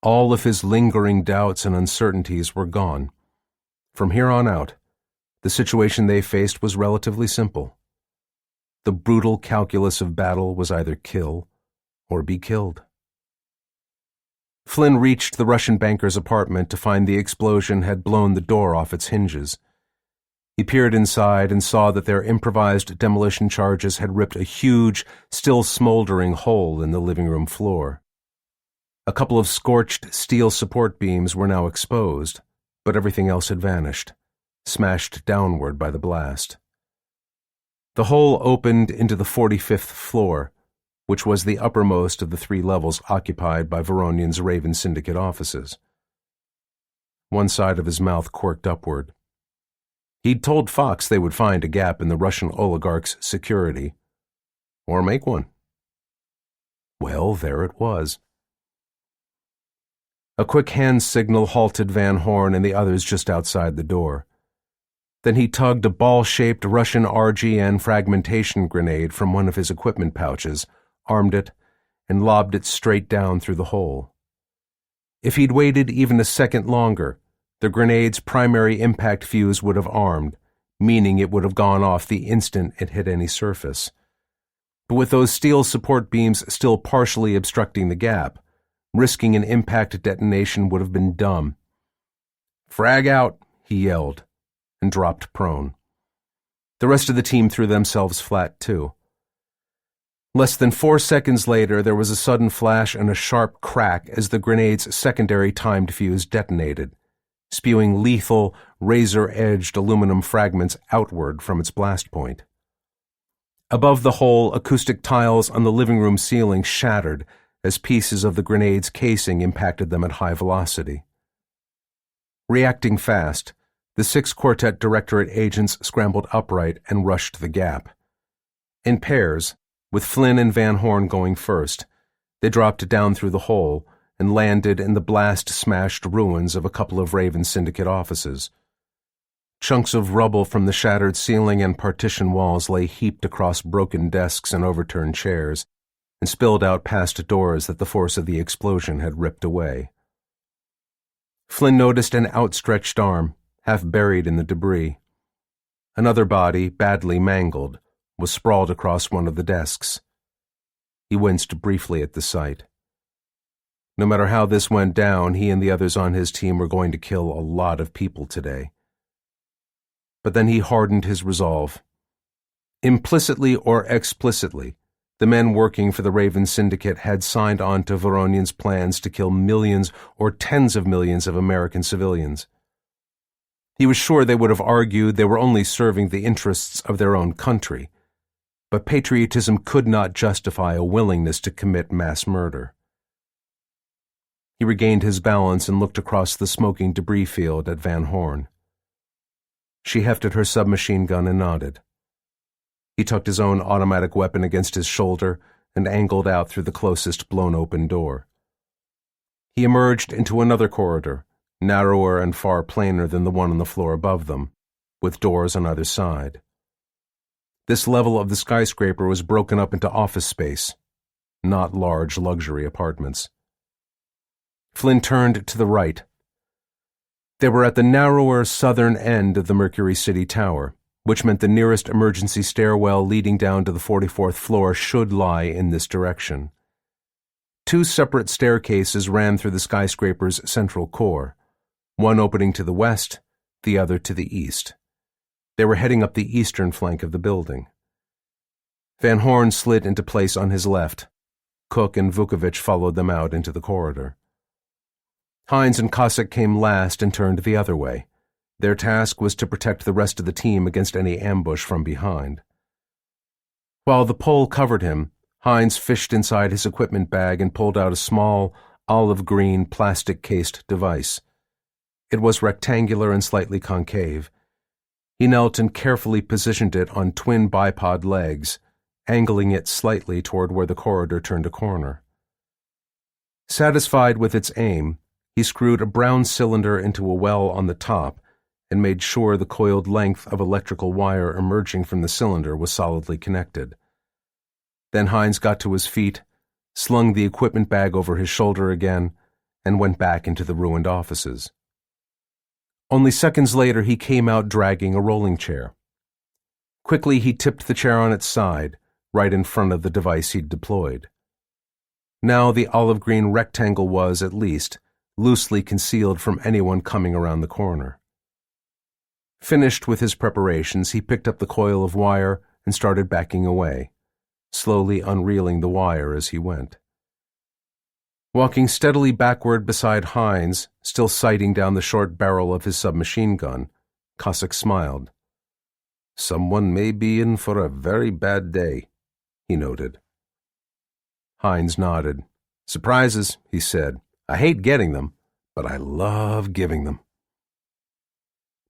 All of his lingering doubts and uncertainties were gone. From here on out, the situation they faced was relatively simple. The brutal calculus of battle was either kill or be killed. Flynn reached the Russian banker's apartment to find the explosion had blown the door off its hinges. He peered inside and saw that their improvised demolition charges had ripped a huge, still smoldering hole in the living room floor. A couple of scorched steel support beams were now exposed, but everything else had vanished, smashed downward by the blast. The hole opened into the 45th floor, which was the uppermost of the 3 levels occupied by Voronian's Raven Syndicate offices. One side of his mouth quirked upward. He'd told Fox they would find a gap in the Russian oligarch's security, or make one. Well, there it was. A quick hand signal halted Van Horn and the others just outside the door. Then he tugged a ball-shaped Russian RGN fragmentation grenade from one of his equipment pouches, armed it, and lobbed it straight down through the hole. If he'd waited even a second longer, the grenade's primary impact fuse would have armed, meaning it would have gone off the instant it hit any surface. But with those steel support beams still partially obstructing the gap, risking an impact detonation would have been dumb. "Frag out," he yelled, and dropped prone. The rest of the team threw themselves flat, too. Less than 4 seconds later, there was a sudden flash and a sharp crack as the grenade's secondary timed fuse detonated, spewing lethal, razor-edged aluminum fragments outward from its blast point. Above the hole, acoustic tiles on the living room ceiling shattered as pieces of the grenade's casing impacted them at high velocity. Reacting fast, the 6 Quartet Directorate agents scrambled upright and rushed the gap. In pairs, with Flynn and Van Horn going first, they dropped down through the hole and landed in the blast-smashed ruins of a couple of Raven Syndicate offices. Chunks of rubble from the shattered ceiling and partition walls lay heaped across broken desks and overturned chairs, and spilled out past doors that the force of the explosion had ripped away. Flynn noticed an outstretched arm, half buried in the debris. Another body, badly mangled, was sprawled across one of the desks. He winced briefly at the sight. No matter how this went down, he and the others on his team were going to kill a lot of people today. But then he hardened his resolve. Implicitly or explicitly, the men working for the Raven Syndicate had signed on to Voronyan's plans to kill millions or tens of millions of American civilians. He was sure they would have argued they were only serving the interests of their own country, but patriotism could not justify a willingness to commit mass murder. He regained his balance and looked across the smoking debris field at Van Horn. She hefted her submachine gun and nodded. He tucked his own automatic weapon against his shoulder and angled out through the closest blown-open door. He emerged into another corridor, narrower and far plainer than the one on the floor above them, with doors on either side. This level of the skyscraper was broken up into office space, not large luxury apartments. Flynn turned to the right. They were at the narrower southern end of the Mercury City Tower, which meant the nearest emergency stairwell leading down to the 44th floor should lie in this direction. Two separate staircases ran through the skyscraper's central core, one opening to the west, the other to the east. They were heading up the eastern flank of the building. Van Horn slid into place on his left. Cook and Vukovich followed them out into the corridor. Hines and Cossack came last and turned the other way. Their task was to protect the rest of the team against any ambush from behind. While the pole covered him, Hines fished inside his equipment bag and pulled out a small, olive-green, plastic-cased device. It was rectangular and slightly concave. He knelt and carefully positioned it on twin bipod legs, angling it slightly toward where the corridor turned a corner. Satisfied with its aim, he screwed a brown cylinder into a well on the top and made sure the coiled length of electrical wire emerging from the cylinder was solidly connected. Then Hines got to his feet, slung the equipment bag over his shoulder again, and went back into the ruined offices. Only seconds later, he came out dragging a rolling chair. Quickly, he tipped the chair on its side, right in front of the device he'd deployed. Now the olive-green rectangle was, at least, loosely concealed from anyone coming around the corner. Finished with his preparations, he picked up the coil of wire and started backing away, slowly unreeling the wire as he went. Walking steadily backward beside Hines, still sighting down the short barrel of his submachine gun, Cossack smiled. "Someone may be in for a very bad day," he noted. Hines nodded. "Surprises," he said. "I hate getting them, but I love giving them."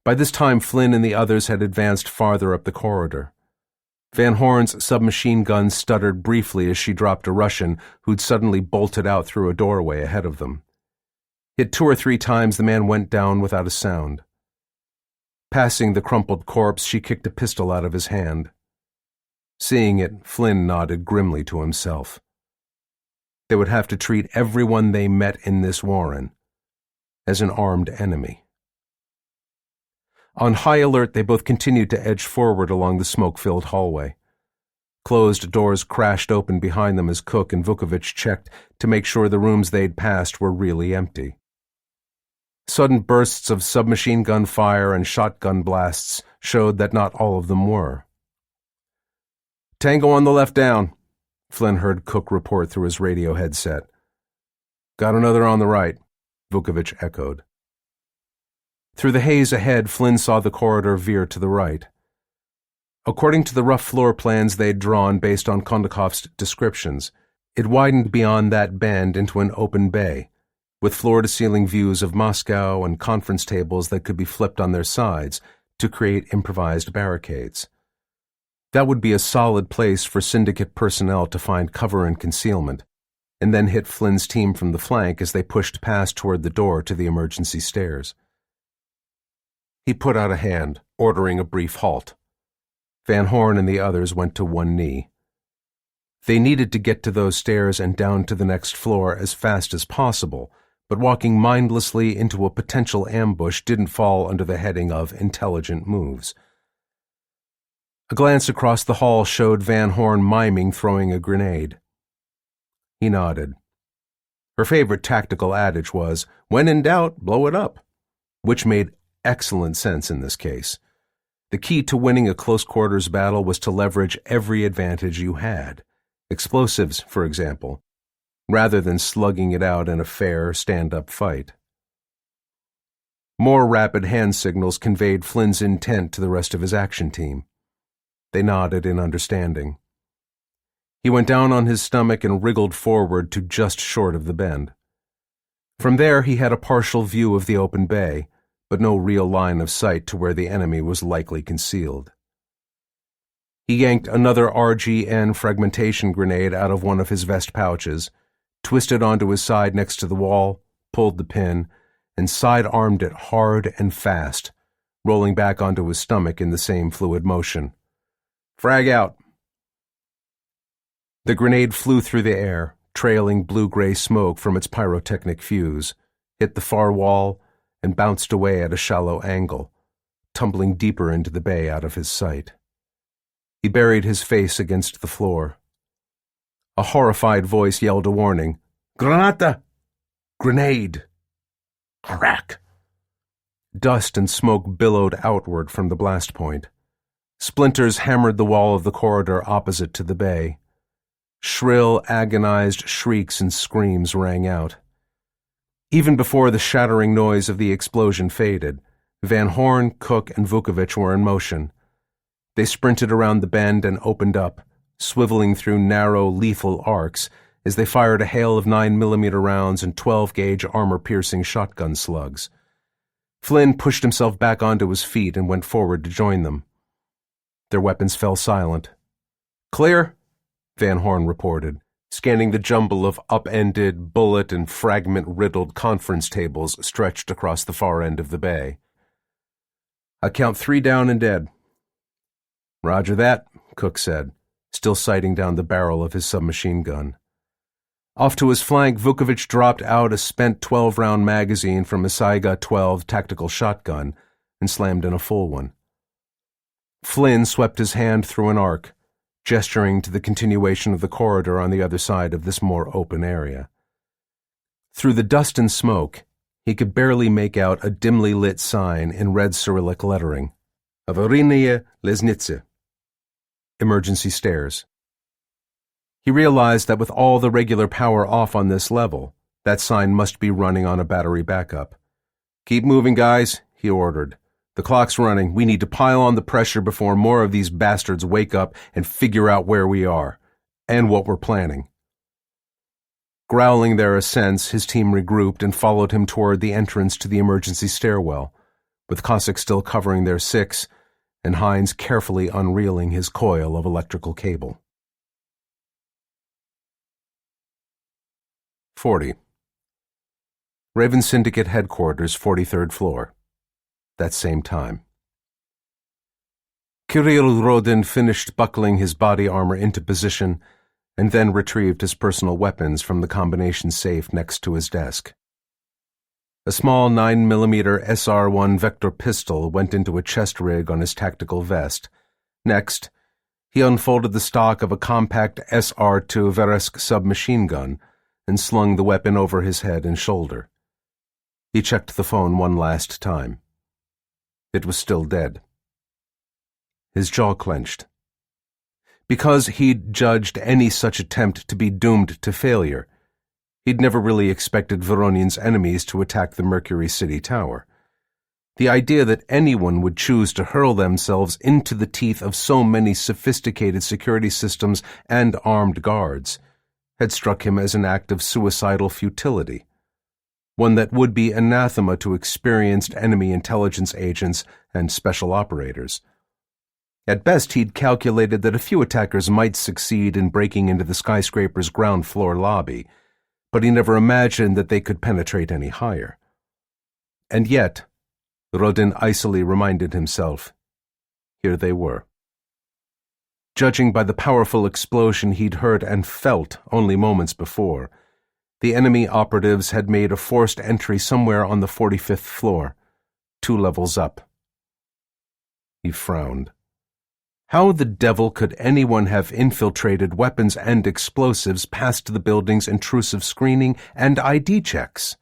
By this time, Flynn and the others had advanced farther up the corridor. Van Horn's submachine gun stuttered briefly as she dropped a Russian who'd suddenly bolted out through a doorway ahead of them. Hit 2 or 3 times, the man went down without a sound. Passing the crumpled corpse, she kicked a pistol out of his hand. Seeing it, Flynn nodded grimly to himself. They would have to treat everyone they met in this warren as an armed enemy. On high alert, they both continued to edge forward along the smoke-filled hallway. Closed doors crashed open behind them as Cook and Vukovich checked to make sure the rooms they'd passed were really empty. Sudden bursts of submachine gun fire and shotgun blasts showed that not all of them were. "Tango on the left down," Flynn heard Cook report through his radio headset. "Got another on the right," Vukovich echoed. Through the haze ahead, Flynn saw the corridor veer to the right. According to the rough floor plans they'd drawn based on Kondakov's descriptions, it widened beyond that bend into an open bay, with floor-to-ceiling views of Moscow and conference tables that could be flipped on their sides to create improvised barricades. That would be a solid place for Syndicate personnel to find cover and concealment, and then hit Flynn's team from the flank as they pushed past toward the door to the emergency stairs. He put out a hand, ordering a brief halt. Van Horn and the others went to one knee. They needed to get to those stairs and down to the next floor as fast as possible, but walking mindlessly into a potential ambush didn't fall under the heading of intelligent moves. A glance across the hall showed Van Horn miming throwing a grenade. He nodded. Her favorite tactical adage was, "When in doubt, blow it up," which made excellent sense in this case. The key to winning a close-quarters battle was to leverage every advantage you had, explosives, for example, rather than slugging it out in a fair, stand-up fight. More rapid hand signals conveyed Flynn's intent to the rest of his action team. They nodded in understanding. He went down on his stomach and wriggled forward to just short of the bend. From there he had a partial view of the open bay, but no real line of sight to where the enemy was likely concealed. He yanked another RGN fragmentation grenade out of one of his vest pouches, twisted onto his side next to the wall, pulled the pin, and side-armed it hard and fast, rolling back onto his stomach in the same fluid motion. "Frag out." The grenade flew through the air, trailing blue-gray smoke from its pyrotechnic fuse, hit the far wall, and bounced away at a shallow angle, tumbling deeper into the bay out of his sight. He buried his face against the floor. A horrified voice yelled a warning. "Granata! Grenade!" Crack! Dust and smoke billowed outward from the blast point. Splinters hammered the wall of the corridor opposite to the bay. Shrill, agonized shrieks and screams rang out. Even before the shattering noise of the explosion faded, Van Horn, Cook, and Vukovic were in motion. They sprinted around the bend and opened up, swiveling through narrow, lethal arcs as they fired a hail of 9mm rounds and 12-gauge armor-piercing shotgun slugs. Flynn pushed himself back onto his feet and went forward to join them. Their weapons fell silent. "Clear," Van Horn reported, scanning the jumble of upended, bullet and fragment-riddled conference tables stretched across the far end of the bay. "I count 3 down and dead." "Roger that," Cook said, still sighting down the barrel of his submachine gun. Off to his flank, Vukovic dropped out a spent 12-round magazine from a Saiga 12 tactical shotgun and slammed in a full one. Flynn swept his hand through an arc, gesturing to the continuation of the corridor on the other side of this more open area. Through the dust and smoke, he could barely make out a dimly lit sign in red Cyrillic lettering. "Avarinia Lesnitze." Emergency stairs. He realized that with all the regular power off on this level, that sign must be running on a battery backup. "Keep moving, guys," he ordered. "The clock's running. We need to pile on the pressure before more of these bastards wake up and figure out where we are, and what we're planning." Growling their assents, his team regrouped and followed him toward the entrance to the emergency stairwell, with Cossack still covering their 6 and Hines carefully unreeling his coil of electrical cable. 40. Raven Syndicate Headquarters, 43rd floor. That same time. Kirill Rodin finished buckling his body armor into position and then retrieved his personal weapons from the combination safe next to his desk. A small 9mm SR-1 Vector pistol went into a chest rig on his tactical vest. Next, he unfolded the stock of a compact SR-2 Veresk submachine gun and slung the weapon over his head and shoulder. He checked the phone one last time. It was still dead. His jaw clenched. Because he'd judged any such attempt to be doomed to failure, he'd never really expected Voronin's enemies to attack the Mercury City Tower. The idea that anyone would choose to hurl themselves into the teeth of so many sophisticated security systems and armed guards had struck him as an act of suicidal futility, one that would be anathema to experienced enemy intelligence agents and special operators. At best, he'd calculated that a few attackers might succeed in breaking into the skyscraper's ground floor lobby, but he never imagined that they could penetrate any higher. And yet, Rodin icily reminded himself, here they were. Judging by the powerful explosion he'd heard and felt only moments before, the enemy operatives had made a forced entry somewhere on the 45th floor, 2 levels up. He frowned. How the devil could anyone have infiltrated weapons and explosives past the building's intrusive screening and ID checks?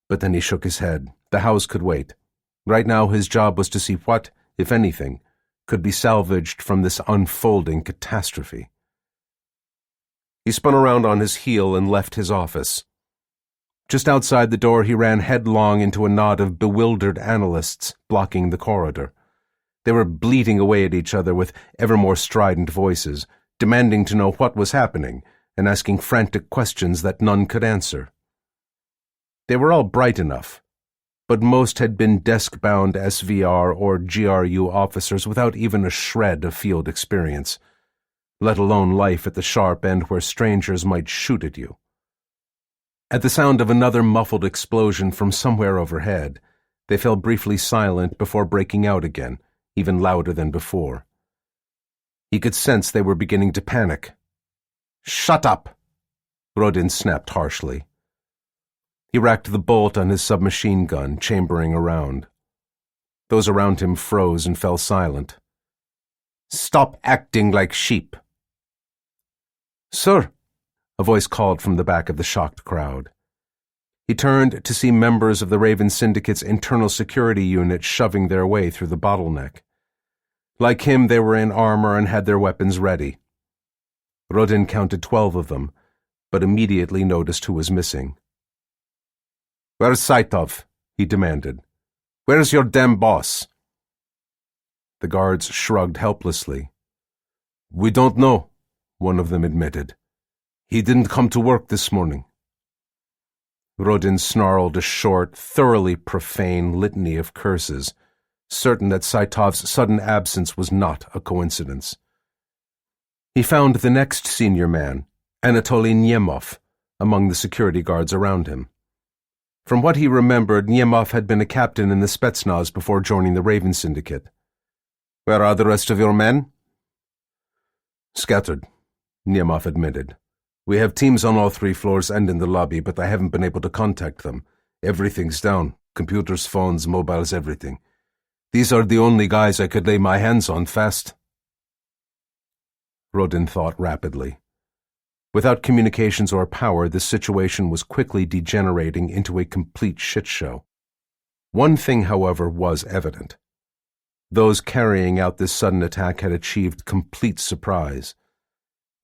But then he shook his head. The house could wait. Right now his job was to see what, if anything, could be salvaged from this unfolding catastrophe. He spun around on his heel and left his office. Just outside the door he ran headlong into a knot of bewildered analysts blocking the corridor. They were bleating away at each other with ever more strident voices, demanding to know what was happening and asking frantic questions that none could answer. They were all bright enough, but most had been desk-bound SVR or GRU officers without even a shred of field experience, let alone life at the sharp end where strangers might shoot at you. At the sound of another muffled explosion from somewhere overhead, they fell briefly silent before breaking out again, even louder than before. He could sense they were beginning to panic. "Shut up!" Rodin snapped harshly. He racked the bolt on his submachine gun, chambering around. Those around him froze and fell silent. "Stop acting like sheep." "Sir," a voice called from the back of the shocked crowd. He turned to see members of the Raven Syndicate's internal security unit shoving their way through the bottleneck. Like him, they were in armor and had their weapons ready. Rodin counted 12 of them, but immediately noticed who was missing. "Where's Saitov?" he demanded. "Where's your damn boss?" The guards shrugged helplessly. "We don't know," one of them admitted. "He didn't come to work this morning." Rodin snarled a short, thoroughly profane litany of curses, certain that Saitov's sudden absence was not a coincidence. He found the next senior man, Anatoly Nemov, among the security guards around him. From what he remembered, Nemov had been a captain in the Spetsnaz before joining the Raven Syndicate. "Where are the rest of your men?" "Scattered," Nemov admitted. "We have teams on all 3 floors and in the lobby, but I haven't been able to contact them. Everything's down. Computers, phones, mobiles, everything. These are the only guys I could lay my hands on fast." Rodin thought rapidly. Without communications or power, the situation was quickly degenerating into a complete shit show. One thing, however, was evident. Those carrying out this sudden attack had achieved complete surprise.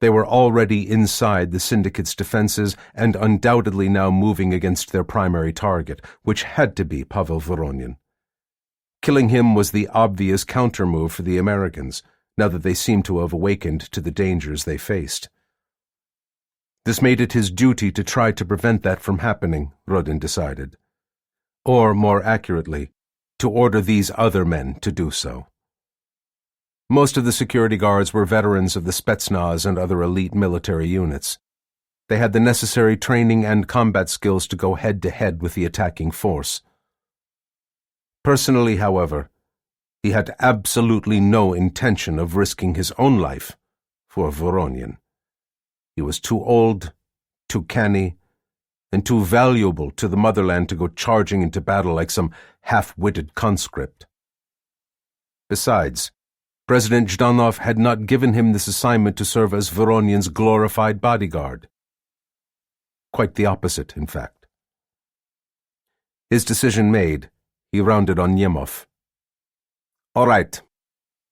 They were already inside the Syndicate's defenses and undoubtedly now moving against their primary target, which had to be Pavel Voronin. Killing him was the obvious countermove for the Americans, now that they seemed to have awakened to the dangers they faced. This made it his duty to try to prevent that from happening, Rodin decided. Or, more accurately, to order these other men to do so. Most of the security guards were veterans of the Spetsnaz and other elite military units. They had the necessary training and combat skills to go head-to-head with the attacking force. Personally, however, he had absolutely no intention of risking his own life for Voronin. He was too old, too canny, and too valuable to the motherland to go charging into battle like some half-witted conscript. Besides, President Zhdanov had not given him this assignment to serve as Voronin's glorified bodyguard. Quite the opposite, in fact. His decision made, he rounded on Nemov. "All right.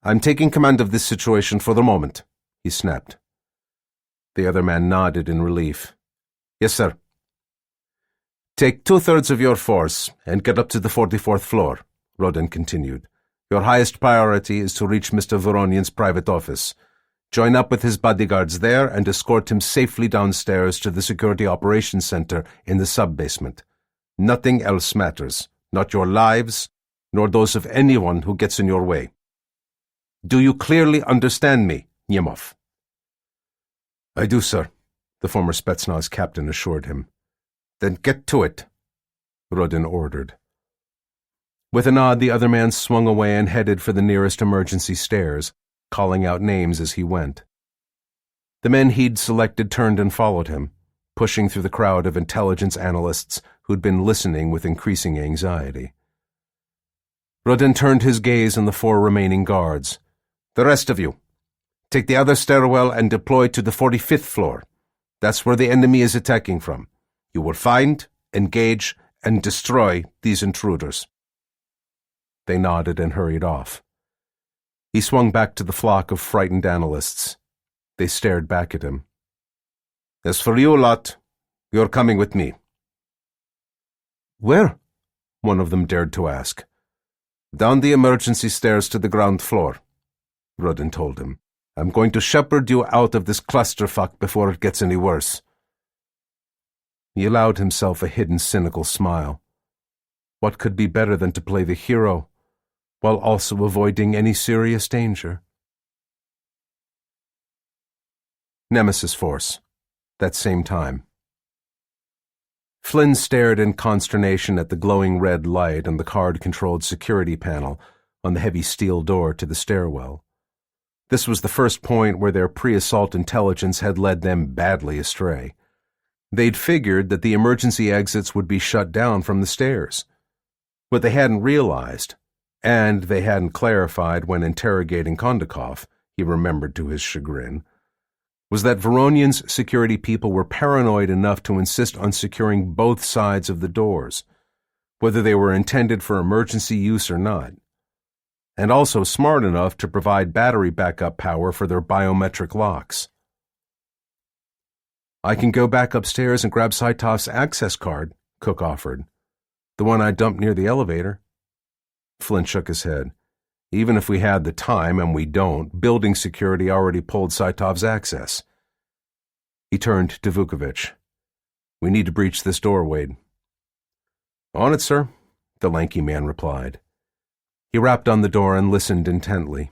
I'm taking command of this situation for the moment," he snapped. The other man nodded in relief. "Yes, sir." "Take 2/3 of your force and get up to the 44th floor," Rodin continued. "Your highest priority is to reach Mr. Voronin's private office. Join up with his bodyguards there and escort him safely downstairs to the Security Operations Center in the sub-basement. Nothing else matters. Not your lives, nor those of anyone who gets in your way. Do you clearly understand me, Nemov?" "I do, sir," the former Spetsnaz captain assured him. "Then get to it," Rodin ordered. With a nod, the other man swung away and headed for the nearest emergency stairs, calling out names as he went. The men he'd selected turned and followed him, pushing through the crowd of intelligence analysts who'd been listening with increasing anxiety. Rodin turned his gaze on the 4 remaining guards. The rest of you, take the other stairwell and deploy to the 45th floor. That's where the enemy is attacking from. You will find, engage, and destroy these intruders." They nodded and hurried off. He swung back to the flock of frightened analysts. They stared back at him. "As for you lot, you're coming with me." "Where?" one of them dared to ask. "Down the emergency stairs to the ground floor," Rudin told him. "I'm going to shepherd you out of this clusterfuck before it gets any worse." He allowed himself a hidden cynical smile. What could be better than to play the hero, while also avoiding any serious danger? Nemesis Force. That same time. Flynn stared in consternation at the glowing red light on the card-controlled security panel on the heavy steel door to the stairwell. This was the first point where their pre-assault intelligence had led them badly astray. They'd figured that the emergency exits would be shut down from the stairs. What they hadn't realized, and they hadn't clarified when interrogating Kondakov, he remembered to his chagrin, was that Voronyan's security people were paranoid enough to insist on securing both sides of the doors, whether they were intended for emergency use or not, and also smart enough to provide battery backup power for their biometric locks. "I can go back upstairs and grab Saitov's access card," Cook offered. "The one I dumped near the elevator." Flynn shook his head. "Even if we had the time, and we don't, building security already pulled Saitov's access." He turned to Vukovich. "We need to breach this door, Wade." "On it, sir," the lanky man replied. He rapped on the door and listened intently.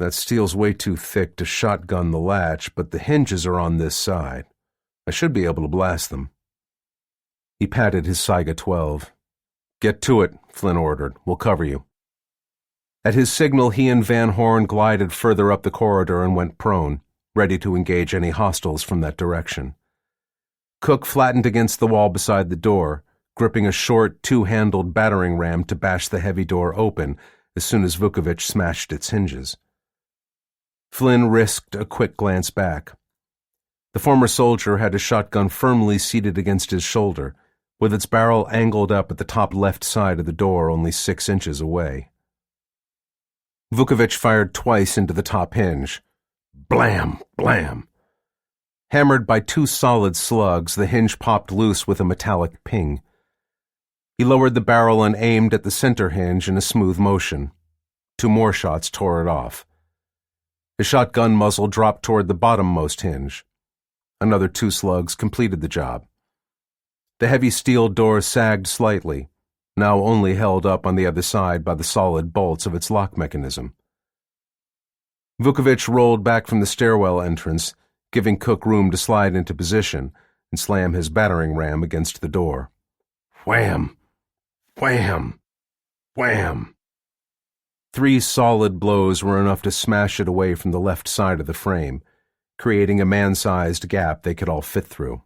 "That steel's way too thick to shotgun the latch, but the hinges are on this side. I should be able to blast them." He patted his Saiga 12. "Get to it," Flynn ordered. "We'll cover you." At his signal, he and Van Horn glided further up the corridor and went prone, ready to engage any hostiles from that direction. Cook flattened against the wall beside the door, gripping a short, two-handled battering ram to bash the heavy door open as soon as Vukovich smashed its hinges. Flynn risked a quick glance back. The former soldier had a shotgun firmly seated against his shoulder, with its barrel angled up at the top left side of the door only 6 inches away. Vukovich fired twice into the top hinge. Blam! Blam! Hammered by 2 solid slugs, the hinge popped loose with a metallic ping. He lowered the barrel and aimed at the center hinge in a smooth motion. 2 more shots tore it off. His shotgun muzzle dropped toward the bottommost hinge. Another 2 slugs completed the job. The heavy steel door sagged slightly, now only held up on the other side by the solid bolts of its lock mechanism. Vukovich rolled back from the stairwell entrance, giving Cook room to slide into position and slam his battering ram against the door. Wham! Wham! Wham! 3 solid blows were enough to smash it away from the left side of the frame, creating a man-sized gap they could all fit through.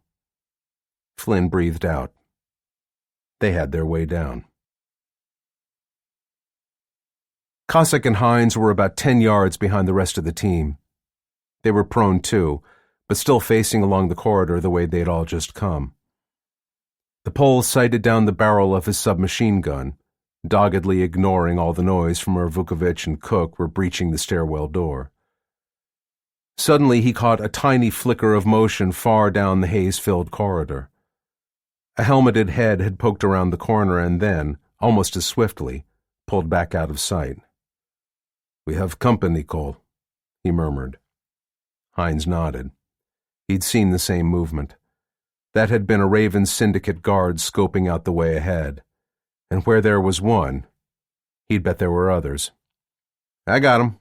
Flynn breathed out. They had their way down. Cossack and Hines were about 10 yards behind the rest of the team. They were prone too, but still facing along the corridor the way they'd all just come. The Pole sighted down the barrel of his submachine gun, doggedly ignoring all the noise from where Vukovich and Cook were breaching the stairwell door. Suddenly he caught a tiny flicker of motion far down the haze-filled corridor. A helmeted head had poked around the corner and then, almost as swiftly, pulled back out of sight. "We have company, Cole," he murmured. Hines nodded. He'd seen the same movement. That had been a Raven Syndicate guard scoping out the way ahead. And where there was one, he'd bet there were others. "I got 'em."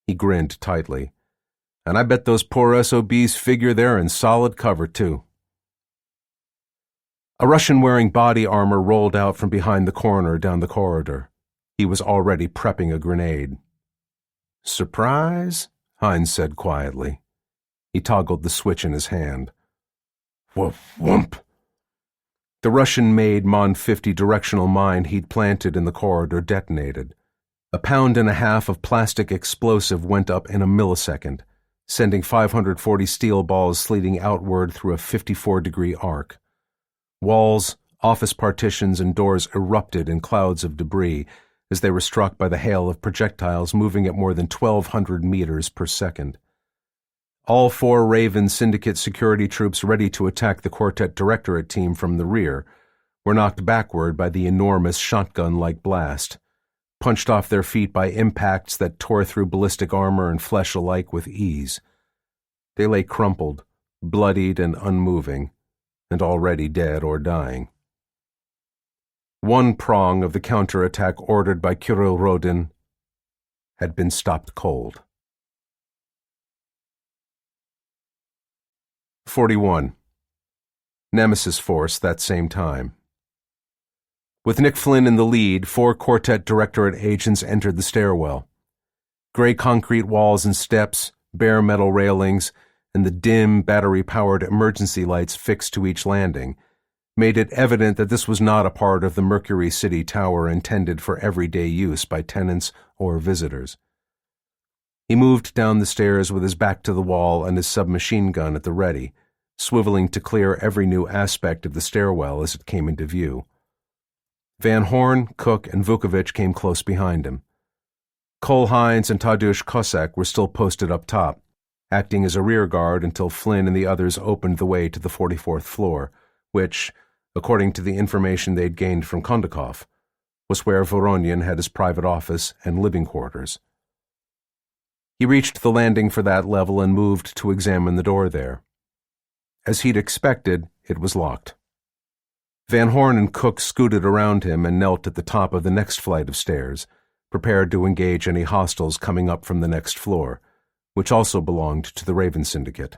He grinned tightly. "And I bet those poor SOBs figure they're in solid cover, too." A Russian wearing body armor rolled out from behind the corner down the corridor. He was already prepping a grenade. "Surprise?" Hines said quietly. He toggled the switch in his hand. Whoomp! The Russian-made Mon 50 directional mine he'd planted in the corridor detonated. 1.5 pounds of plastic explosive went up in a millisecond, sending 540 steel balls sleeting outward through a 54-degree arc. Walls, office partitions, and doors erupted in clouds of debris as they were struck by the hail of projectiles moving at more than 1,200 meters per second. All 4 Raven Syndicate security troops ready to attack the Quartet Directorate team from the rear were knocked backward by the enormous shotgun-like blast, punched off their feet by impacts that tore through ballistic armor and flesh alike with ease. They lay crumpled, bloodied and unmoving, and already dead or dying. One prong of the counterattack ordered by Kirill Rodin had been stopped cold. 41. Nemesis Force that same time. With Nick Flynn in the lead, 4 Quartet Directorate agents entered the stairwell. Gray concrete walls and steps, bare metal railings, and the dim, battery-powered emergency lights fixed to each landing made it evident that this was not a part of the Mercury City Tower intended for everyday use by tenants or visitors. He moved down the stairs with his back to the wall and his submachine gun at the ready, swiveling to clear every new aspect of the stairwell as it came into view. Van Horn, Cook, and Vukovich came close behind him. Cole Hines and Tadeusz Kossak were still posted up top, acting as a rear guard until Flynn and the others opened the way to the 44th floor, which, according to the information they'd gained from Kondakov, was where Voronin had his private office and living quarters. He reached the landing for that level and moved to examine the door there. As he'd expected, it was locked. Van Horn and Cook scooted around him and knelt at the top of the next flight of stairs, prepared to engage any hostiles coming up from the next floor, which also belonged to the Raven Syndicate.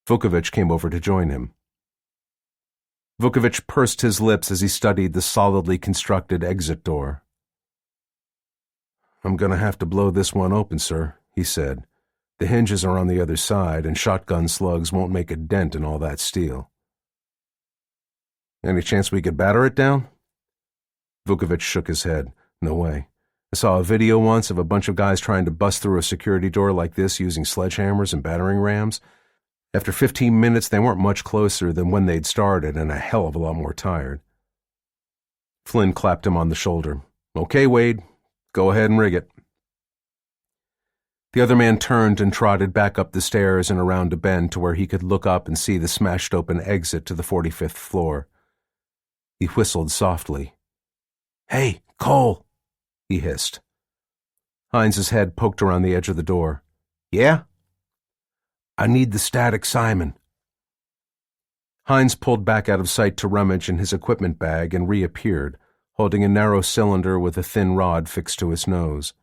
Vukovich came over to join him. Vukovich pursed his lips as he studied the solidly constructed exit door. "I'm going to have to blow this one open, sir," he said. "The hinges are on the other side, and shotgun slugs won't make a dent in all that steel." "Any chance we could batter it down?" Vukovich shook his head. "No way. I saw a video once of a bunch of guys trying to bust through a security door like this using sledgehammers and battering rams. After 15 minutes, they weren't much closer than when they'd started and a hell of a lot more tired." Flynn clapped him on the shoulder. "Okay, Wade. Go ahead and rig it." The other man turned and trotted back up the stairs and around a bend to where he could look up and see the smashed-open exit to the 45th floor. He whistled softly. "Hey, Cole!" he hissed. Hines's head poked around the edge of the door. "Yeah?" "I need the static Simon." Hines pulled back out of sight to rummage in his equipment bag and reappeared, holding a narrow cylinder with a thin rod fixed to his nose.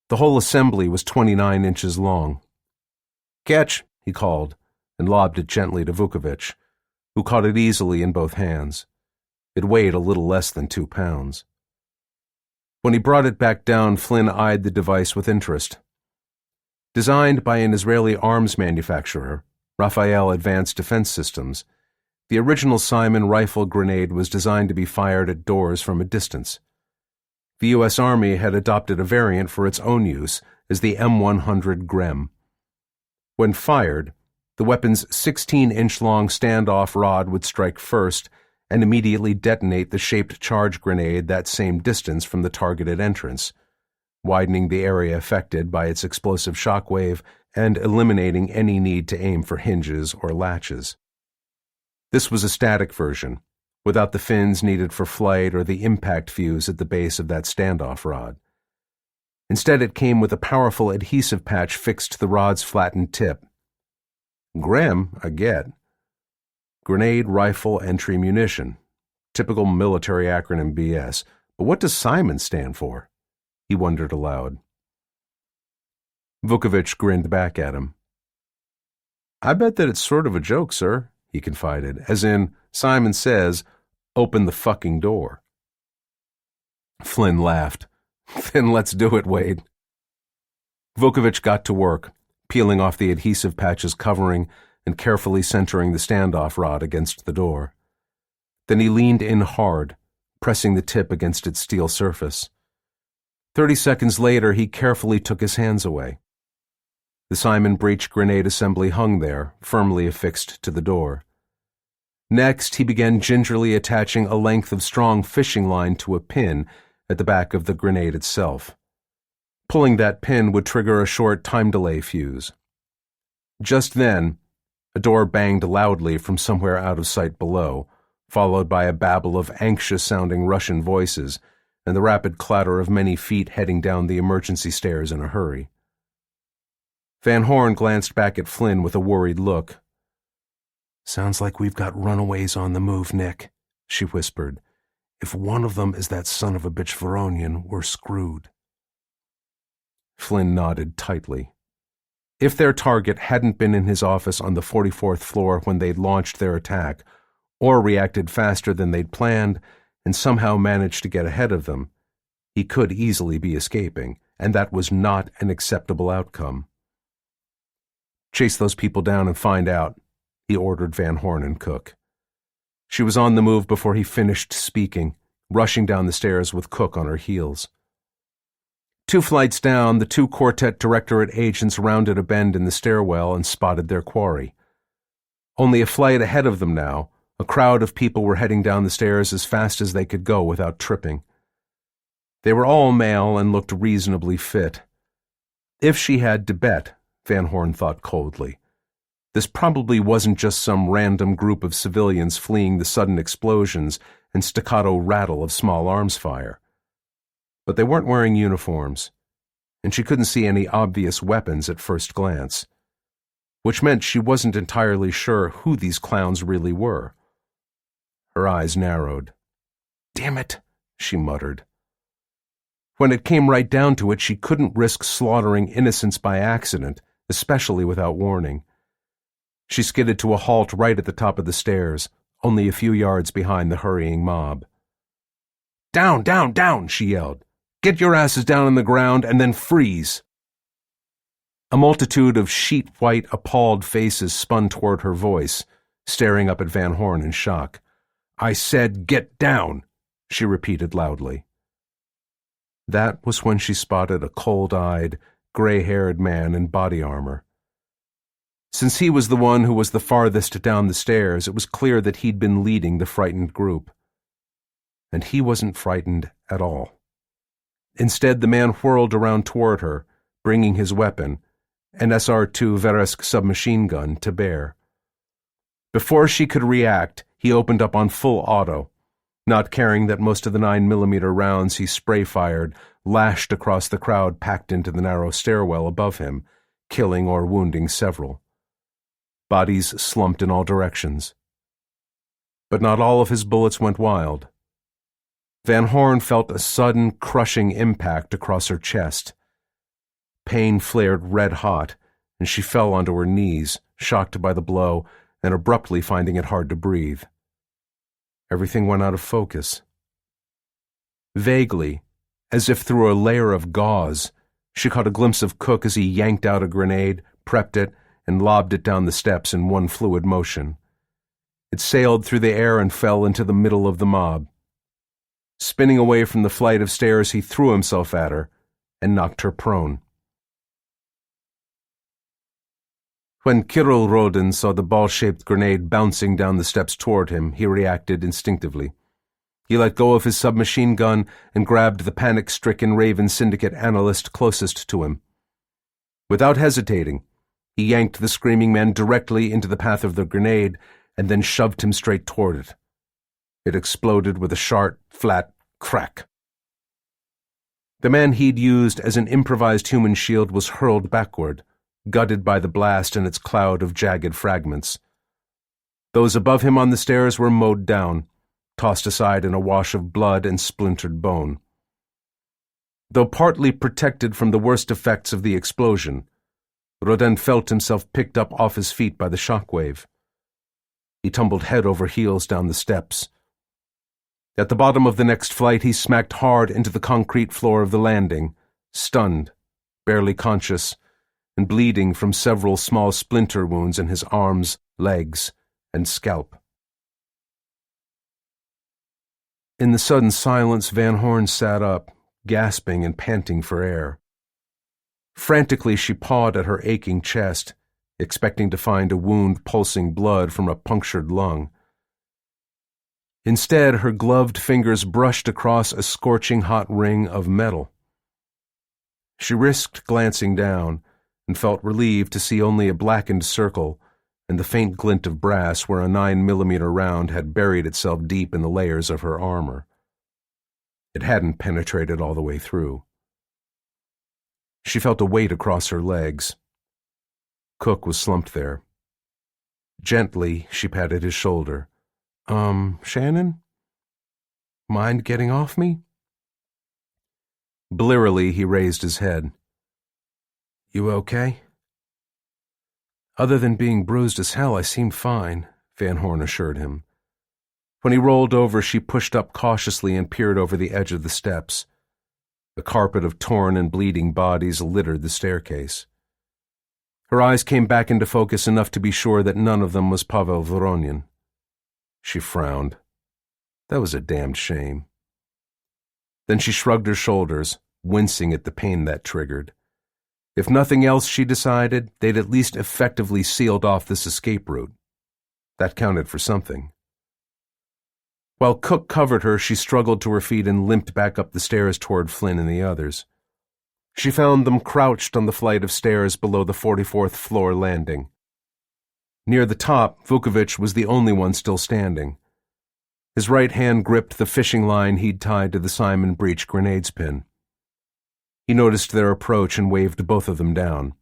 The whole assembly was 29 inches long. "Catch," he called, and lobbed it gently to Vukovich, who caught it easily in both hands. It weighed a little less than 2 pounds. When he brought it back down, Flynn eyed the device with interest. Designed by an Israeli arms manufacturer, Rafael Advanced Defense Systems, the original Simon rifle grenade was designed to be fired at doors from a distance. The U.S. Army had adopted a variant for its own use as the M100 Grem. When fired, the weapon's 16-inch-long standoff rod would strike first and immediately detonate the shaped charge grenade that same distance from the targeted entrance, widening the area affected by its explosive shockwave and eliminating any need to aim for hinges or latches. This was a static version, without the fins needed for flight or the impact fuse at the base of that standoff rod. Instead, it came with a powerful adhesive patch fixed to the rod's flattened tip. Grem, I get. Grenade Rifle Entry Munition. Typical military acronym BS. But what does Simon stand for? He wondered aloud. Vukovich grinned back at him. "I bet that it's sort of a joke, sir," he confided, as in, Simon says, "Open the fucking door." Flynn laughed. "Then let's do it, Wade." Vukovich got to work, peeling off the adhesive patch's covering and carefully centering the standoff rod against the door. Then he leaned in hard, pressing the tip against its steel surface. 30 seconds later, he carefully took his hands away. The Simon breech grenade assembly hung there, firmly affixed to the door. Next, he began gingerly attaching a length of strong fishing line to a pin at the back of the grenade itself. Pulling that pin would trigger a short time delay fuse. Just then, a door banged loudly from somewhere out of sight below, followed by a babble of anxious-sounding Russian voices and the rapid clatter of many feet heading down the emergency stairs in a hurry. Van Horn glanced back at Flynn with a worried look. "Sounds like we've got runaways on the move, Nick," she whispered. "If one of them is that son of a bitch Voronian, we're screwed." Flynn nodded tightly. If their target hadn't been in his office on the 44th floor when they'd launched their attack, or reacted faster than they'd planned and somehow managed to get ahead of them, he could easily be escaping, and that was not an acceptable outcome. "Chase those people down and find out," he ordered Van Horn and Cook. She was on the move before he finished speaking, rushing down the stairs with Cook on her heels. 2 flights down, the 2 Quartet Directorate agents rounded a bend in the stairwell and spotted their quarry. Only a flight ahead of them now, a crowd of people were heading down the stairs as fast as they could go without tripping. They were all male and looked reasonably fit. If she had to bet, Van Horn thought coldly, this probably wasn't just some random group of civilians fleeing the sudden explosions and staccato rattle of small arms fire. But they weren't wearing uniforms, and she couldn't see any obvious weapons at first glance, which meant she wasn't entirely sure who these clowns really were. Her eyes narrowed. "Damn it," she muttered. When it came right down to it, she couldn't risk slaughtering innocents by accident, especially without warning. She skidded to a halt right at the top of the stairs, only a few yards behind the hurrying mob. "Down, down, down," she yelled. "Get your asses down on the ground and then freeze." A multitude of sheet-white, appalled faces spun toward her voice, staring up at Van Horn in shock. "I said get down," she repeated loudly. That was when she spotted a cold-eyed, gray-haired man in body armor. Since he was the one who was the farthest down the stairs, it was clear that he'd been leading the frightened group. And he wasn't frightened at all. Instead, the man whirled around toward her, bringing his weapon, an SR-2 Veresk submachine gun, to bear. Before she could react, he opened up on full auto, not caring that most of the 9mm rounds he spray-fired lashed across the crowd packed into the narrow stairwell above him, killing or wounding several. Bodies slumped in all directions. But not all of his bullets went wild. Van Horn felt a sudden, crushing impact across her chest. Pain flared red-hot, and she fell onto her knees, shocked by the blow and abruptly finding it hard to breathe. Everything went out of focus. Vaguely, as if through a layer of gauze, she caught a glimpse of Cook as he yanked out a grenade, prepped it, and lobbed it down the steps in one fluid motion. It sailed through the air and fell into the middle of the mob. Spinning away from the flight of stairs, he threw himself at her and knocked her prone. When Kirill Rodin saw the ball-shaped grenade bouncing down the steps toward him, he reacted instinctively. He let go of his submachine gun and grabbed the panic-stricken Raven Syndicate analyst closest to him. Without hesitating, he yanked the screaming man directly into the path of the grenade and then shoved him straight toward it. It exploded with a sharp, flat crack. The man he'd used as an improvised human shield was hurled backward, gutted by the blast and its cloud of jagged fragments. Those above him on the stairs were mowed down, tossed aside in a wash of blood and splintered bone. Though partly protected from the worst effects of the explosion, Rodin felt himself picked up off his feet by the shockwave. He tumbled head over heels down the steps. At the bottom of the next flight, he smacked hard into the concrete floor of the landing, stunned, barely conscious, and bleeding from several small splinter wounds in his arms, legs, and scalp. In the sudden silence, Van Horn sat up, gasping and panting for air. Frantically, she pawed at her aching chest, expecting to find a wound pulsing blood from a punctured lung. Instead, her gloved fingers brushed across a scorching hot ring of metal. She risked glancing down and felt relieved to see only a blackened circle and the faint glint of brass where a 9mm round had buried itself deep in the layers of her armor. It hadn't penetrated all the way through. She felt a weight across her legs. Cook was slumped there. Gently, she patted his shoulder. Shannon? Mind getting off me? Blearily, he raised his head. You okay? Other than being bruised as hell, I seemed fine, Van Horn assured him. When he rolled over, she pushed up cautiously and peered over the edge of the steps. A carpet of torn and bleeding bodies littered the staircase. Her eyes came back into focus enough to be sure that none of them was Pavel Voronin. She frowned. That was a damned shame. Then she shrugged her shoulders, wincing at the pain that triggered. If nothing else, she decided, they'd at least effectively sealed off this escape route. That counted for something. While Cook covered her, she struggled to her feet and limped back up the stairs toward Flynn and the others. She found them crouched on the flight of stairs below the 44th floor landing. Near the top, Vukovic was the only one still standing. His right hand gripped the fishing line he'd tied to the Simon Breach grenades pin. He noticed their approach and waved both of them down.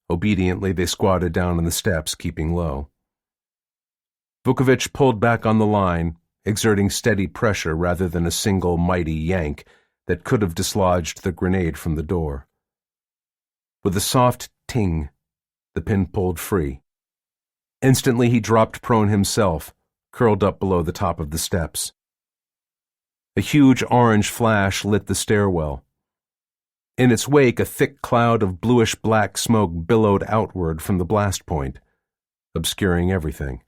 Obediently, they squatted down on the steps, keeping low. Vukovic pulled back on the line, exerting steady pressure rather than a single mighty yank that could have dislodged the grenade from the door. With a soft ting, the pin pulled free. Instantly, he dropped prone himself, curled up below the top of the steps. A huge orange flash lit the stairwell. In its wake, a thick cloud of bluish-black smoke billowed outward from the blast point, obscuring everything.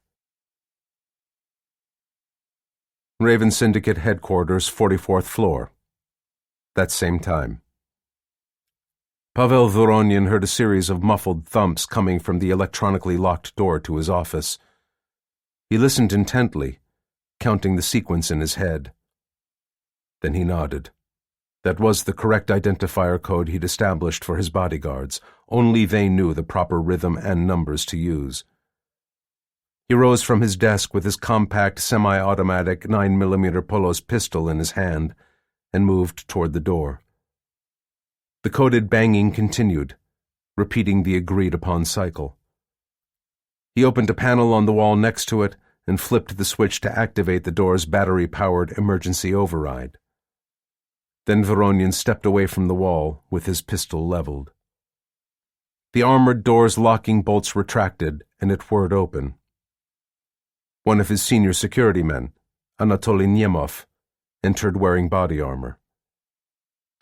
Raven Syndicate Headquarters, 44th floor. That same time. Pavel Voronin heard a series of muffled thumps coming from the electronically locked door to his office. He listened intently, counting the sequence in his head. Then he nodded. That was the correct identifier code he'd established for his bodyguards. Only they knew the proper rhythm and numbers to use. He rose from his desk with his compact, semi-automatic 9mm Polos pistol in his hand and moved toward the door. The coded banging continued, repeating the agreed-upon cycle. He opened a panel on the wall next to it and flipped the switch to activate the door's battery-powered emergency override. Then Voronin stepped away from the wall with his pistol leveled. The armored door's locking bolts retracted and it whirred open. One of his senior security men, Anatoly Nemov, entered wearing body armor.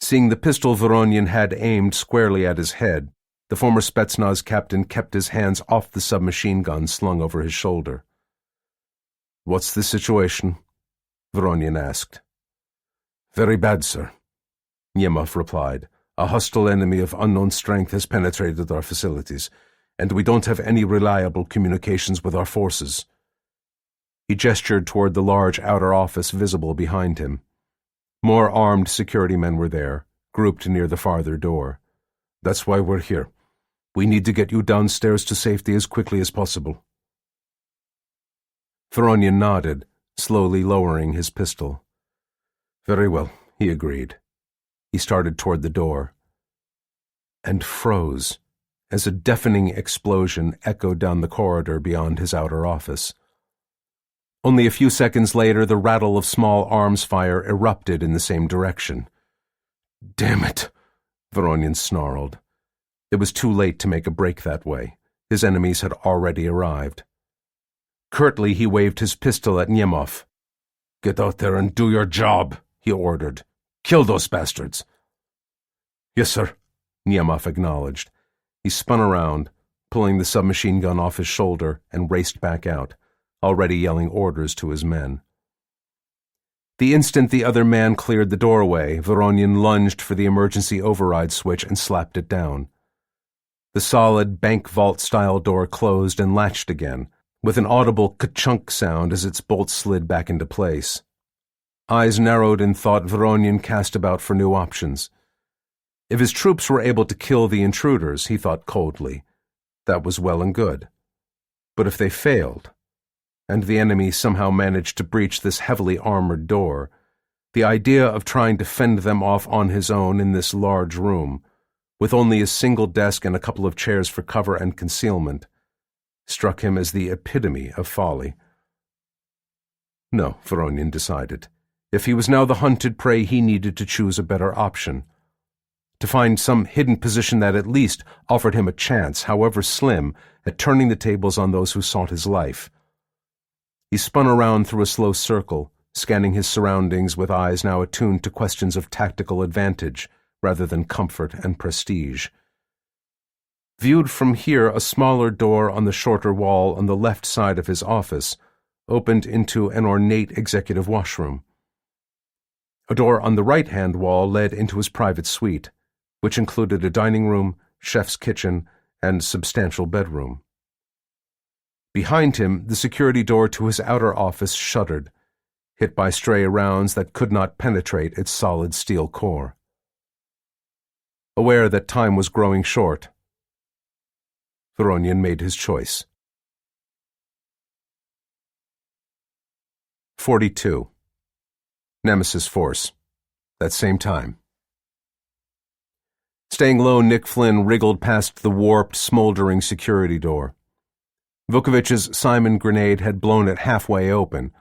Seeing the pistol Voronin had aimed squarely at his head, the former Spetsnaz captain kept his hands off the submachine gun slung over his shoulder. "What's the situation?" Voronin asked. "Very bad, sir," Nemov replied. "A hostile enemy of unknown strength has penetrated our facilities, and we don't have any reliable communications with our forces." He gestured toward the large outer office visible behind him. More armed security men were there, grouped near the farther door. "That's why we're here. We need to get you downstairs to safety as quickly as possible." Voronin nodded, slowly lowering his pistol. "Very well," he agreed. He started toward the door. And froze, as a deafening explosion echoed down the corridor beyond his outer office. Only a few seconds later, the rattle of small arms fire erupted in the same direction. "Damn it," Voronin snarled. It was too late to make a break that way. His enemies had already arrived. Curtly, he waved his pistol at Nemov. "Get out there and do your job," he ordered. "Kill those bastards." "Yes, sir," Nemov acknowledged. He spun around, pulling the submachine gun off his shoulder, and raced back out, already yelling orders to his men. The instant the other man cleared the doorway, Voronian lunged for the emergency override switch and slapped it down. The solid bank vault-style door closed and latched again, with an audible ka-chunk sound as its bolts slid back into place. Eyes narrowed in thought, Voronian cast about for new options. If his troops were able to kill the intruders, he thought coldly, that was well and good. But if they failed, and the enemy somehow managed to breach this heavily armored door, the idea of trying to fend them off on his own in this large room, with only a single desk and a couple of chairs for cover and concealment, struck him as the epitome of folly. No, Voronian decided. If he was now the hunted prey, he needed to choose a better option. To find some hidden position that at least offered him a chance, however slim, at turning the tables on those who sought his life. He spun around through a slow circle, scanning his surroundings with eyes now attuned to questions of tactical advantage rather than comfort and prestige. Viewed from here, a smaller door on the shorter wall on the left side of his office opened into an ornate executive washroom. A door on the right-hand wall led into his private suite, which included a dining room, chef's kitchen, and substantial bedroom. Behind him, the security door to his outer office shuddered, hit by stray rounds that could not penetrate its solid steel core. Aware that time was growing short, Voronian made his choice. 42. Nemesis Force. That same time. Staying low, Nick Flynn wriggled past the warped, smoldering security door. Vukovic's Simon grenade had blown it halfway open,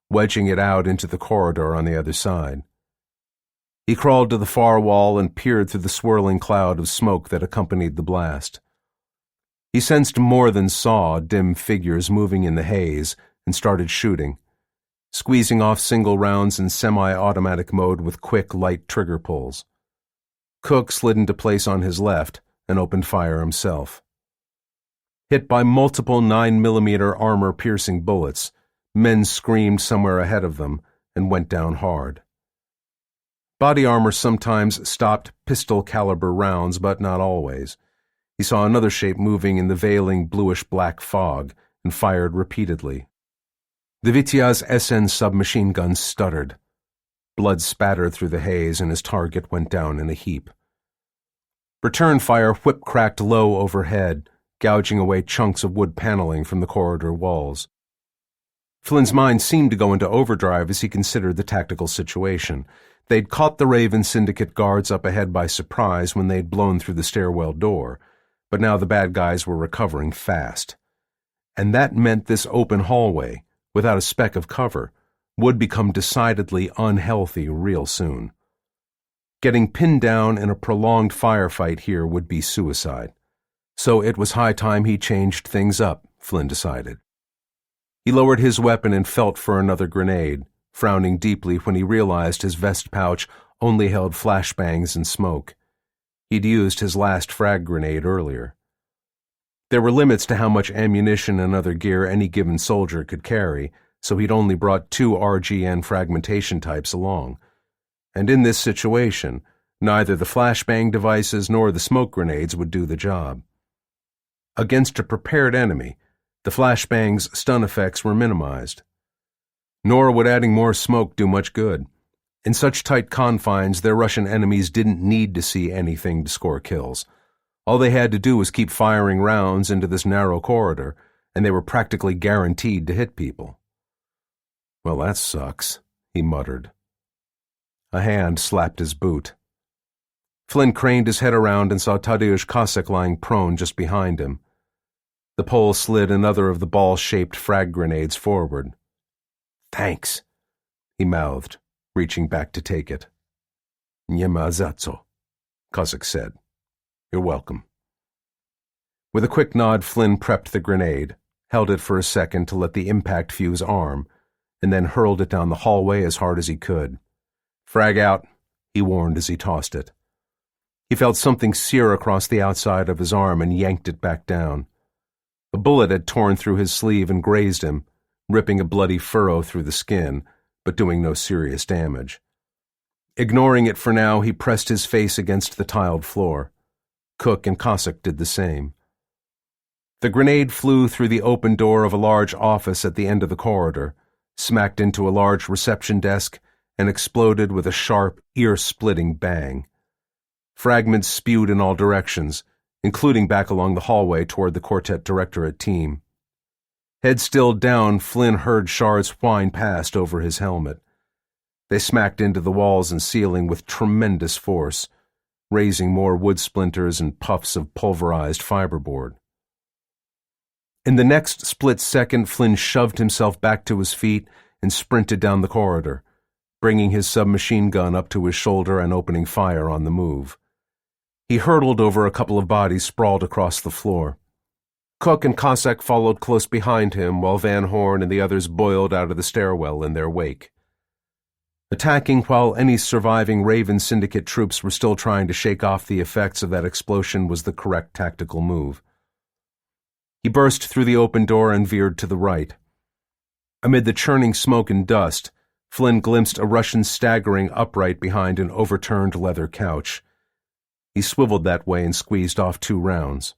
wedging it out into the corridor on the other side. He crawled to the far wall and peered through the swirling cloud of smoke that accompanied the blast. He sensed more than saw dim figures moving in the haze and started shooting, squeezing off single rounds in semi-automatic mode with quick, light trigger pulls. Cook slid into place on his left and opened fire himself. Hit by multiple 9mm armor-piercing bullets, men screamed somewhere ahead of them and went down hard. Body armor sometimes stopped pistol-caliber rounds, but not always. He saw another shape moving in the veiling bluish-black fog and fired repeatedly. The Vitiaz SN submachine gun stuttered. Blood spattered through the haze and his target went down in a heap. Return fire whip-cracked low overhead, gouging away chunks of wood paneling from the corridor walls. Flynn's mind seemed to go into overdrive as he considered the tactical situation. They'd caught the Raven Syndicate guards up ahead by surprise when they'd blown through the stairwell door, but now the bad guys were recovering fast. And that meant this open hallway, without a speck of cover, would become decidedly unhealthy real soon. Getting pinned down in a prolonged firefight here would be suicide. So it was high time he changed things up, Flynn decided. He lowered his weapon and felt for another grenade, frowning deeply when he realized his vest pouch only held flashbangs and smoke. He'd used his last frag grenade earlier. There were limits to how much ammunition and other gear any given soldier could carry, so he'd only brought 2 RGN fragmentation types along. And in this situation, neither the flashbang devices nor the smoke grenades would do the job. Against a prepared enemy, the flashbang's stun effects were minimized. Nor would adding more smoke do much good. In such tight confines, their Russian enemies didn't need to see anything to score kills. All they had to do was keep firing rounds into this narrow corridor, and they were practically guaranteed to hit people. Well, that sucks, he muttered. A hand slapped his boot. Flynn craned his head around and saw Tadeusz Kosek lying prone just behind him. The Pole slid another of the ball-shaped frag grenades forward. "Thanks," he mouthed, reaching back to take it. "Nie ma za co," Kosek said. "You're welcome." With a quick nod, Flynn prepped the grenade, held it for a second to let the impact fuse arm, and then hurled it down the hallway as hard as he could. "Frag out," he warned as he tossed it. He felt something sear across the outside of his arm and yanked it back down. A bullet had torn through his sleeve and grazed him, ripping a bloody furrow through the skin, but doing no serious damage. Ignoring it for now, he pressed his face against the tiled floor. Cook and Cossack did the same. The grenade flew through the open door of a large office at the end of the corridor, smacked into a large reception desk, and exploded with a sharp, ear-splitting bang. Fragments spewed in all directions, including back along the hallway toward the Quartet Directorate team. Head still down, Flynn heard shards whine past over his helmet. They smacked into the walls and ceiling with tremendous force, raising more wood splinters and puffs of pulverized fiberboard. In the next split second, Flynn shoved himself back to his feet and sprinted down the corridor, bringing his submachine gun up to his shoulder and opening fire on the move. He hurtled over a couple of bodies sprawled across the floor. Cook and Cossack followed close behind him while Van Horn and the others boiled out of the stairwell in their wake. Attacking while any surviving Raven Syndicate troops were still trying to shake off the effects of that explosion was the correct tactical move. He burst through the open door and veered to the right. Amid the churning smoke and dust, Flynn glimpsed a Russian staggering upright behind an overturned leather couch. He swiveled that way and squeezed off 2 rounds.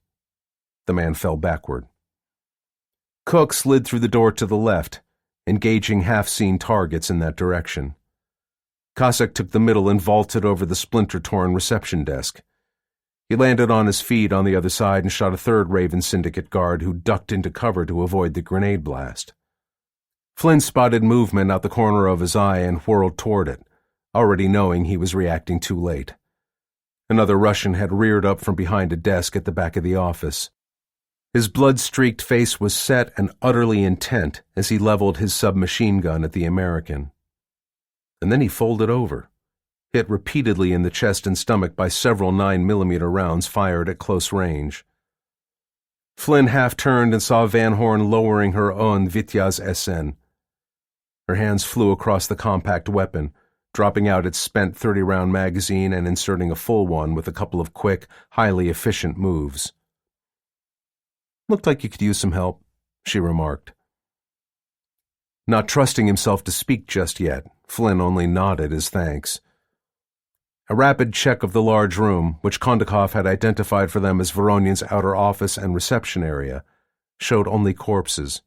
The man fell backward. Cook slid through the door to the left, engaging half-seen targets in that direction. Cossack took the middle and vaulted over the splinter-torn reception desk. He landed on his feet on the other side and shot a third Raven Syndicate guard who ducked into cover to avoid the grenade blast. Flynn spotted movement out the corner of his eye and whirled toward it, already knowing he was reacting too late. Another Russian had reared up from behind a desk at the back of the office. His blood-streaked face was set and utterly intent as he leveled his submachine gun at the American. And then he folded over, hit repeatedly in the chest and stomach by several 9mm rounds fired at close range. Flynn half-turned and saw Van Horn lowering her own Vityaz SN. Her hands flew across the compact weapon, dropping out its spent 30-round magazine and inserting a full one with a couple of quick, highly efficient moves. "Looked like you could use some help," she remarked. Not trusting himself to speak just yet, Flynn only nodded his thanks. A rapid check of the large room, which Kondakov had identified for them as Voronyan's outer office and reception area, showed only corpses.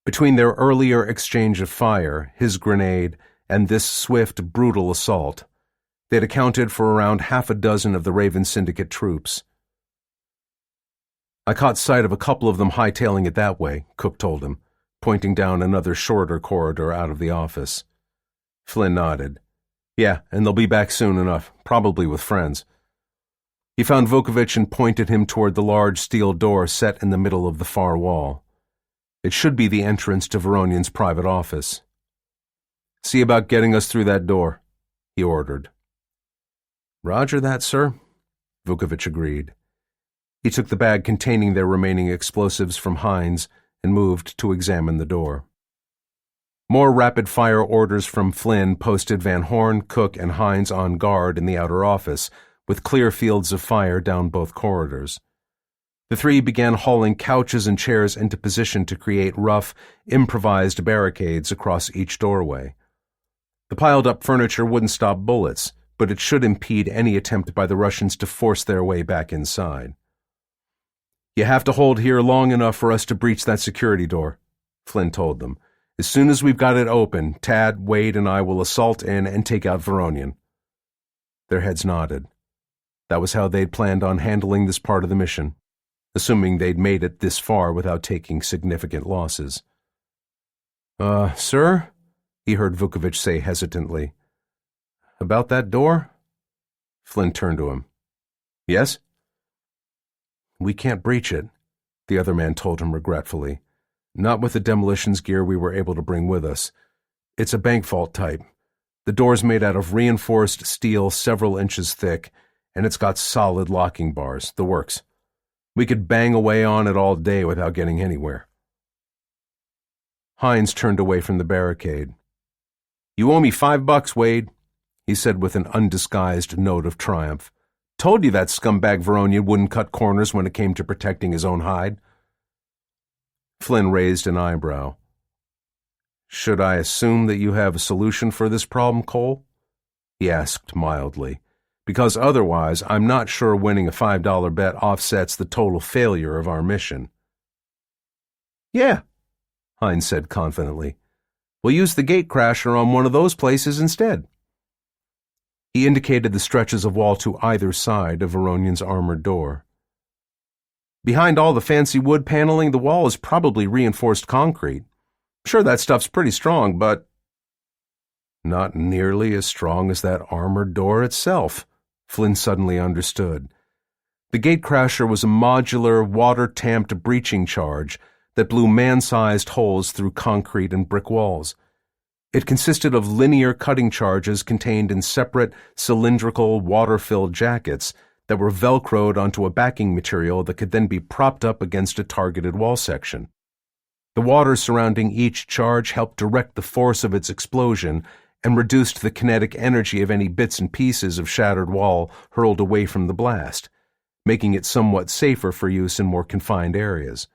Between their earlier exchange of fire, his grenade, and this swift, brutal assault, they'd accounted for around half a dozen of the Raven Syndicate troops. "I caught sight of a couple of them hightailing it that way," Cook told him, pointing down another shorter corridor out of the office. Flynn nodded. "Yeah, and they'll be back soon enough, probably with friends." He found Vukovich and pointed him toward the large steel door set in the middle of the far wall. It should be the entrance to Voronyan's private office. "See about getting us through that door," he ordered. "Roger that, sir," Vukovich agreed. He took the bag containing their remaining explosives from Hines and moved to examine the door. More rapid-fire orders from Flynn posted Van Horn, Cook, and Hines on guard in the outer office, with clear fields of fire down both corridors. The 3 began hauling couches and chairs into position to create rough, improvised barricades across each doorway. The piled-up furniture wouldn't stop bullets, but it should impede any attempt by the Russians to force their way back inside. "You have to hold here long enough for us to breach that security door," Flynn told them. "As soon as we've got it open, Tad, Wade, and I will assault in and take out Voronyan." Their heads nodded. That was how they'd planned on handling this part of the mission, assuming they'd made it this far without taking significant losses. Sir?" he heard Vukovich say hesitantly. "About that door?" Flynn turned to him. "Yes?" "We can't breach it," the other man told him regretfully. "Not with the demolitions gear we were able to bring with us. It's a bank vault type. The door's made out of reinforced steel several inches thick, and it's got solid locking bars, the works. We could bang away on it all day without getting anywhere." Hines turned away from the barricade. "You owe me $5, Wade," he said with an undisguised note of triumph. "Told you that scumbag Voronyan wouldn't cut corners when it came to protecting his own hide." Flynn raised an eyebrow. Should I assume that you have a solution for this problem, Cole? He asked mildly, because otherwise I'm not sure winning a $5 bet offsets the total failure of our mission. Yeah, Hines said confidently. We'll use the gatecrasher on one of those places instead. He indicated the stretches of wall to either side of Veronion's armored door. Behind all the fancy wood paneling, the wall is probably reinforced concrete. Sure, that stuff's pretty strong, but not nearly as strong as that armored door itself, Flynn suddenly understood. The gatecrasher was a modular, water-tamped breaching charge that blew man-sized holes through concrete and brick walls. It consisted of linear cutting charges contained in separate, cylindrical, water-filled jackets that were velcroed onto a backing material that could then be propped up against a targeted wall section. The water surrounding each charge helped direct the force of its explosion and reduced the kinetic energy of any bits and pieces of shattered wall hurled away from the blast, making it somewhat safer for use in more confined areas.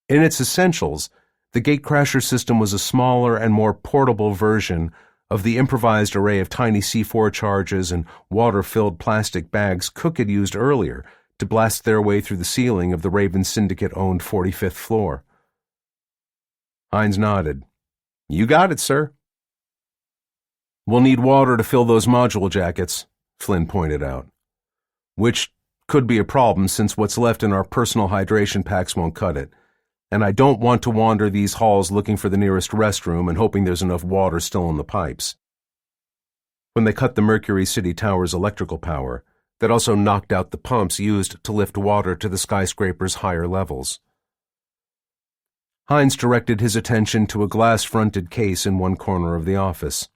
In its essentials, the gatecrasher system was a smaller and more portable version of the improvised array of tiny C4 charges and water-filled plastic bags Cook had used earlier to blast their way through the ceiling of the Raven Syndicate-owned 45th floor. Hines nodded. You got it, sir. We'll need water to fill those module jackets, Flynn pointed out. Which could be a problem since what's left in our personal hydration packs won't cut it. And I don't want to wander these halls looking for the nearest restroom and hoping there's enough water still in the pipes. When they cut the Mercury City Tower's electrical power, that also knocked out the pumps used to lift water to the skyscraper's higher levels. Hines directed his attention to a glass-fronted case in one corner of the office.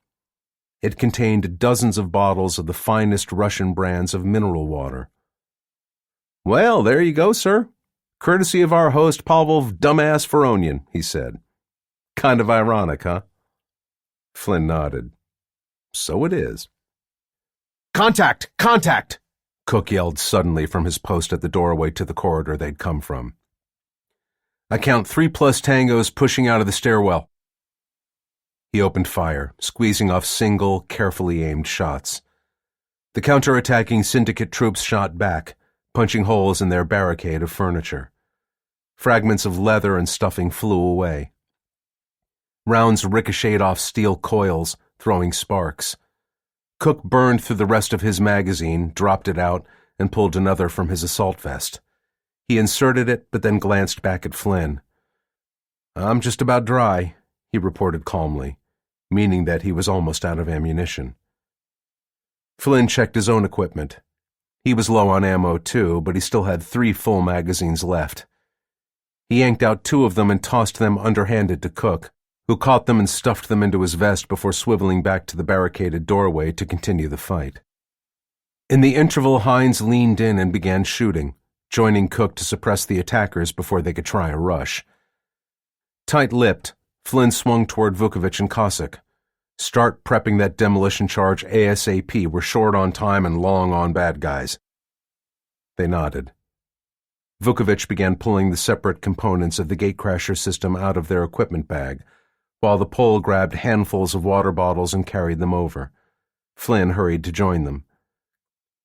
It contained dozens of bottles of the finest Russian brands of mineral water. Well, there you go, sir. Courtesy of our host Pavel Dumbass Veronion, he said. Kind of ironic, huh? Flynn nodded. So it is. Contact! Contact! Cook yelled suddenly from his post at the doorway to the corridor they'd come from. I count 3+ tangos pushing out of the stairwell. He opened fire, squeezing off single, carefully aimed shots. The counterattacking syndicate troops shot back, punching holes in their barricade of furniture. Fragments of leather and stuffing flew away. Rounds ricocheted off steel coils, throwing sparks. Cook burned through the rest of his magazine, dropped it out, and pulled another from his assault vest. He inserted it, but then glanced back at Flynn. I'm just about dry, he reported calmly, meaning that he was almost out of ammunition. Flynn checked his own equipment. He was low on ammo too, but he still had 3 full magazines left. He yanked out 2 of them and tossed them underhanded to Cook, who caught them and stuffed them into his vest before swiveling back to the barricaded doorway to continue the fight. In the interval, Hines leaned in and began shooting, joining Cook to suppress the attackers before they could try a rush. Tight-lipped, Flynn swung toward Vukovic and Cossack. Start prepping that demolition charge ASAP. We're short on time and long on bad guys. They nodded. Vukovic began pulling the separate components of the gatecrasher system out of their equipment bag, while the Pole grabbed handfuls of water bottles and carried them over. Flynn hurried to join them.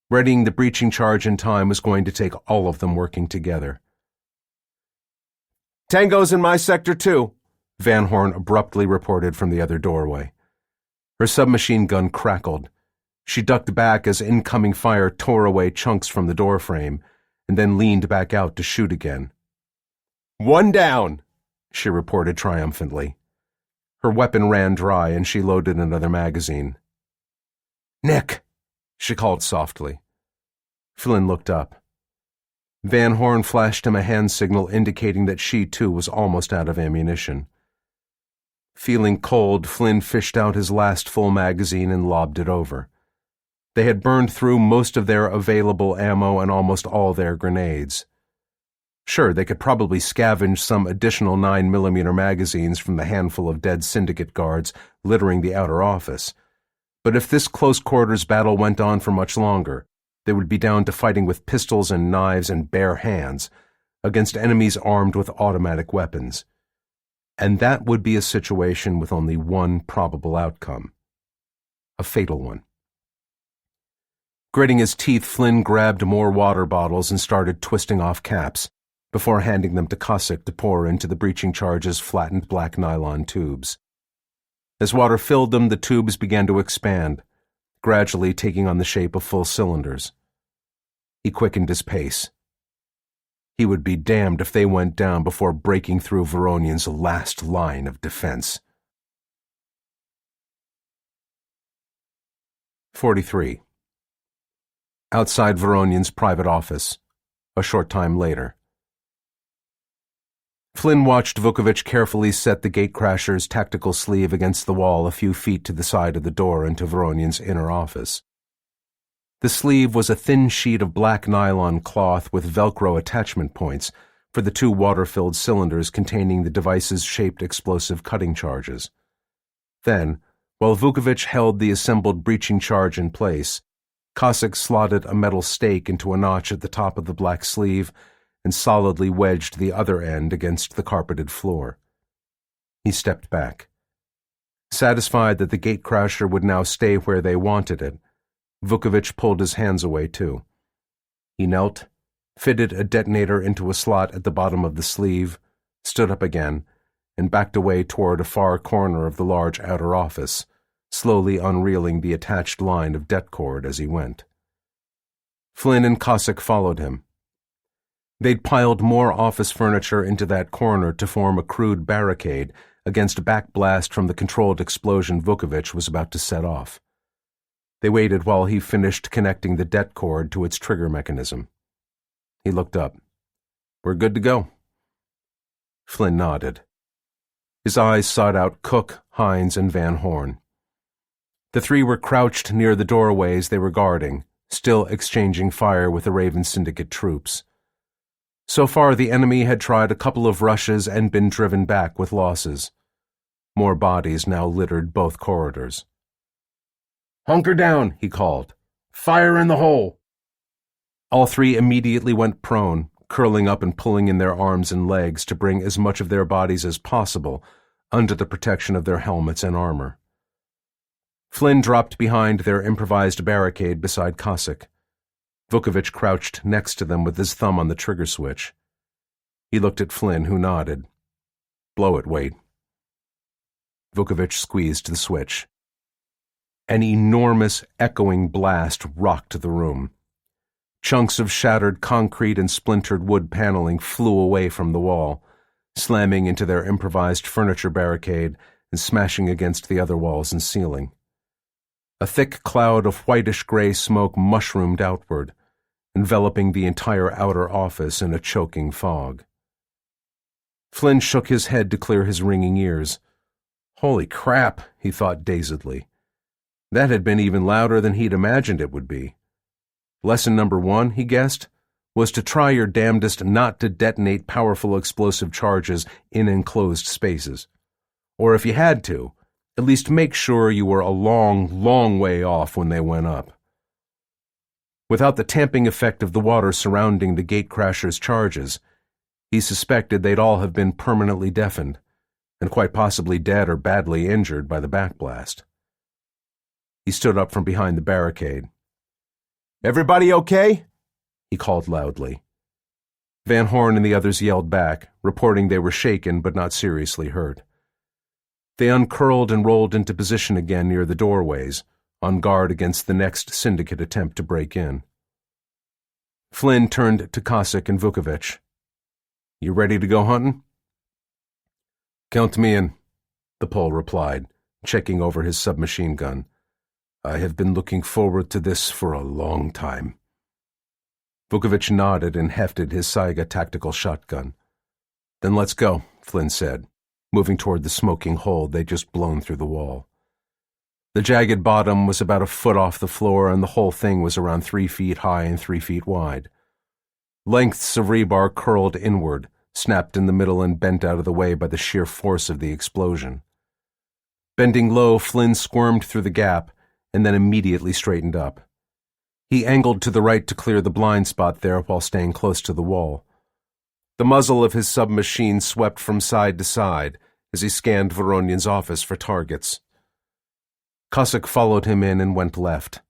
Readying the breaching charge in time was going to take all of them working together. Tango's in my sector, too, Van Horn abruptly reported from the other doorway. Her submachine gun crackled. She ducked back as incoming fire tore away chunks from the doorframe, and then leaned back out to shoot again. 1 down, she reported triumphantly. Her weapon ran dry, and she loaded another magazine. Nick, she called softly. Flynn looked up. Van Horn flashed him a hand signal indicating that she, too, was almost out of ammunition. Feeling cold, Flynn fished out his last full magazine and lobbed it over. They had burned through most of their available ammo and almost all their grenades. Sure, they could probably scavenge some additional 9mm magazines from the handful of dead syndicate guards littering the outer office. But if this close-quarters battle went on for much longer, they would be down to fighting with pistols and knives and bare hands against enemies armed with automatic weapons. And that would be a situation with only one probable outcome. A fatal one. Gritting his teeth, Flynn grabbed more water bottles and started twisting off caps, before handing them to Cossack to pour into the breaching charge's flattened black nylon tubes. As water filled them, the tubes began to expand, gradually taking on the shape of full cylinders. He quickened his pace. He would be damned if they went down before breaking through Voronyan's last line of defense. 43. Outside Voronyan's private office, a short time later. Flynn watched Vukovich carefully set the gatecrasher's tactical sleeve against the wall a few feet to the side of the door into Voronyan's inner office. The sleeve was a thin sheet of black nylon cloth with Velcro attachment points for the two water-filled cylinders containing the device's shaped explosive cutting charges. Then, while Vukovich held the assembled breaching charge in place, Cossack slotted a metal stake into a notch at the top of the black sleeve and solidly wedged the other end against the carpeted floor. He stepped back. Satisfied that the gatecrasher would now stay where they wanted it, Vukovich pulled his hands away too. He knelt, fitted a detonator into a slot at the bottom of the sleeve, stood up again, and backed away toward a far corner of the large outer office, slowly unreeling the attached line of det cord as he went. Flynn and Cossack followed him. They'd piled more office furniture into that corner to form a crude barricade against a backblast from the controlled explosion Vukovich was about to set off. They waited while he finished connecting the det cord to its trigger mechanism. He looked up. "We're good to go." Flynn nodded. His eyes sought out Cook, Hines, and Van Horn. The three were crouched near the doorways they were guarding, still exchanging fire with the Raven Syndicate troops. So far, the enemy had tried a couple of rushes and been driven back with losses. More bodies now littered both corridors. "Hunker down," he called. "Fire in the hole." All three immediately went prone, curling up and pulling in their arms and legs to bring as much of their bodies as possible under the protection of their helmets and armor. Flynn dropped behind their improvised barricade beside Cossack. Vukovich crouched next to them with his thumb on the trigger switch. He looked at Flynn, who nodded. "Blow it, Wade." Vukovich squeezed the switch. An enormous, echoing blast rocked the room. Chunks of shattered concrete and splintered wood paneling flew away from the wall, slamming into their improvised furniture barricade and smashing against the other walls and ceiling. A thick cloud of whitish-gray smoke mushroomed outward, enveloping the entire outer office in a choking fog. Flynn shook his head to clear his ringing ears. Holy crap, he thought dazedly. That had been even louder than he'd imagined it would be. Lesson number 1, he guessed, was to try your damnedest not to detonate powerful explosive charges in enclosed spaces. Or if you had to, at least make sure you were a long, long way off when they went up. Without the tamping effect of the water surrounding the gatecrasher's charges, he suspected they'd all have been permanently deafened, and quite possibly dead or badly injured by the backblast. He stood up from behind the barricade. "Everybody okay?" he called loudly. Van Horn and the others yelled back, reporting they were shaken but not seriously hurt. They uncurled and rolled into position again near the doorways, on guard against the next syndicate attempt to break in. Flynn turned to Cossack and Vukovich. "You ready to go hunting?" "Count me in," the Pole replied, checking over his submachine gun. "I have been looking forward to this for a long time." Vukovich nodded and hefted his Saiga tactical shotgun. "Then let's go," Flynn said, moving toward the smoking hole they'd just blown through the wall. The jagged bottom was about a foot off the floor, and the whole thing was around 3 feet high and 3 feet wide. Lengths of rebar curled inward, snapped in the middle and bent out of the way by the sheer force of the explosion. Bending low, Flynn squirmed through the gap, and then immediately straightened up. He angled to the right to clear the blind spot there while staying close to the wall. The muzzle of his submachine swept from side to side, as he scanned Voronyan's office for targets. Cossack followed him in and went left.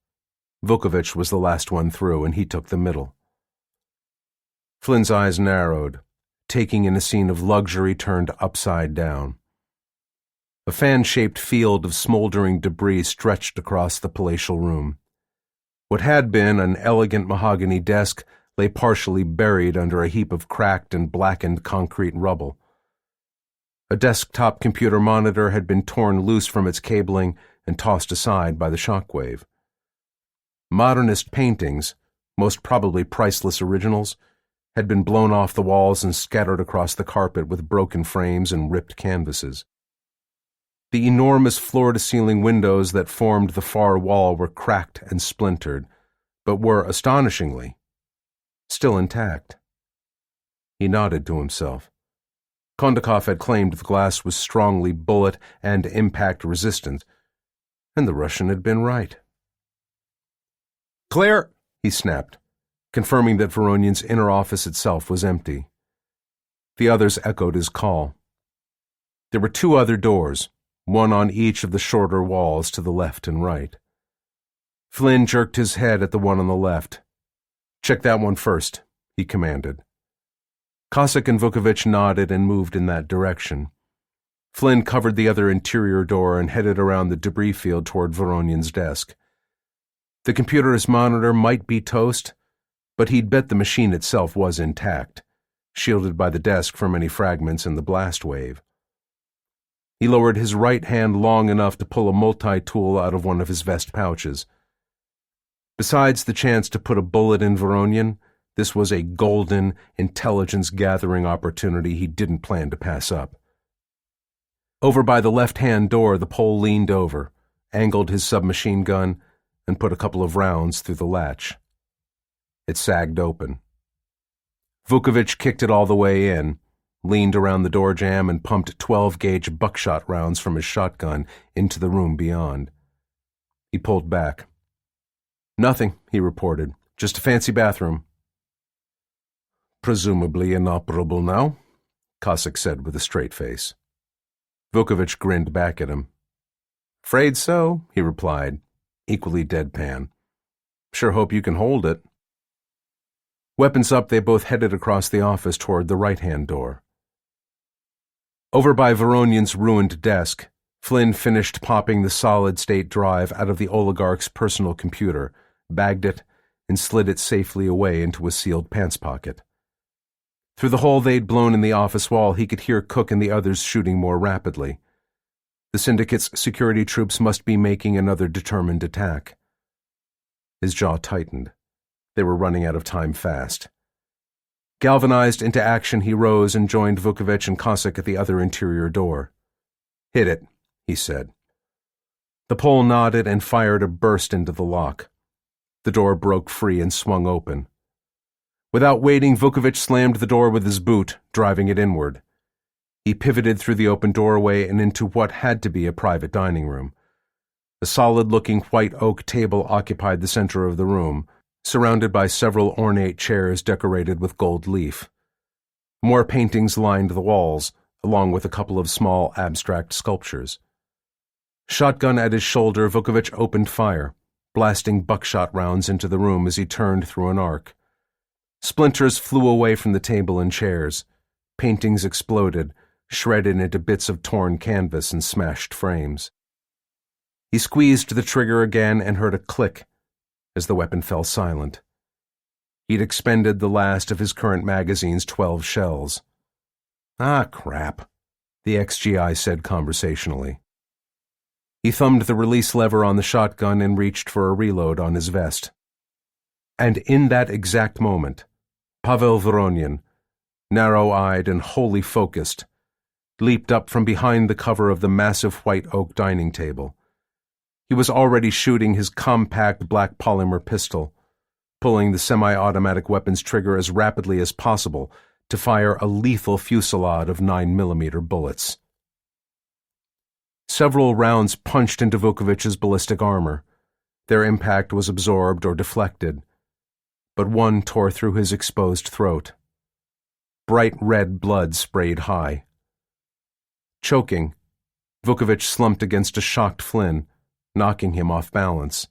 Vukovich was the last one through, and he took the middle. Flynn's eyes narrowed, taking in a scene of luxury turned upside down. A fan-shaped field of smoldering debris stretched across the palatial room. What had been an elegant mahogany desk lay partially buried under a heap of cracked and blackened concrete rubble. A desktop computer monitor had been torn loose from its cabling and tossed aside by the shockwave. Modernist paintings, most probably priceless originals, had been blown off the walls and scattered across the carpet with broken frames and ripped canvases. The enormous floor-to-ceiling windows that formed the far wall were cracked and splintered, but were, astonishingly, still intact. He nodded to himself. Kondakov had claimed the glass was strongly bullet and impact-resistant, and the Russian had been right. "Clear!" he snapped, confirming that Voronyan's inner office itself was empty. The others echoed his call. There were two other doors, one on each of the shorter walls to the left and right. Flynn jerked his head at the one on the left. "Check that one first," he commanded. Cossack and Vukovich nodded and moved in that direction. Flynn covered the other interior door and headed around the debris field toward Voronyan's desk. The computer's monitor might be toast, but he'd bet the machine itself was intact, shielded by the desk from any fragments in the blast wave. He lowered his right hand long enough to pull a multi-tool out of one of his vest pouches. Besides the chance to put a bullet in Voronyan, this was a golden, intelligence-gathering opportunity he didn't plan to pass up. Over by the left-hand door, the Pole leaned over, angled his submachine gun, and put a couple of rounds through the latch. It sagged open. Vukovich kicked it all the way in, leaned around the door jamb, and pumped 12-gauge buckshot rounds from his shotgun into the room beyond. He pulled back. "Nothing," he reported. "Just a fancy bathroom." "Presumably inoperable now," Cossack said with a straight face. Vukovich grinned back at him. "Afraid so," he replied, equally deadpan. "Sure hope you can hold it." Weapons up, they both headed across the office toward the right-hand door. Over by Voronyan's ruined desk, Flynn finished popping the solid-state drive out of the oligarch's personal computer, bagged it, and slid it safely away into a sealed pants pocket. Through the hole they'd blown in the office wall, he could hear Cook and the others shooting more rapidly. The Syndicate's security troops must be making another determined attack. His jaw tightened. They were running out of time fast. Galvanized into action, he rose and joined Vukovich and Cossack at the other interior door. "Hit it," he said. The Pole nodded and fired a burst into the lock. The door broke free and swung open. Without waiting, Vukovich slammed the door with his boot, driving it inward. He pivoted through the open doorway and into what had to be a private dining room. A solid-looking white oak table occupied the center of the room, surrounded by several ornate chairs decorated with gold leaf. More paintings lined the walls, along with a couple of small abstract sculptures. Shotgun at his shoulder, Vukovich opened fire, blasting buckshot rounds into the room as he turned through an arc. Splinters flew away from the table and chairs. Paintings exploded, shredded into bits of torn canvas and smashed frames. He squeezed the trigger again and heard a click as the weapon fell silent. He'd expended the last of his current magazine's 12 shells. "Ah, crap," the XGI said conversationally. He thumbed the release lever on the shotgun and reached for a reload on his vest. And in that exact moment, Pavel Voronyan, narrow-eyed and wholly focused, leaped up from behind the cover of the massive white oak dining table. He was already shooting his compact black polymer pistol, pulling the semi-automatic weapon's trigger as rapidly as possible to fire a lethal fusillade of 9mm bullets. Several rounds punched into Vukovich's ballistic armor. Their impact was absorbed or deflected, but one tore through his exposed throat. Bright red blood sprayed high. Choking, Vukovich slumped against a shocked Flynn, knocking him off balance.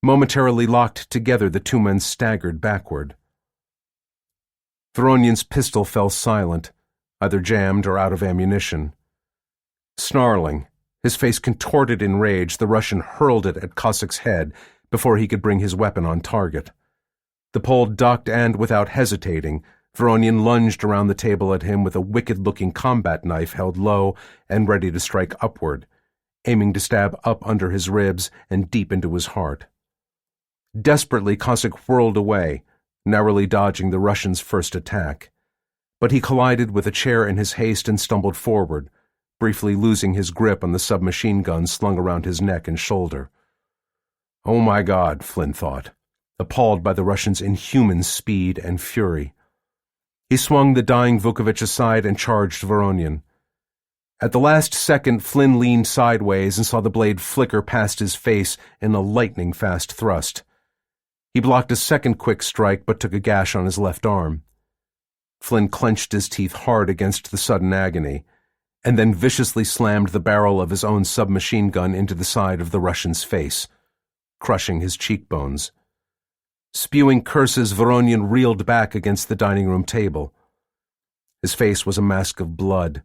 Momentarily locked together, the two men staggered backward. Voronyan's pistol fell silent, either jammed or out of ammunition. Snarling, his face contorted in rage, the Russian hurled it at Cossack's head before he could bring his weapon on target. The Pole ducked and, without hesitating, Voronyan lunged around the table at him with a wicked-looking combat knife held low and ready to strike upward, aiming to stab up under his ribs and deep into his heart. Desperately, Cossack whirled away, narrowly dodging the Russian's first attack. But he collided with a chair in his haste and stumbled forward, briefly losing his grip on the submachine gun slung around his neck and shoulder. Oh my God, Flynn thought, appalled by the Russian's inhuman speed and fury. He swung the dying Vukovich aside and charged Voronyan. At the last second, Flynn leaned sideways and saw the blade flicker past his face in a lightning-fast thrust. He blocked a second quick strike but took a gash on his left arm. Flynn clenched his teeth hard against the sudden agony, and then viciously slammed the barrel of his own submachine gun into the side of the Russian's face, crushing his cheekbones. Spewing curses, Voronyan reeled back against the dining-room table. His face was a mask of blood,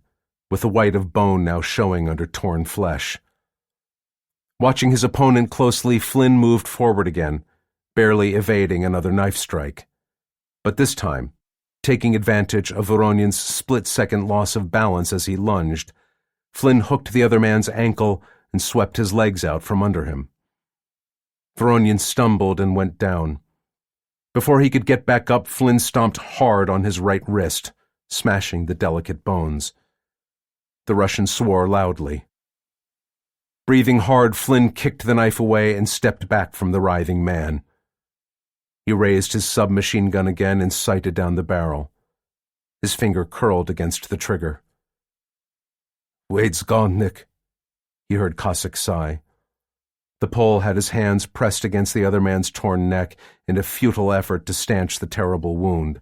with the white of bone now showing under torn flesh. Watching his opponent closely, Flynn moved forward again, barely evading another knife strike. But this time, taking advantage of Voronyan's split-second loss of balance as he lunged, Flynn hooked the other man's ankle and swept his legs out from under him. Voronyan stumbled and went down. Before he could get back up, Flynn stomped hard on his right wrist, smashing the delicate bones. The Russian swore loudly. Breathing hard, Flynn kicked the knife away and stepped back from the writhing man. He raised his submachine gun again and sighted down the barrel. His finger curled against the trigger. "Wade's gone, Nick," he heard Cossack sigh. The Pole had his hands pressed against the other man's torn neck in a futile effort to stanch the terrible wound,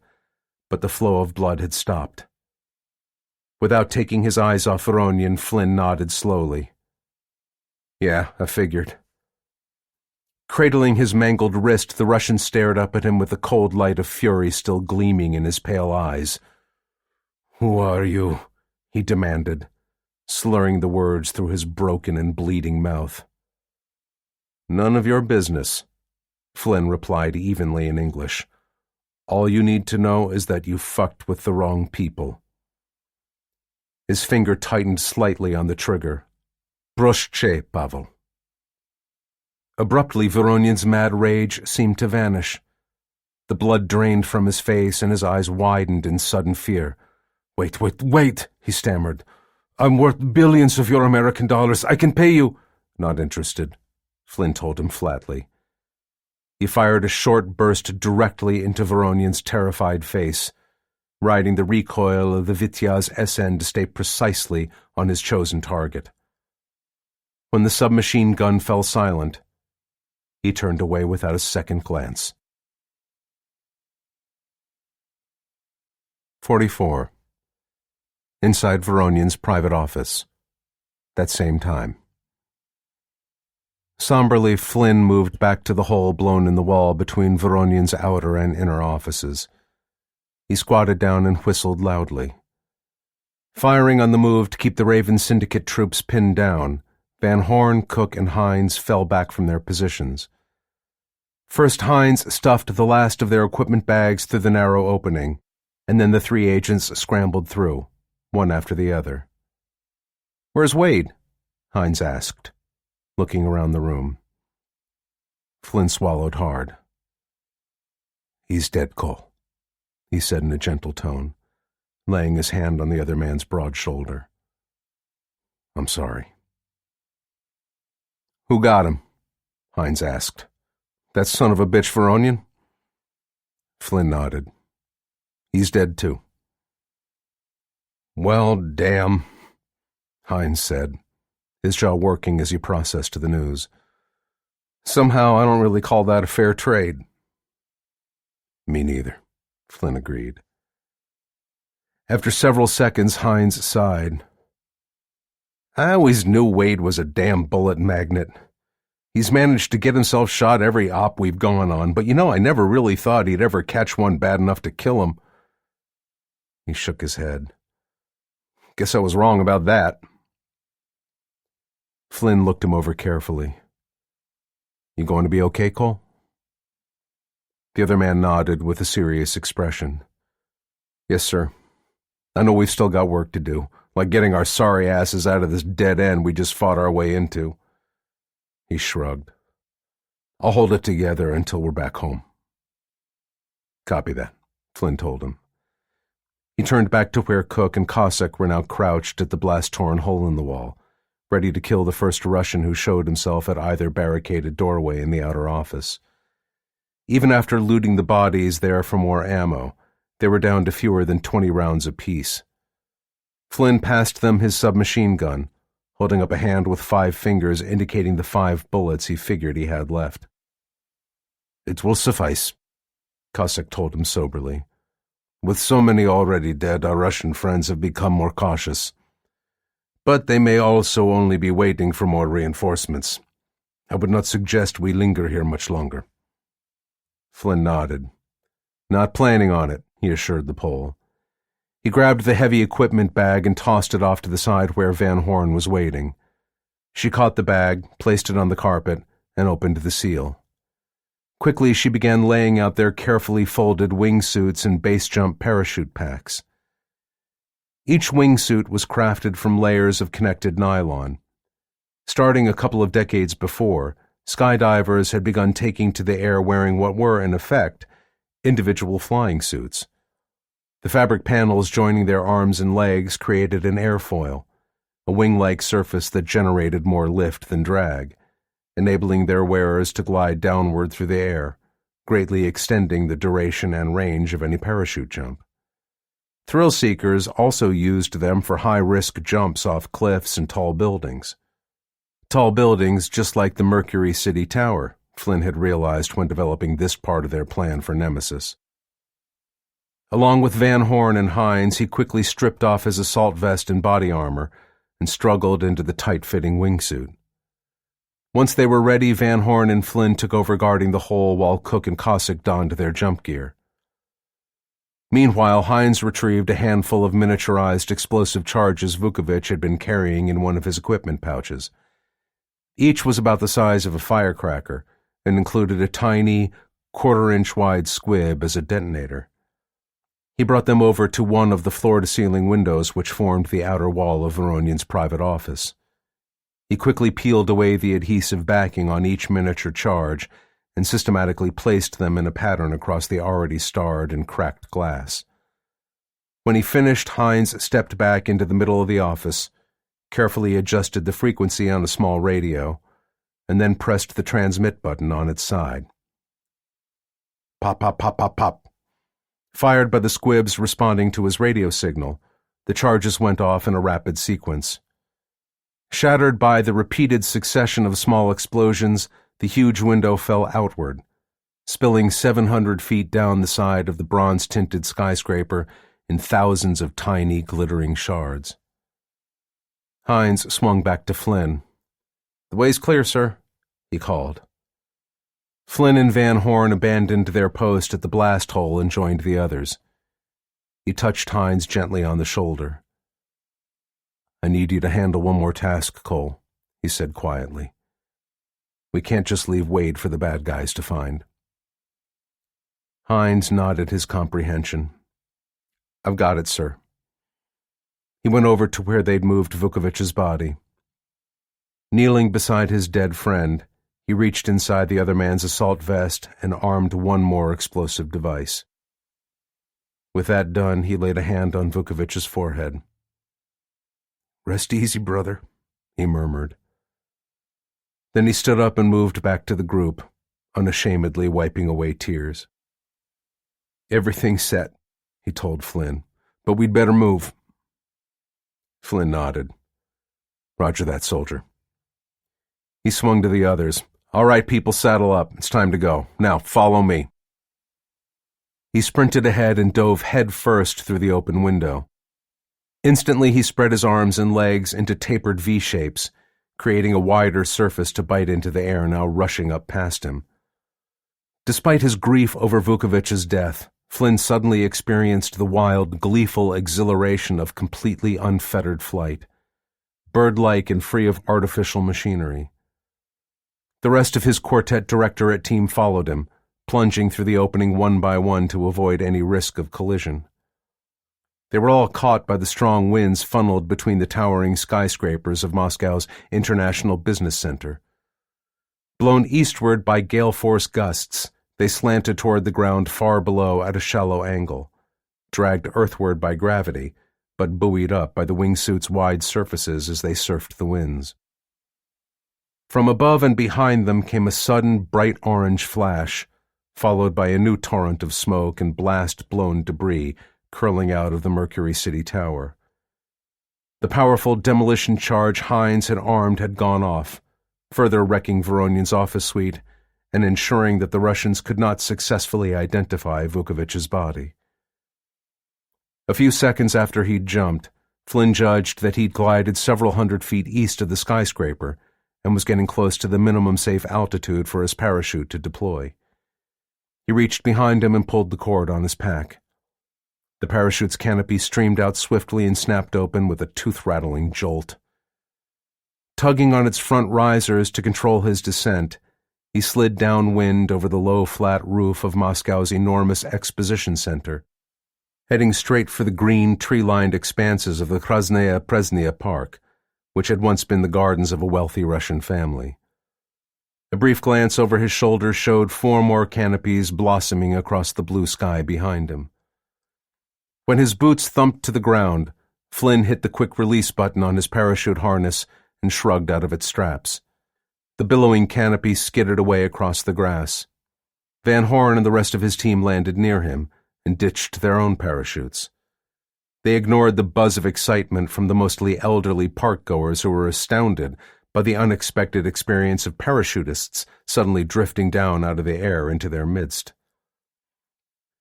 but the flow of blood had stopped. Without taking his eyes off Voronyan, Flynn nodded slowly. "Yeah, I figured." Cradling his mangled wrist, the Russian stared up at him with the cold light of fury still gleaming in his pale eyes. "Who are you?" he demanded, slurring the words through his broken and bleeding mouth. "None of your business," Flynn replied evenly in English. "All you need to know is that you fucked with the wrong people." His finger tightened slightly on the trigger. "Proshche, Pavel." Abruptly, Voronyan's mad rage seemed to vanish. The blood drained from his face and his eyes widened in sudden fear. Wait, he stammered. "I'm worth billions of your American dollars. I can pay you." "Not interested," Flynn told him flatly. He fired a short burst directly into Voronyan's terrified face, riding the recoil of the Vityaz SN to stay precisely on his chosen target. When the submachine gun fell silent, he turned away without a second glance. 44. Inside Voronyan's private office. That same time. Somberly, Flynn moved back to the hole blown in the wall between Voronyan's outer and inner offices. He squatted down and whistled loudly. Firing on the move to keep the Raven Syndicate troops pinned down, Van Horn, Cook, and Hines fell back from their positions. First, Hines stuffed the last of their equipment bags through the narrow opening, and then the three agents scrambled through, one after the other. "Where's Wade?" Hines asked, looking around the room. Flynn swallowed hard. "He's dead, Cole," he said in a gentle tone, laying his hand on the other man's broad shoulder. "I'm sorry." "Who got him?" Hines asked. "That son of a bitch Voronyan?" Flynn nodded. "He's dead too." "Well, damn," Hines said, his jaw working as he processed the news. "Somehow I don't really call that a fair trade." "Me neither," Flynn agreed. After several seconds, Hines sighed. I always knew Wade was a damn bullet magnet. He's managed to get himself shot every op we've gone on, but I never really thought he'd ever catch one bad enough to kill him. He shook his head. Guess I was wrong about that. Flynn looked him over carefully. You going to be okay, Cole? The other man nodded with a serious expression. Yes, sir. I know we've still got work to do, like getting our sorry asses out of this dead end we just fought our way into. He shrugged. I'll hold it together until we're back home. Copy that, Flynn told him. He turned back to where Cook and Cossack were now crouched at the blast-torn hole in the wall, ready to kill the first Russian who showed himself at either barricaded doorway in the outer office. Even after looting the bodies there for more ammo, they were down to fewer than 20 rounds apiece. Flynn passed them his submachine gun, holding up a hand with 5 fingers indicating the 5 bullets he figured he had left. It will suffice, Cossack told him soberly. With so many already dead, our Russian friends have become more cautious. But they may also only be waiting for more reinforcements. I would not suggest we linger here much longer. Flynn nodded. Not planning on it, he assured the Pole. He grabbed the heavy equipment bag and tossed it off to the side where Van Horn was waiting. She caught the bag, placed it on the carpet, and opened the seal. Quickly she began laying out their carefully folded wingsuits and base-jump parachute packs. Each wingsuit was crafted from layers of connected nylon. Starting a couple of decades before, skydivers had begun taking to the air wearing what were, in effect, individual flying suits. The fabric panels joining their arms and legs created an airfoil, a wing-like surface that generated more lift than drag, enabling their wearers to glide downward through the air, greatly extending the duration and range of any parachute jump. Thrill-seekers also used them for high-risk jumps off cliffs and tall buildings. Tall buildings just like the Mercury City Tower, Flynn had realized when developing this part of their plan for Nemesis. Along with Van Horn and Hines, he quickly stripped off his assault vest and body armor and struggled into the tight-fitting wingsuit. Once they were ready, Van Horn and Flynn took over guarding the hole while Cook and Cossack donned their jump gear. Meanwhile, Hines retrieved a handful of miniaturized explosive charges Vukovic had been carrying in one of his equipment pouches. Each was about the size of a firecracker and included a tiny, quarter-inch-wide squib as a detonator. He brought them over to one of the floor-to-ceiling windows which formed the outer wall of Voronyan's private office. He quickly peeled away the adhesive backing on each miniature charge and systematically placed them in a pattern across the already starred and cracked glass. When he finished, Hines stepped back into the middle of the office, carefully adjusted the frequency on a small radio, and then pressed the transmit button on its side. Pop, pop, pop, pop, pop. Fired by the squibs responding to his radio signal, the charges went off in a rapid sequence. Shattered by the repeated succession of small explosions, the huge window fell outward, spilling 700 feet down the side of the bronze-tinted skyscraper in thousands of tiny, glittering shards. Hines swung back to Flynn. "The way's clear, sir," he called. Flynn and Van Horn abandoned their post at the blast hole and joined the others. He touched Hines gently on the shoulder. "I need you to handle one more task, Cole," he said quietly. "We can't just leave Wade for the bad guys to find." Hines nodded his comprehension. "I've got it, sir." He went over to where they'd moved Vukovic's body. Kneeling beside his dead friend, he reached inside the other man's assault vest and armed one more explosive device. With that done, he laid a hand on Vukovic's forehead. "Rest easy, brother," he murmured. Then he stood up and moved back to the group, unashamedly wiping away tears. "Everything's set," he told Flynn, "but we'd better move." Flynn nodded. "Roger that, soldier." He swung to the others. "All right, people, saddle up. It's time to go. Now, follow me." He sprinted ahead and dove head first through the open window. Instantly, he spread his arms and legs into tapered V-shapes, creating a wider surface to bite into the air now rushing up past him. Despite his grief over Vukovic's death, Flynn suddenly experienced the wild, gleeful exhilaration of completely unfettered flight, bird-like and free of artificial machinery. The rest of his quartet directorate team followed him, plunging through the opening one by one to avoid any risk of collision. They were all caught by the strong winds funneled between the towering skyscrapers of Moscow's International Business Center. Blown eastward by gale-force gusts, they slanted toward the ground far below at a shallow angle, dragged earthward by gravity, but buoyed up by the wingsuit's wide surfaces as they surfed the winds. From above and behind them came a sudden bright orange flash, followed by a new torrent of smoke and blast-blown debris curling out of the Mercury City Tower. The powerful demolition charge Hines had armed had gone off, further wrecking Voronyan's office suite and ensuring that the Russians could not successfully identify Vukovic's body. A few seconds after he'd jumped, Flynn judged that he'd glided several hundred feet east of the skyscraper and was getting close to the minimum safe altitude for his parachute to deploy. He reached behind him and pulled the cord on his pack. The parachute's canopy streamed out swiftly and snapped open with a tooth-rattling jolt. Tugging on its front risers to control his descent, he slid downwind over the low, flat roof of Moscow's enormous exposition center, heading straight for the green, tree-lined expanses of the Krasnaya Presnaya Park, which had once been the gardens of a wealthy Russian family. A brief glance over his shoulder showed 4 more canopies blossoming across the blue sky behind him. When his boots thumped to the ground, Flynn hit the quick release button on his parachute harness and shrugged out of its straps. The billowing canopy skidded away across the grass. Van Horn and the rest of his team landed near him and ditched their own parachutes. They ignored the buzz of excitement from the mostly elderly park-goers who were astounded by the unexpected experience of parachutists suddenly drifting down out of the air into their midst.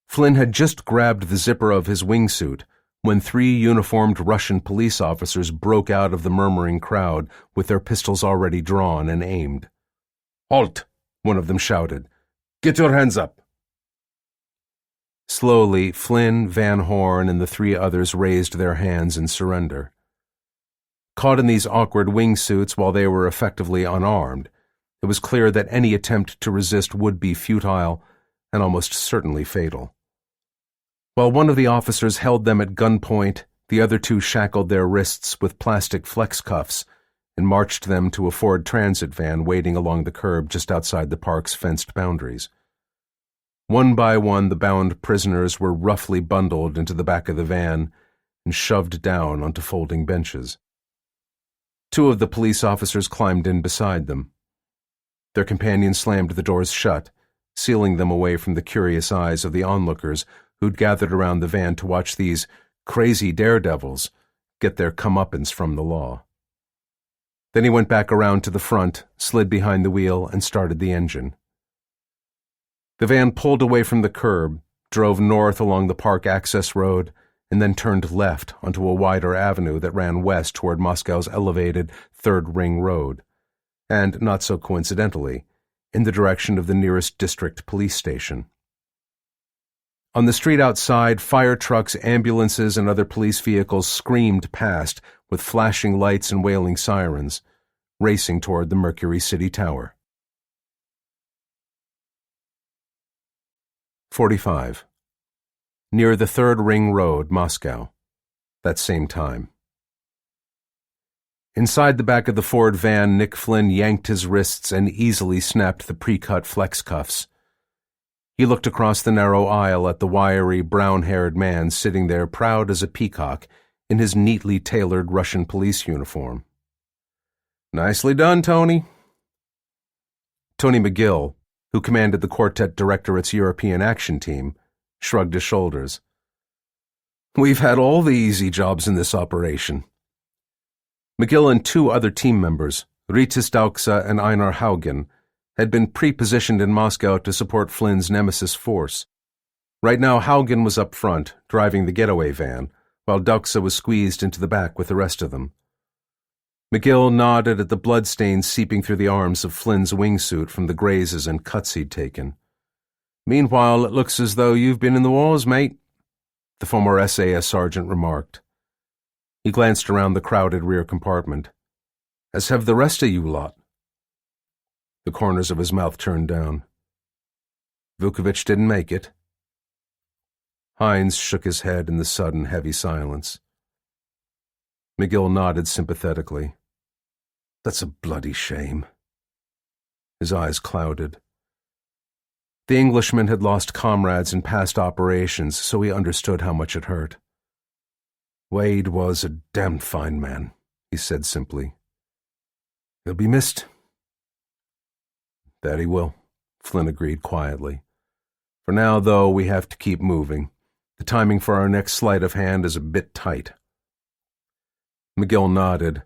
Flynn had just grabbed the zipper of his wingsuit when 3 uniformed Russian police officers broke out of the murmuring crowd with their pistols already drawn and aimed. "Halt!" one of them shouted. "Get your hands up!" Slowly, Flynn, Van Horn, and the 3 others raised their hands in surrender. Caught in these awkward wingsuits while they were effectively unarmed, it was clear that any attempt to resist would be futile and almost certainly fatal. While one of the officers held them at gunpoint, the other 2 shackled their wrists with plastic flex cuffs and marched them to a Ford Transit van waiting along the curb just outside the park's fenced boundaries. One by one, the bound prisoners were roughly bundled into the back of the van and shoved down onto folding benches. 2 of the police officers climbed in beside them. Their companions slammed the doors shut, sealing them away from the curious eyes of the onlookers who'd gathered around the van to watch these crazy daredevils get their comeuppance from the law. Then he went back around to the front, slid behind the wheel, and started the engine. The van pulled away from the curb, drove north along the park access road, and then turned left onto a wider avenue that ran west toward Moscow's elevated Third Ring Road, and, not so coincidentally, in the direction of the nearest district police station. On the street outside, fire trucks, ambulances, and other police vehicles screamed past with flashing lights and wailing sirens, racing toward the Mercury City Tower. 45. Near the Third Ring Road, Moscow. That same time. Inside the back of the Ford van, Nick Flynn yanked his wrists and easily snapped the pre-cut flex cuffs. He looked across the narrow aisle at the wiry, brown-haired man sitting there proud as a peacock in his neatly tailored Russian police uniform. "Nicely done, Tony." Tony McGill, who commanded the Quartet Directorate's European Action Team, shrugged his shoulders. "We've had all the easy jobs in this operation." McGill and 2 other team members, Ritis Dauksa and Einar Haugen, had been pre-positioned in Moscow to support Flynn's nemesis force. Right now, Haugen was up front, driving the getaway van, while Duxa was squeezed into the back with the rest of them. McGill nodded at the bloodstains seeping through the arms of Flynn's wingsuit from the grazes and cuts he'd taken. "Meanwhile, it looks as though you've been in the wars, mate," the former SAS sergeant remarked. He glanced around the crowded rear compartment. "As have the rest of you lot." The corners of his mouth turned down. "Vukovic didn't make it." Hines shook his head in the sudden, heavy silence. McGill nodded sympathetically. "That's a bloody shame." His eyes clouded. The Englishman had lost comrades in past operations, so he understood how much it hurt. "Wade was a damned fine man," he said simply. "He'll be missed." "That he will," Flynn agreed quietly. "For now, though, we have to keep moving. The timing for our next sleight of hand is a bit tight." McGill nodded.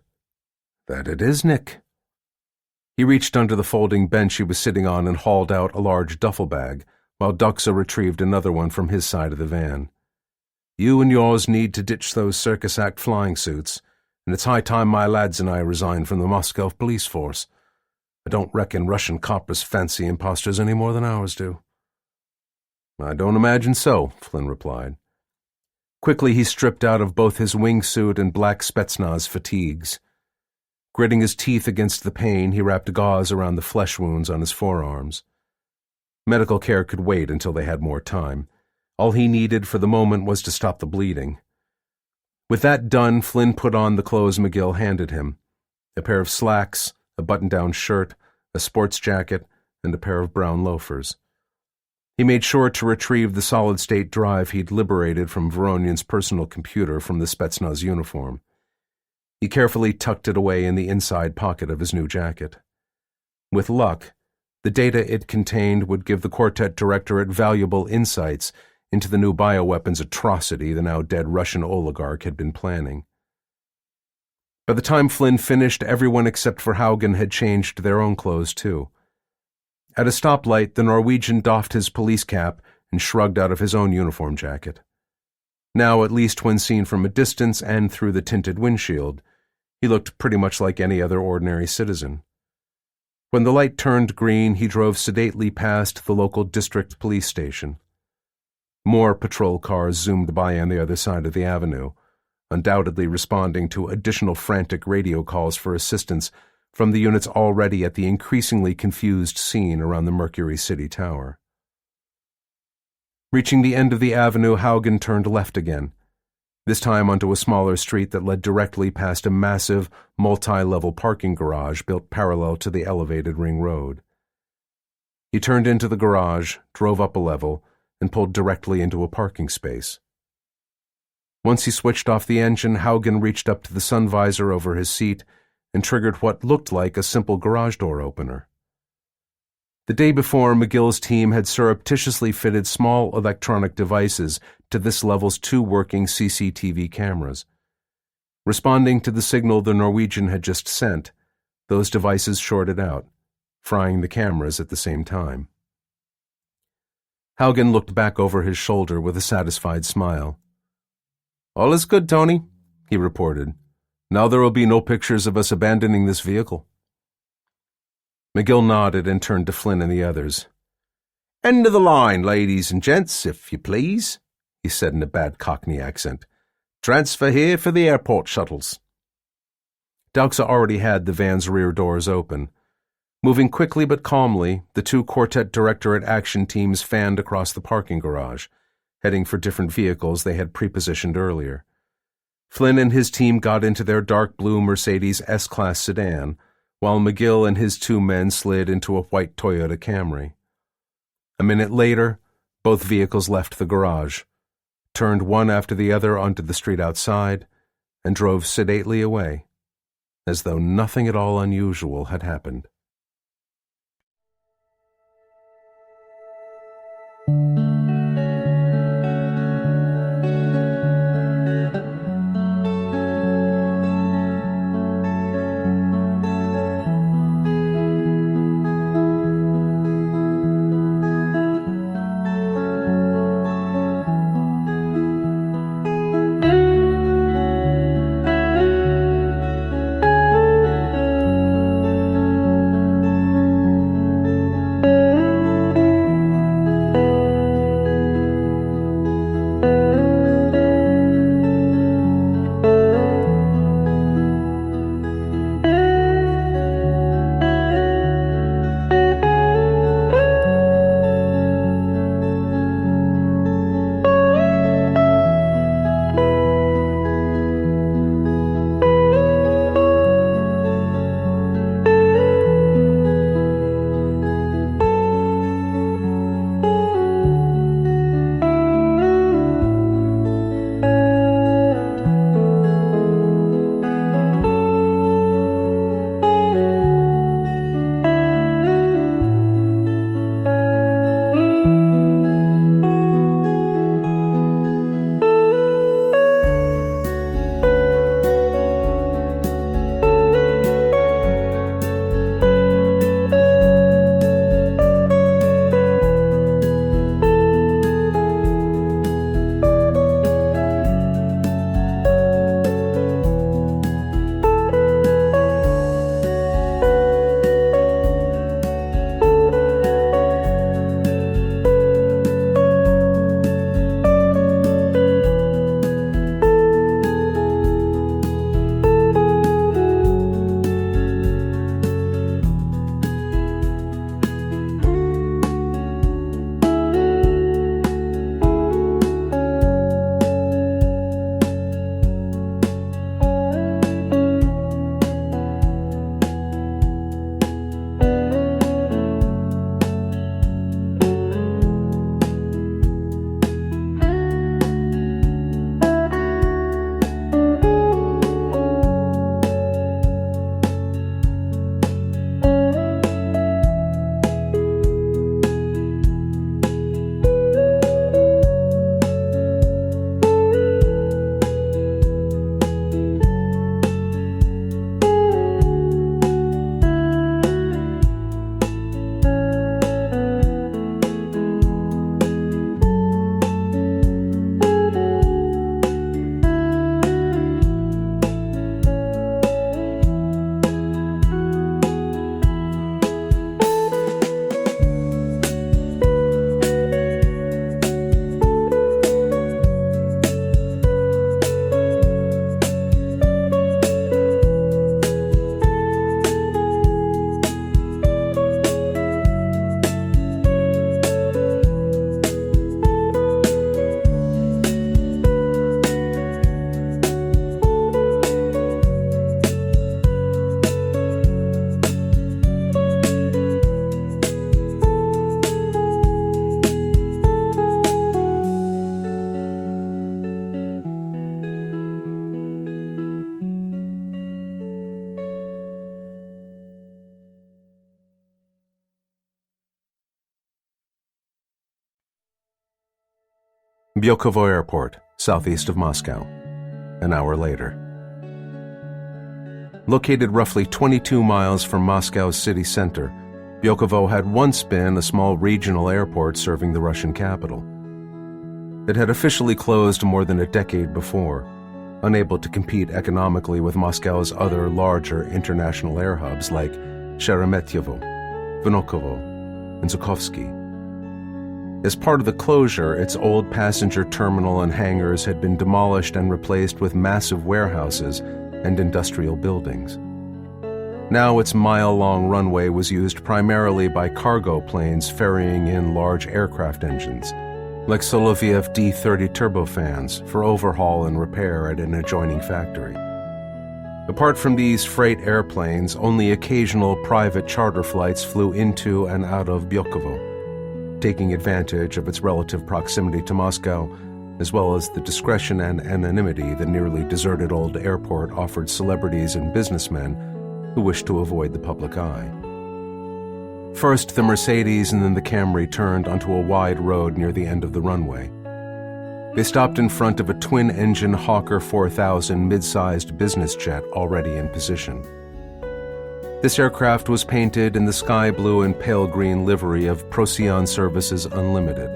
"That it is, Nick." He reached under the folding bench he was sitting on and hauled out a large duffel bag, while Duxa retrieved another one from his side of the van. "You and yours need to ditch those Circus Act flying suits, and it's high time my lads and I resigned from the Moscow police force. I don't reckon Russian coppers fancy impostors any more than ours do." "I don't imagine so," Flynn replied. Quickly he stripped out of both his wingsuit and black Spetsnaz fatigues. Gritting his teeth against the pain, he wrapped gauze around the flesh wounds on his forearms. Medical care could wait until they had more time. All he needed for the moment was to stop the bleeding. With that done, Flynn put on the clothes McGill handed him: a pair of slacks, a button-down shirt, a sports jacket, and a pair of brown loafers. He made sure to retrieve the solid-state drive he'd liberated from Voronyan's personal computer from the Spetsnaz uniform. He carefully tucked it away in the inside pocket of his new jacket. With luck, the data it contained would give the Quartet Directorate valuable insights into the new bioweapons atrocity the now-dead Russian oligarch had been planning. By the time Flynn finished, everyone except for Haugen had changed their own clothes, too. At a stoplight, the Norwegian doffed his police cap and shrugged out of his own uniform jacket. Now, at least when seen from a distance and through the tinted windshield, he looked pretty much like any other ordinary citizen. When the light turned green, he drove sedately past the local district police station. More patrol cars zoomed by on the other side of the avenue, undoubtedly responding to additional frantic radio calls for assistance from the units already at the increasingly confused scene around the Mercury City Tower. Reaching the end of the avenue, Haugen turned left again, this time onto a smaller street that led directly past a massive, multi-level parking garage built parallel to the elevated ring road. He turned into the garage, drove up a level, and pulled directly into a parking space. Once he switched off the engine, Haugen reached up to the sun visor over his seat and triggered what looked like a simple garage door opener. The day before, McGill's team had surreptitiously fitted small electronic devices to this level's 2 working CCTV cameras. Responding to the signal the Norwegian had just sent, those devices shorted out, frying the cameras at the same time. Haugen looked back over his shoulder with a satisfied smile. "All is good, Tony," he reported. "Now there will be no pictures of us abandoning this vehicle." McGill nodded and turned to Flynn and the others. "End of the line, ladies and gents, if you please," he said in a bad Cockney accent. "Transfer here for the airport shuttles." Duxa already had the van's rear doors open. Moving quickly but calmly, the 2 Quartet Directorate action teams fanned across the parking garage, heading for different vehicles they had prepositioned earlier. Flynn and his team got into their dark blue Mercedes S-Class sedan, while McGill and his 2 men slid into a white Toyota Camry. A minute later, both vehicles left the garage, turned one after the other onto the street outside, and drove sedately away, as though nothing at all unusual had happened. Byukovo Airport, southeast of Moscow. An hour later. Located roughly 22 miles from Moscow's city center, Byukovo had once been a small regional airport serving the Russian capital. It had officially closed more than a decade before, unable to compete economically with Moscow's other larger international air hubs like Sheremetyevo, Vnukovo, and Zhukovsky. As part of the closure, its old passenger terminal and hangars had been demolished and replaced with massive warehouses and industrial buildings. Now its mile-long runway was used primarily by cargo planes ferrying in large aircraft engines, like Soloviev D-30 turbofans, for overhaul and repair at an adjoining factory. Apart from these freight airplanes, only occasional private charter flights flew into and out of Byukovo, taking advantage of its relative proximity to Moscow, as well as the discretion and anonymity the nearly deserted old airport offered celebrities and businessmen who wished to avoid the public eye. First, the Mercedes and then the Camry turned onto a wide road near the end of the runway. They stopped in front of a twin-engine Hawker 4000 mid-sized business jet already in position. This aircraft was painted in the sky blue and pale green livery of Procyon Services Unlimited.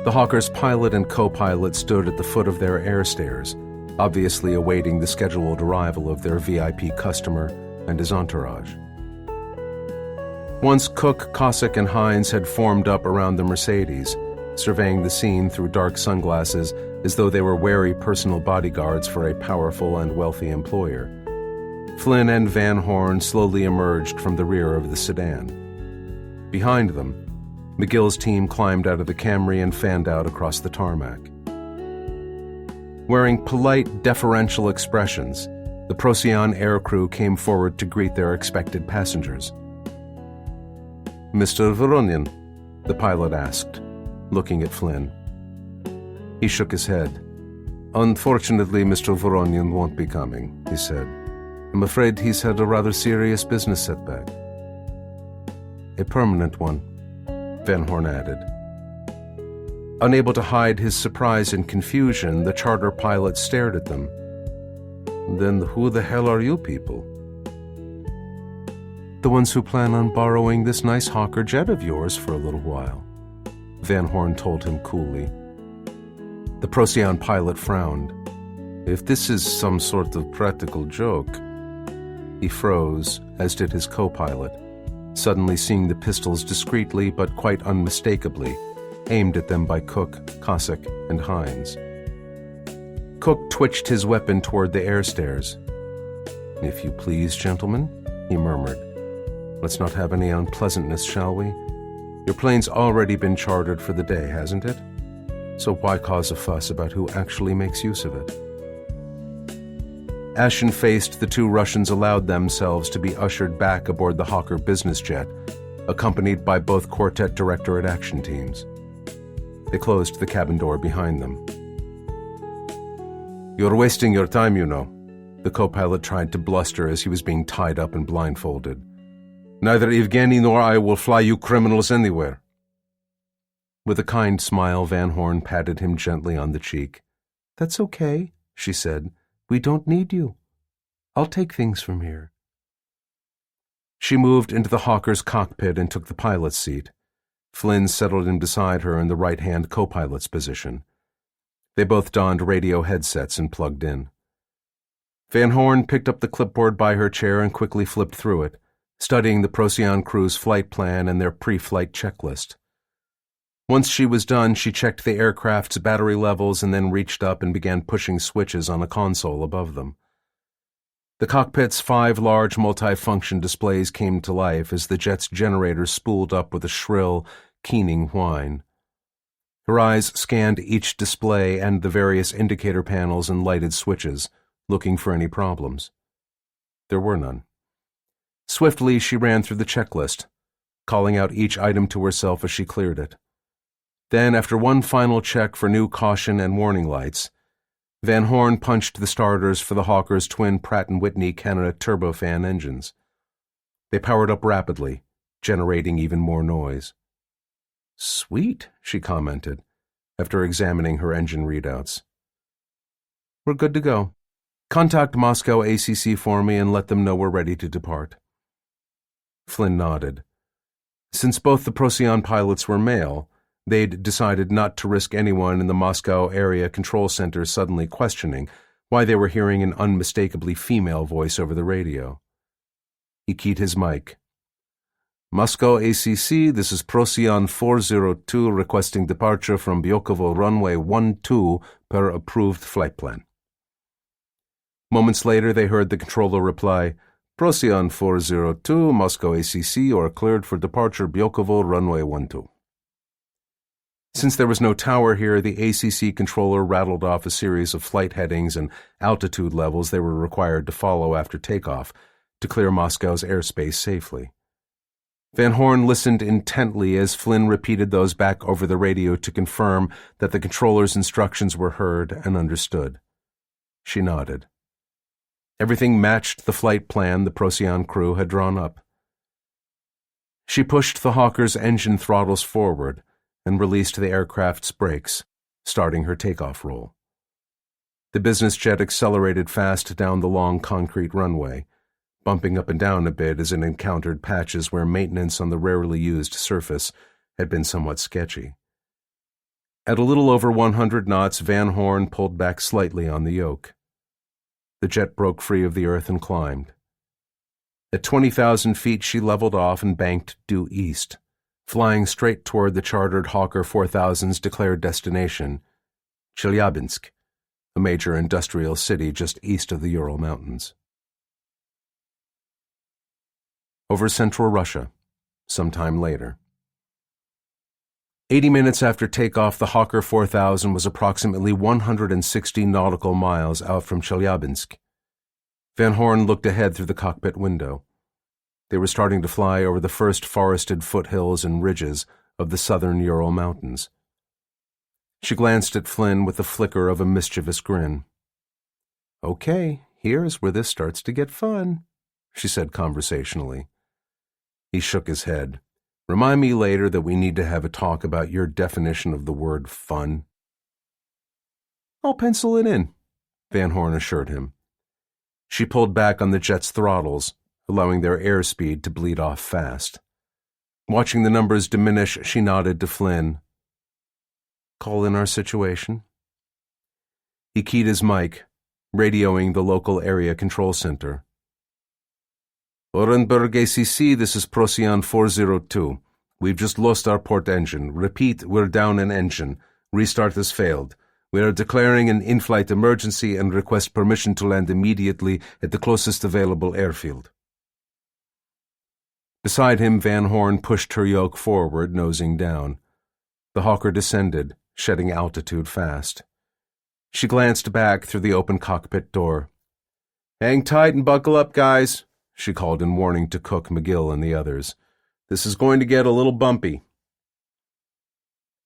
The Hawker's pilot and co-pilot stood at the foot of their air stairs, obviously awaiting the scheduled arrival of their VIP customer and his entourage. Once Cook, Cossack, and Hines had formed up around the Mercedes, surveying the scene through dark sunglasses as though they were wary personal bodyguards for a powerful and wealthy employer, Flynn and Van Horn slowly emerged from the rear of the sedan. Behind them, McGill's team climbed out of the Camry and fanned out across the tarmac. Wearing polite, deferential expressions, the Procyon aircrew came forward to greet their expected passengers. "Mr. Voronin?" the pilot asked, looking at Flynn. He shook his head. "Unfortunately, Mr. Voronin won't be coming," he said. "I'm afraid he's had a rather serious business setback." "A permanent one," Van Horn added. Unable to hide his surprise and confusion, the charter pilot stared at them. "Then who the hell are you people?" "The ones who plan on borrowing this nice Hawker jet of yours for a little while," Van Horn told him coolly. The Procyon pilot frowned. "If this is some sort of practical joke..." He froze, as did his co-pilot, suddenly seeing the pistols discreetly but quite unmistakably aimed at them by Cook, Cossack, and Hines. Cook twitched his weapon toward the air stairs. "If you please, gentlemen," he murmured. "Let's not have any unpleasantness, shall we? Your plane's already been chartered for the day, hasn't it? So why cause a fuss about who actually makes use of it?" Ashen-faced, the two Russians allowed themselves to be ushered back aboard the Hawker business jet, accompanied by both Quartet Directorate action teams. They closed the cabin door behind them. "You're wasting your time, you know," the co-pilot tried to bluster as he was being tied up and blindfolded. "Neither Evgeny nor I will fly you criminals anywhere." With a kind smile, Van Horn patted him gently on the cheek. "That's okay," she said. "We don't need you. I'll take things from here." She moved into the Hawker's cockpit and took the pilot's seat. Flynn settled in beside her in the right-hand co-pilot's position. They both donned radio headsets and plugged in. Van Horn picked up the clipboard by her chair and quickly flipped through it, studying the Procyon crew's flight plan and their pre-flight checklist. Once she was done, she checked the aircraft's battery levels and then reached up and began pushing switches on a console above them. The cockpit's 5 large multi-function displays came to life as the jet's generator spooled up with a shrill, keening whine. Her eyes scanned each display and the various indicator panels and lighted switches, looking for any problems. There were none. Swiftly, she ran through the checklist, calling out each item to herself as she cleared it. Then, after one final check for new caution and warning lights, Van Horn punched the starters for the Hawker's twin Pratt & Whitney Canada turbofan engines. They powered up rapidly, generating even more noise. "Sweet," she commented. after examining her engine readouts. "We're good to go. Contact Moscow ACC for me and let them know we're ready to depart." Flynn nodded. Since both the Procyon pilots were male, they'd decided not to risk anyone in the Moscow Area Control Center suddenly questioning why they were hearing an unmistakably female voice over the radio. He keyed his mic. "Moscow ACC, this is Procyon 402 requesting departure from Byokovo runway 12 per approved flight plan." Moments later, they heard the controller reply, "Procyon 402, Moscow ACC, are cleared for departure Byokovo runway 12. Since there was no tower here, the ACC controller rattled off a series of flight headings and altitude levels they were required to follow after takeoff to clear Moscow's airspace safely. Van Horn listened intently as Flynn repeated those back over the radio to confirm that the controller's instructions were heard and understood. She nodded. Everything matched the flight plan the Procyon crew had drawn up. She pushed the Hawker's engine throttles forward and released the aircraft's brakes, starting her takeoff roll. The business jet accelerated fast down the long concrete runway, bumping up and down a bit as it encountered patches where maintenance on the rarely used surface had been somewhat sketchy. At a little over 100 knots, Van Horn pulled back slightly on the yoke. The jet broke free of the earth and climbed. At 20,000 feet, she leveled off and banked due east, flying straight toward the chartered Hawker 4000's declared destination, Chelyabinsk, a major industrial city just east of the Ural Mountains. Over central Russia, sometime later. 80 minutes after takeoff, the Hawker 4000 was approximately 160 nautical miles out from Chelyabinsk. Van Horn looked ahead through the cockpit window. They were starting to fly over the first forested foothills and ridges of the southern Ural Mountains. She glanced at Flynn with the flicker of a mischievous grin. "Okay, here's where this starts to get fun," she said conversationally. He shook his head. "Remind me later that we need to have a talk about your definition of the word fun." "I'll pencil it in," Van Horn assured him. She pulled back on the jet's throttles, allowing their airspeed to bleed off fast. Watching the numbers diminish, she nodded to Flynn. "Call in our situation." He keyed his mic, radioing the local area control center. "Orenburg ACC, this is Procyon 402. We've just lost our port engine. Repeat, we're down an engine. Restart has failed. We are declaring an in-flight emergency and request permission to land immediately at the closest available airfield." Beside him, Van Horn pushed her yoke forward, nosing down. The Hawker descended, shedding altitude fast. She glanced back through the open cockpit door. "Hang tight and buckle up, guys," she called in warning to Cook, McGill, and the others. "This is going to get a little bumpy."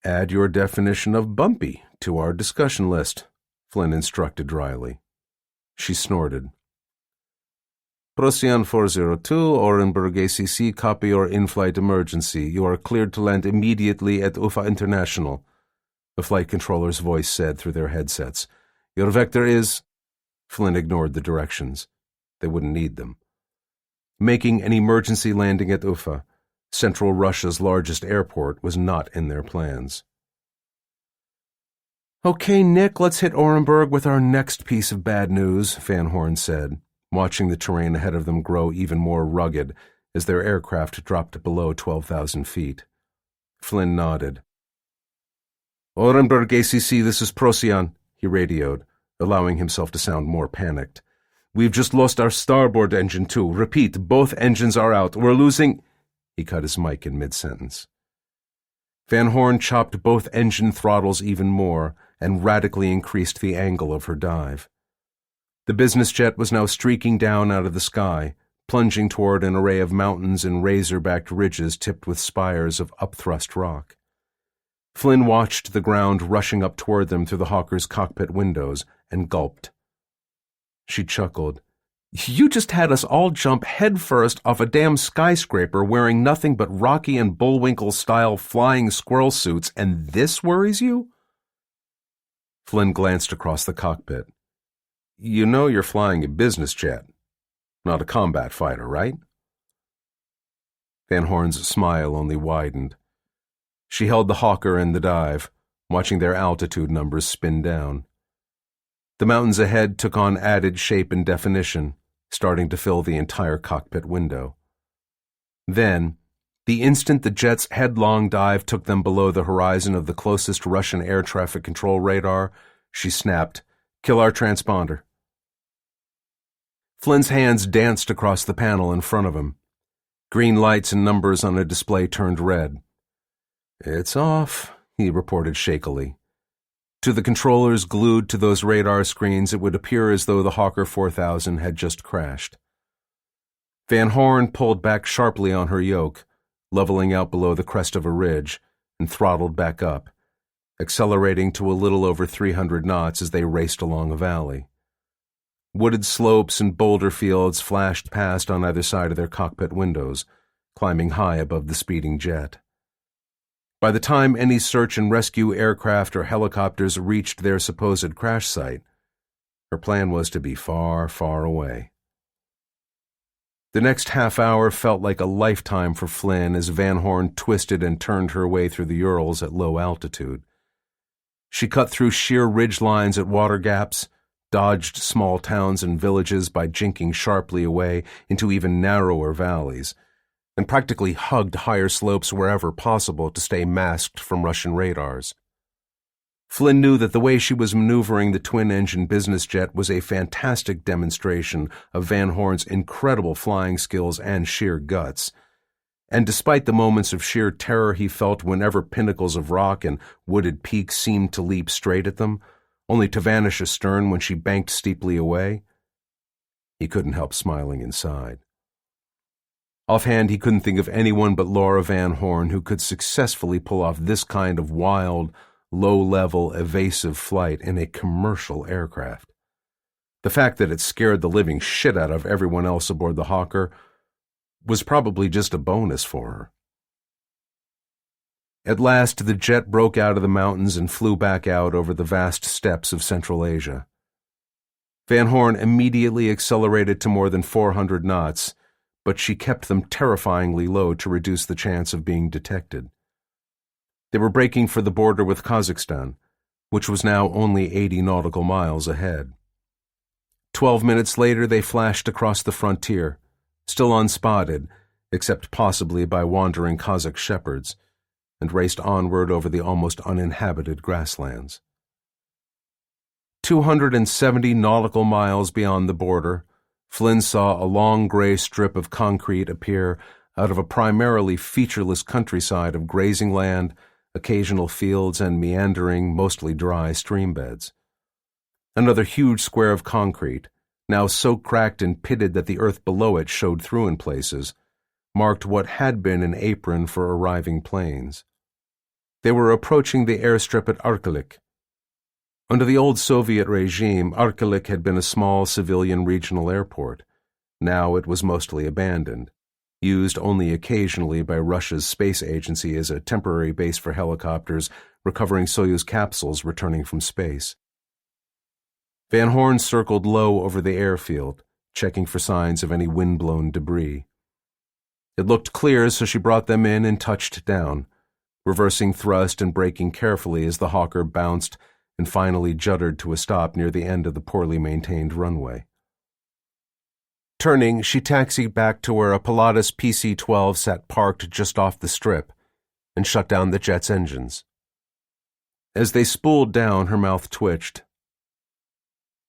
"Add your definition of bumpy to our discussion list," Flynn instructed dryly. She snorted. "Procyon 402, Orenburg ACC, copy your in-flight emergency. You are cleared to land immediately at Ufa International," the flight controller's voice said through their headsets. "Your vector is—" Flynn ignored the directions. They wouldn't need them. Making an emergency landing at Ufa, central Russia's largest airport, was not in their plans. "Okay, Nick, let's hit Orenburg with our next piece of bad news," Van Horn said, watching the terrain ahead of them grow even more rugged as their aircraft dropped below 12,000 feet. Flynn nodded. "Orenburg ACC, this is Procyon," he radioed, allowing himself to sound more panicked. "We've just lost our starboard engine, too. Repeat, both engines are out. We're losing—" He cut his mic in mid-sentence. Van Horn chopped both engine throttles even more and radically increased the angle of her dive. The business jet was now streaking down out of the sky, plunging toward an array of mountains and razor-backed ridges tipped with spires of upthrust rock. Flynn watched the ground rushing up toward them through the Hawker's cockpit windows and gulped. She chuckled. "You just had us all jump headfirst off a damn skyscraper wearing nothing but Rocky and Bullwinkle-style flying squirrel suits, and this worries you?" Flynn glanced across the cockpit. You know you're flying a business jet, not a combat fighter, right? Van Horn's smile only widened. She held the Hawker in the dive, watching their altitude numbers spin down. The mountains ahead took on added shape and definition, starting to fill the entire cockpit window. Then, the instant the jet's headlong dive took them below the horizon of the closest Russian air traffic control radar, she snapped, "Kill our transponder." Flynn's hands danced across the panel in front of him. Green lights and numbers on a display turned red. "It's off," he reported shakily. To the controllers glued to those radar screens, it would appear as though the Hawker 4000 had just crashed. Van Horn pulled back sharply on her yoke, leveling out below the crest of a ridge, and throttled back up, accelerating to a little over 300 knots as they raced along a valley. Wooded slopes and boulder fields flashed past on either side of their cockpit windows, climbing high above the speeding jet. By the time any search and rescue aircraft or helicopters reached their supposed crash site, her plan was to be far, far away. The next half hour felt like a lifetime for Flynn as Van Horn twisted and turned her way through the Urals at low altitude. She cut through sheer ridge lines at water gaps, dodged small towns and villages by jinking sharply away into even narrower valleys, and practically hugged higher slopes wherever possible to stay masked from Russian radars. Flynn knew that the way she was maneuvering the twin-engine business jet was a fantastic demonstration of Van Horn's incredible flying skills and sheer guts, and despite the moments of sheer terror he felt whenever pinnacles of rock and wooded peaks seemed to leap straight at them, only to vanish astern when she banked steeply away, he couldn't help smiling inside. Offhand, he couldn't think of anyone but Laura Van Horn who could successfully pull off this kind of wild, low-level, evasive flight in a commercial aircraft. The fact that it scared the living shit out of everyone else aboard the Hawker was probably just a bonus for her. At last, the jet broke out of the mountains and flew back out over the vast steppes of Central Asia. Van Horn immediately accelerated to more than 400 knots, but she kept them terrifyingly low to reduce the chance of being detected. They were braking for the border with Kazakhstan, which was now only 80 nautical miles ahead. 12 minutes later, they flashed across the frontier, still unspotted, except possibly by wandering Kazakh shepherds, and raced onward over the almost uninhabited grasslands. 270 nautical miles beyond the border, Flynn saw a long gray strip of concrete appear out of a primarily featureless countryside of grazing land, occasional fields, and meandering, mostly dry streambeds. Another huge square of concrete, now so cracked and pitted that the earth below it showed through in places, marked what had been an apron for arriving planes. They were approaching the airstrip at Arkelik. Under the old Soviet regime, Arkelik had been a small civilian regional airport. Now it was mostly abandoned, used only occasionally by Russia's space agency as a temporary base for helicopters recovering Soyuz capsules returning from space. Van Horn circled low over the airfield, checking for signs of any wind-blown debris. It looked clear, so she brought them in and touched down, reversing thrust and braking carefully as the Hawker bounced and finally juddered to a stop near the end of the poorly maintained runway. Turning, she taxied back to where a Pilatus PC-12 sat parked just off the strip and shut down the jet's engines. As they spooled down, her mouth twitched.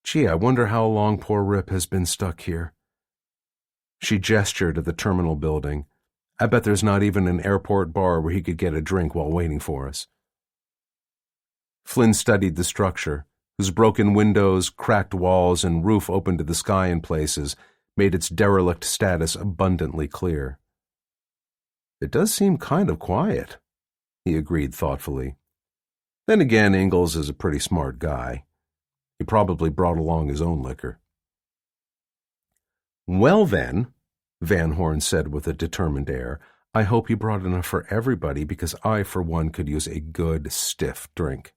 "Gee, I wonder how long poor Rip has been stuck here." She gestured at the terminal building. "I bet there's not even an airport bar where he could get a drink while waiting for us." Flynn studied the structure, whose broken windows, cracked walls, and roof open to the sky in places made its derelict status abundantly clear. "It does seem kind of quiet," he agreed thoughtfully. "Then again, Ingalls is a pretty smart guy. He probably brought along his own liquor." "Well then," Van Horn said with a determined air, "I hope he brought enough for everybody, because I, for one, could use a good, stiff drink."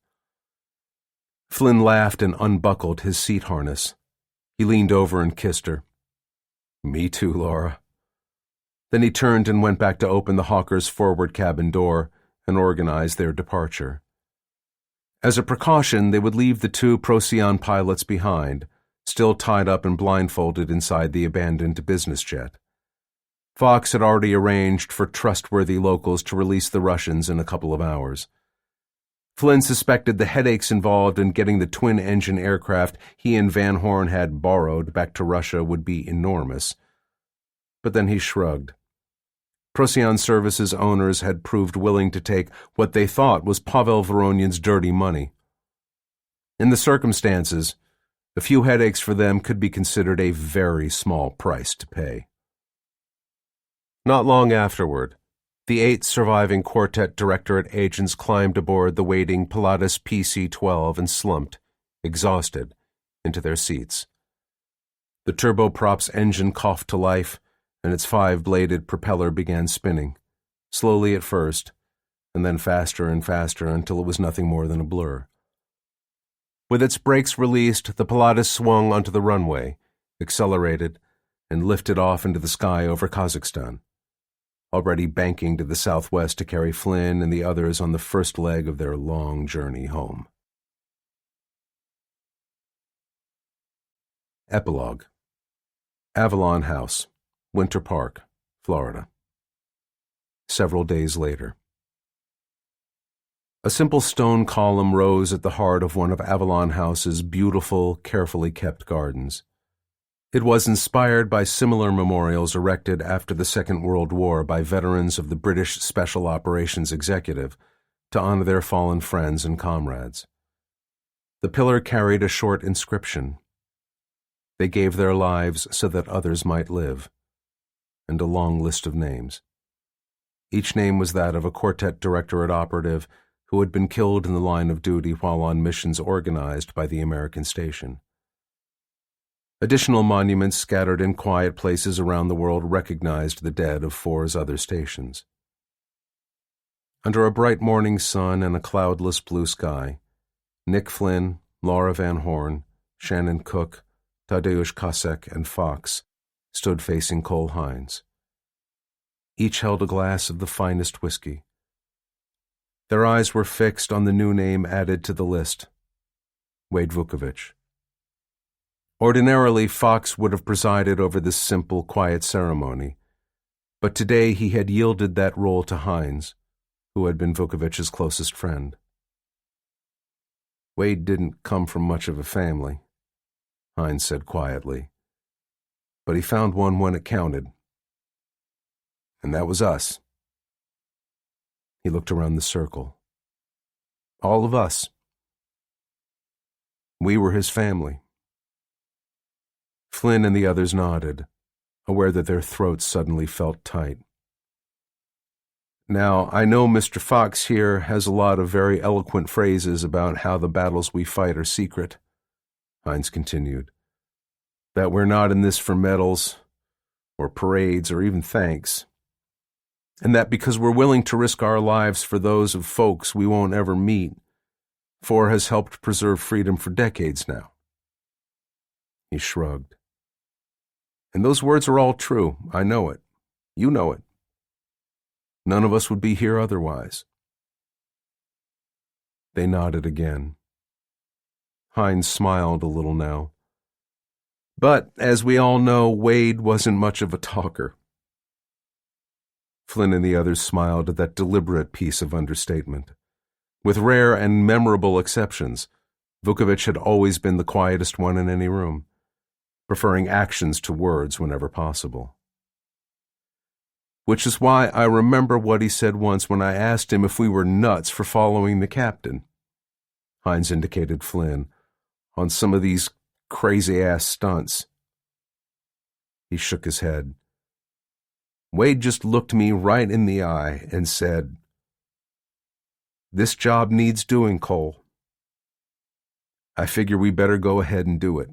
Flynn laughed and unbuckled his seat harness. He leaned over and kissed her. "Me too, Laura." Then he turned and went back to open the Hawker's forward cabin door and organize their departure. As a precaution, they would leave the two Procyon pilots behind, still tied up and blindfolded inside the abandoned business jet. Fox had already arranged for trustworthy locals to release the Russians in a couple of hours. Flynn suspected the headaches involved in getting the twin-engine aircraft he and Van Horn had borrowed back to Russia would be enormous. But then he shrugged. Procyon Services owners had proved willing to take what they thought was Pavel Voronyan's dirty money. In the circumstances, a few headaches for them could be considered a very small price to pay. Not long afterward, the 8 surviving Quartet Directorate agents climbed aboard the waiting Pilatus PC-12 and slumped, exhausted, into their seats. The turboprop's engine coughed to life, and its 5-bladed propeller began spinning, slowly at first, and then faster and faster until it was nothing more than a blur. With its brakes released, the Pilatus swung onto the runway, accelerated, and lifted off into the sky over Kazakhstan, already banking to the southwest to carry Flynn and the others on the first leg of their long journey home. Epilogue. Avalon House, Winter Park, Florida. Several days later. A simple stone column rose at the heart of one of Avalon House's beautiful, carefully kept gardens. It was inspired by similar memorials erected after the Second World War by veterans of the British Special Operations Executive to honor their fallen friends and comrades. The pillar carried a short inscription. They gave their lives so that others might live, and a long list of names. Each name was that of a Quartet Directorate operative who had been killed in the line of duty while on missions organized by the American station. Additional monuments scattered in quiet places around the world recognized the dead of 4's other stations. Under a bright morning sun and a cloudless blue sky, Nick Flynn, Laura Van Horn, Shannon Cook, Tadeusz Kosek, and Fox stood facing Cole Hines. Each held a glass of the finest whiskey. Their eyes were fixed on the new name added to the list, Wade Vukovich. Ordinarily, Fox would have presided over this simple, quiet ceremony, but today he had yielded that role to Hines, who had been Vukovich's closest friend. Wade didn't come from much of a family, Hines said quietly, but he found one when it counted. And that was us. He looked around the circle. All of us. We were his family. Flynn and the others nodded, aware that their throats suddenly felt tight. Now, I know Mr. Fox here has a lot of very eloquent phrases about how the battles we fight are secret, Hines continued. That we're not in this for medals, or parades, or even thanks. And that because we're willing to risk our lives for those of folks we won't ever meet, 4 has helped preserve freedom for decades now. He shrugged. And those words are all true. I know it. You know it. None of us would be here otherwise. They nodded again. Hines smiled a little now. But, as we all know, Wade wasn't much of a talker. Flynn and the others smiled at that deliberate piece of understatement. With rare and memorable exceptions, Vukovich had always been the quietest one in any room, preferring actions to words whenever possible. Which is why I remember what he said once when I asked him if we were nuts for following the captain. Hines indicated Flynn, on some of these crazy-ass stunts. He shook his head. Wade just looked me right in the eye and said, "This job needs doing, Cole. I figure we better go ahead and do it."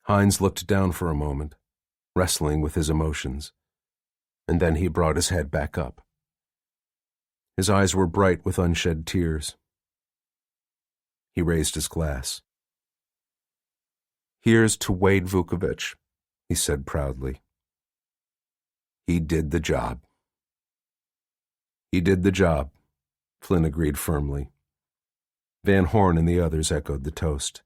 Hines looked down for a moment, wrestling with his emotions, and then he brought his head back up. His eyes were bright with unshed tears. He raised his glass. "Here's to Wade Vukovich," he said proudly. "He did the job." "He did the job," Flynn agreed firmly. Van Horn and the others echoed the toast.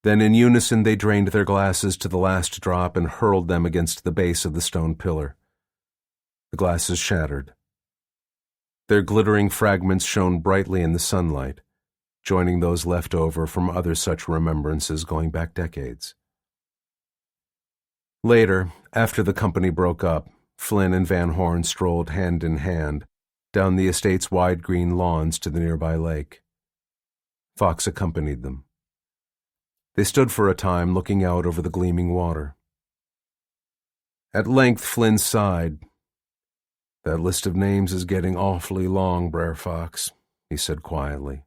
Then in unison they drained their glasses to the last drop and hurled them against the base of the stone pillar. The glasses shattered. Their glittering fragments shone brightly in the sunlight, joining those left over from other such remembrances going back decades. Later, after the company broke up, Flynn and Van Horn strolled hand in hand down the estate's wide green lawns to the nearby lake. Fox accompanied them. They stood for a time looking out over the gleaming water. At length Flynn sighed. "That list of names is getting awfully long, Brer Fox," he said quietly.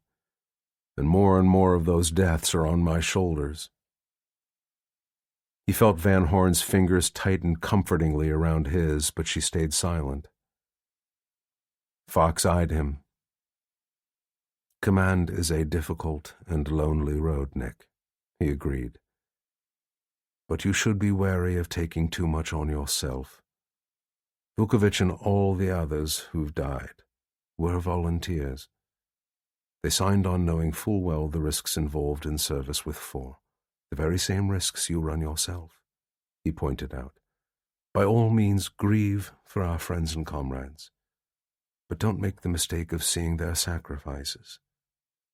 "And more of those deaths are on my shoulders." He felt Van Horn's fingers tighten comfortingly around his, but she stayed silent. Fox eyed him. "Command is a difficult and lonely road, Nick," he agreed. "But you should be wary of taking too much on yourself. Vukovich and all the others who've died were volunteers. They signed on knowing full well the risks involved in service with four, the very same risks you run yourself," he pointed out. "By all means, grieve for our friends and comrades, but don't make the mistake of seeing their sacrifices,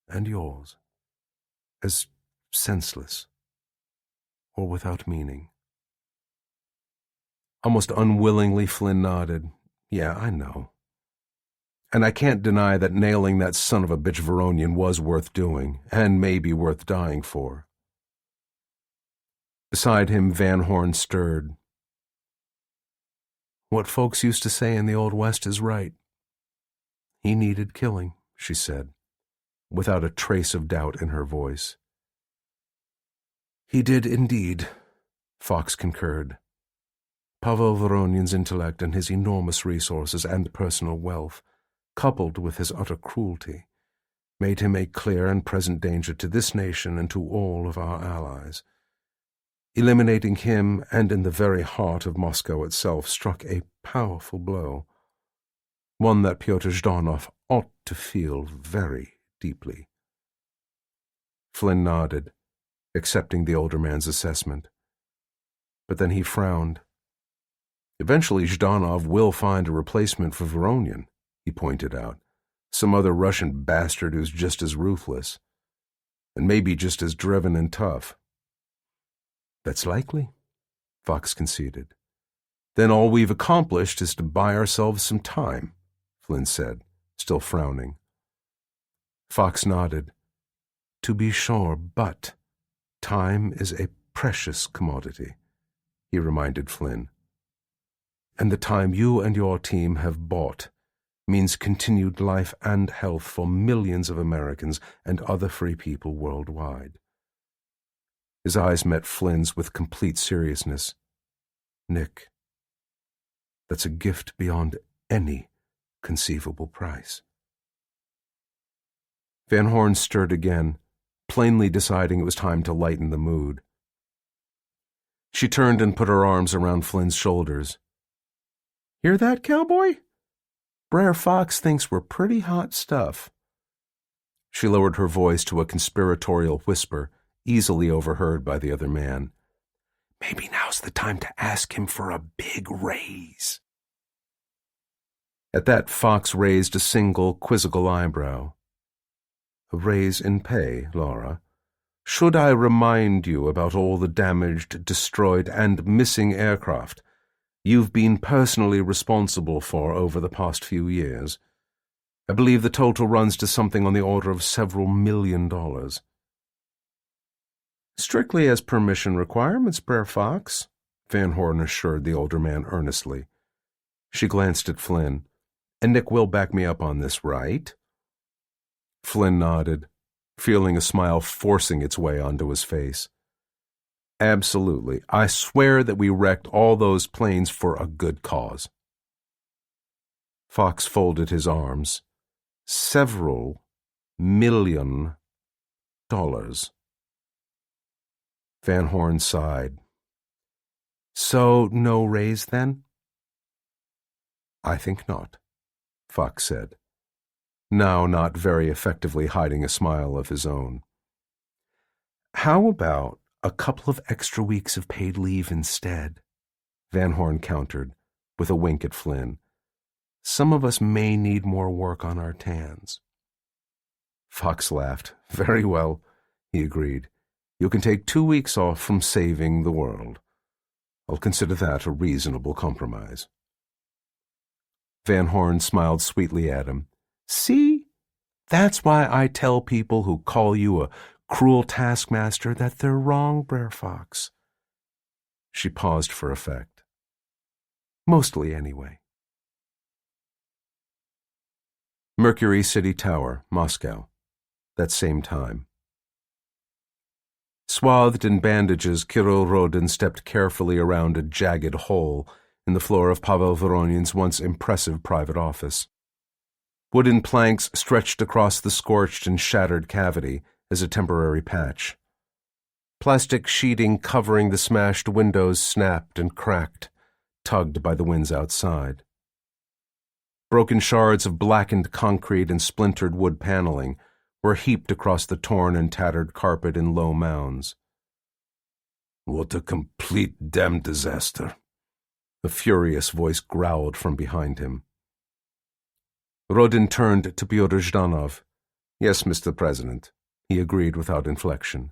and yours, as senseless or without meaning." Almost unwillingly, Flynn nodded. "Yeah, I know. And I can't deny that nailing that son of a bitch Veronian was worth doing, and maybe worth dying for." Beside him, Van Horn stirred. "What folks used to say in the Old West is right. He needed killing," she said, without a trace of doubt in her voice. "He did indeed," Fox concurred. Pavel Voronian's intellect and his enormous resources and personal wealth, coupled with his utter cruelty, made him a clear and present danger to this nation and to all of our allies. Eliminating him, and in the very heart of Moscow itself, struck a powerful blow, one that Pyotr Zhdanov ought to feel very deeply. Flynn nodded, accepting the older man's assessment. But then he frowned. "Eventually Zhdanov will find a replacement for Voronian," he pointed out. "Some other Russian bastard who's just as ruthless, and maybe just as driven and tough." "That's likely," Fox conceded. "Then all we've accomplished is to buy ourselves some time," Flynn said, still frowning. Fox nodded. "To be sure, but time is a precious commodity," he reminded Flynn. "And the time you and your team have bought means continued life and health for millions of Americans and other free people worldwide." His eyes met Flynn's with complete seriousness. "Nick, that's a gift beyond any conceivable price." Van Horn stirred again, plainly deciding it was time to lighten the mood. She turned and put her arms around Flynn's shoulders. "Hear that, cowboy? Brer Fox thinks we're pretty hot stuff." She lowered her voice to a conspiratorial whisper, easily overheard by the other man. "Maybe now's the time to ask him for a big raise." At that, Fox raised a single, quizzical eyebrow. "A raise in pay, Laura? Should I remind you about all the damaged, destroyed, and missing aircraft you've been personally responsible for over the past few years? I believe the total runs to something on the order of several $1 million. "Strictly as per mission requirements, Brer Fox," Van Horn assured the older man earnestly. She glanced at Flynn. "And Nick will back me up on this, right?" Flynn nodded, feeling a smile forcing its way onto his face. "Absolutely. I swear that we wrecked all those planes for a good cause." Fox folded his arms. "Several $1 million Van Horn sighed. So no raise then? I think not, Fox said, now not very effectively hiding a smile of his own. How about a couple of extra weeks of paid leave instead? Van Horn countered, with a wink at Flynn. Some of us may need more work on our tans. Fox laughed. Very well, he agreed. You can take 2 weeks off from saving the world. I'll consider that a reasonable compromise. Van Horn smiled sweetly at him. See? That's why I tell people who call you a cruel taskmaster that they're wrong, Brer Fox. She paused for effect. Mostly anyway. Mercury City Tower, Moscow. That same time. Swathed in bandages, Kirill Rodin stepped carefully around a jagged hole in the floor of Pavel Voronyan's once impressive private office. Wooden planks stretched across the scorched and shattered cavity as a temporary patch. Plastic sheeting covering the smashed windows snapped and cracked, tugged by the winds outside. Broken shards of blackened concrete and splintered wood paneling were heaped across the torn and tattered carpet in low mounds. What a complete damn disaster, a furious voice growled from behind him. Rodin turned to Pyotr Zhdanov. Yes, Mr. President, he agreed without inflection.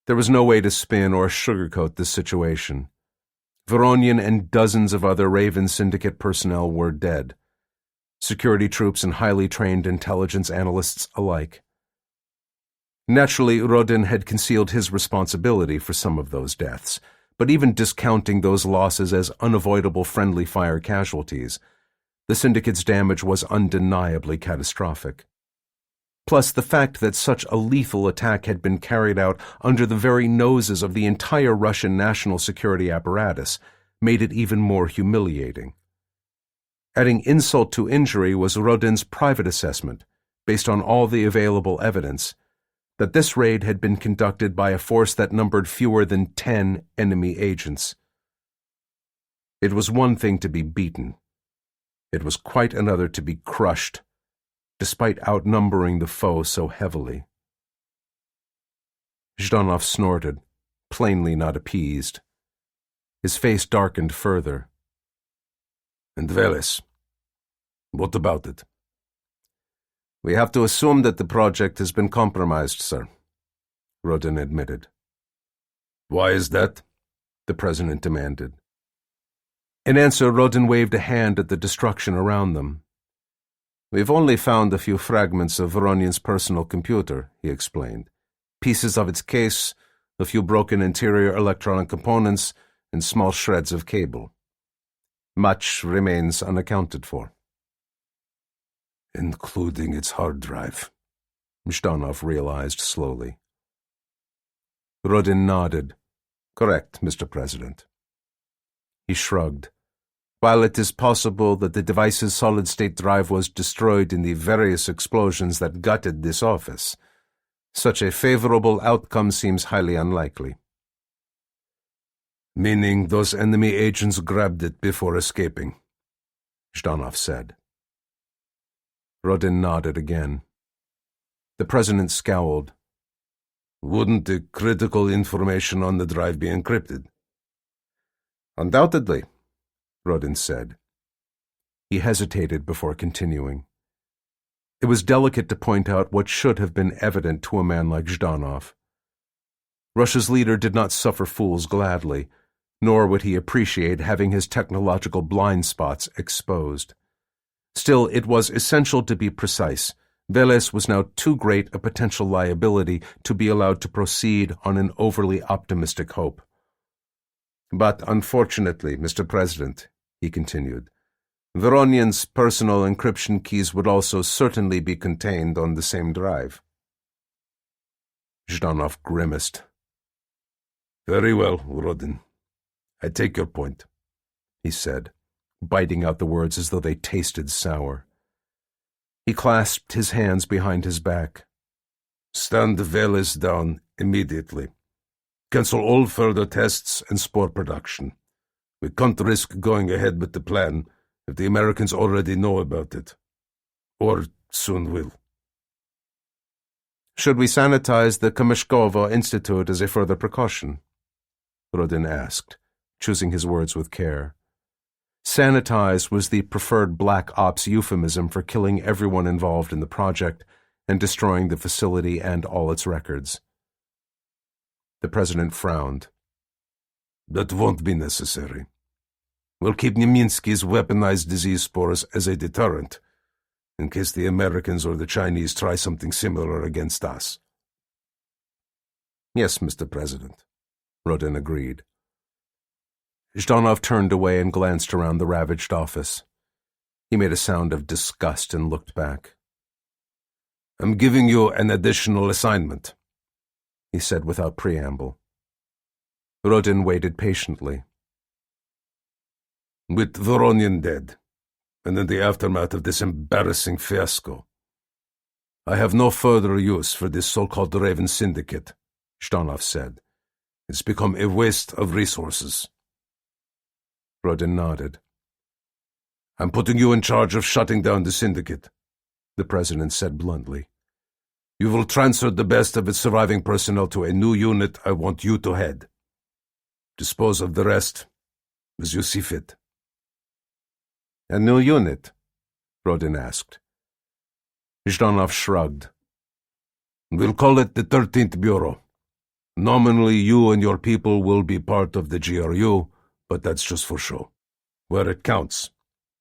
There was no way to spin or sugarcoat this situation. Voronyan and dozens of other Raven Syndicate personnel were dead. Security troops and highly trained intelligence analysts alike. Naturally, Rodin had concealed his responsibility for some of those deaths, but even discounting those losses as unavoidable friendly fire casualties, the Syndicate's damage was undeniably catastrophic. Plus, the fact that such a lethal attack had been carried out under the very noses of the entire Russian national security apparatus made it even more humiliating. Adding insult to injury was Rodin's private assessment, based on all the available evidence, that this raid had been conducted by a force that numbered fewer than 10 enemy agents. It was one thing to be beaten. It was quite another to be crushed, despite outnumbering the foe so heavily. Zhdanov snorted, plainly not appeased. His face darkened further. And Veles, what about it? We have to assume that the project has been compromised, sir, Rodin admitted. Why is that? The President demanded. In answer, Rodin waved a hand at the destruction around them. We've only found a few fragments of Voronyan's personal computer, he explained. Pieces of its case, a few broken interior electronic components, and small shreds of cable. Much remains unaccounted for. Including its hard drive, Zhdanov realized slowly. Rodin nodded. Correct, Mr. President. He shrugged. While it is possible that the device's solid-state drive was destroyed in the various explosions that gutted this office, such a favorable outcome seems highly unlikely. Meaning those enemy agents grabbed it before escaping, Zhdanov said. Rodin nodded again. The President scowled. Wouldn't the critical information on the drive be encrypted? Undoubtedly, Rodin said. He hesitated before continuing. It was delicate to point out what should have been evident to a man like Zhdanov. Russia's leader did not suffer fools gladly, nor would he appreciate having his technological blind spots exposed. Still, it was essential to be precise. Veles was now too great a potential liability to be allowed to proceed on an overly optimistic hope. But unfortunately, Mr. President, he continued, Voronyan's personal encryption keys would also certainly be contained on the same drive. Zhdanov grimaced. Very well, Rodin. I take your point, he said, biting out the words as though they tasted sour. He clasped his hands behind his back. Stand Veles down immediately. Cancel all further tests and spore production. We can't risk going ahead with the plan if the Americans already know about it. Or soon will. Should we sanitize the Kamishkovo Institute as a further precaution? Rodin asked, choosing his words with care. Sanitize was the preferred Black Ops euphemism for killing everyone involved in the project and destroying the facility and all its records. The president frowned. That won't be necessary. We'll keep Neminsky's weaponized disease spores as a deterrent, in case the Americans or the Chinese try something similar against us. Yes, Mr. President, Rodin agreed. Zhdanov turned away and glanced around the ravaged office. He made a sound of disgust and looked back. I'm giving you an additional assignment, he said without preamble. Rodin waited patiently. With Voronian dead, and in the aftermath of this embarrassing fiasco, I have no further use for this so-called Raven Syndicate, Zhdanov said. It's become a waste of resources. Rodin nodded. I'm putting you in charge of shutting down the syndicate, the president said bluntly. You will transfer the best of its surviving personnel to a new unit I want you to head. Dispose of the rest as you see fit. A new unit? Rodin asked. Zhdanov shrugged. We'll call it the 13th Bureau. Nominally, you and your people will be part of the GRU, but that's just for show. Where it counts,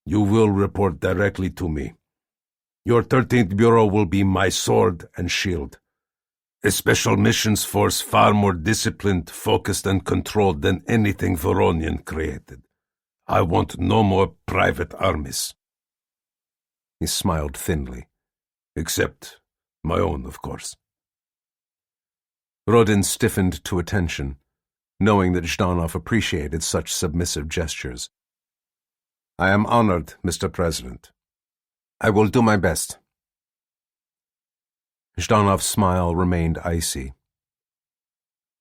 you will report directly to me. Your 13th Bureau will be my sword and shield. A special missions force far more disciplined, focused, and controlled than anything Voronian created. I want no more private armies. He smiled thinly. Except my own, of course. Rodin stiffened to attention, knowing that Zhdanov appreciated such submissive gestures. I am honored, Mr. President. I will do my best. Zhdanov's smile remained icy.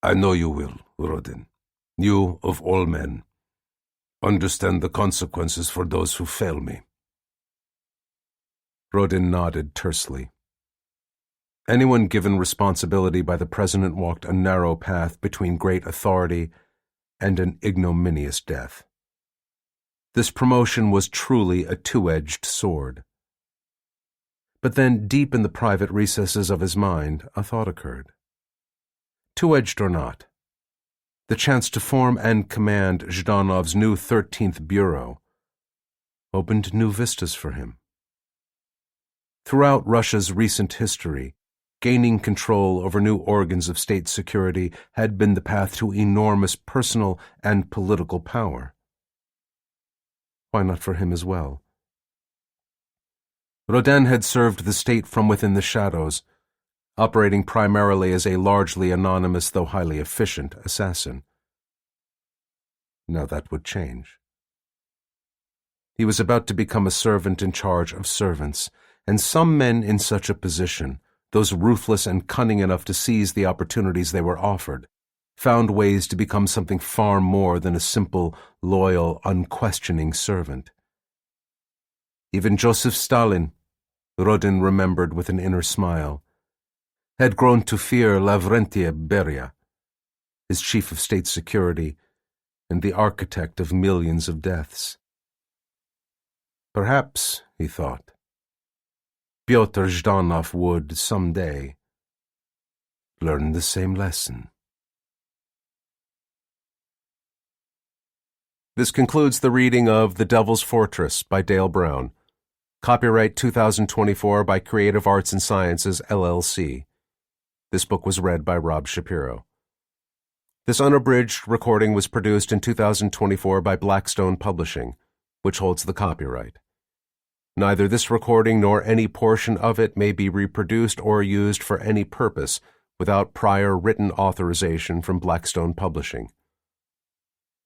I know you will, Rodin. You, of all men, understand the consequences for those who fail me. Rodin nodded tersely. Anyone given responsibility by the president walked a narrow path between great authority and an ignominious death. This promotion was truly a two-edged sword. But then, deep in the private recesses of his mind, a thought occurred. Two-edged or not, the chance to form and command Zhdanov's new 13th Bureau opened new vistas for him. Throughout Russia's recent history, gaining control over new organs of state security had been the path to enormous personal and political power. Why not for him as well? Rodin had served the state from within the shadows, operating primarily as a largely anonymous though highly efficient assassin. Now that would change. He was about to become a servant in charge of servants, and some men in such a position, those ruthless and cunning enough to seize the opportunities they were offered, found ways to become something far more than a simple, loyal, unquestioning servant. Even Joseph Stalin, Rodin remembered with an inner smile, had grown to fear Lavrentiev Beria, his chief of state security and the architect of millions of deaths. Perhaps, he thought, Pyotr Zhdanov would, someday, learn the same lesson. This concludes the reading of The Devil's Fortress by Dale Brown. Copyright 2024 by Creative Arts and Sciences, LLC. This book was read by Rob Shapiro. This unabridged recording was produced in 2024 by Blackstone Publishing, which holds the copyright. Neither this recording nor any portion of it may be reproduced or used for any purpose without prior written authorization from Blackstone Publishing.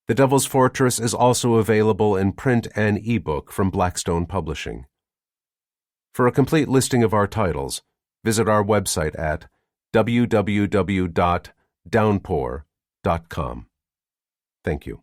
The Devil's Fortress is also available in print and ebook from Blackstone Publishing. For a complete listing of our titles, visit our website at www.downpour.com. Thank you.